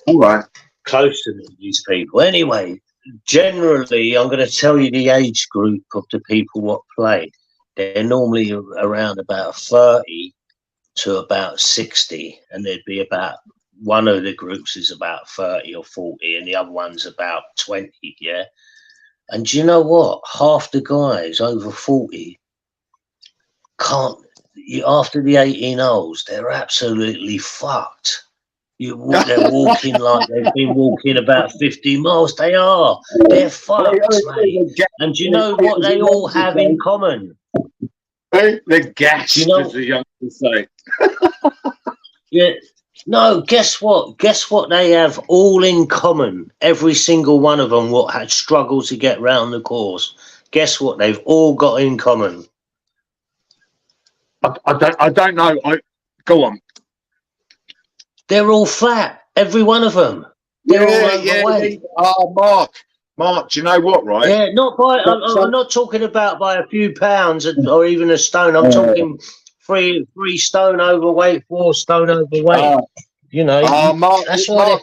All right. Close to these people. Anyway, generally, I'm going to tell you the age group of the people what play. They're normally around about 30 to about 60, and there'd be about one of the groups is about 30 or 40, and the other one's about 20. Yeah. And do you know what? Half the guys over 40 can't, after the 18 holes, they're absolutely fucked. They're walking like they've been walking about 50 miles. They are. They're fucked, mate. And do you know what they all have in common? They're gassed, You know- as the youngsters say. Yeah. No, guess what? Guess what they have all in common? Every single one of them what had struggled to get round the course. Guess what? They've all got in common. I don't know. Go on. They're all fat. Every one of them. They're all overweight. Oh, Mark, do you know what, right? Yeah, not by. I'm not talking about by a few pounds or even a stone. I'm talking 3 stone overweight, 4 stone overweight. You know, Mark, that's why.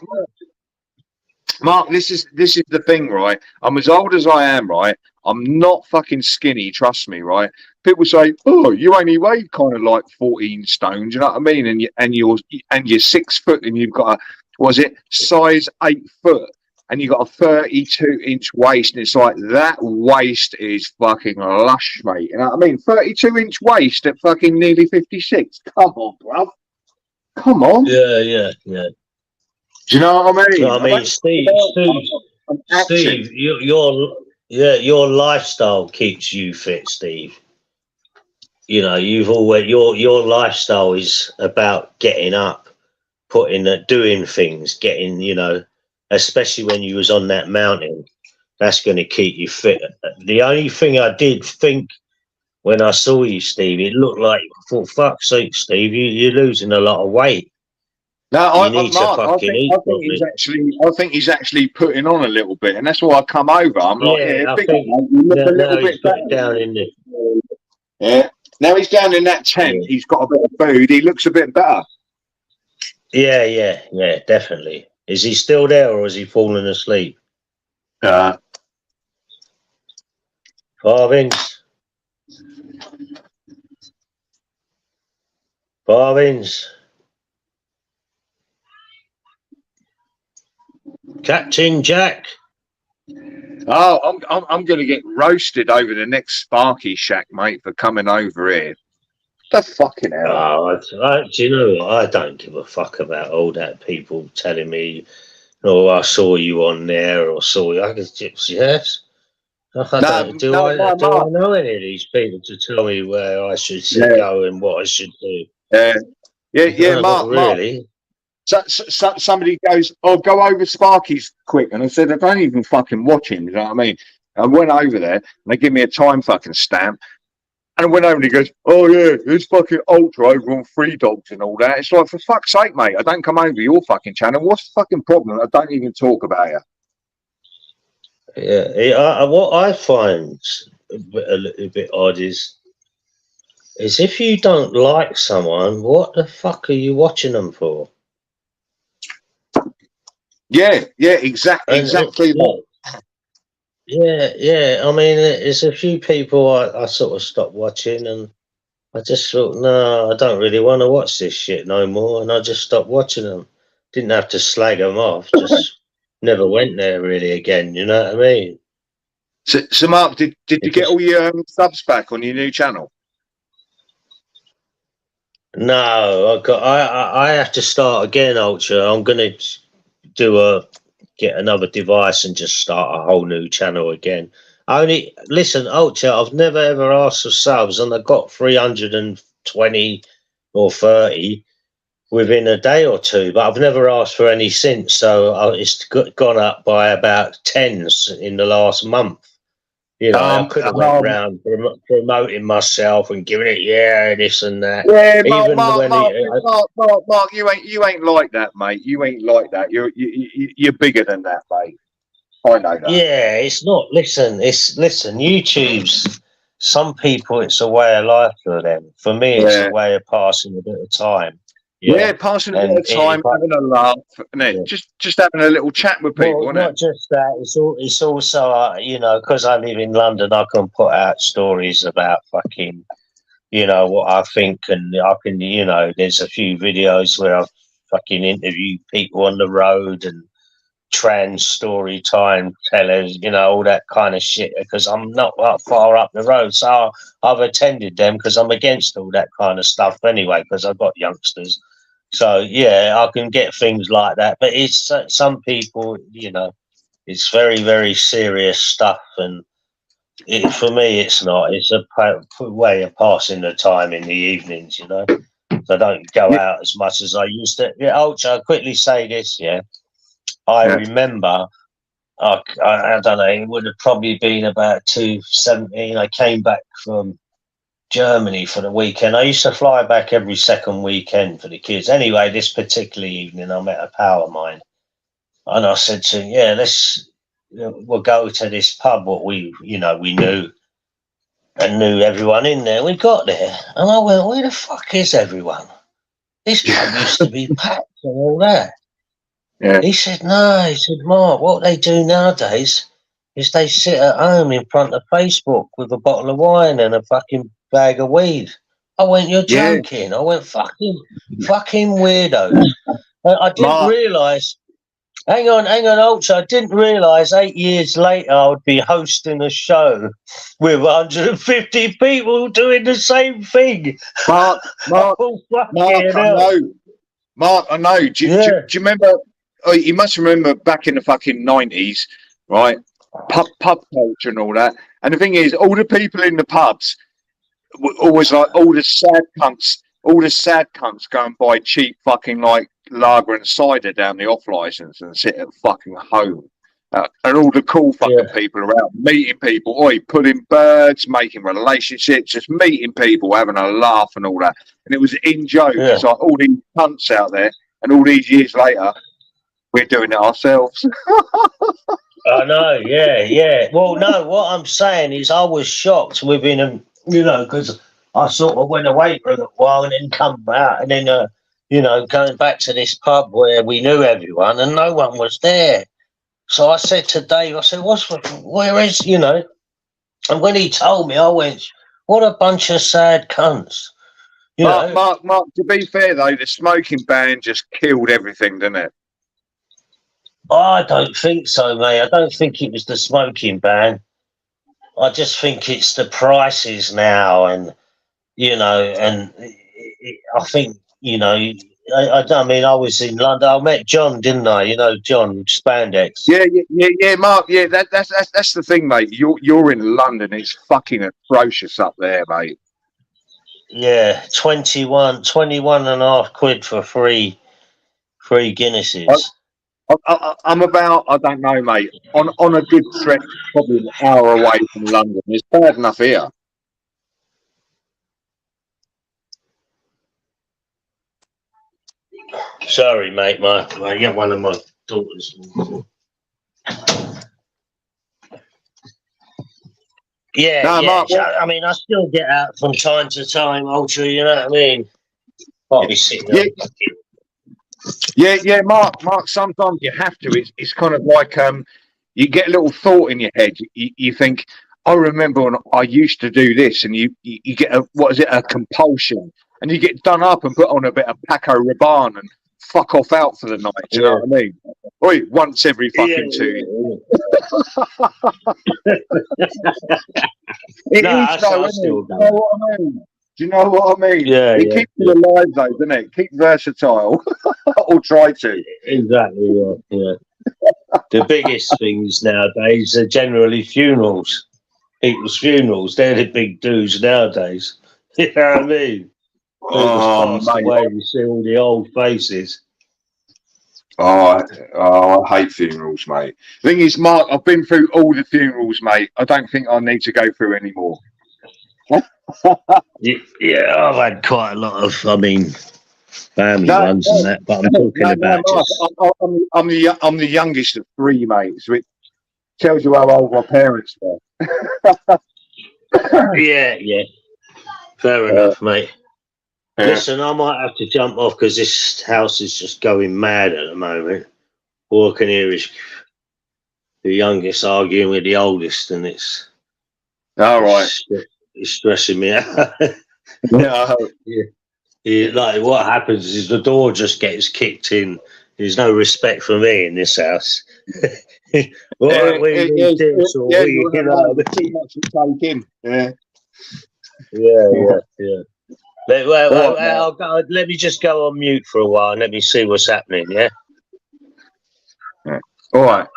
Mark, this is the thing, right? I'm as old as I am, right? I'm not fucking skinny, trust me, right? People say, "Oh, you only weigh kind of like 14 stone." Do you know what I mean? And you're 6 foot, and you've got a was it size 8 foot, and you got a 32-inch waist, and it's like that waist is fucking lush, mate. You know what I mean? 32-inch waist at fucking nearly 56. Come on, bruv. Come on. Yeah. Do you know what I mean? No, I mean, Steve, your lifestyle keeps you fit, Steve. You know, you've always your lifestyle is about getting up, doing things, getting, you know, especially when you was on that mountain. That's going to keep you fit. The only thing I did think when I saw you, Steve, it looked like, for fuck's sake, Steve, you're losing a lot of weight. No, You need to fucking eat properly. I think he's actually putting on a little bit, and that's why I come over. I'm like, Yeah, I big think man, you look a little he's bit got better. down in the. Yeah. Now he's down in that tent. Yeah. He's got a bit of food. He looks a bit better. Yeah, definitely. Is he still there, or has he fallen asleep? Barvins. Captain Jack. Oh, I'm going to get roasted over the next Sparky Shack, mate, for coming over here. The fucking hell. Do you know what? I don't give a fuck about all that people telling me, "Oh, I saw you on there," or "Saw you." I just, yes. I know any of these people to tell me where I should go and what I should do? Yeah, Mark. Really? So somebody goes, "Oh, go over Sparky's quick," and I said, "I don't even fucking watch him." You know what I mean? I went over there, and they give me a time fucking stamp, and I went over and he goes, "Oh yeah, it's fucking Ultra over on Free Dogs and all that." It's like, for fuck's sake, mate, I don't come over your fucking channel. What's the fucking problem? I don't even talk about you. Yeah, what I find a little bit odd is if you don't like someone, what the fuck are you watching them for? Yeah, exactly. Yeah. I mean, there's a few people I sort of stopped watching, and I just thought, no, I don't really want to watch this shit no more, and I just stopped watching them. Didn't have to slag them off, just never went there really again. You know what I mean? So Mark, did you get all your subs back on your new channel? No, I have to start again, Ultra. I'm gonna get another device and just start a whole new channel again. Listen, Ultra, I've never ever asked for subs, and I got 320 or 30 within a day or two, but I've never asked for any since. So it's gone up by about 10 in the last month. You know, I could have went around promoting myself and giving it, this and that. Yeah, Mark, you ain't like that, mate. You ain't like that. You're bigger than that, mate. I know that. Yeah, it's not. Listen. YouTube's, some people, it's a way of life for them. For me, it's a way of passing a bit of time. Yeah, passing a bit of time, having a laugh, just having a little chat with people. Well, not just that. It's also, you know, because I live in London, I can put out stories about fucking, you know, what I think, and I can, you know, there's a few videos where I've fucking interviewed people on the road and trans story time tellers, you know, all that kind of shit, because I'm not that far up the road. So I've attended them because I'm against all that kind of stuff anyway, because I've got youngsters. So, yeah, I can get things like that. But it's some people, you know, it's very, very serious stuff. And for me, it's not. It's a way of passing the time in the evenings, you know. So I don't go out as much as I used to. Yeah, Ultra, I'll quickly say this, I remember, I don't know, it would have probably been about 2017. I came back from Germany for the weekend. I used to fly back every second weekend for the kids. Anyway, this particular evening, I met a pal of mine, and I said to him, we'll go to this pub, what we knew, and knew everyone in there. We got there, and I went, where the fuck is everyone? This pub used to be packed and all that. Yeah. He said, no. He said, Mark, what they do nowadays is they sit at home in front of Facebook with a bottle of wine and a fucking bag of weed. I went, you're Yeah. joking. I went, fucking weirdos. I didn't Mark, realise. Hang on, Ultra. I didn't realise 8 years later I would be hosting a show with 150 people doing the same thing. Mark, Oh, fucking I hell. know. Mark, I know. Do Yeah. you remember? Oh, you must remember back in the fucking 90s, right? Pub culture and all that. And the thing is, all the people in the pubs were always like all the sad cunts go and buy cheap fucking like lager and cider down the off license and sit at fucking home. And all the cool fucking people around, meeting people, pulling birds, making relationships, just meeting people, having a laugh and all that. And it was in joke. Yeah. It's like all these cunts out there, and all these years later, we're doing it ourselves. I know, yeah. Well, no, what I'm saying is I was shocked within them, because I sort of went away for a little while and then come out and then, going back to this pub where we knew everyone and no one was there. So I said to Dave, I said, where is, and when he told me, I went, what a bunch of sad cunts. Mark, to be fair though, the smoking ban just killed everything, didn't it? I don't think so, mate. I don't think it was the smoking ban. I just think it's the prices now, and I think I mean, I was in London. I met John, didn't I? John Spandex. Yeah, Mark. Yeah, that's the thing, mate. You're in London. It's fucking atrocious up there, mate. Yeah, 21 and a half quid for three Guinnesses. I'm about, I don't know, mate. On a good stretch, probably an hour away from London. It's bad enough here. Sorry, mate. I get one of my daughters. Yeah, No, yeah. Mark, I mean, I still get out from time to time, Ultra. You know what I mean? I'll be sitting there. Yeah, Mark. Sometimes you have to. It's kind of like you get a little thought in your head. You think, I remember when I used to do this, and you get a compulsion, and you get done up and put on a bit of Paco Rabanne and fuck off out for the night. Do you know what I mean? Once every fucking 2 years. It is though, isn't it? Do you know what I mean? Do you know what I mean? Yeah, it keeps you alive though, doesn't it? Keep versatile, or try to. Exactly. Yeah. The biggest things nowadays are generally funerals. People's funerals. They're the big do's nowadays. You know what I mean? Oh, passed away, we see all the old faces. I hate funerals, mate. Thing is, Mark, I've been through all the funerals, mate. I don't think I need to go through any more. Yeah, I've had quite a lot of, family ones and that, but I'm talking about Mark, just... I'm the youngest of three, mate, so it tells you how old my parents were. Yeah. Fair enough, mate. Yeah. Listen, I might have to jump off because this house is just going mad at the moment. All I can hear is the youngest arguing with the oldest, and it's it's stressing me out. Yeah. Like what happens is the door just gets kicked in. There's no respect for me in this house. Let me just go on mute for a while and let me see what's happening. Yeah. All right.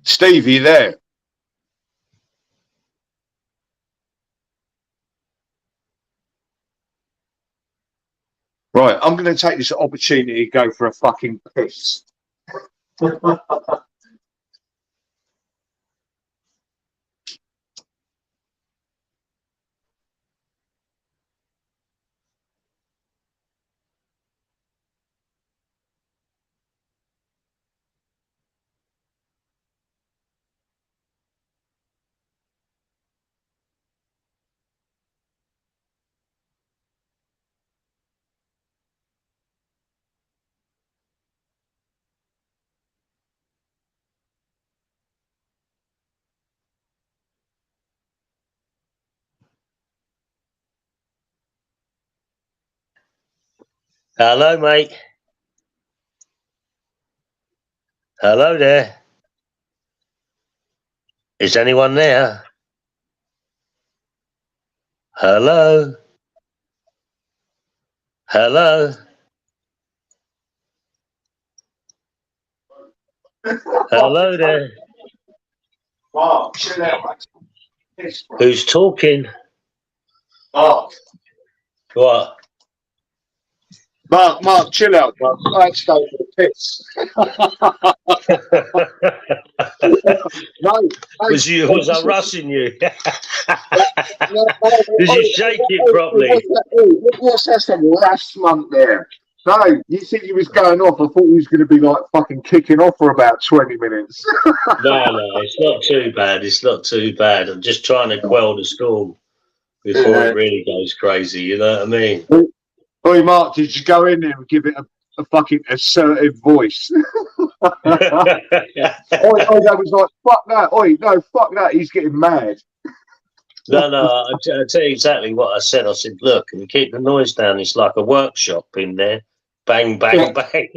Steve, are you there? Right, I'm going to take this opportunity to go for a fucking piss. Hello, mate. Hello there. Is anyone there? Hello? Hello? Hello there. Mark, chill out, mate. Who's talking? Mark, What? Mark, chill out, Mark. I had to go for the piss. No, Was I rushing you? Did you shake it properly? What's that some last month there? No, you think he was going off? I thought he was going to be like fucking kicking off for about 20 minutes. No, it's not too bad. It's not too bad. I'm just trying to quell the storm before it really goes crazy. You know what I mean? Oi, Mark, did you go in there and give it a fucking assertive voice? Oi, that was like, fuck that. Oi, no, fuck that. He's getting mad. No, I'll tell you exactly what I said. I said, look, can you keep the noise down? It's like a workshop in there. Bang, bang, bang.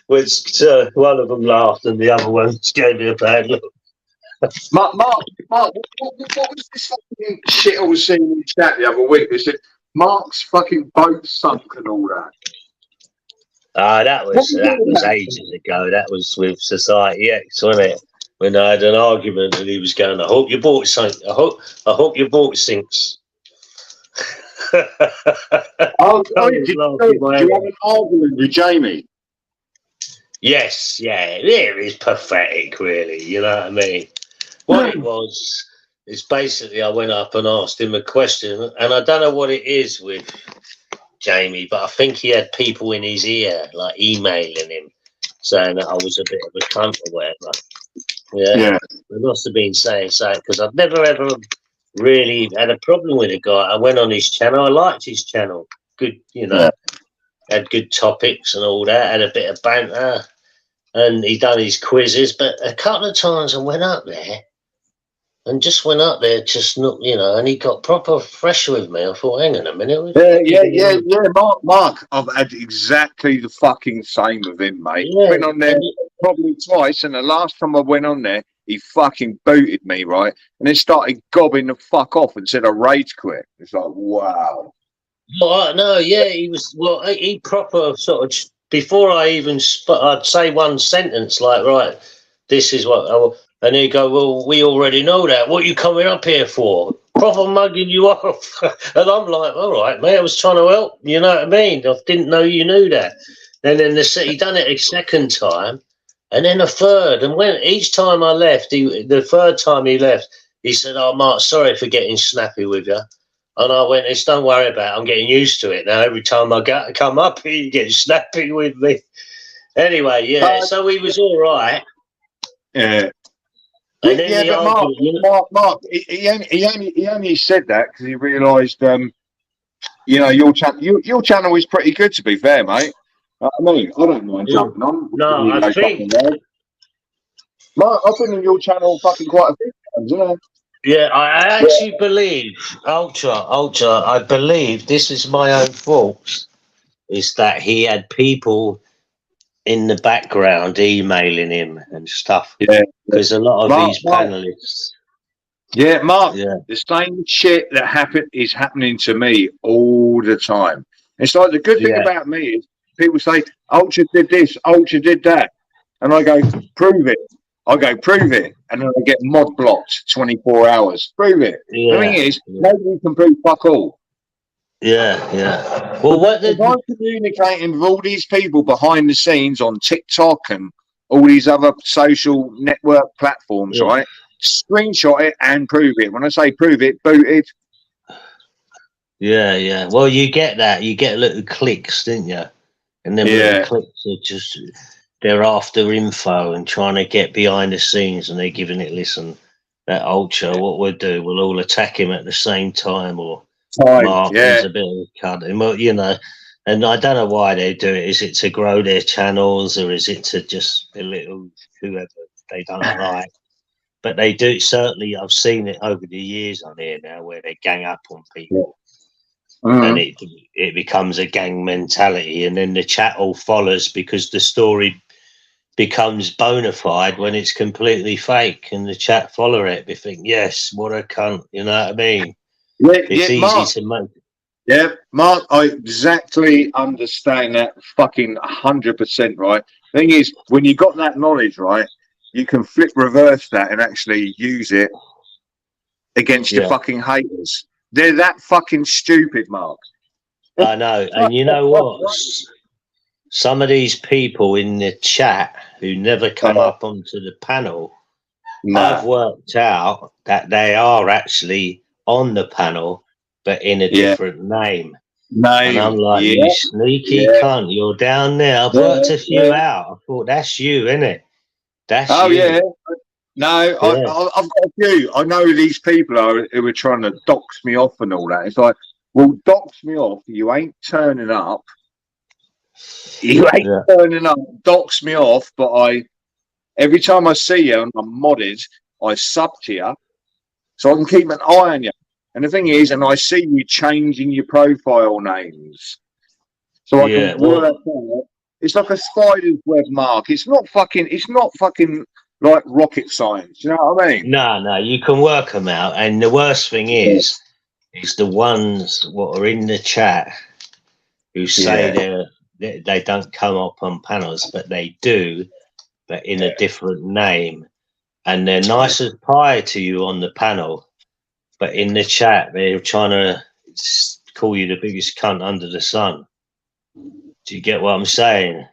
Which one of them laughed and the other one gave me a bad look. Mark, what was this fucking shit I was seeing in the chat the other week? They said Mark's fucking boat sunk and all that. That was ages ago. That was with Society X, wasn't it? When I had an argument and he was going, I hope your boat sinks. I hope your boat sinks. Did you have an argument with Jamie? Yes, yeah, it is pathetic, really. You know what I mean? What it was is basically I went up and asked him a question, and I don't know what it is with Jamie, but I think he had people in his ear, like emailing him, saying that I was a bit of a cunt or whatever. Yeah. They must have been saying something, because I've never ever really had a problem with a guy. I went on his channel. I liked his channel. Good, you know, had good topics and all that, had a bit of banter, and he done his quizzes. But a couple of times I went up there, just not, you know, and he got proper fresh with me. I thought, hang on a minute. Yeah, Mark. I've had exactly the fucking same with him, mate. Yeah. Went on there probably twice, and the last time I went on there, he fucking booted me, right? And then started gobbing the fuck off and said I rage quit. It's like, wow. Well, no, yeah, he proper sort of, before I even, I'd say one sentence like, right, this is what, and he'd go, well, we already know that. What are you coming up here for? Proper mugging you off. And I'm like, all right, mate, I was trying to help. You know what I mean? I didn't know you knew that. And then he done it a second time, and then a third. And when each time I left, the third time he left, he said, oh, Mark, sorry for getting snappy with you. And I went, don't worry about it. I'm getting used to it now. Every time I come up here, you get snappy with me. Anyway, yeah, so he was all right. Yeah. And then but Mark, he only said that because he realised, you know, your channel is pretty good, to be fair, mate. I mean, I don't mind jumping on. No, I think, Mark, I've been on your channel fucking quite a few times, you know. Yeah, I actually believe, Ultra, I believe this is my own fault, is that he had people in the background emailing him and stuff. Yeah. Because a lot of these panelists. Yeah, Mark, the same shit that is happening to me all the time. It's like the good thing about me is people say, Ultra did this, Ultra did that. And I go, prove it. And then I get mod blocked 24 hours. Prove it. Yeah. The thing is, nobody can prove fuck all. Yeah. Well, I'm communicating with all these people behind the scenes on TikTok and all these other social network platforms, right? Screenshot it and prove it. When I say prove it, booted. Yeah. Well, you get that. You get little clicks, didn't you? And then little clicks are just, they're after info and trying to get behind the scenes, and they're giving it, listen, that Ultra, what we'll do, we'll all attack him at the same time, or Mark is a bit of a cunt. And, you know, and I don't know why they do it. Is it to grow their channels, or is it to just belittle whoever they don't like? but they do certainly. I've seen it over the years on here now, where they gang up on people, and it becomes a gang mentality, and then the chat all follows because the story becomes bona fide when it's completely fake, and the chat follow it. They think, yes, what a cunt, you know what I mean? It's easy Mark, to make. Yeah, Mark, I exactly understand that fucking 100%, right? Thing is, when you got that knowledge, right, you can flip reverse that and actually use it against your fucking haters. They're that fucking stupid, Mark. I know, and you know what? Some of these people in the chat who never come up onto the panel, I've worked out that they are actually on the panel, but in a different name. And I'm like, you sneaky cunt, you're down there. I've worked a few out. I thought, that's you, innit? That's you. Yeah. No, I've got a few. I know these people who are trying to dox me off and all that. It's like, well, dox me off. You ain't turning up. You ain't turning up. Dox me off. But every time I see you and I'm modded, I sub to you so I can keep an eye on you. And the thing is, and I see you changing your profile names. So I can work out. It's like a spider's web, Mark. It's not fucking like rocket science. You know what I mean? No, you can work them out. And the worst thing is the ones what are in the chat who say they don't come up on panels, but they do, but in a different name. And they're nice as pie to you on the panel, but in the chat, they're trying to call you the biggest cunt under the sun. Do you get what I'm saying?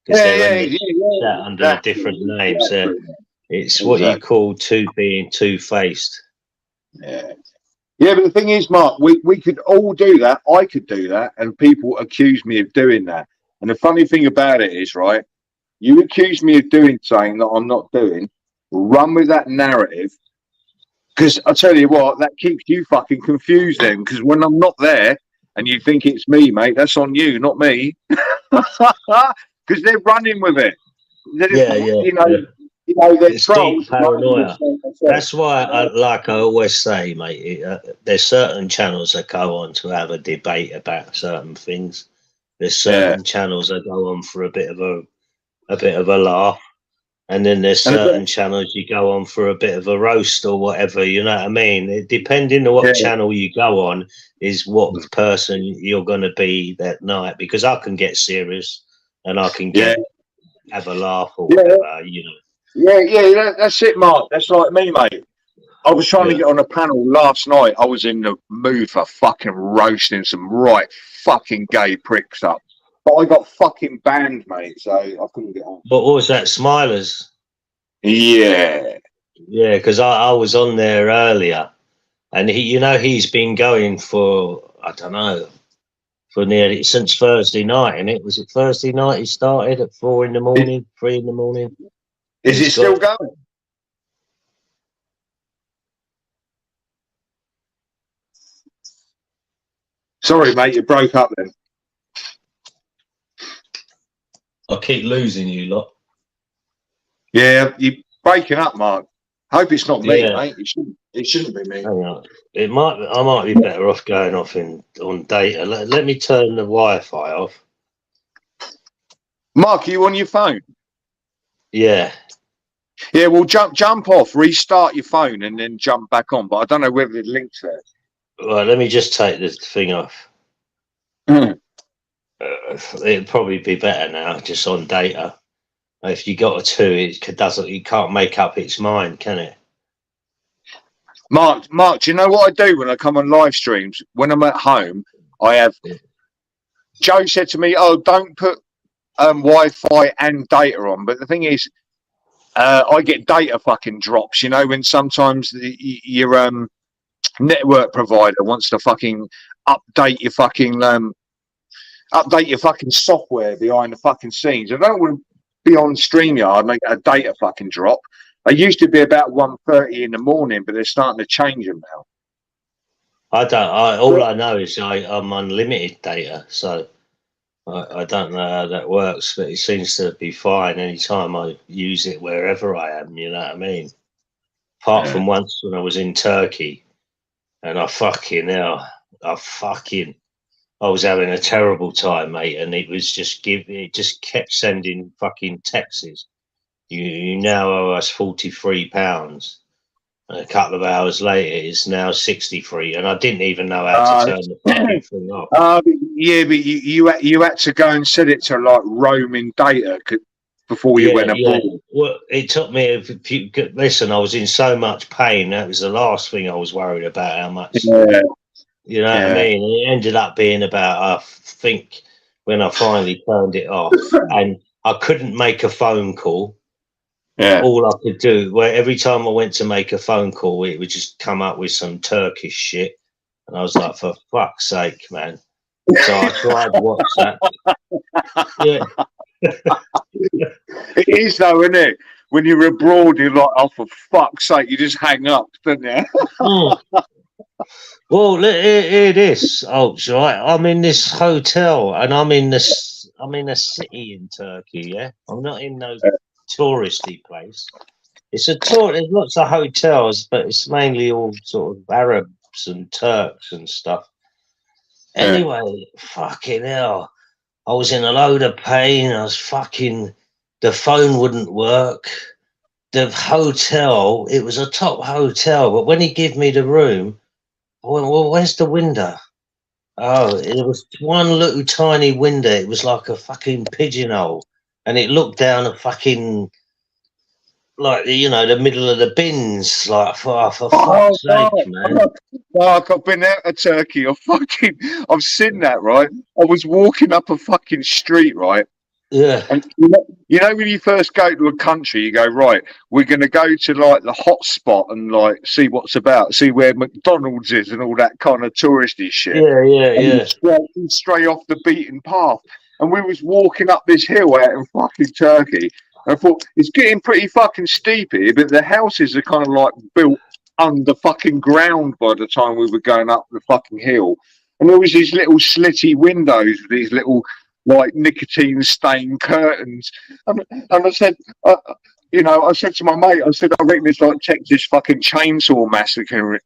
Because they're under a different name. So it's what you call being two-faced. Yeah. Yeah, but the thing is, Mark, we could all do that. I could do that, and people accuse me of doing that. And the funny thing about it is, right, you accuse me of doing something that I'm not doing, run with that narrative, because I tell you what, that keeps you fucking confused then, because when I'm not there and you think it's me, mate, that's on you, not me. Because they're running with it. They're trolls. Paranoia. That's why, I always say, mate, there's certain channels that go on to have a debate about certain things. There's certain channels that go on for a bit of a laugh, and then there's certain channels you go on for a bit of a roast or whatever. You know what I mean? Depending on what channel you go on, is what person you're going to be that night. Because I can get serious and I can have a laugh or whatever. You know. Yeah, that's it, Mark. That's like me, mate. I was trying to get on a panel last night. I was in the mood for fucking roasting some right fucking gay pricks up. But I got fucking banned, mate, so I couldn't get on. But what was that, Smilers? Yeah. Yeah, because I was on there earlier. And he's been going for, I don't know, for nearly since Thursday night. And was it Thursday night he started at 4 in the morning, 3 in the morning? Is it still going? Sorry, mate, you broke up then. I keep losing you lot. Yeah, you're breaking up, Mark. Hope it's not me, mate. It shouldn't be me. Hang on. I might be better off going off on data. Let me turn the Wi-Fi off. Mark, are you on your phone? Yeah. Yeah, well, jump off, restart your phone, and then jump back on. But I don't know whether the link's there. Right, let me just take this thing off. It'd probably be better now, just on data. If you got a 2, it can't make up its mind, can it? Mark, do you know what I do when I come on live streams? When I'm at home, I have. Joe said to me, "Oh, don't put Wi-Fi and data on." But the thing is, I get data fucking drops. You know, when sometimes your network provider wants to fucking update your fucking software behind the fucking scenes. I don't want to be on StreamYard and make a data fucking drop. They used to be about 1:30 in the morning, but they're starting to change them now. All I know is I'm unlimited data, so I don't know how that works, but it seems to be fine anytime I use it wherever I am. You know what I mean? apart Yeah. from once when I was in Turkey, and I was having a terrible time, mate, and it was it just kept sending fucking texts. You now owe us £43. And a couple of hours later, it's now 63, and I didn't even know how to turn the fucking thing off. Yeah, but you had to go and set it to like roaming data before you went abroad. Well, it took me listen, I was in so much pain. That was the last thing I was worried about, how much. Yeah. You know what I mean? And it ended up being about, I think, when I finally turned it off, and I couldn't make a phone call. Yeah. All I could do, where every time I went to make a phone call, it would just come up with some Turkish shit, and I was like, for fuck's sake, man. So I tried WhatsApp. Yeah. It is though, isn't it? When you're abroad, you're like, oh, for fuck's sake, you just hang up, don't you? Well, it is. Oh, right. I'm in this hotel, and I'm in a city in Turkey. Yeah, I'm not in no touristy place. It's a tour. There's lots of hotels, but it's mainly all sort of Arabs and Turks and stuff. Anyway, fucking hell. I was in a load of pain. The phone wouldn't work. The hotel, it was a top hotel, but when he gave me the room, I went, well, where's the window? Oh, it was one little tiny window. It was like a fucking pigeonhole, and it looked down a fucking, like, the middle of the bins, like, for fuck's sake, man. Mark, I've been out of Turkey. I've seen that, right? I was walking up a fucking street, right? Yeah. And you know when you first go to a country, you go, right, we're going to go to like the hot spot and like see what's about, see where McDonald's is and all that kind of touristy shit. Yeah. Straight off the beaten path. And we was walking up this hill out in fucking Turkey. And I thought, it's getting pretty fucking steep here, but the houses are kind of like built under fucking ground by the time we were going up the fucking hill. And there was these little slitty windows with these little like nicotine stained curtains. And I said, I said to my mate, I reckon it's like Texas fucking Chainsaw Massacre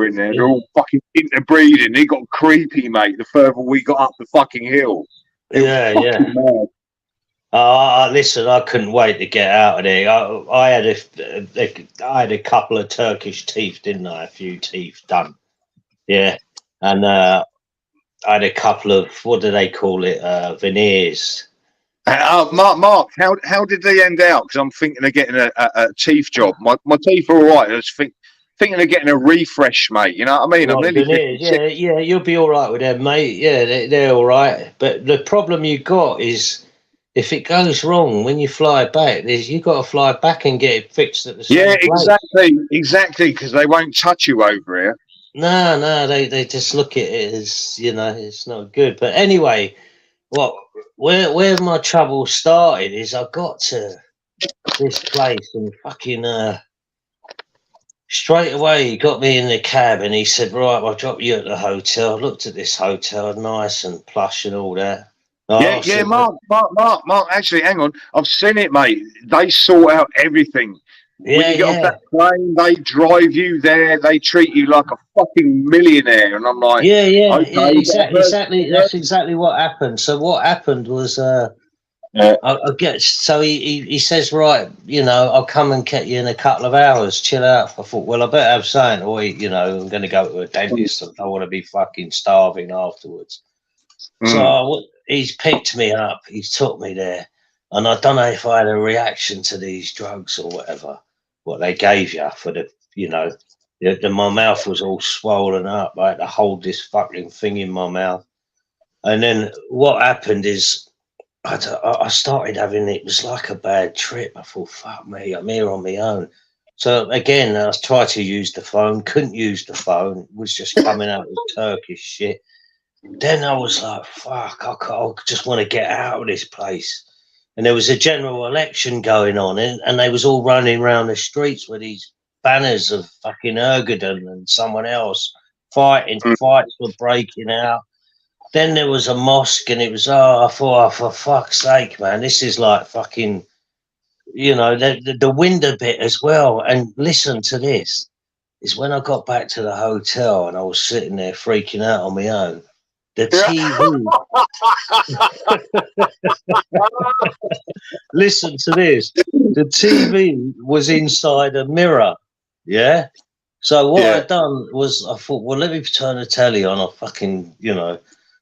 in there. They're all fucking interbreeding. It got creepy, mate, the further we got up the fucking hill. Yeah. Listen, I couldn't wait to get out of there. I had a couple of Turkish teeth, didn't I? A few teeth done. Yeah. And I had a couple of, what do they call it? Veneers. Mark, how did they end out? Because I'm thinking of getting a teeth job. My teeth are all right. I was thinking of getting a refresh, mate. You know what I mean? Right, I'm nearly yeah, you'll be all right with them, mate. Yeah, they're all right. But the problem you got is, if it goes wrong when you fly back, you got to fly back and get it fixed at the same place. Exactly, because they won't touch you over here. No, they just look at it as, it's not good. But anyway, where my trouble started is I got to this place and fucking straight away he got me in the cab and he said, right, I'll drop you at the hotel. I looked at this hotel, nice and plush and all that. Yeah, Mark, actually, hang on. I've seen it, mate. They sort out everything. When you get off that plane, they drive you there. They treat you like a fucking millionaire. And I'm like, okay, exactly. That's exactly what happened. So what happened was, he says, right, I'll come and get you in a couple of hours. Chill out. I thought, well, I better have something to eat. I'm going to go to a dentist. I don't want to be fucking starving afterwards. So he's picked me up. He's took me there. And I don't know if I had a reaction to these drugs or whatever, what they gave you for my mouth was all swollen up. I had to hold this fucking thing in my mouth. And then what happened is I started having, it was like a bad trip. I thought, fuck me, I'm here on my own. So again, I tried to use the phone, couldn't use the phone. It was just coming out with Turkish shit. Then I was like, fuck, I just want to get out of this place. And there was a general election going on, and they was all running around the streets with these banners of fucking Erdogan and someone else fighting. Fights were breaking out. Then there was a mosque, and it was, I thought, for fuck's sake, man, this is like fucking you know, the window bit as well. And listen to this. Is when I got back to the hotel and I was sitting there freaking out on my own. The TV. Listen to this. The TV was inside a mirror. Yeah. So what I done was I thought, well, let me turn the telly on. I fucking, you know, at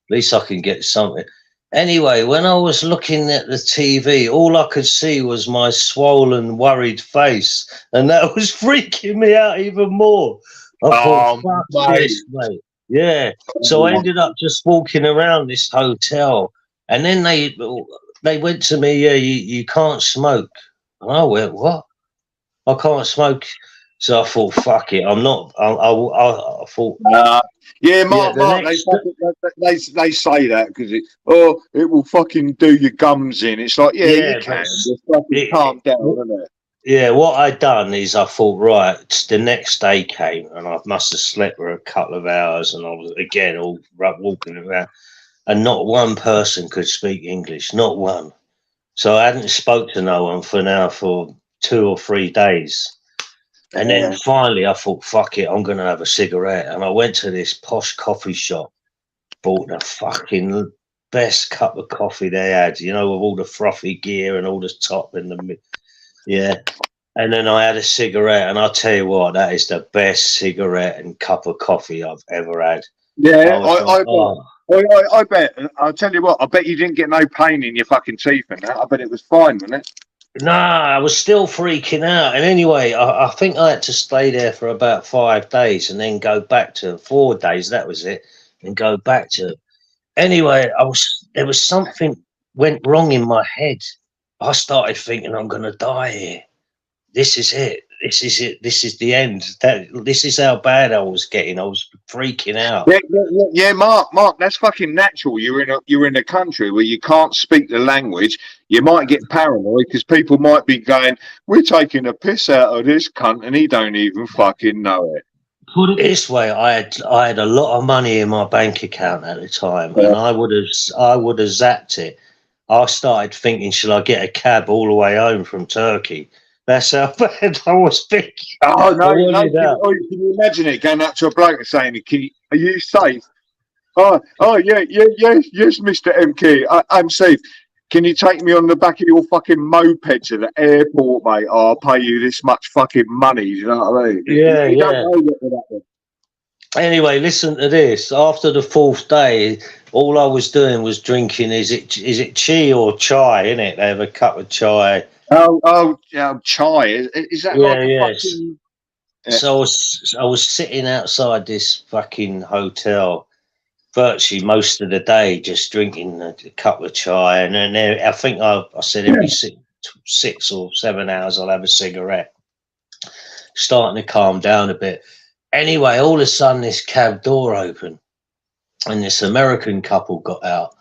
least I can get something. Anyway, when I was looking at the TV, all I could see was my swollen, worried face, and that was freaking me out even more. I thought, fuck this, mate. Yeah. So I ended up just walking around this hotel, and then they went to me, yeah, you can't smoke. And I went, what? I can't smoke. So I thought, fuck it, I'm not. I thought, yeah, Mark, they say that because it will fucking do your gums in. It's like, yeah you can. Just fucking calm down, isn't it? Yeah, what I done is I thought, right, the next day came and I must have slept for a couple of hours and I was again all walking around and not one person could speak English, not one. So I hadn't spoke to no one for 2 or 3 days. And then finally I thought, fuck it, I'm going to have a cigarette. And I went to this posh coffee shop, bought the fucking best cup of coffee they had, you know, with all the frothy gear and all the top and the... Yeah. And then I had a cigarette, and I'll tell you what, that is the best cigarette and cup of coffee I've ever had. Yeah, I bet. I'll tell you what, I bet you didn't get no pain in your fucking teeth and that. I bet it was fine, wasn't it? Nah, I was still freaking out. And anyway, I think I had to stay there for about 5 days and then go back to 4 days. That was it. And go back to... Anyway, there was something went wrong in my head. I started thinking I'm going to die here. This is it. This is it. This is the end. This is how bad I was getting. I was freaking out. Yeah, Mark, that's fucking natural. You're in a country where you can't speak the language. You might get paranoid because people might be going, "We're taking a piss out of this cunt," and he don't even fucking know it. Put it this way: I had a lot of money in my bank account at the time, and I would have zapped it. I started thinking, should I get a cab all the way home from Turkey? That's how bad I was thinking. Oh, no. Can you imagine it going up to a bloke and saying, are you safe? Oh, yes, Mr. MK, I'm safe. Can you take me on the back of your fucking moped to the airport, mate? Oh, I'll pay you this much fucking money. You know what I mean? Yeah. Anyway, listen to this. After the 4th day, all I was doing was drinking. Is it tea or chai? In it, they have a cup of chai. Oh, chai. Is that fucking... So I was sitting outside this fucking hotel, virtually most of the day, just drinking a cup of chai, and then I think I said every 6 or 7 hours I'll have a cigarette. Starting to calm down a bit. Anyway, all of a sudden this cab door opened and this American couple got out,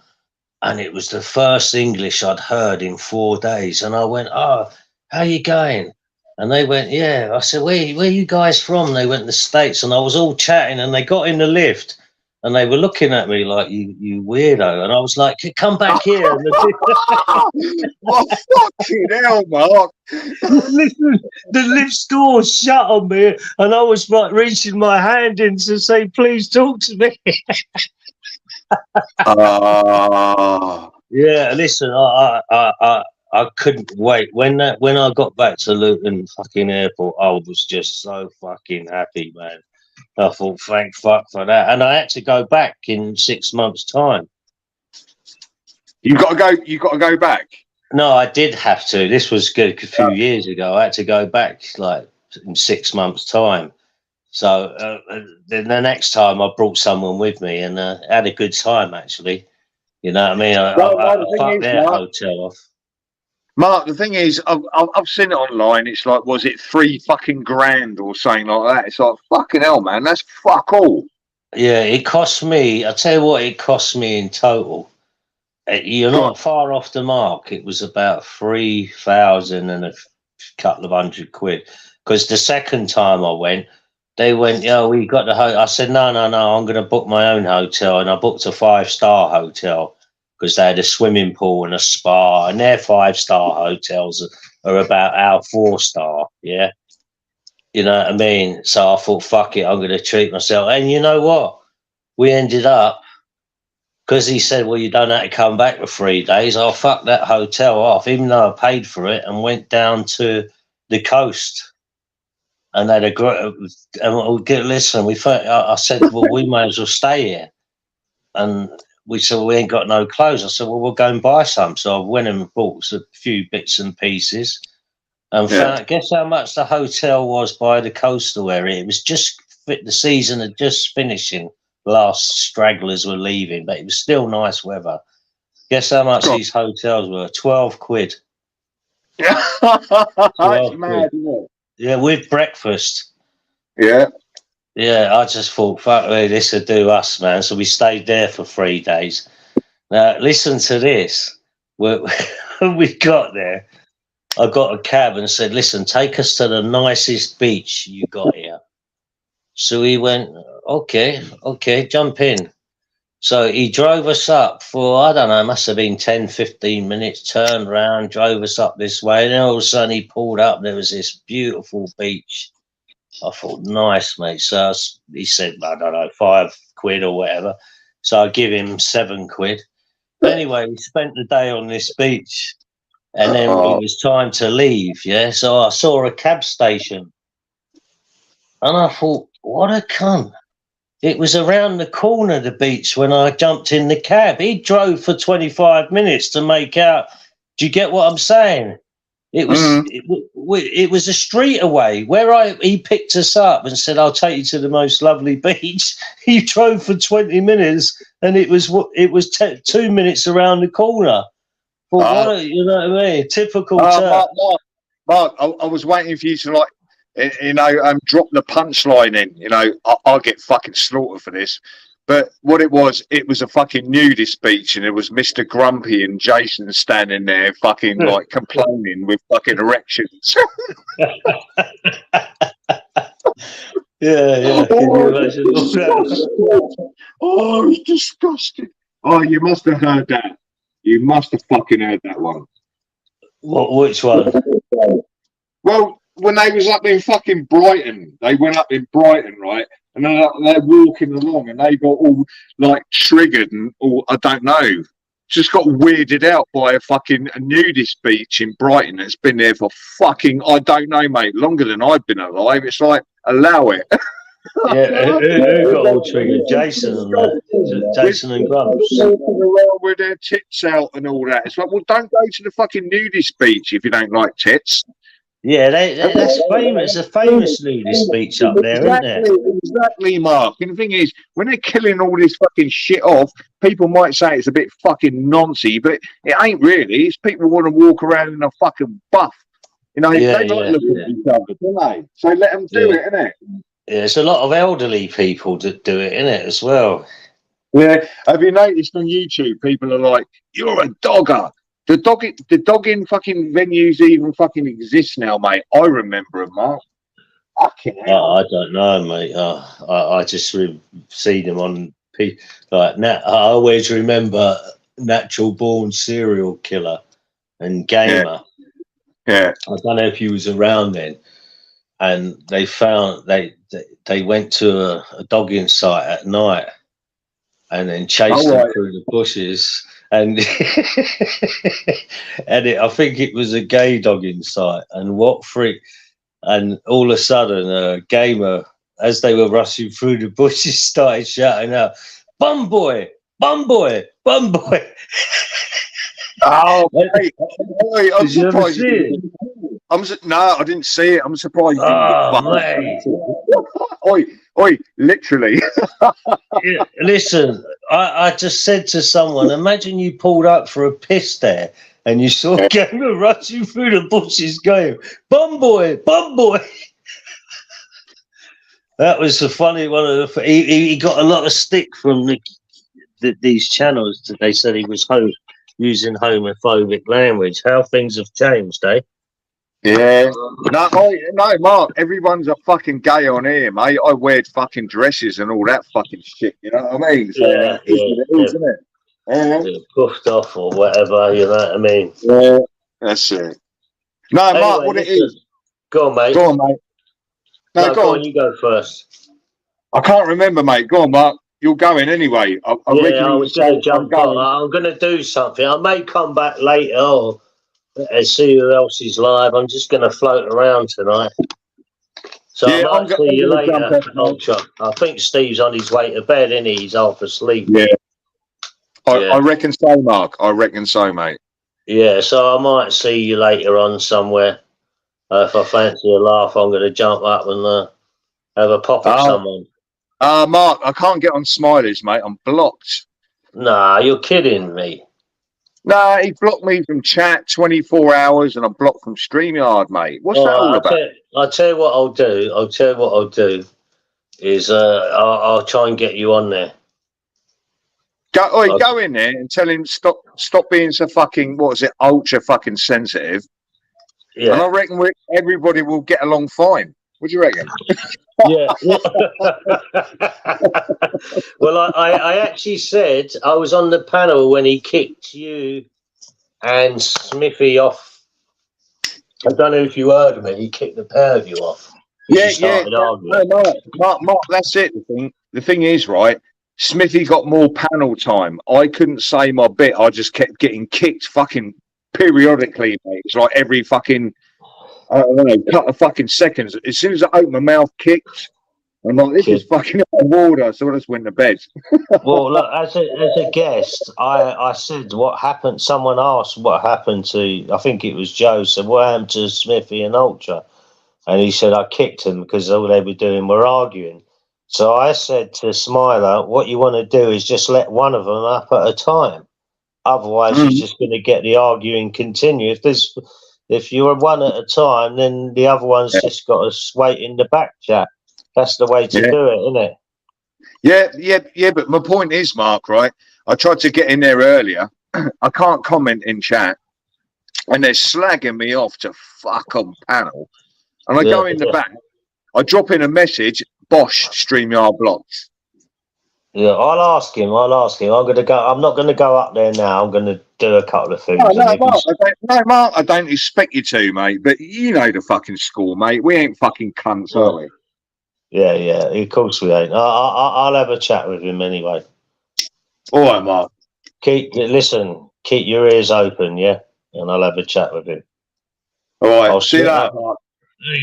and it was the first English I'd heard in 4 days. And I went, "Oh, how you going?" And they went, "Yeah." I said, where you guys from? They went, "The States." And I was all chatting, and they got in the lift and they were looking at me like, you weirdo. And I was like, "Come back here." What fucking hell, Mark? Listen, the lift door shut on me, and I was like reaching my hand in to say, "Please talk to me." Yeah, listen, I couldn't wait. When I got back to Luton fucking airport, I was just so fucking happy, man. I thought, thank fuck for that. And I had to go back in 6 months' time. You got to go back. No, I did have to. This was good a few years ago. I had to go back like in 6 months' time. So then the next time I brought someone with me and had a good time, actually. You know what I mean? I fucked their hotel off. Mark, the thing is, I've seen it online. It's like, was it 3 fucking grand or something like that? It's like, fucking hell, man. That's fuck all. Yeah, it cost me. I'll tell you what it cost me in total. You're not far off the mark. It was about 3,000 and a couple of £100. Because the second time I went, they went, "Yeah, we got the hotel." I said, no, I'm going to book my own hotel. And I booked a 5-star hotel because they had a swimming pool and a spa. And they're 5-star hotels. are about our 4-star, yeah. You know what I mean? So I thought, fuck it, I'm going to treat myself. And you know what? We ended up, because he said, well, you don't have to come back for 3 days. I'll fuck that hotel off, even though I paid for it, and went down to the coast. And had a great, listen, I said, well, we may as well stay here. And we said, well, we ain't got no clothes. I said, well, we'll go and buy some. So I went and bought a few bits and pieces. And guess how much the hotel was by the coastal area? It was just, the season had just finishing. Last stragglers were leaving, but it was still nice weather. Guess how much these hotels were? 12 quid. That's 12 mad, quid. isn't it? Yeah, with breakfast. Yeah. Yeah, I just thought, fuck me, this would do us, man. So we stayed there for 3 days. Now, listen to this. When we got there, I got a cab and said, listen, take us to the nicest beach you got here. So he went, okay, jump in. So he drove us up for, I don't know, it must have been 10, 15 minutes, turned around, drove us up this way. And then all of a sudden he pulled up and there was this beautiful beach. I thought, nice, mate. So he said, I don't know, 5 quid or whatever. So I give him 7 quid. Anyway, we spent the day on this beach. And then it was time to leave, yeah? So I saw a cab station. And I thought, what a cunt. It was around the corner of the beach when I jumped in the cab. He drove for 25 minutes to make out. Do you get what I'm saying? It was it was a street away where he picked us up and said, I'll take you to the most lovely beach. He drove for 20 minutes and it was 2 minutes around the corner. Well, you know what I mean? Typical Mark, I was waiting for you to, like, you know, drop the punchline in. You know, I'll get fucking slaughtered for this. But what it was a fucking nudist beach, and it was Mr. Grumpy and Jason standing there fucking, like, complaining with fucking erections. Yeah. Oh, it's disgusting. Oh, you must have heard that. You must have fucking heard that one. Which one? Well, when they was up in fucking Brighton, they went up in Brighton, right? And they're walking along and they got all, like, triggered and all, I don't know, just got weirded out by a nudist beach in Brighton that's been there for fucking, I don't know, mate, longer than I've been alive. It's like, allow it. Yeah, who got all triggered? Jason and that. Jason and Grumps. Walking around with their tits out and all that. It's like, well, don't go to the fucking nudist beach if you don't like tits. Yeah, that's famous. It's a famous nudist beach up there, isn't it? Exactly, Mark. And the thing is, when they're killing all this fucking shit off, people might say it's a bit fucking noncy, but it ain't really. It's people want to walk around in a fucking buff. You know, they like looking at each other, don't they? So let them do it, innit? Yeah, there's a lot of elderly people that do it, innit, as well. Yeah. Have you noticed on YouTube, people are like, you're a dogger. The dogging fucking venues even fucking exist now, mate. I remember them, Mark. Fucking hell. I don't know, mate. I just see them on, like, I always remember Natural Born Serial Killer and Gamer. Yeah. I don't know if he was around then. And they went to a dogging site at night and then chased them through the bushes. And I think it was a gay dogging site. And what freak! And all of a sudden, a Gamer, as they were rushing through the bushes, started shouting out, "Bum boy, bum boy, bum boy!" Oh, mate. I'm Did you ever surprised. see it? No, I didn't see it. I'm surprised. Mate. Oi, literally. Yeah, listen, I just said to someone, imagine you pulled up for a piss there and you saw a Gamer rushing through the bushes going, "Bum boy, bum boy." That was a funny one. He got a lot of stick from these channels. They said he was using homophobic language. How things have changed, eh? Yeah. No, Mark, everyone's a fucking gay on here, mate. I wear fucking dresses and all that fucking shit, you know what I mean? So Yeah, isn't it? Yeah. Puffed off or whatever, you know what I mean? Yeah, that's it. No, Mark, Anyway, what it listen. is. Go on, mate. Go on, mate. No, No, go on. you go first. I can't remember, mate. Go on, Mark. You're going anyway. I Yeah, regularly I was going to say jump on. I'm going to do something. I may come back later or see who else is live. I'm just going to float around tonight. So Yeah, I might see you gonna jump later, off, mate. Ultra. I think Steve's on his way to bed, isn't he? He's half asleep. Yeah. I Yeah. reckon so, Mark. I reckon so, mate. Yeah, so I might see you later on somewhere. If I fancy a laugh, I'm going to jump up and have a pop at someone. Mark, I can't get on Smileys, mate. I'm blocked. Nah, you're kidding me. Nah, he blocked me from chat 24 hours and I'm blocked from StreamYard, mate. What's that all about? I'll tell you what I'll do is I'll try and get you on there. Go in there and tell him stop being so fucking, what is it, ultra fucking sensitive. Yeah. And I reckon everybody will get along fine. What do you reckon? Yeah. Well, I actually said I was on the panel when he kicked you and Smithy off. I don't know if you heard me. He kicked the pair of you off. Yeah. Arguing. Mark, that's it. The thing is, right, Smithy got more panel time. I couldn't say my bit. I just kept getting kicked fucking periodically, mate. It's like every fucking, I don't know, couple of fucking seconds. As soon as I open my mouth, kicked. I'm like, this is fucking out of order. So I just went to bed. Well, look, as a guest, I said what happened. Someone asked what happened to, I think it was Joe, said what happened to Smithy and Ultra? And he said, I kicked him because all they were doing were arguing. So I said to Smiler, what you want to do is just let one of them up at a time. Otherwise, you're just going to get the arguing continue. If you're one at a time, then the other one's just got to wait in the back chat. That's the way to do it, isn't it? Yeah. But my point is, Mark, right? I tried to get in there earlier. I can't comment in chat. And they're slagging me off to fuck on panel. And I go in the back. I drop in a message. Bosh, StreamYard blocked. Yeah, I'll ask him. I'm going to go. I'm not going to go up there now. I'm going to do a couple of things. Mark, I don't expect you to, mate. But you know the fucking score, mate. We ain't fucking cunts, are we? Yeah. Of course we ain't. I'll have a chat with him anyway. All right, Mark. Keep your ears open, yeah, and I'll have a chat with him. All right. I'll see you later, Mark.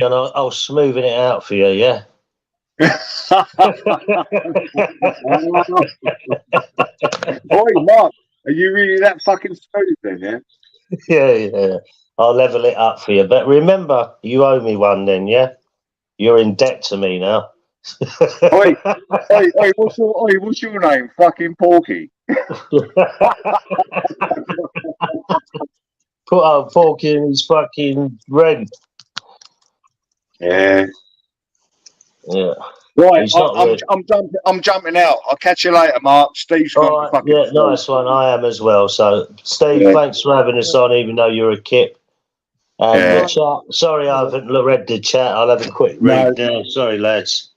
And I'll smoothing it out for you, yeah. Oi, Mark, are you really that fucking smooth then, yeah? Yeah. I'll level it up for you. But remember, you owe me one then, yeah? You're in debt to me now. Oi, what's your name? Fucking Porky. Put out Porky in his fucking rent. Yeah. Right, I'm jumping out. I'll catch you later, Mark. Steve's gone. Right, yeah, nice one. I am as well. So, Steve, thanks for having us on, even though you're a kip. And the chat. Sorry, I haven't read the chat. I'll have a quick read now. Sorry, lads.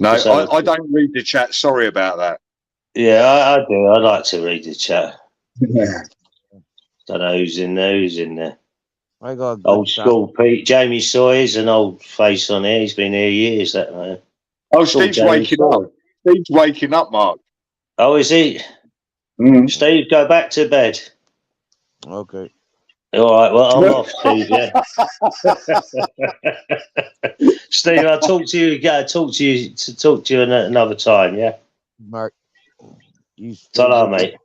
No, I don't read the chat. Sorry about that. Yeah, I do. I like to read the chat. Yeah. Don't know who's in there. I got old school Pete. Jamie Sawyer's an old face on here. He's been here years, that man. Oh, Steve's waking up. Steve's waking up, Mark. Oh, is he? Steve, go back to bed. Okay. All right, well, I'm off, Steve, yeah. Steve, I'll talk to you another time, yeah? Mark. Ta-ra, mate.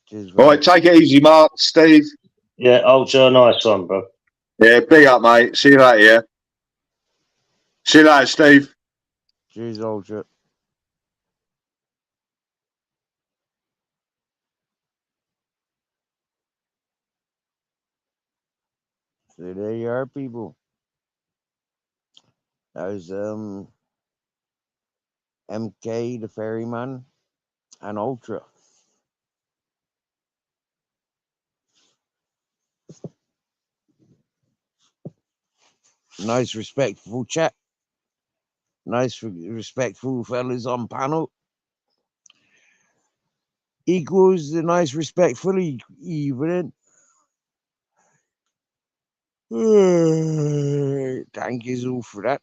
Cheers, all right, take it easy, Mark. Steve. Yeah, Ultra, nice one, bro. Yeah, big up, mate. See you later, yeah? See you later, Steve. Cheers, Ultra. So there you are, people. That was MK, the Ferryman, and Ultra. Nice, respectful chat. Nice, respectful fellas on panel. Equals the nice, respectful evening. Thank you all for that.